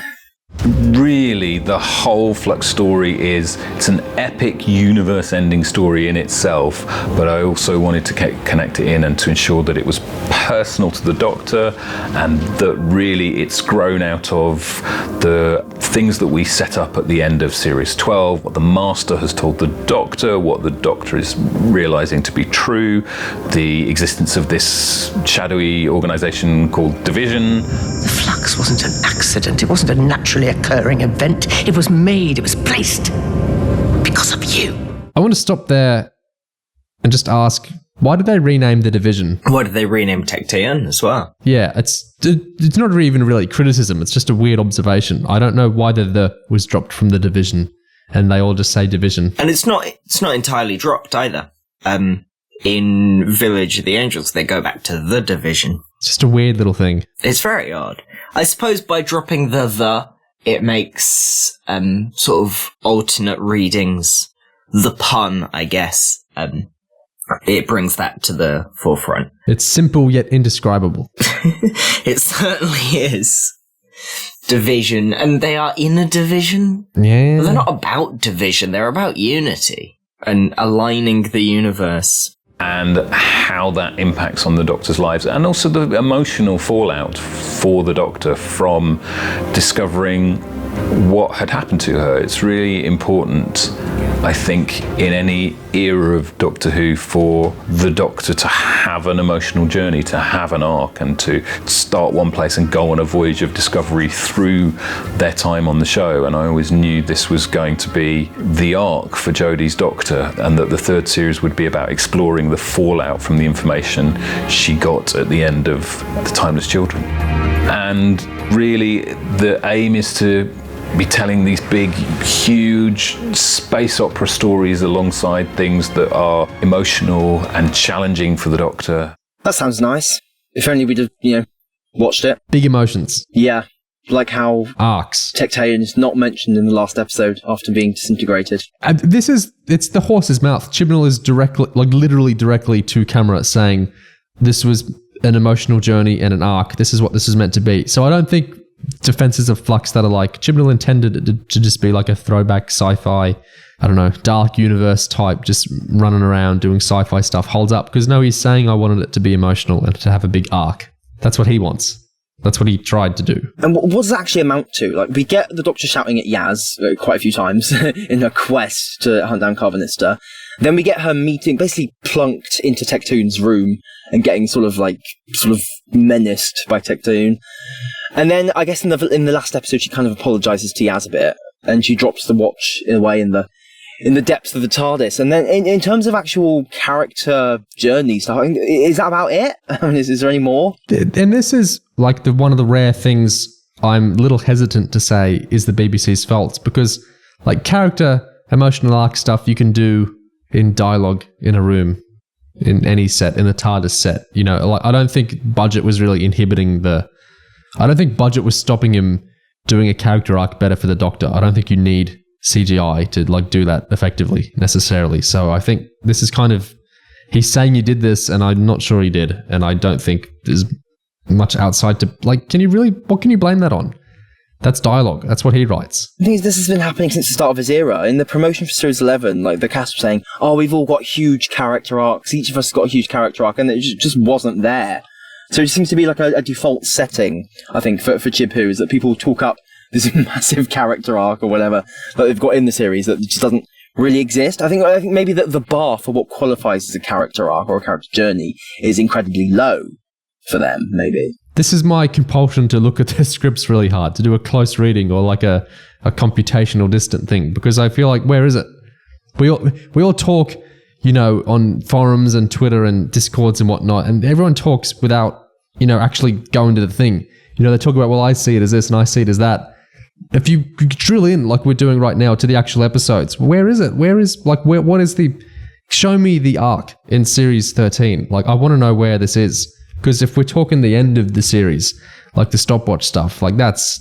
Really, the whole Flux story it's an epic universe-ending story in itself, but I also wanted to connect it in and to ensure that it was personal to the Doctor, and that really it's grown out of the things that we set up at the end of Series 12, what the Master has told the Doctor, what the Doctor is realising to be true, the existence of this shadowy organisation called Division. The Flux wasn't an accident, it wasn't a naturally occurring event. It was made, it was placed because of you. I want to stop there and just ask, why did they rename the Division? Why did they rename Tecteun as well? Yeah, it's not even really criticism, it's just a weird observation. I don't know why the was dropped from the Division and they all just say Division. And it's not entirely dropped either. In Village of the Angels, they go back to the Division. It's just a weird little thing. It's very odd. I suppose by dropping the, it makes sort of alternate readings, the pun, I guess, it brings that to the forefront. It's simple yet indescribable. It certainly is. Division, and they are in a division? Yeah. They're not about division, they're about unity and aligning the universe. And how that impacts on the Doctor's lives, and also the emotional fallout for the Doctor from discovering what had happened to her. It's really important, I think, in any era of Doctor Who for the Doctor to have an emotional journey, to have an arc, and to start one place and go on a voyage of discovery through their time on the show. And I always knew this was going to be the arc for Jodie's Doctor, and that the third series would be about exploring the fallout from the information she got at the end of The Timeless Children. And really, the aim is to be telling these big, huge space opera stories alongside things that are emotional and challenging for the Doctor. That sounds nice. If only we'd have, watched it. Big emotions. Yeah. Like how arcs. Tecteun is not mentioned in the last episode after being disintegrated. It's the horse's mouth. Chibnall is literally directly to camera saying this was an emotional journey and an arc. This is what this is meant to be. So I don't think defenses of Flux that are like, Chibnall intended it to just be like a throwback sci-fi, I don't know, dark universe type, just running around doing sci-fi stuff holds up. Because no, he's saying I wanted it to be emotional and to have a big arc. That's what he wants. That's what he tried to do. And what does it actually amount to? Like, we get the Doctor shouting at Yaz quite a few times in her quest to hunt down Karvanista. Then we get her meeting, basically plunked into Tecteun's room and getting sort of menaced by Tecteun. And then I guess in the last episode she kind of apologises to Yaz a bit, and she drops the watch in a way in the depths of the TARDIS. And then in terms of actual character journey stuff, is that about it? I mean, is there any more? And this is like one of the rare things I'm a little hesitant to say is the BBC's fault, because like character emotional arc stuff you can do in dialogue in a room, in any set, in a TARDIS set. I don't think budget was really inhibiting I don't think budget was stopping him doing a character arc better for the Doctor. I don't think you need CGI to like do that effectively necessarily. So I think this is kind of, he's saying he did this, and I'm not sure he did, and I don't think there's much outside to like. What can you blame that on? That's dialogue. That's what he writes. The thing is, this has been happening since the start of his era. In the promotion for Series 11, like, the cast were saying, oh, we've all got huge character arcs. Each of us has got a huge character arc, and it just wasn't there. So it seems to be like a default setting, I think, for Chibnall, is that people talk up this massive character arc or whatever that they've got in the series that just doesn't really exist. I think maybe that the bar for what qualifies as a character arc or a character journey is incredibly low for them, maybe. This is my compulsion to look at the scripts really hard, to do a close reading or like a computational distant thing, because I feel like, where is it? We all talk, on forums and Twitter and Discords and whatnot, and everyone talks without, actually going to the thing. They talk about, well, I see it as this and I see it as that. If you drill in, like we're doing right now, to the actual episodes, where is it? What is show me the arc in Series 13. Like, I want to know where this is. Because if we're talking the end of the series, like the stopwatch stuff, like that's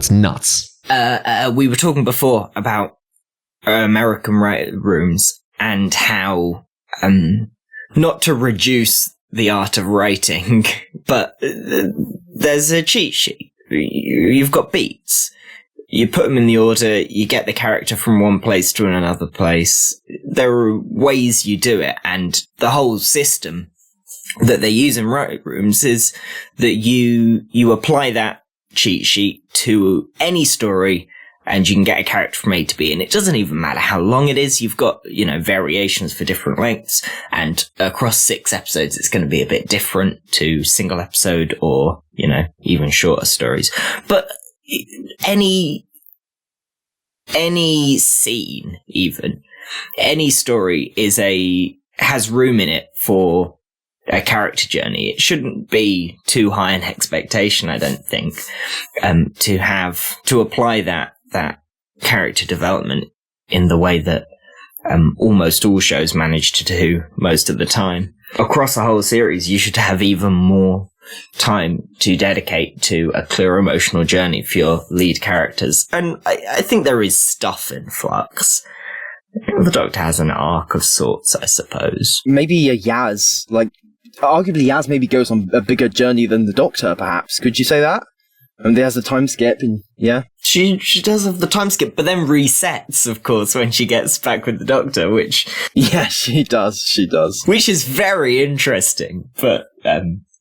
nuts. We were talking before about American rooms and how, not to reduce the art of writing, but there's a cheat sheet. You've got beats. You put them in the order, you get the character from one place to another place. There are ways you do it, and the whole system that they use in writing rooms is that you apply that cheat sheet to any story, and you can get a character from A to B, and it doesn't even matter how long it is. You've got, variations for different lengths, and across 6 episodes, it's going to be a bit different to single episode or, even shorter stories. But any scene, even, any story has room in it for a character journey. It shouldn't be too high an expectation, I don't think, to apply that character development in the way that almost all shows manage to do most of the time. Across the whole series, you should have even more time to dedicate to a clear emotional journey for your lead characters. And I think there is stuff in Flux. The Doctor has an arc of sorts, I suppose. Maybe a Yaz, arguably Yaz maybe goes on a bigger journey than the Doctor, perhaps. Could you say that? And there's a time skip, and yeah. She does have the time skip, but then resets, of course, when she gets back with the Doctor, which... Yeah, she does. Which is very interesting, but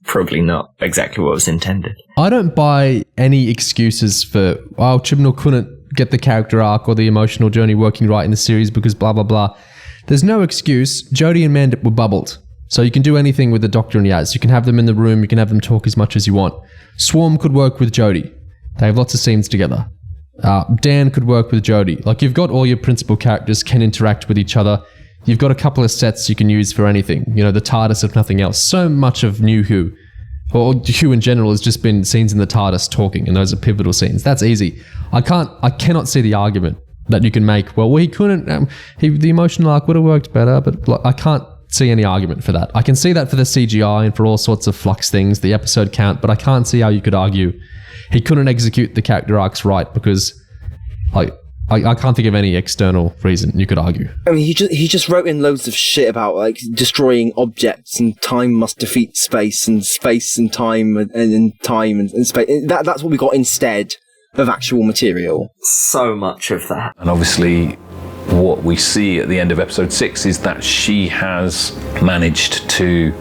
probably not exactly what was intended. I don't buy any excuses for, Chibnall couldn't get the character arc or the emotional journey working right in the series because blah, blah, blah. There's no excuse. Jodie and Mandip were bubbled. So you can do anything with the Doctor and Yaz. You can have them in the room. You can have them talk as much as you want. Swarm could work with Jodie. They have lots of scenes together. Dan could work with Jodie. Like, you've got all your principal characters can interact with each other. You've got a couple of sets you can use for anything. The TARDIS, if nothing else. So much of New Who, or Who in general, has just been scenes in the TARDIS talking, and those are pivotal scenes. That's easy. I cannot see the argument that you can make. Well, he couldn't. The emotional arc would have worked better, but I can't see any argument for that. I can see that for the CGI and for all sorts of Flux things, the episode count, but I can't see how you could argue he couldn't execute the character arcs right, because I can't think of any external reason you could argue. I mean, he just wrote in loads of shit about destroying objects, and time must defeat space and time and time and space. That's what we got instead of actual material. So much of that. And obviously, what we see at the end of episode 6 is that she has managed to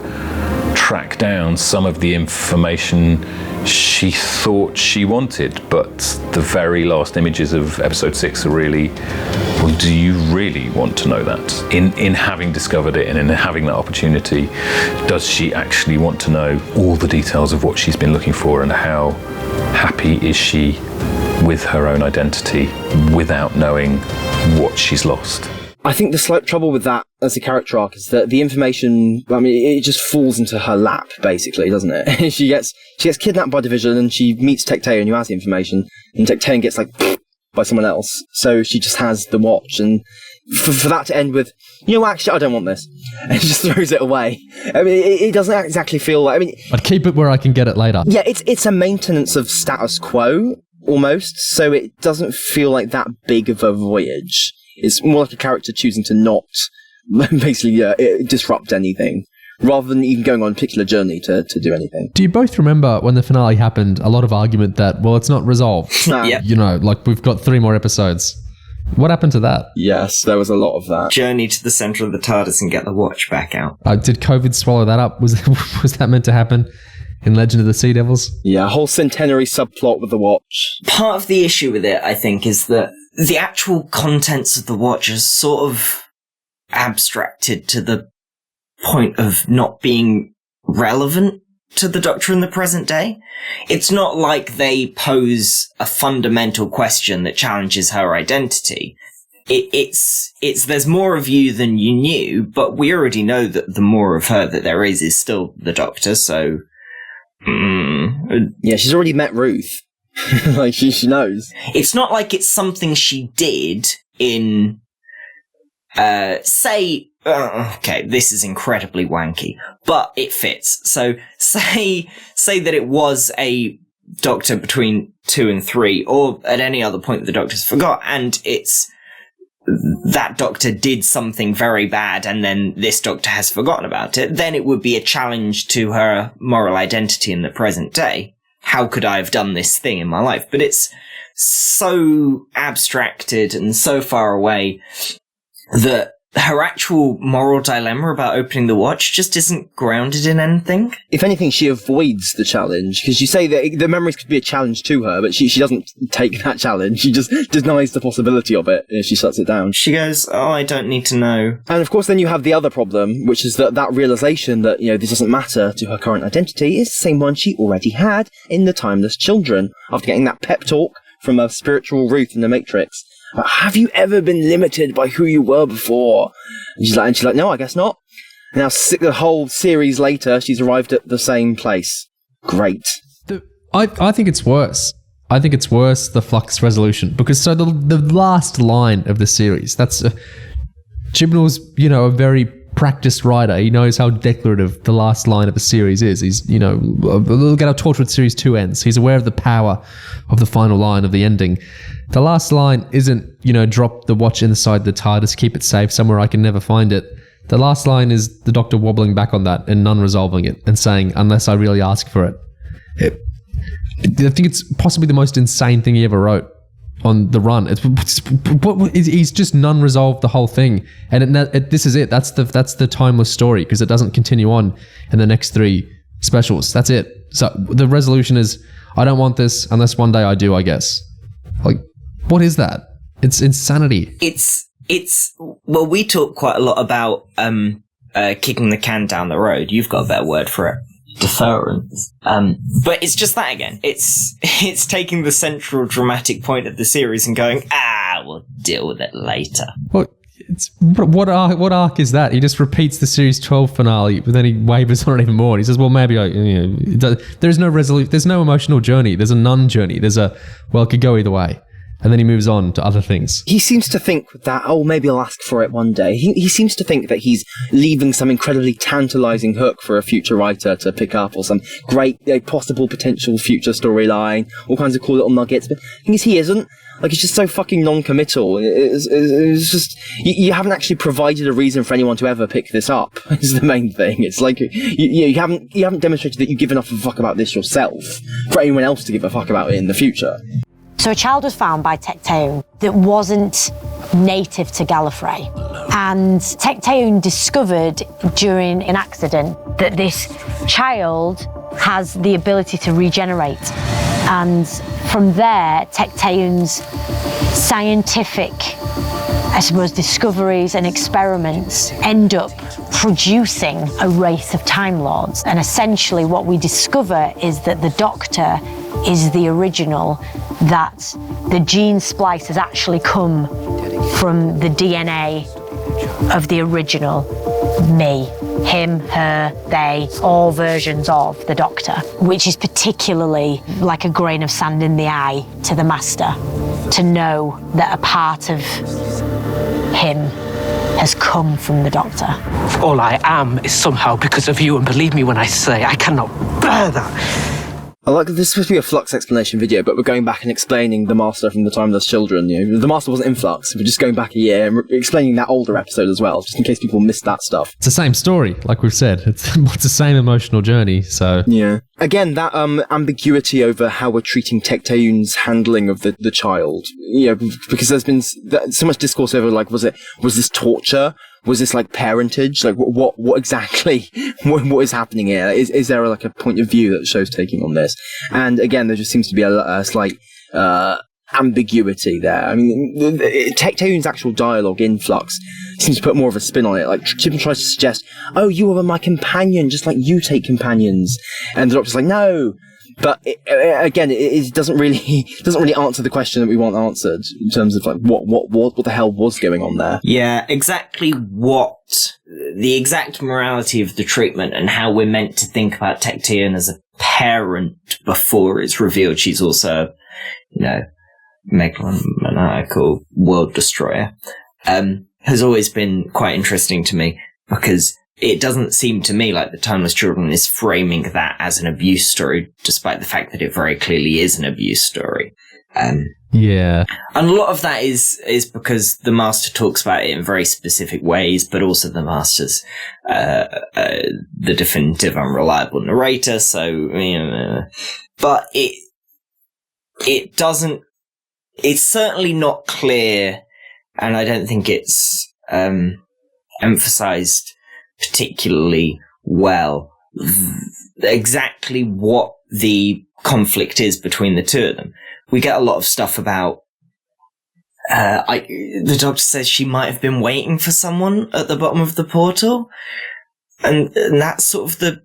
track down some of the information she thought she wanted, but the very last images of episode 6 are really, well, do you really want to know that? In having discovered it and in having that opportunity, does she actually want to know all the details of what she's been looking for, and how happy is she with her own identity without knowing what she's lost? I think the slight trouble with that as a character arc is that the information, it just falls into her lap, basically, doesn't it? She gets kidnapped by Division, and she meets Tecteun, who has the information, and Tecteun gets by someone else. So she just has the watch, and for that to end with, actually, I don't want this, and just throws it away. I mean, it doesn't exactly feel like, I'd keep it where I can get it later. Yeah, it's a maintenance of status quo. almost, so it doesn't feel like that big of a voyage. It's more like a character choosing to not basically disrupt anything, rather than even going on a particular journey to do anything. Do you both remember when the finale happened, a lot of argument that, well, it's not resolved? Yeah. You know, like we've got 3 more episodes. What happened to that? Yes, there was a lot of that. Journey to the centre of the TARDIS and get the watch back out. Did COVID swallow that up? Was that meant to happen in Legend of the Sea Devils? Yeah, a whole centenary subplot with the watch. Part of the issue with it, I think, is that the actual contents of the watch is sort of abstracted to the point of not being relevant to the Doctor in the present day. It's not like they pose a fundamental question that challenges her identity. It's there's more of you than you knew, but we already know that the more of her that there is still the Doctor, so... Yeah, she's already met Ruth. Like, she knows. It's not like it's something she did in... say... okay, this is incredibly wanky, but it fits. So, say that it was a Doctor between 2 and 3, or at any other point the Doctor's forgot, and it's that Doctor did something very bad, and then this Doctor has forgotten about it, then it would be a challenge to her moral identity in the present day. How could I have done this thing in my life? But it's so abstracted and so far away that her actual moral dilemma about opening the watch just isn't grounded in anything. If anything, she avoids the challenge, because you say that the memories could be a challenge to her, but she doesn't take that challenge. She just denies the possibility of it, and she shuts it down. She goes, oh, I don't need to know. And of course, then you have the other problem, which is that realization that, this doesn't matter to her current identity is the same one she already had in The Timeless Children, after getting that pep talk from a spiritual Ruth in The Matrix. Have you ever been limited by who you were before? And she's like, no, I guess not. Now, the whole series later, she's arrived at the same place. Great. I think it's worse. I think it's worse, the Flux resolution, because so the last line of the series, that's Chibnall's, a very practiced writer. He knows how declarative the last line of a series is. He's, look at how Torchwood Series 2 ends. He's aware of the power of the final line of the ending. The last line isn't, drop the watch inside the TARDIS, keep it safe somewhere I can never find it. The last line is the Doctor wobbling back on that and non-resolving it and saying, unless I really ask for it. I think it's possibly the most insane thing he ever wrote on the run. He's just non-resolved the whole thing, and this is it. That's the timeless story, because it doesn't continue on in the next 3 specials. That's it. So the resolution is, I don't want this unless one day I do, I guess. Like, what is that? It's insanity. Well, we talk quite a lot about kicking the can down the road. You've got a better word for it. Deference. But it's just that again. It's taking the central dramatic point of the series and going, we'll deal with it later. Well, what arc is that? He just repeats the series 12 finale, but then he wavers on it even more. And he says, well, maybe there's no resolution, there's no emotional journey, there's a non-journey, there's it could go either way. And then he moves on to other things. He seems to think that, maybe I'll ask for it one day. He seems to think that he's leaving some incredibly tantalizing hook for a future writer to pick up, or some great possible potential future storyline, all kinds of cool little nuggets. But the thing is, he isn't. Like, it's just so fucking non-committal. It's just, you haven't actually provided a reason for anyone to ever pick this up, is the main thing. It's like, you haven't demonstrated that you give enough of a fuck about this yourself for anyone else to give a fuck about it in the future. So a child was found by Tecteun that wasn't native to Gallifrey. And Tecteun discovered during an accident that this child has the ability to regenerate. And from there, Tecteun's scientific, discoveries and experiments end up producing a race of Time Lords. And essentially what we discover is that the Doctor is the original, that the gene splice has actually come from the DNA of the original me. Him, her, they, all versions of the Doctor, which is particularly like a grain of sand in the eye to the Master, to know that a part of him has come from the Doctor. All I am is somehow because of you, and believe me when I say I cannot bear that. I like this is supposed to be a Flux explanation video, but we're going back and explaining the Master from the time there's children. You know, the Master wasn't in Flux. We're just going back a year and explaining that older episode as well, just in case people missed that stuff. It's the same story, like we've said. It's the same emotional journey. So yeah, again, that ambiguity over how we're treating Tecteun's handling of the child. You know, because there's been so much discourse over like, was this torture? Was this like parentage? Like what exactly? What is happening here? Is there like a point of view that the show's taking on this? And again, there just seems to be a slight ambiguity there. I mean, Tecteun's actual dialogue in Flux seems to put more of a spin on it. Like Chibnall tries to suggest, "Oh, you are my companion, just like you take companions," and the Doctor's like, "No." But it doesn't really answer the question that we want answered in terms of like what the hell was going on there. Yeah, exactly the exact morality of the treatment and how we're meant to think about Tecteun as a parent before it's revealed she's also, you know, megalomaniacal world destroyer, has always been quite interesting to me, because it doesn't seem to me like the Timeless Children is framing that as an abuse story, despite the fact that it very clearly is an abuse story. Yeah. And a lot of that is because the Master talks about it in very specific ways, but also the Master's the definitive unreliable narrator, so, you know, but it doesn't, it's certainly not clear, and I don't think it's emphasized particularly well exactly what the conflict is between the two of them. We get a lot of stuff about the Doctor says she might have been waiting for someone at the bottom of the portal, and that's sort of the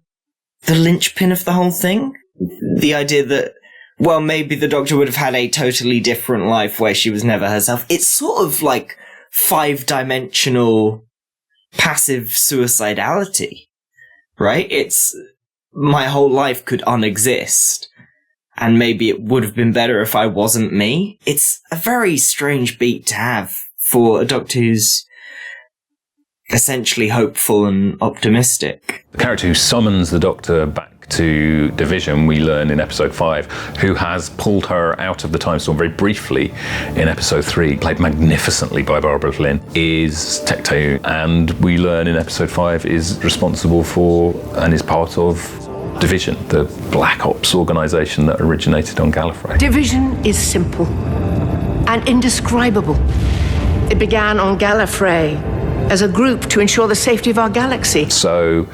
linchpin of the whole thing. The idea that, well, maybe the Doctor would have had a totally different life where she was never herself. It's sort of like 5-dimensional passive suicidality, right? It's my whole life could unexist, and maybe it would have been better if I wasn't me. It's a very strange beat to have for a Doctor who's essentially hopeful and optimistic. The character who summons the Doctor back to Division, we learn in episode 5, who has pulled her out of the time storm very briefly in episode 3, played magnificently by Barbara Flynn, is Tecteun, and we learn in episode 5 is responsible for and is part of Division, the Black Ops organisation that originated on Gallifrey. Division is simple and indescribable. It began on Gallifrey as a group to ensure the safety of our galaxy. So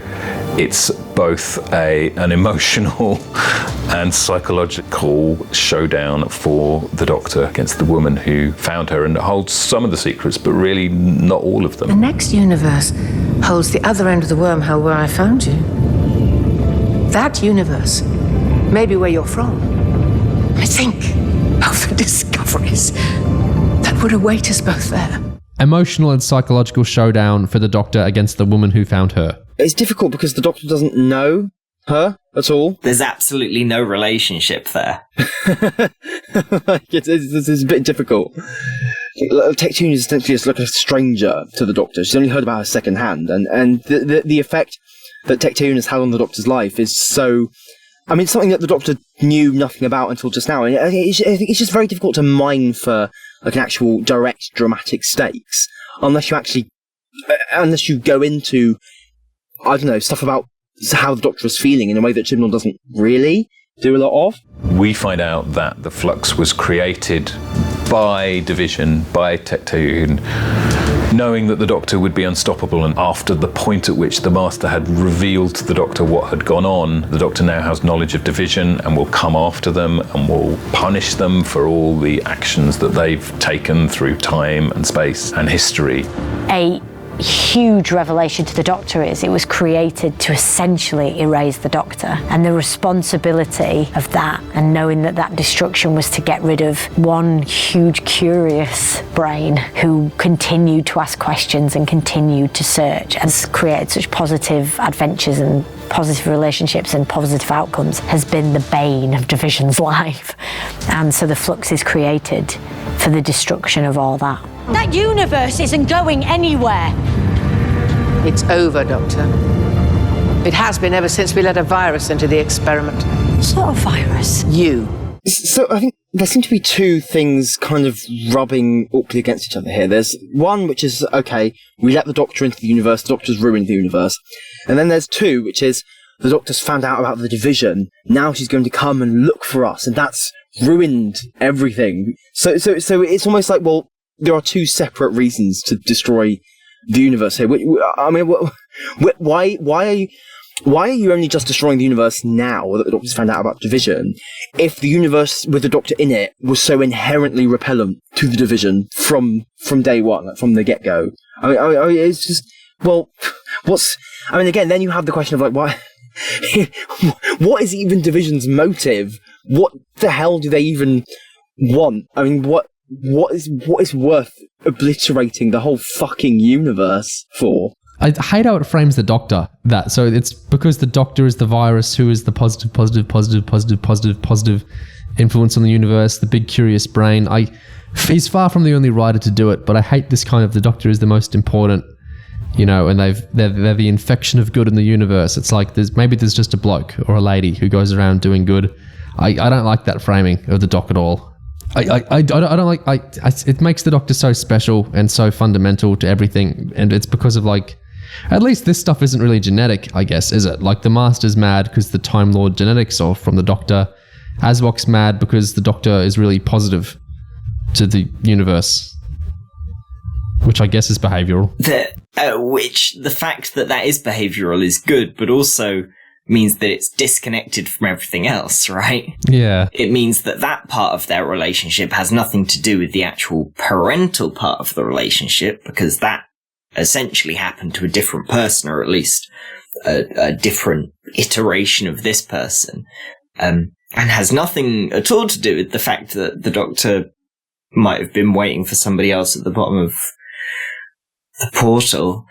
it's both an emotional and psychological showdown for the Doctor against the woman who found her and holds some of the secrets, but really not all of them. The next universe holds the other end of the wormhole where I found you. That universe may be where you're from. I think of the discoveries that would await us both there. Emotional and psychological showdown for the Doctor against the woman who found her. It's difficult because the Doctor doesn't know her at all. There's absolutely no relationship there. It's a bit difficult. Tecteun is essentially just like a stranger to the Doctor. She's only heard about her second hand, and the effect that Tecteun has had on the Doctor's life is so... I mean, it's something that the Doctor knew nothing about until just now. And I think it's just very difficult to mine for like an actual direct dramatic stakes unless you go into, I don't know, stuff about how the Doctor is feeling in a way that Chibnall doesn't really do a lot of. We find out that the Flux was created by Division, by Tecteun, knowing that the Doctor would be unstoppable, and after the point at which the Master had revealed to the Doctor what had gone on, the Doctor now has knowledge of Division and will come after them and will punish them for all the actions that they've taken through time and space and history. A huge revelation to the Doctor is it was created to essentially erase the Doctor, and the responsibility of that, and knowing that that destruction was to get rid of one huge curious brain who continued to ask questions and continued to search and created such positive adventures and positive relationships and positive outcomes, has been the bane of Division's life. And so the Flux is created for the destruction of all that. That universe isn't going anywhere. It's over, Doctor. It has been ever since we let a virus into the experiment. What sort of virus? You. So I think there seem to be two things kind of rubbing awkwardly against each other here. There's one which is, okay, we let the Doctor into the universe, the Doctor's ruined the universe. And then there's two, which is, the Doctor's found out about the division, now she's going to come and look for us, and that's ruined everything. So it's almost like, well, there are two separate reasons to destroy the universe here. I mean, why are you only just destroying the universe now that the Doctor's found out about division, if the universe with the Doctor in it was so inherently repellent to the division from day one, like from the get-go? I mean, it's just, well, again, then you have the question of, like, why... what is even division's motive? What the hell do they even want? I mean, what is worth obliterating the whole fucking universe for? I hate how it frames the Doctor, so it's because the Doctor is the virus who is the positive influence on the universe, the big curious brain. He's far from the only writer to do it, but I hate this kind of, the Doctor is the most important, and they're the infection of good in the universe. It's like there's just a bloke or a lady who goes around doing good. I don't like that framing of the Doc at all. I don't like. It makes the Doctor so special and so fundamental to everything, and it's because of, like, at least this stuff isn't really genetic, I guess, is it? Like, the Master's mad because the Time Lord genetics are from the Doctor. Aswok's mad because the Doctor is really positive to the universe, which I guess is behavioural. Which the fact that is behavioural is good, but also means that it's disconnected from everything else, right? Yeah. It means that part of their relationship has nothing to do with the actual parental part of the relationship, because that essentially happened to a different person, or at least a different iteration of this person, and has nothing at all to do with the fact that the Doctor might have been waiting for somebody else at the bottom of the portal.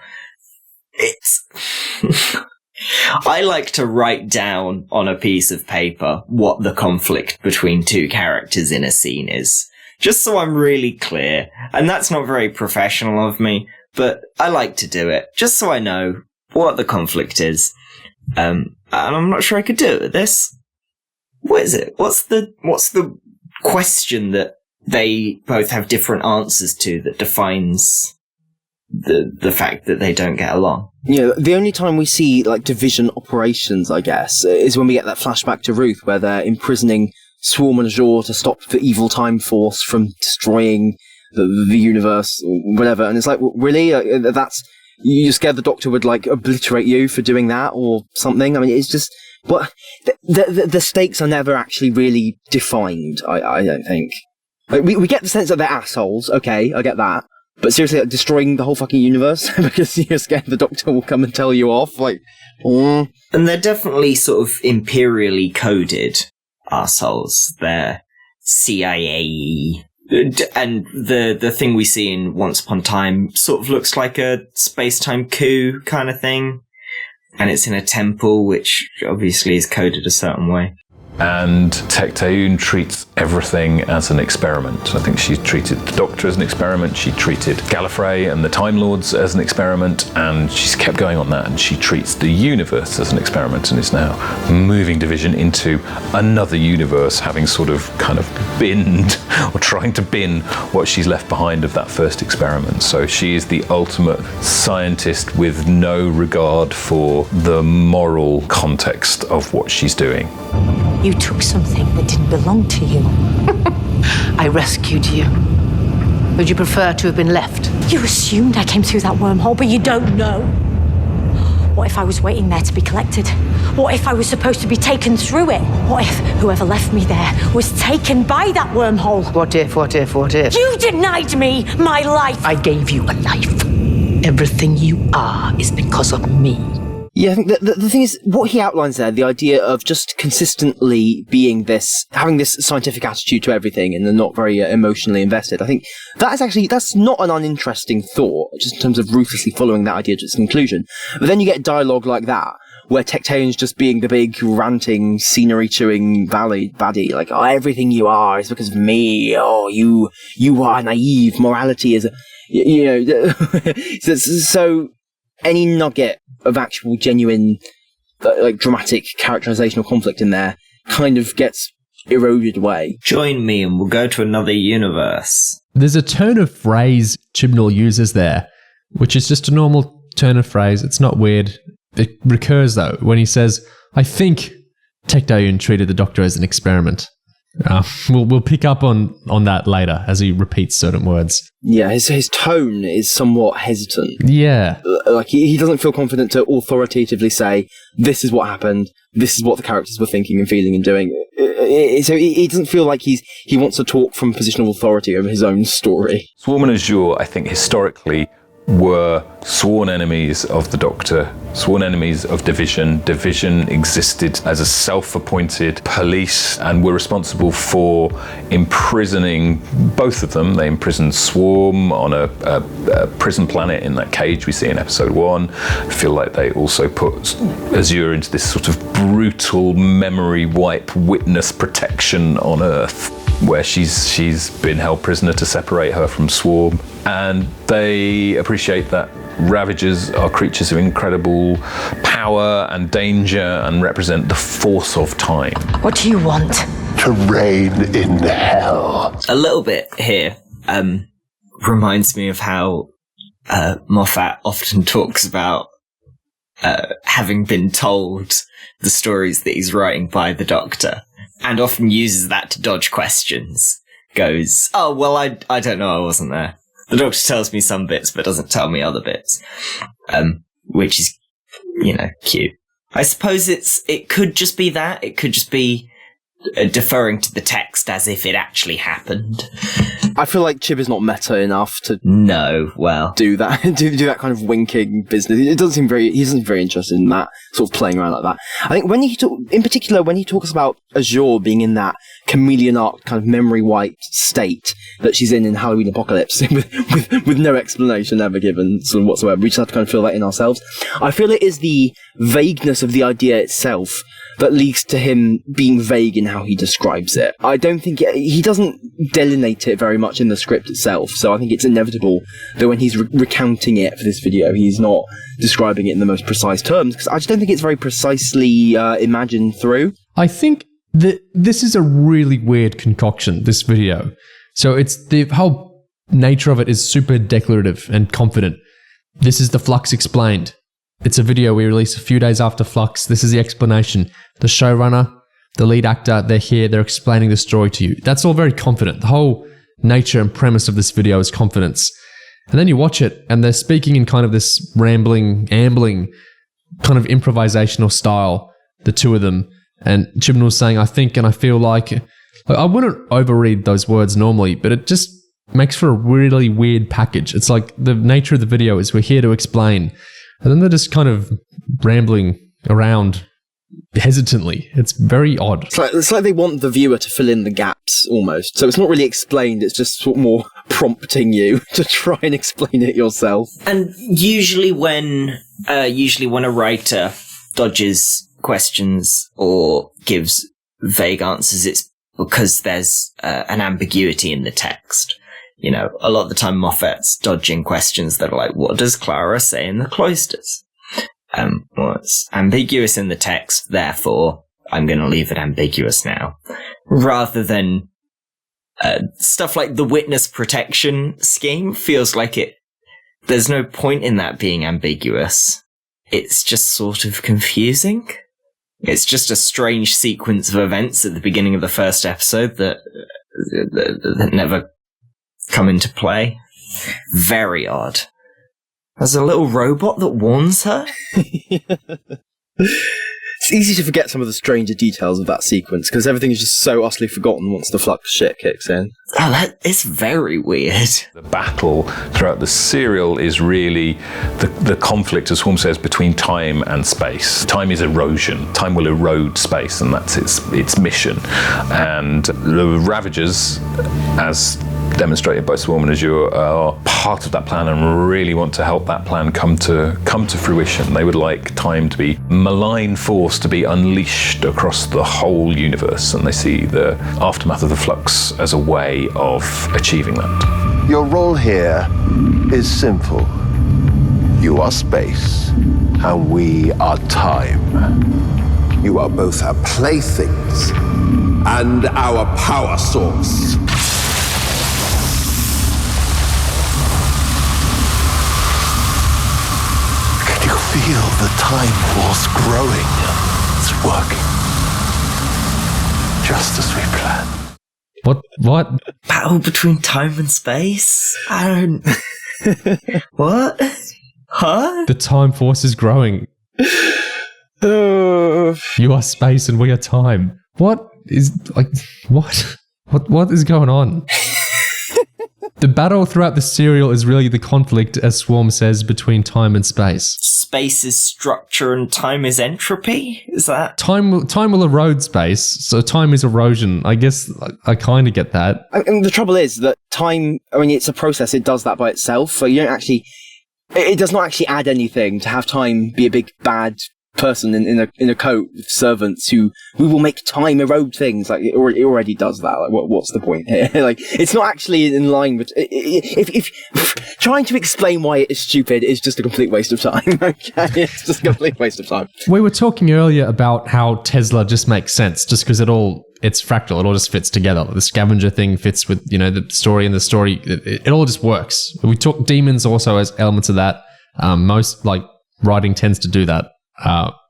I like to write down on a piece of paper what the conflict between two characters in a scene is, just so I'm really clear. And that's not very professional of me, but I like to do it, just so I know what the conflict is. And I'm not sure I could do it with this. What is it? What's the question that they both have different answers to that defines the fact that they don't get along? The only time we see, like, division operations, I guess, is when we get that flashback to Ruth, where they're imprisoning Swarm and Azure to stop the evil Time Force from destroying the universe, or whatever. And it's like, really? You scared the Doctor would, like, obliterate you for doing that, or something? I mean, it's just, the stakes are never actually really defined, I don't think. Like, we get the sense that they're assholes, okay, I get that. But seriously, like, destroying the whole fucking universe because you're scared the Doctor will come and tell you off, like... And they're definitely sort of imperially coded assholes. They're CIA. And the thing we see in Once Upon a Time sort of looks like a space-time coup kind of thing. And it's in a temple, which obviously is coded a certain way. And Tecteun treats everything as an experiment. I think she treated the Doctor as an experiment, she treated Gallifrey and the Time Lords as an experiment, and she's kept going on that, and she treats the universe as an experiment, and is now moving division into another universe, having sort of kind of binned, or trying to bin what she's left behind of that first experiment. So she is the ultimate scientist with no regard for the moral context of what she's doing. You took something that didn't belong to you. I rescued you. Would you prefer to have been left? You assumed I came through that wormhole, but you don't know. What if I was waiting there to be collected? What if I was supposed to be taken through it? What if whoever left me there was taken by that wormhole? What if? You denied me my life! I gave you a life. Everything you are is because of me. Yeah, I think the thing is, what he outlines there, the idea of just consistently being having this scientific attitude to everything and not very emotionally invested, I think that's not an uninteresting thought, just in terms of ruthlessly following that idea to its conclusion. But then you get dialogue like that, where Tecteun's just being the big, ranting, scenery-chewing baddie, like, oh, everything you are is because of me, oh, you are naive, morality is, so any nugget of actual genuine, like, dramatic characterization or conflict in there kind of gets eroded away. Join me and we'll go to another universe. There's a turn of phrase Chibnall uses there, which is just a normal turn of phrase. It's not weird. It recurs, though, when he says, I think Tecteun treated the Doctor as an experiment. We'll pick up on that later as he repeats certain words. Yeah, his tone is somewhat hesitant. Yeah. Like, he doesn't feel confident to authoritatively say, this is what happened, this is what the characters were thinking and feeling and doing. So he doesn't feel like he wants to talk from a position of authority over his own story. Swarm and Azure, I think, historically were sworn enemies of the Doctor, sworn enemies of Division. Division existed as a self-appointed police and were responsible for imprisoning both of them. They imprisoned Swarm on a prison planet in that cage we see in episode 1. I feel like they also put Azure into this sort of brutal memory wipe witness protection on Earth, where she's been held prisoner to separate her from Swarm. And they appreciate that Ravagers are creatures of incredible power and danger and represent the force of time. What do you want? To reign in hell. A little bit here reminds me of how Moffat often talks about having been told the stories that he's writing by the Doctor, and often uses that to dodge questions. Goes, oh, well, I don't know, I wasn't there. The Doctor tells me some bits, but doesn't tell me other bits. Which is, cute. I suppose it could just be that. It could just be deferring to the text as if it actually happened. I feel like Chib is not meta enough to do that do that kind of winking business. It doesn't seem he isn't very interested in that sort of playing around like that. I think when he talks about Azure being in that chameleon art kind of memory wiped state that she's in Halloween Apocalypse with no explanation ever given sort of whatsoever. We just have to kind of feel that in ourselves. I feel it is the vagueness of the idea itself that leads to him being vague in how he describes it. I don't think he doesn't delineate it very much in the script itself, so I think it's inevitable that when he's recounting it for this video, he's not describing it in the most precise terms, because I just don't think it's very precisely imagined through. I think that this is a really weird concoction, this video. So it's the whole nature of it is super declarative and confident. This is the Flux explained. It's a video we released a few days after Flux. This is the explanation. The showrunner, the lead actor, they're here, they're explaining the story to you. That's all very confident. The whole nature and premise of this video is confidence. And then you watch it, and they're speaking in kind of this rambling, ambling kind of improvisational style, the two of them. And Chibnall's saying, I think and I feel like I wouldn't overread those words normally, but it just makes for a really weird package. It's like the nature of the video is we're here to explain. And then they're just kind of rambling around hesitantly. It's very odd. It's like they want the viewer to fill in the gaps, almost. So it's not really explained, it's just sort of more prompting you to try and explain it yourself. And usually when a writer dodges questions or gives vague answers, it's because there's an ambiguity in the text. A lot of the time Moffat's dodging questions that are like, what does Clara say in the cloisters? Well, it's ambiguous in the text, therefore I'm going to leave it ambiguous now. Rather than stuff like the witness protection scheme feels like there's no point in that being ambiguous. It's just sort of confusing. It's just a strange sequence of events at the beginning of the first episode that never come into play. Very odd. There's a little robot that warns her. It's easy to forget some of the stranger details of that sequence because everything is just so utterly forgotten once the Flux shit kicks in. Oh, it's very weird. The battle throughout the serial is really the conflict, as Swarm says, between time and space. Time is erosion. Time will erode space, and that's its mission. And the Ravagers, as demonstrated by Swarm and Azure, are part of that plan and really want to help that plan come to fruition. They would like time to be malign force to be unleashed across the whole universe, and they see the aftermath of the Flux as a way of achieving that. Your role here is simple. You are space, and we are time. You are both our playthings and our power source. Can you feel the time force growing? It's working. Just as we planned. What? Battle between time and space? I don't... What? Huh? The time force is growing. You are space and we are time. What is is going on? The battle throughout the serial is really the conflict, as Swarm says, between time and space. Space is structure and time is entropy? Is that? Time will erode space, so time is erosion. I guess I kind of get that. And the trouble is that time, I mean, it's a process, it does that by itself, so you don't actually... It does not actually add anything to have time be a big bad person in a coat of servants who will make time erode things. Like it already does that. Like what's the point here? Like it's not actually in line with if trying to explain why it is stupid is just a complete waste of time. Okay, it's just a complete waste of time. We were talking earlier about how Tesla just makes sense just because it's fractal. It all just fits together. The scavenger thing fits with, the story, and the story, it all just works. We talk demons also as elements of that. Most writing tends to do that.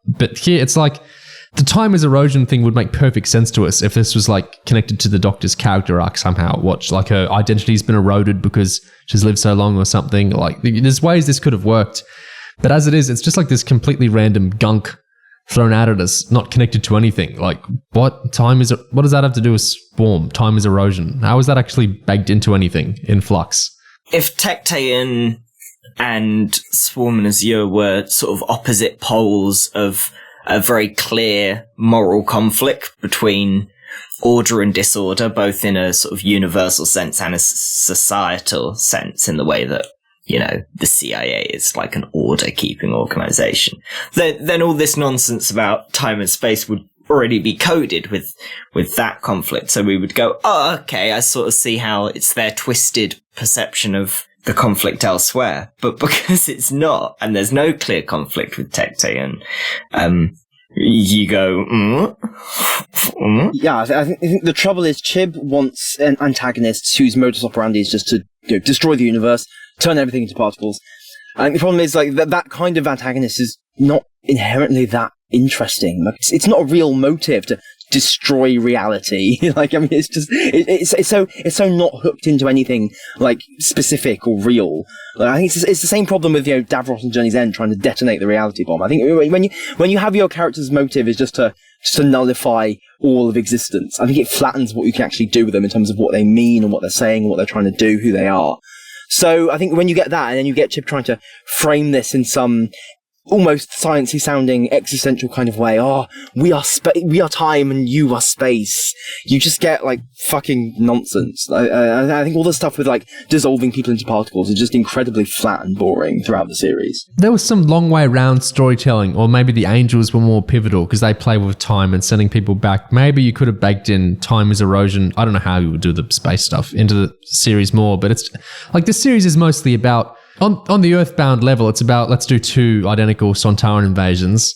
But here it's like the time is erosion thing would make perfect sense to us if this was connected to the Doctor's character arc somehow. Like her identity's been eroded because she's lived so long or something. Like there's ways this could have worked. But as it is, it's just like this completely random gunk thrown out at us, not connected to anything. Like what does that have to do with Swarm? Time is erosion. How is that actually baked into anything in Flux? If Tecteun and Swarm and Azure were sort of opposite poles of a very clear moral conflict between order and disorder, both in a sort of universal sense and a societal sense, in the way that, the CIA is like an order-keeping organization, then all this nonsense about time and space would already be coded with that conflict. So we would go, oh, okay, I sort of see how it's their twisted perception of the conflict elsewhere. But because it's not, and there's no clear conflict with Tecteun, you go, Yeah, I think the trouble is Chib wants an antagonist whose modus operandi is just to destroy the universe, turn everything into particles. And the problem is that kind of antagonist is not inherently that interesting. Like, it's not a real motive to destroy reality. It's just it's so not hooked into anything specific or real. I think it's the same problem with Davros and Journey's End trying to detonate the reality bomb. I think when you have your character's motive is just to nullify all of existence, I think it flattens what you can actually do with them in terms of what they mean and what they're saying and what they're trying to do, who they are. So I think when you get that, and then you get Chib trying to frame this in some almost sciencey sounding existential kind of way. Oh, we are time and you are space. You just get fucking nonsense. I think all the stuff with dissolving people into particles is just incredibly flat and boring throughout the series. There was some long way round storytelling, or maybe the Angels were more pivotal because they play with time and sending people back. Maybe you could have baked in time as erosion. I don't know how you would do the space stuff into the series more, but it's this series is mostly about on the Earthbound level, it's about let's do two identical Sontaran invasions.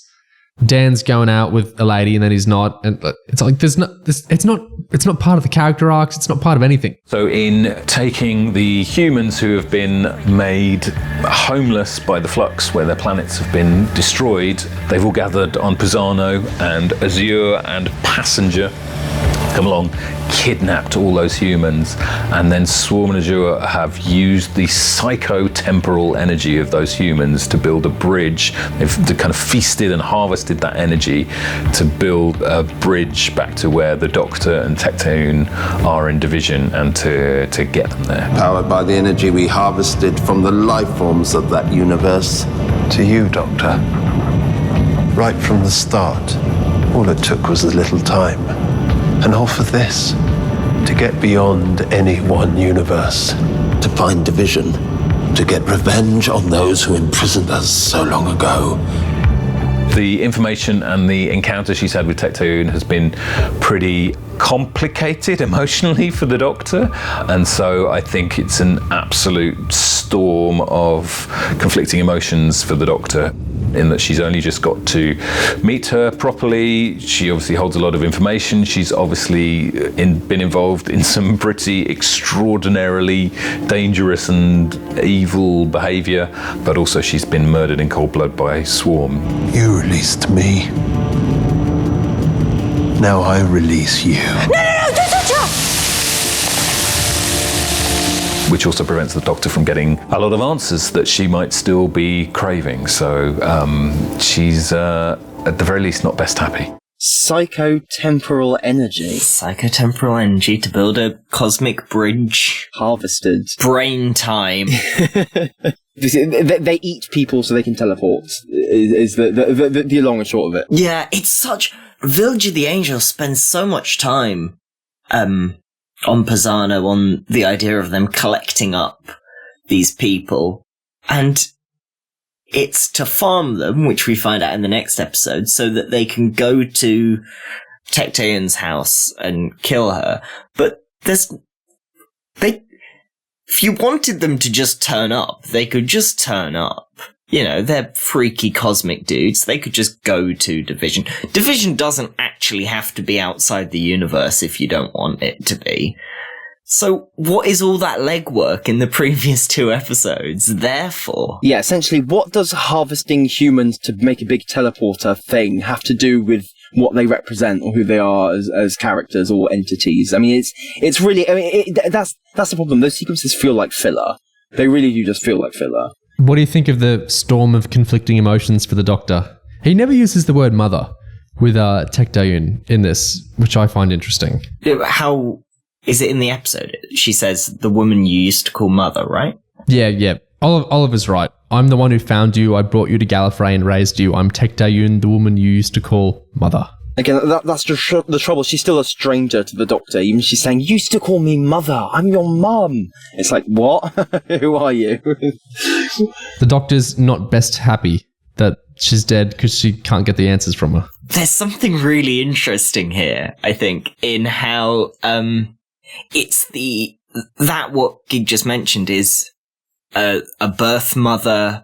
Dan's going out with a lady and then he's not, and it's it's not part of the character arcs. It's not part of anything. So in taking the humans who have been made homeless by the Flux, where their planets have been destroyed, they've all gathered on Pisano, and Azure and Passenger come along, kidnapped all those humans, and then Swarm and Azure have used the psycho-temporal energy of those humans to build a bridge. They've kind of feasted and harvested that energy to build a bridge back to where the Doctor and Tecteun are in division, and to get them there. Powered by the energy we harvested from the life forms of that universe. To you, Doctor. Right from the start, all it took was a little time. And all for this, to get beyond any one universe, to find division, to get revenge on those who imprisoned us so long ago. The information and the encounter she's had with Tecteun has been pretty complicated emotionally for the Doctor, and so I think it's an absolute storm of conflicting emotions for the Doctor. in that she's only just got to meet her properly. She obviously holds a lot of information. She's obviously been involved in some pretty extraordinarily dangerous and evil behaviour, but also she's been murdered in cold blood by a swarm. You released me. Now I release you. Which also prevents the Doctor from getting a lot of answers that she might still be craving. So she's, at the very least, not best happy. Psychotemporal energy. Psychotemporal energy to build a cosmic bridge. Harvested. Brain time. They eat people so they can teleport, is the long and short of it. Yeah, it's such... Village of the Angels spends so much time on Pisano, on the idea of them collecting up these people, and it's to farm them, which we find out in the next episode, so that they can go to Tecteun's house and kill her. But if you wanted them to just turn up, they could just turn up. You know, they're freaky cosmic dudes. They could just go to Division. Division doesn't actually have to be outside the universe if you don't want it to be. So what is all that legwork in the previous 2 episodes there for? Yeah, essentially, what does harvesting humans to make a big teleporter thing have to do with what they represent or who they are as characters or entities? I mean, it's really... I mean, that's the problem. Those sequences feel like filler. They really do just feel like filler. What do you think of the storm of conflicting emotions for the Doctor? He never uses the word mother with Tecteun in this, which I find interesting. How is it in the episode? She says, the woman you used to call mother, right? Yeah. Oliver's right. I'm the one who found you. I brought you to Gallifrey and raised you. I'm Tecteun, the woman you used to call mother. Again, that's just the trouble. She's still a stranger to the Doctor. Even she's saying, you used to call me mother. I'm your mum. It's like, what? Who are you? The Doctor's not best happy that she's dead because she can't get the answers from her. There's something really interesting here, I think, in how it's that what Gig just mentioned is a birth mother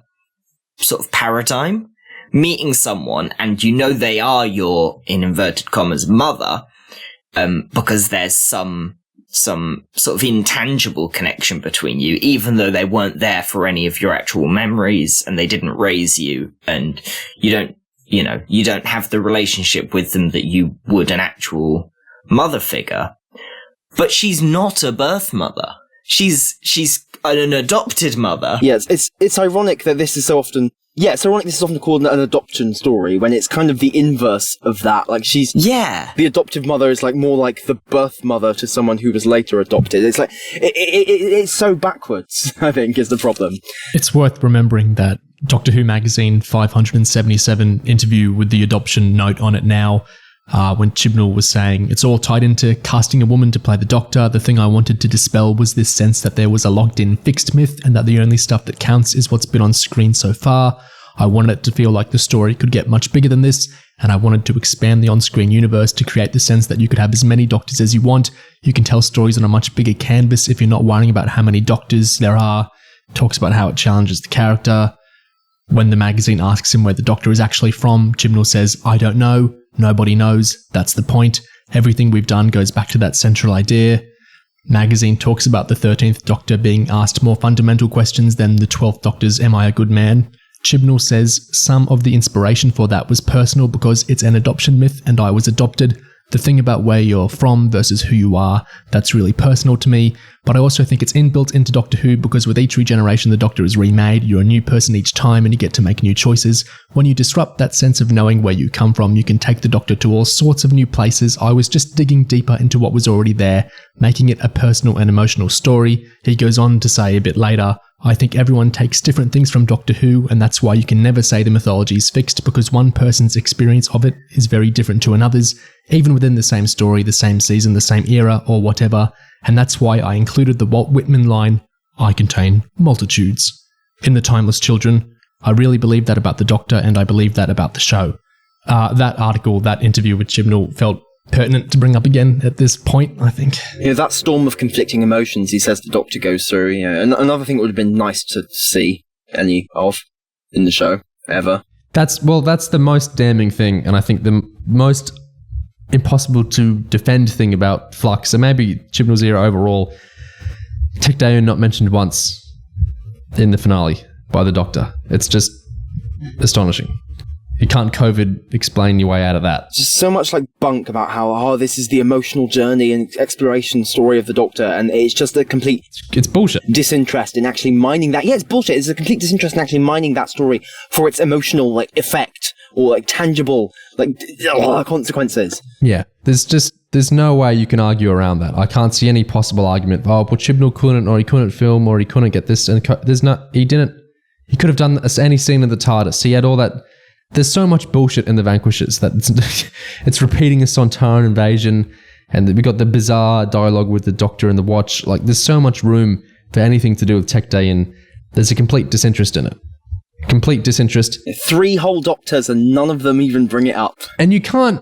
sort of paradigm. Meeting someone and you know they are your, in inverted commas, mother, because there's some sort of intangible connection between you, even though they weren't there for any of your actual memories and they didn't raise you, and you don't have the relationship with them that you would an actual mother figure. But she's not a birth mother. She's an adopted mother. Yes, it's ironic that this is so often... Yeah, it's ironic this is often called an adoption story, when it's kind of the inverse of that. Like, the adoptive mother is like more like the birth mother to someone who was later adopted. It's like, it's so backwards, I think, is the problem. It's worth remembering that Doctor Who Magazine 577 interview with the adoption note on it now, when Chibnall was saying, it's all tied into casting a woman to play the Doctor. The thing I wanted to dispel was this sense that there was a locked-in fixed myth and that the only stuff that counts is what's been on screen so far. I wanted it to feel like the story could get much bigger than this, and I wanted to expand the on-screen universe to create the sense that you could have as many Doctors as you want. You can tell stories on a much bigger canvas if you're not worrying about how many Doctors there are. Talks about how it challenges the character. When the magazine asks him where the Doctor is actually from, Chibnall says, I don't know. Nobody knows. That's the point. Everything we've done goes back to that central idea. Magazine talks about the 13th Doctor being asked more fundamental questions than the 12th Doctor's Am I a Good Man? Chibnall says some of the inspiration for that was personal because it's an adoption myth and I was adopted. The thing about where you're from versus who you are, that's really personal to me. But I also think it's inbuilt into Doctor Who because with each regeneration the Doctor is remade, you're a new person each time and you get to make new choices. When you disrupt that sense of knowing where you come from, you can take the Doctor to all sorts of new places. I was just digging deeper into what was already there, making it a personal and emotional story. He goes on to say a bit later, I think everyone takes different things from Doctor Who, and that's why you can never say the mythology is fixed, because one person's experience of it is very different to another's, even within the same story, the same season, the same era, or whatever. And that's why I included the Walt Whitman line, I contain multitudes. In The Timeless Children, I really believe that about the Doctor, and I believe that about the show. That article, that interview with Chibnall felt pertinent to bring up again at this point, I think. You know, that storm of conflicting emotions he says the Doctor goes through, you know, and another thing that would have been nice to see any of in the show, ever. That's the most damning thing, and I think the most impossible to defend thing about Flux, and maybe Chibnall's era overall. Tecteun not mentioned once in the finale by the Doctor. It's just astonishing. You can't COVID explain your way out of that. Just so much like bunk about how, this is the emotional journey and exploration story of the Doctor, and it's just a complete... It's bullshit. ...disinterest in actually mining that. Yeah, it's bullshit. It's a complete disinterest in actually mining that story for its emotional, like, effect or, like, tangible, like, consequences. Yeah, there's no way you can argue around that. I can't see any possible argument. Oh, but Chibnall couldn't, or he couldn't film, or he couldn't get this. And he could have done any scene in the TARDIS. He had all that... There's so much bullshit in the Vanquishers that it's repeating a Sontaran invasion, and we got the bizarre dialogue with the Doctor and the Watch. Like, there's so much room for anything to do with Tecteun. There's a complete disinterest in it. Complete disinterest. 3 whole Doctors and none of them even bring it up. And you can't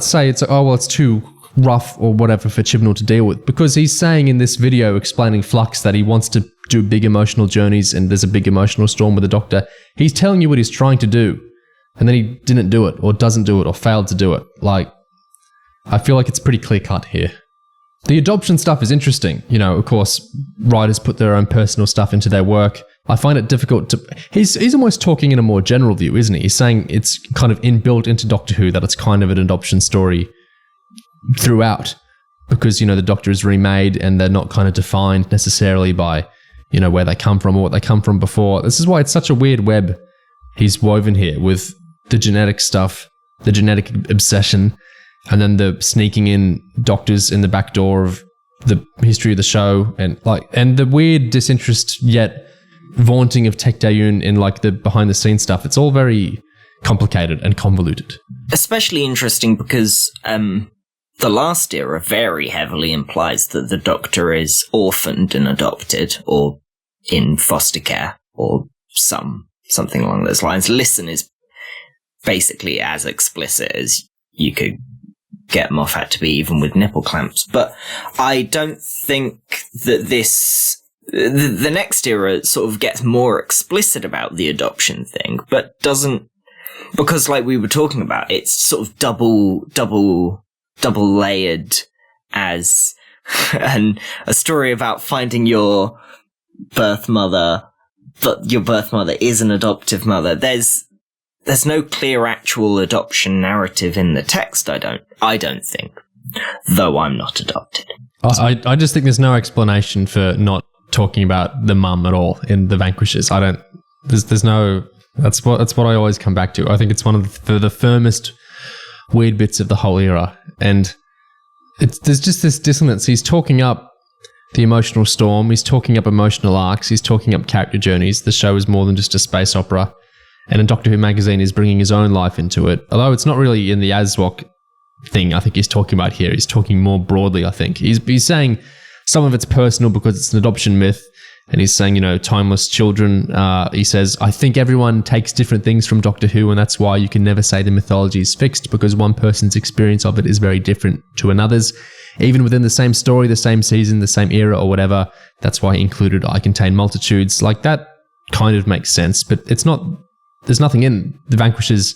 say it's too rough or whatever for Chibnall to deal with, because he's saying in this video explaining Flux that he wants to do big emotional journeys and there's a big emotional storm with the Doctor. He's telling you what he's trying to do. And then he didn't do it, or doesn't do it, or failed to do it. Like, I feel like it's pretty clear-cut here. The adoption stuff is interesting. You know, of course, writers put their own personal stuff into their work. I find it difficult to... He's almost talking in a more general view, isn't he? He's saying it's kind of inbuilt into Doctor Who that it's kind of an adoption story throughout. Because, you know, the Doctor is remade and they're not kind of defined necessarily by, you know, where they come from or what they come from before. This is why it's such a weird web he's woven here with... the genetic stuff, the genetic obsession, and then the sneaking in Doctors in the back door of the history of the show, and the weird disinterest yet vaunting of Tecteun in like the behind the scenes stuff. It's all very complicated and convoluted. Especially interesting because the last era very heavily implies that the Doctor is orphaned and adopted, or in foster care, or something along those lines. Listen is basically as explicit as you could get Moffat to be, even with nipple clamps. But I don't think that the next era sort of gets more explicit about the adoption thing, but doesn't, because like we were talking about, it's sort of double layered as a story about finding your birth mother, but your birth mother is an adoptive mother. There's no clear actual adoption narrative in the text, I don't think, though I'm not adopted. I just think there's no explanation for not talking about the mum at all in the Vanquishers. There's no, that's what I always come back to. I think it's one of the firmest weird bits of the whole era. And there's just this dissonance. He's talking up the emotional storm. He's talking up emotional arcs. He's talking up character journeys. The show is more than just a space opera. And in Doctor Who magazine is bringing his own life into it. Although it's not really in the Aswok thing I think he's talking about here. He's talking more broadly, I think. He's saying some of it's personal because it's an adoption myth. And he's saying, you know, timeless children. He says, I think everyone takes different things from Doctor Who, and that's why you can never say the mythology is fixed, because one person's experience of it is very different to another's. Even within the same story, the same season, the same era or whatever. That's why he included I Contain Multitudes. Like, that kind of makes sense, but it's not... There's nothing in the Vanquishers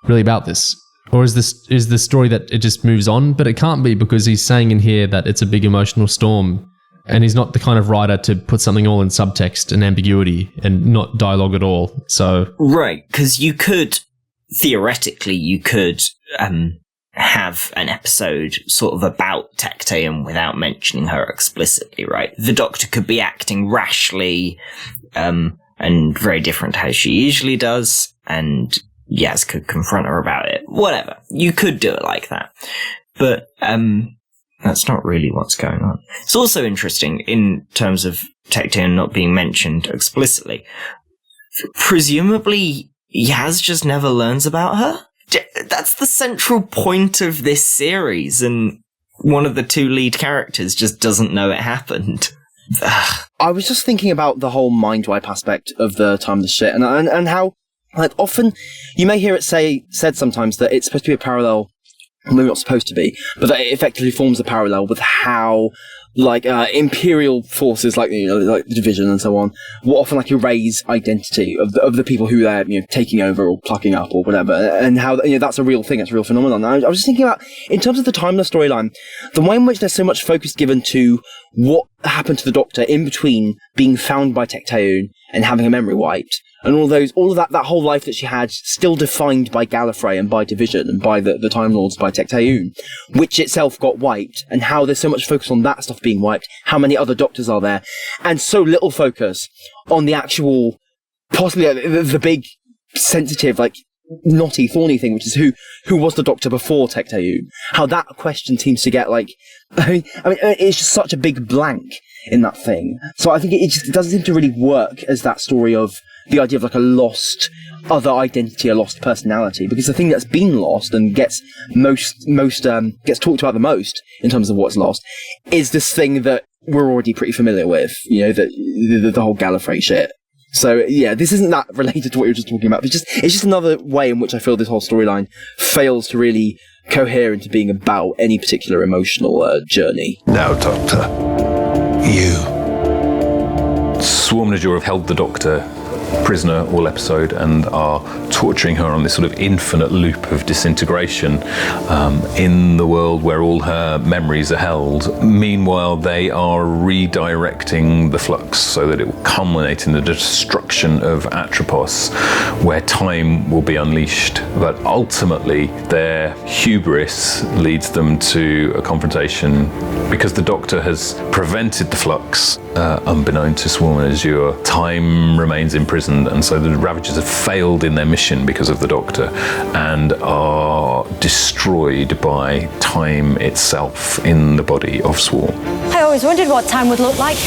really about this. Or is the story that it just moves on? But it can't be, because he's saying in here that it's a big emotional storm, and he's not the kind of writer to put something all in subtext and ambiguity and not dialogue at all. So right, because theoretically you could have an episode sort of about Tecteun without mentioning her explicitly, right? The Doctor could be acting rashly, and very different to how she usually does, and Yaz could confront her about it. Whatever. You could do it like that. But that's not really what's going on. It's also interesting in terms of Tecteun not being mentioned explicitly. Presumably, Yaz just never learns about her? That's the central point of this series, and one of the 2 lead characters just doesn't know it happened. I was just thinking about the whole mind wipe aspect of the Timeless shit, and how, like, often you may hear it said sometimes that it's supposed to be a parallel, maybe not supposed to be, but that it effectively forms a parallel with how like imperial forces, like like the Division and so on, will often like erase identity of the people who they're taking over or plucking up or whatever, and how that's a real thing, it's a real phenomenon. I was just thinking about, in terms of the Timeless storyline, the way in which there's so much focus given to what happened to the Doctor in between being found by Tecteun and having her memory wiped, and all of that whole life that she had, still defined by Gallifrey and by Division and by the Time Lords, by Tecteun, which itself got wiped, and how there's so much focus on that stuff being wiped, how many other Doctors are there, and so little focus on the actual, possibly the big, sensitive, like, knotty, thorny thing, which is who was the Doctor before Tecteun? How that question seems to get, like, I mean, it's just such a big blank in that thing. So I think it just doesn't seem to really work as that story of the idea of like a lost other identity, a lost personality, because the thing that's been lost and gets gets talked about the most in terms of what's lost is this thing that we're already pretty familiar with, the whole Gallifrey shit. So yeah, this isn't that related to what you were just talking about. It's just another way in which I feel this whole storyline fails to really cohere into being about any particular emotional journey. Now, Doctor, you. Swarm and Azure have held the Doctor prisoner all episode and are torturing her on this sort of infinite loop of disintegration in the world where all her memories are held. Meanwhile, they are redirecting the flux so that it will culminate in the destruction of Atropos, where time will be unleashed. But ultimately, their hubris leads them to a confrontation because the Doctor has prevented the flux, unbeknown to Swarm and Azure. Time remains imprisoned, and so the Ravagers have failed in their mission because of the Doctor and are destroyed by time itself in the body of Swarm. I always wondered what time would look like.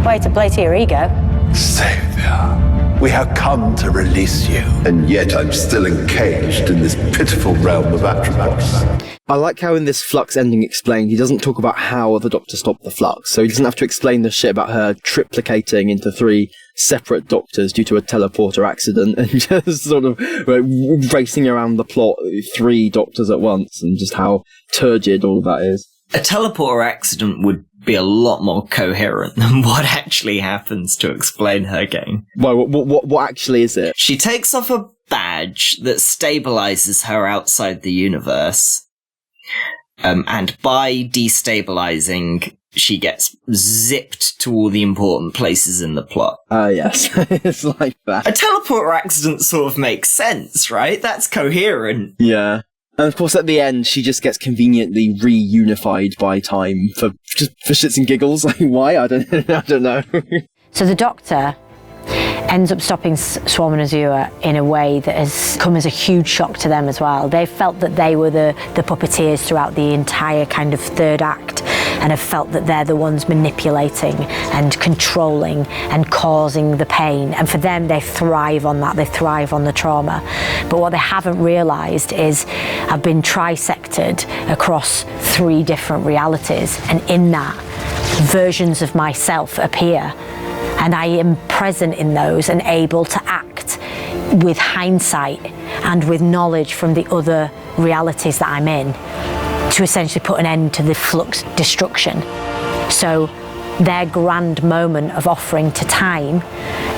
Way to play to your ego. Savior, we have come to release you, and yet I'm still encaged in this pitiful realm of Atropos. I like how in this Flux ending explained, he doesn't talk about how the Doctor stopped the Flux, so he doesn't have to explain the shit about her triplicating into 3 separate Doctors due to a teleporter accident and just sort of racing around the plot, 3 Doctors at once, and just how turgid all of that is. A teleporter accident would be a lot more coherent than what actually happens to explain her game. Well, what actually is it? She takes off a badge that stabilizes her outside the universe. And by destabilizing, she gets zipped to all the important places in the plot. Yes. It's like that. A teleporter accident sort of makes sense, right? That's coherent. Yeah. And of course, at the end, she just gets conveniently reunified by time for shits and giggles. Like, why? I don't know. So the Doctor ends up stopping Swarm and Azure in a way that has come as a huge shock to them as well. They felt that they were the puppeteers throughout the entire kind of third act, and have felt that they're the ones manipulating and controlling and causing the pain. And for them, they thrive on that. They thrive on the trauma. But what they haven't realised is I've been trisected across 3 different realities, and in that, versions of myself appear. And I am present in those and able to act with hindsight and with knowledge from the other realities that I'm in to essentially put an end to the flux destruction. So their grand moment of offering to time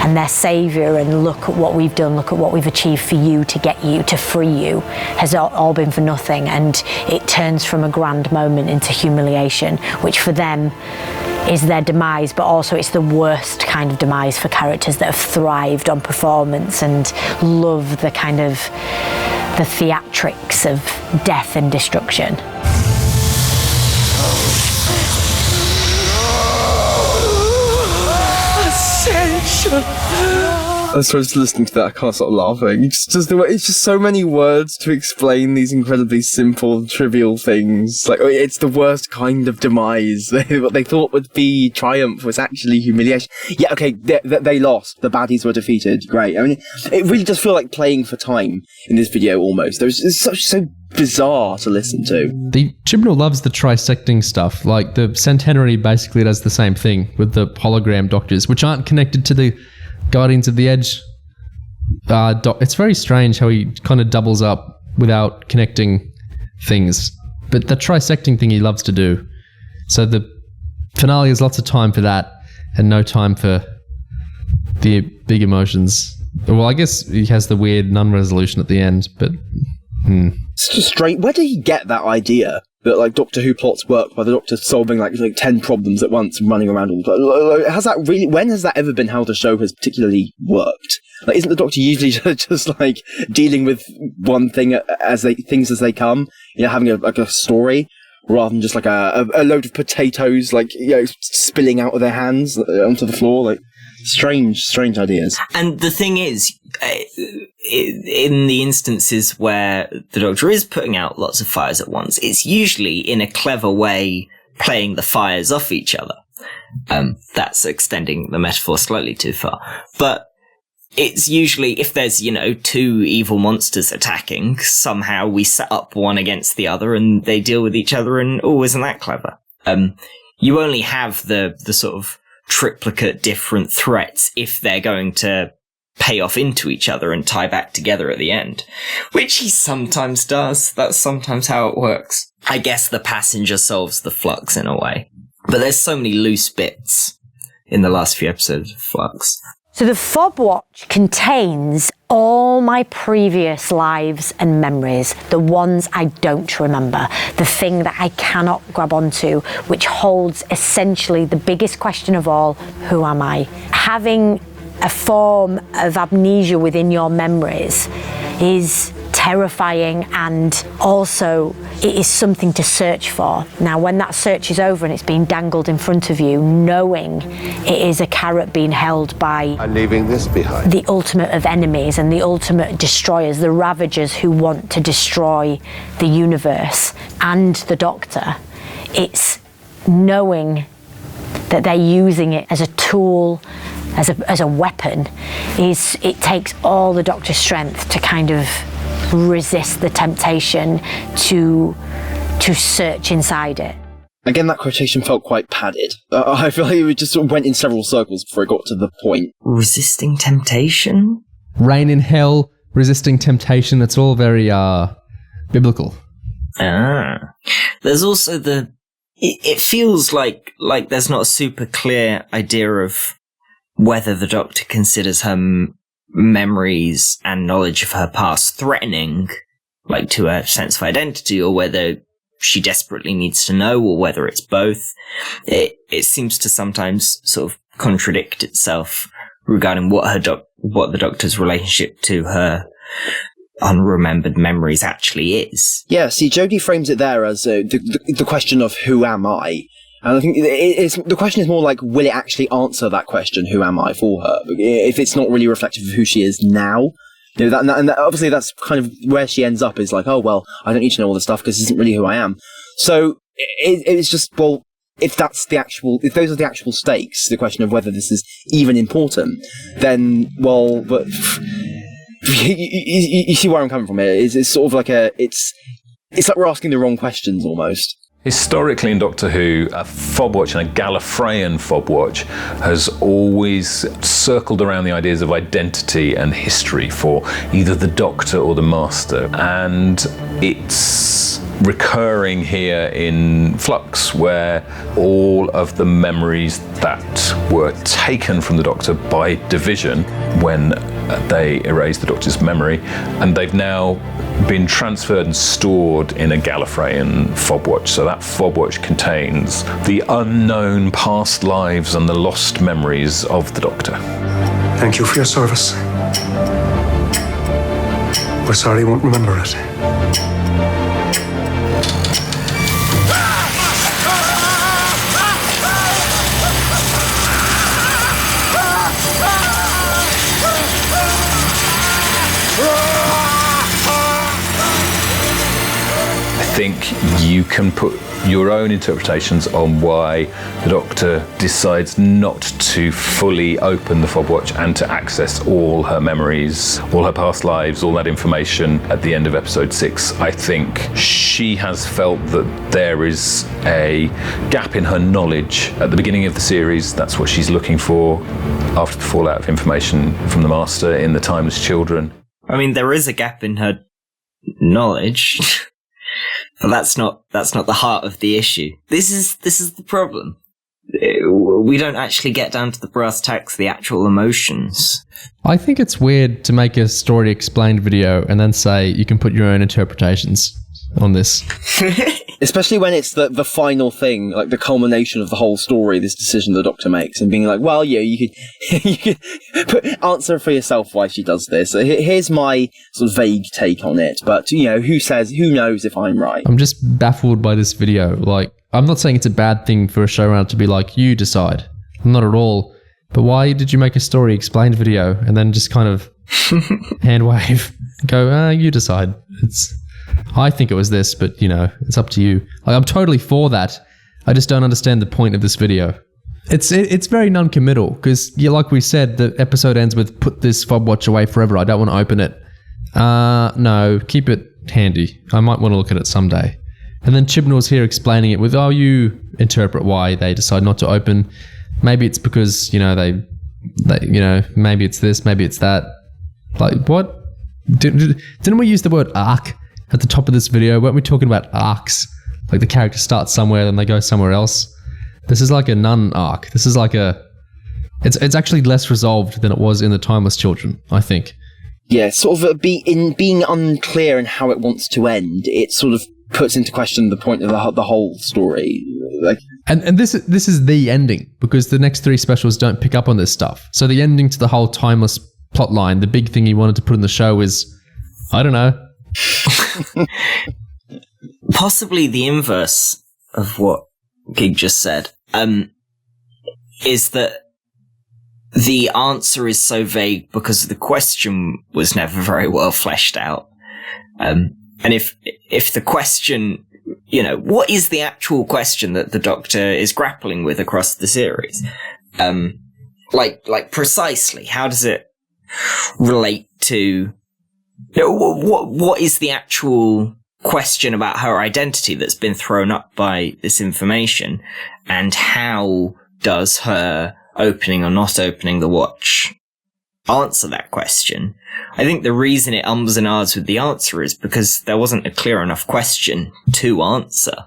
and their saviour and look at what we've done, look at what we've achieved for you, to get you, to free you, has all been for nothing. And it turns from a grand moment into humiliation, which for them is their demise, but also it's the worst kind of demise for characters that have thrived on performance and love the kind of the theatrics of death and destruction. Ascension! I was just listening to that, I can't stop laughing. It's just so many words to explain these incredibly simple, trivial things. Like, it's the worst kind of demise. What they thought would be triumph was actually humiliation. Yeah, okay, they lost. The baddies were defeated. Great. I mean, it really does feel like playing for time in this video almost. It's so bizarre to listen to. The Chibnall loves the trisecting stuff. Like, the Centenary basically does the same thing with the hologram Doctors, which aren't connected to the Guardians of the Edge. It's very strange how he kind of doubles up without connecting things. But the trisecting thing he loves to do. So the finale has lots of time for that and no time for the big emotions. Well, I guess he has the weird non-resolution at the end, but... It's just strange. Where did he get that idea that like Doctor Who plots work by the Doctor solving like 10 problems at once and running around all the time? Has that really? When has that ever been how the show has particularly worked? Like, isn't the Doctor usually just like dealing with one thing as they come? Having a story rather than just like a load of potatoes spilling out of their hands onto the floor. Like strange ideas. And the thing is, in the instances where the Doctor is putting out lots of fires at once, it's usually in a clever way playing the fires off each other. That's extending the metaphor slightly too far. But it's usually, if there's, 2 evil monsters attacking, somehow we set up one against the other and they deal with each other, and isn't that clever? You only have the sort of triplicate different threats if they're going to pay off into each other and tie back together at the end, which he sometimes does. That's sometimes how it works. I guess the passenger solves the Flux in a way, but there's so many loose bits in the last few episodes of Flux. So the Fob Watch contains all my previous lives and memories, the ones I don't remember, the thing that I cannot grab onto, which holds essentially the biggest question of all: who am I? Having a form of amnesia within your memories is terrifying, and also it is something to search for. Now, when that search is over and it's being dangled in front of you, knowing it is a carrot being held by I'm leaving this behind. The ultimate of enemies and the ultimate destroyers, the Ravagers who want to destroy the universe and the Doctor, it's knowing that they're using it as a tool, as a weapon. It takes all the Doctor's strength to kind of resist the temptation to search inside it. Again, that quotation felt quite padded. I feel like it just sort of went in several circles before it got to the point. Resisting temptation? Rain in hell, resisting temptation, it's all very biblical. There's also it feels like there's not a super clear idea of whether the Doctor considers her memories and knowledge of her past threatening, like to her sense of identity, or whether she desperately needs to know, or whether it's both. It seems to sometimes sort of contradict itself regarding what the Doctor's relationship to her unremembered memories actually is. Yeah, see, Jodie frames it there as the question of who am I? And I think the question is more like, will it actually answer that question, who am I, for her? If it's not really reflective of who she is now. And obviously that's kind of where she ends up, is like, oh, well, I don't need to know all this stuff because this isn't really who I am. So it's just, well, if those are the actual stakes, the question of whether this is even important, then, well, but you see where I'm coming from here. It's sort of like it's like we're asking the wrong questions almost. Historically in Doctor Who, a fob watch and a Gallifreyan fob watch has always circled around the ideas of identity and history for either the Doctor or the Master. And it's recurring here in Flux, where all of the memories that were taken from the Doctor by division when they erased the Doctor's memory, and they've now been transferred and stored in a Gallifreyan fob watch. So that fob watch contains the unknown past lives and the lost memories of the Doctor. Thank you for your service. We're sorry you won't remember it. I think you can put your own interpretations on why the Doctor decides not to fully open the fob watch and to access all her memories, all her past lives, all that information at the end of episode 6. I think she has felt that there is a gap in her knowledge at the beginning of the series. That's what she's looking for after the fallout of information from the Master in the Timeless Children. I mean, there is a gap in her knowledge. But that's not the heart of the issue. This is the problem. We don't actually get down to the brass tacks, the actual emotions. I think it's weird to make a story explained video and then say you can put your own interpretations on this. Especially when it's the final thing, like the culmination of the whole story, this decision the Doctor makes, and being like, well, yeah, you could answer for yourself why she does this. So here's my sort of vague take on it, but, who knows if I'm right? I'm just baffled by this video. Like, I'm not saying it's a bad thing for a showrunner to be like, you decide. Not at all. But why did you make a story explained video and then just kind of hand wave, go, you decide. I think it was this, but, it's up to you. Like, I'm totally for that. I just don't understand the point of this video. It's very non-committal, because, like we said, the episode ends with, put this fob watch away forever. I don't want to open it. No, keep it handy. I might want to look at it someday. And then Chibnall's here explaining it with, you interpret why they decide not to open. Maybe it's because, they maybe it's this, maybe it's that. Like, what? Didn't we use the word arc at the top of this video? Weren't we talking about arcs? Like, the character starts somewhere, then they go somewhere else. This is like a nun arc. This is like it's actually less resolved than it was in the Timeless Children, I think. Yeah, sort of being unclear in how it wants to end, it sort of puts into question the point of the whole story. Like, and this is the ending, because the next 3 specials don't pick up on this stuff. So the ending to the whole Timeless plotline, the big thing he wanted to put in the show is, I don't know. Possibly the inverse of what Gig just said, is that the answer is so vague because the question was never very well fleshed out. And if the question, what is the actual question that the Doctor is grappling with across the series? Like precisely, how does it relate to, what is the actual question about her identity that's been thrown up by this information, and how does her opening or not opening the watch answer that question? I think the reason it ums and ahs with the answer is because there wasn't a clear enough question to answer.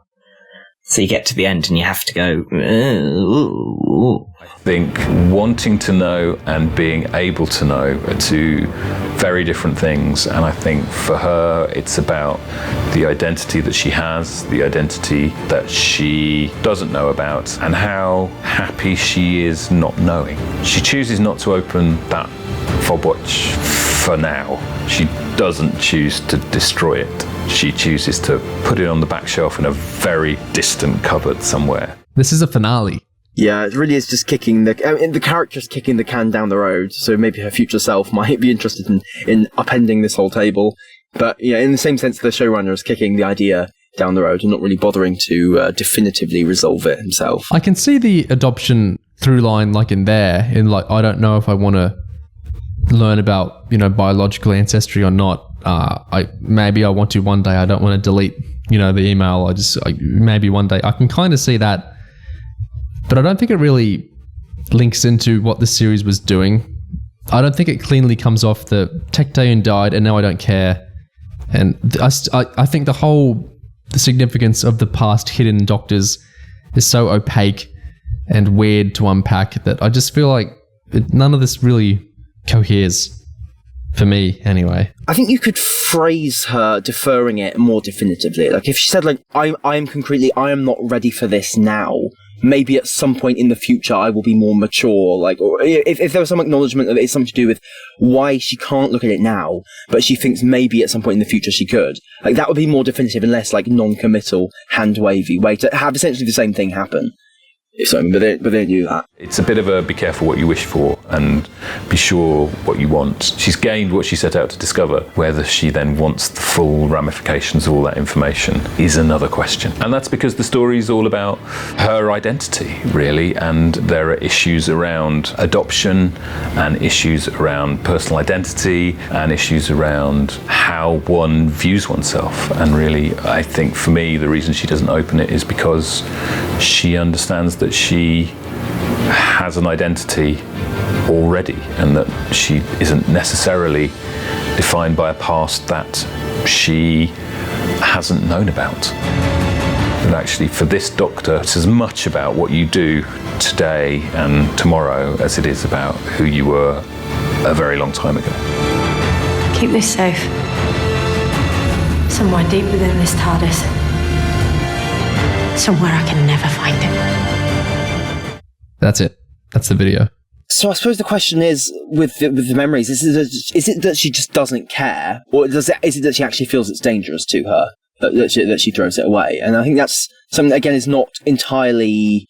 So you get to the end and you have to go, I think wanting to know and being able to know are 2 very different things. And I think for her, it's about the identity that she has, the identity that she doesn't know about, and how happy she is not knowing. She chooses not to open that fob watch for now. She doesn't choose to destroy it. She chooses to put it on the back shelf in a very distant cupboard somewhere. This is a finale. Yeah, it really is just kicking the character's kicking the can down the road, so maybe her future self might be interested in upending this whole table. But, in the same sense, the showrunner is kicking the idea down the road and not really bothering to definitively resolve it himself. I can see the adoption through line, like, in there, in, like, I don't know if I want to learn about, biological ancestry or not. Maybe I want to one day. I don't want to delete, the email. Maybe one day I can kind of see that, but I don't think it really links into what the series was doing. I don't think it cleanly comes off the Tecteun died and now I don't care. And I think the whole significance of the past hidden Doctors is so opaque and weird to unpack that I just feel like none of this really coheres. For me, anyway. I think you could phrase her deferring it more definitively. Like, if she said, like, I am not ready for this now. Maybe at some point in the future I will be more mature. Like, or if there was some acknowledgement that it's something to do with why she can't look at it now, but she thinks maybe at some point in the future she could. Like, that would be more definitive and less, like, non-committal, hand-wavy way to have essentially the same thing happen. But they do that. It's a bit of a be careful what you wish for and be sure what you want. She's gained what she set out to discover. Whether she then wants the full ramifications of all that information is another question. And that's because the story is all about her identity, really, and there are issues around adoption and issues around personal identity and issues around how one views oneself. And really, I think for me, the reason she doesn't open it is because she understands that she has an identity already and that she isn't necessarily defined by a past that she hasn't known about. That actually, for this Doctor, it's as much about what you do today and tomorrow as it is about who you were a very long time ago. Keep this safe. Somewhere deep within this TARDIS. Somewhere I can never find it. That's it. That's the video. So I suppose the question is, with the memories, is it that she just doesn't care, or is it that she actually feels it's dangerous to her, that she throws it away? And I think that's something that, again, is not entirely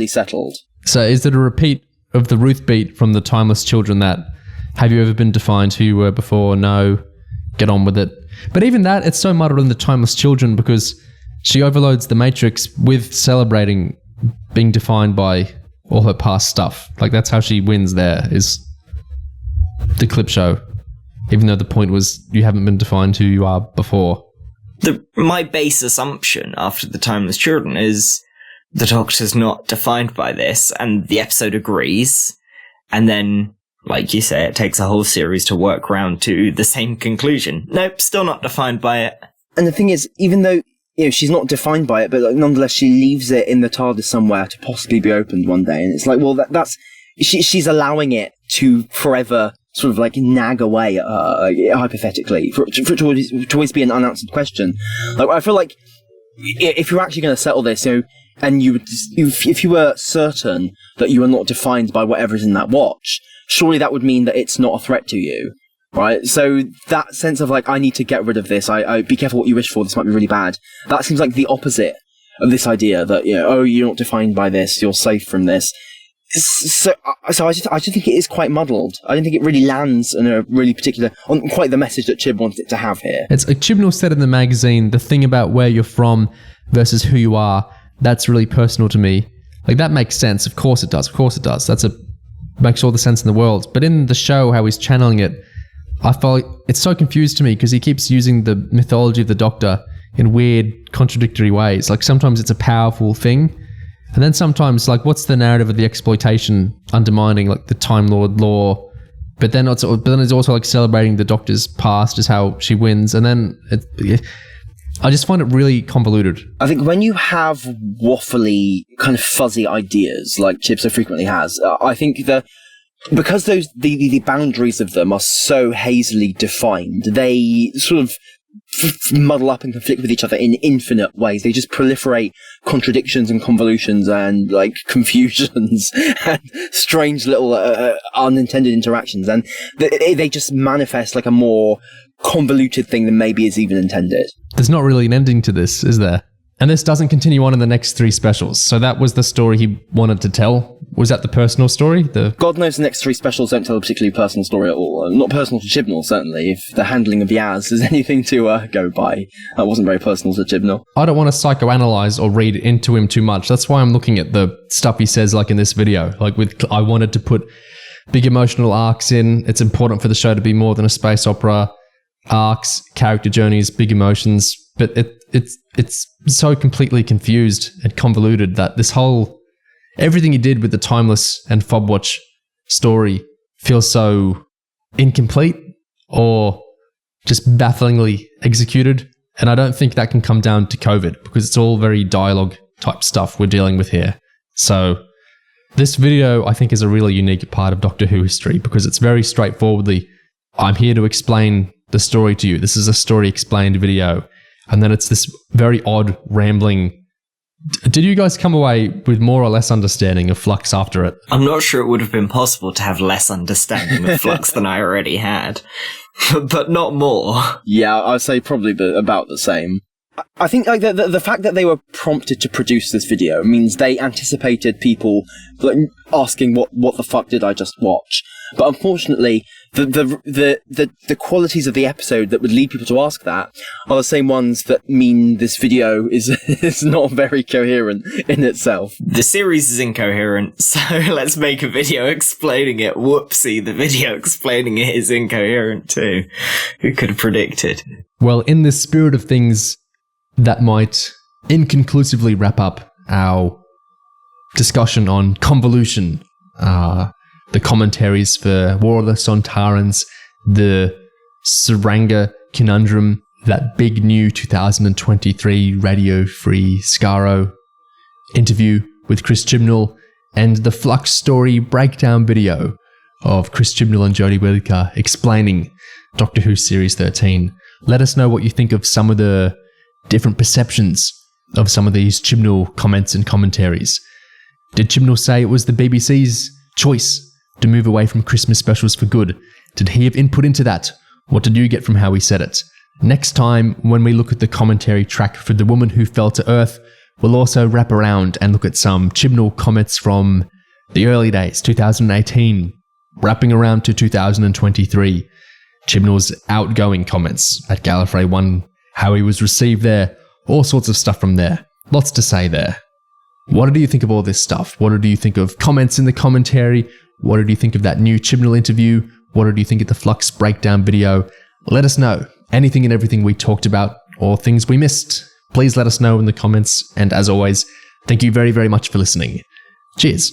settled. So is it a repeat of the Ruth beat from the Timeless Children that, have you ever been defined who you were before? No. Get on with it. But even that, it's so muddled in the Timeless Children because she overloads the Matrix with celebrating being defined by all her past stuff. Like, that's how she wins there, is the clip show. Even though the point was you haven't been defined who you are before. My base assumption after the Timeless Children is the Doctor's not defined by this, and the episode agrees, and then, like you say, it takes a whole series to work round to the same conclusion. Nope, still not defined by it. And the thing is, even though she's not defined by it, but nonetheless she leaves it in the TARDIS somewhere to possibly be opened one day, and it's like, well, that's she's allowing it to forever sort of like nag away at her, hypothetically, for it to always be an unanswered question. Like, I feel like if you're actually going to settle this, and if you were certain that you were not defined by whatever is in that watch, surely that would mean that it's not a threat to you, right? So that sense of like, I need to get rid of this, I be careful what you wish for, this might be really bad, that seems like the opposite of this idea that, you're not defined by this, you're safe from this. So I just think it is quite muddled. I don't think it really lands in a really particular, on quite the message that Chib wanted it to have here. It's like Chibnall said in the magazine, the thing about where you're from versus who you are, that's really personal to me. Like, that makes sense. Of course it does. Makes all the sense in the world. But in the show, how he's channeling it, I felt it's so confused to me because he keeps using the mythology of the Doctor in weird, contradictory ways. Like, sometimes it's a powerful thing, and then sometimes, like, what's the narrative of the exploitation undermining, like, the Time Lord lore? But then it's also like celebrating the Doctor's past is how she wins, and then I just find it really convoluted. I think when you have waffly, kind of fuzzy ideas, like Chib so frequently has, I think because the boundaries of them are so hazily defined, they sort of muddle up and conflict with each other in infinite ways. They just proliferate contradictions and convolutions and like confusions and strange little unintended interactions, and they just manifest like a more convoluted thing than maybe is even intended. There's not really an ending to this, is there? And this doesn't continue on in the next 3 specials. So that was the story he wanted to tell. Was that the personal story? God knows the next 3 specials don't tell a particularly personal story at all. Not personal to Chibnall, certainly. If the handling of Yaz is anything to go by, that wasn't very personal to Chibnall. I don't want to psychoanalyze or read into him too much. That's why I'm looking at the stuff he says, like in this video. Like, I wanted to put big emotional arcs in. It's important for the show to be more than a space opera. Arcs, character journeys, big emotions, but it's so completely confused and convoluted that everything he did with the Timeless and Fobwatch story feels so incomplete or just bafflingly executed. And I don't think that can come down to COVID because it's all very dialogue type stuff we're dealing with here. So this video, I think, is a really unique part of Doctor Who history because it's very straightforwardly, I'm here to explain the story to you. This is a story explained video. And then it's this very odd, rambling. Did you guys come away with more or less understanding of Flux after it? I'm not sure it would have been possible to have less understanding of Flux than I already had, but not more. Yeah, I'd say probably about the same. I think like the fact that they were prompted to produce this video means they anticipated people like, asking what the fuck did I just watch. But unfortunately, the qualities of the episode that would lead people to ask that are the same ones that mean this video is not very coherent in itself. The series is incoherent, so let's make a video explaining it. Whoopsie, the video explaining it is incoherent too. Who could have predicted? Well, in the spirit of things, that might inconclusively wrap up our discussion on Convolution, the commentaries for War of the Sontarans, the Tsuranga Conundrum, that big new 2023 Radio Free Skaro interview with Chris Chibnall and the Flux Story Breakdown video of Chris Chibnall and Jodie Whittaker explaining Doctor Who Series 13. Let us know what you think of some of the different perceptions of some of these Chibnall comments and commentaries. Did Chibnall say it was the BBC's choice to move away from Christmas specials for good? Did he have input into that? What did you get from how he said it? Next time, when we look at the commentary track for The Woman Who Fell to Earth, we'll also wrap around and look at some Chibnall comments from the early days, 2018, wrapping around to 2023. Chibnall's outgoing comments at Gallifrey One, how he was received there, all sorts of stuff from there. Lots to say there. What do you think of all this stuff? What do you think of comments in the commentary? What do you think of that new Chibnall interview? What do you think of the Flux Breakdown video? Let us know. Anything and everything we talked about or things we missed, please let us know in the comments. And as always, thank you very, very much for listening. Cheers.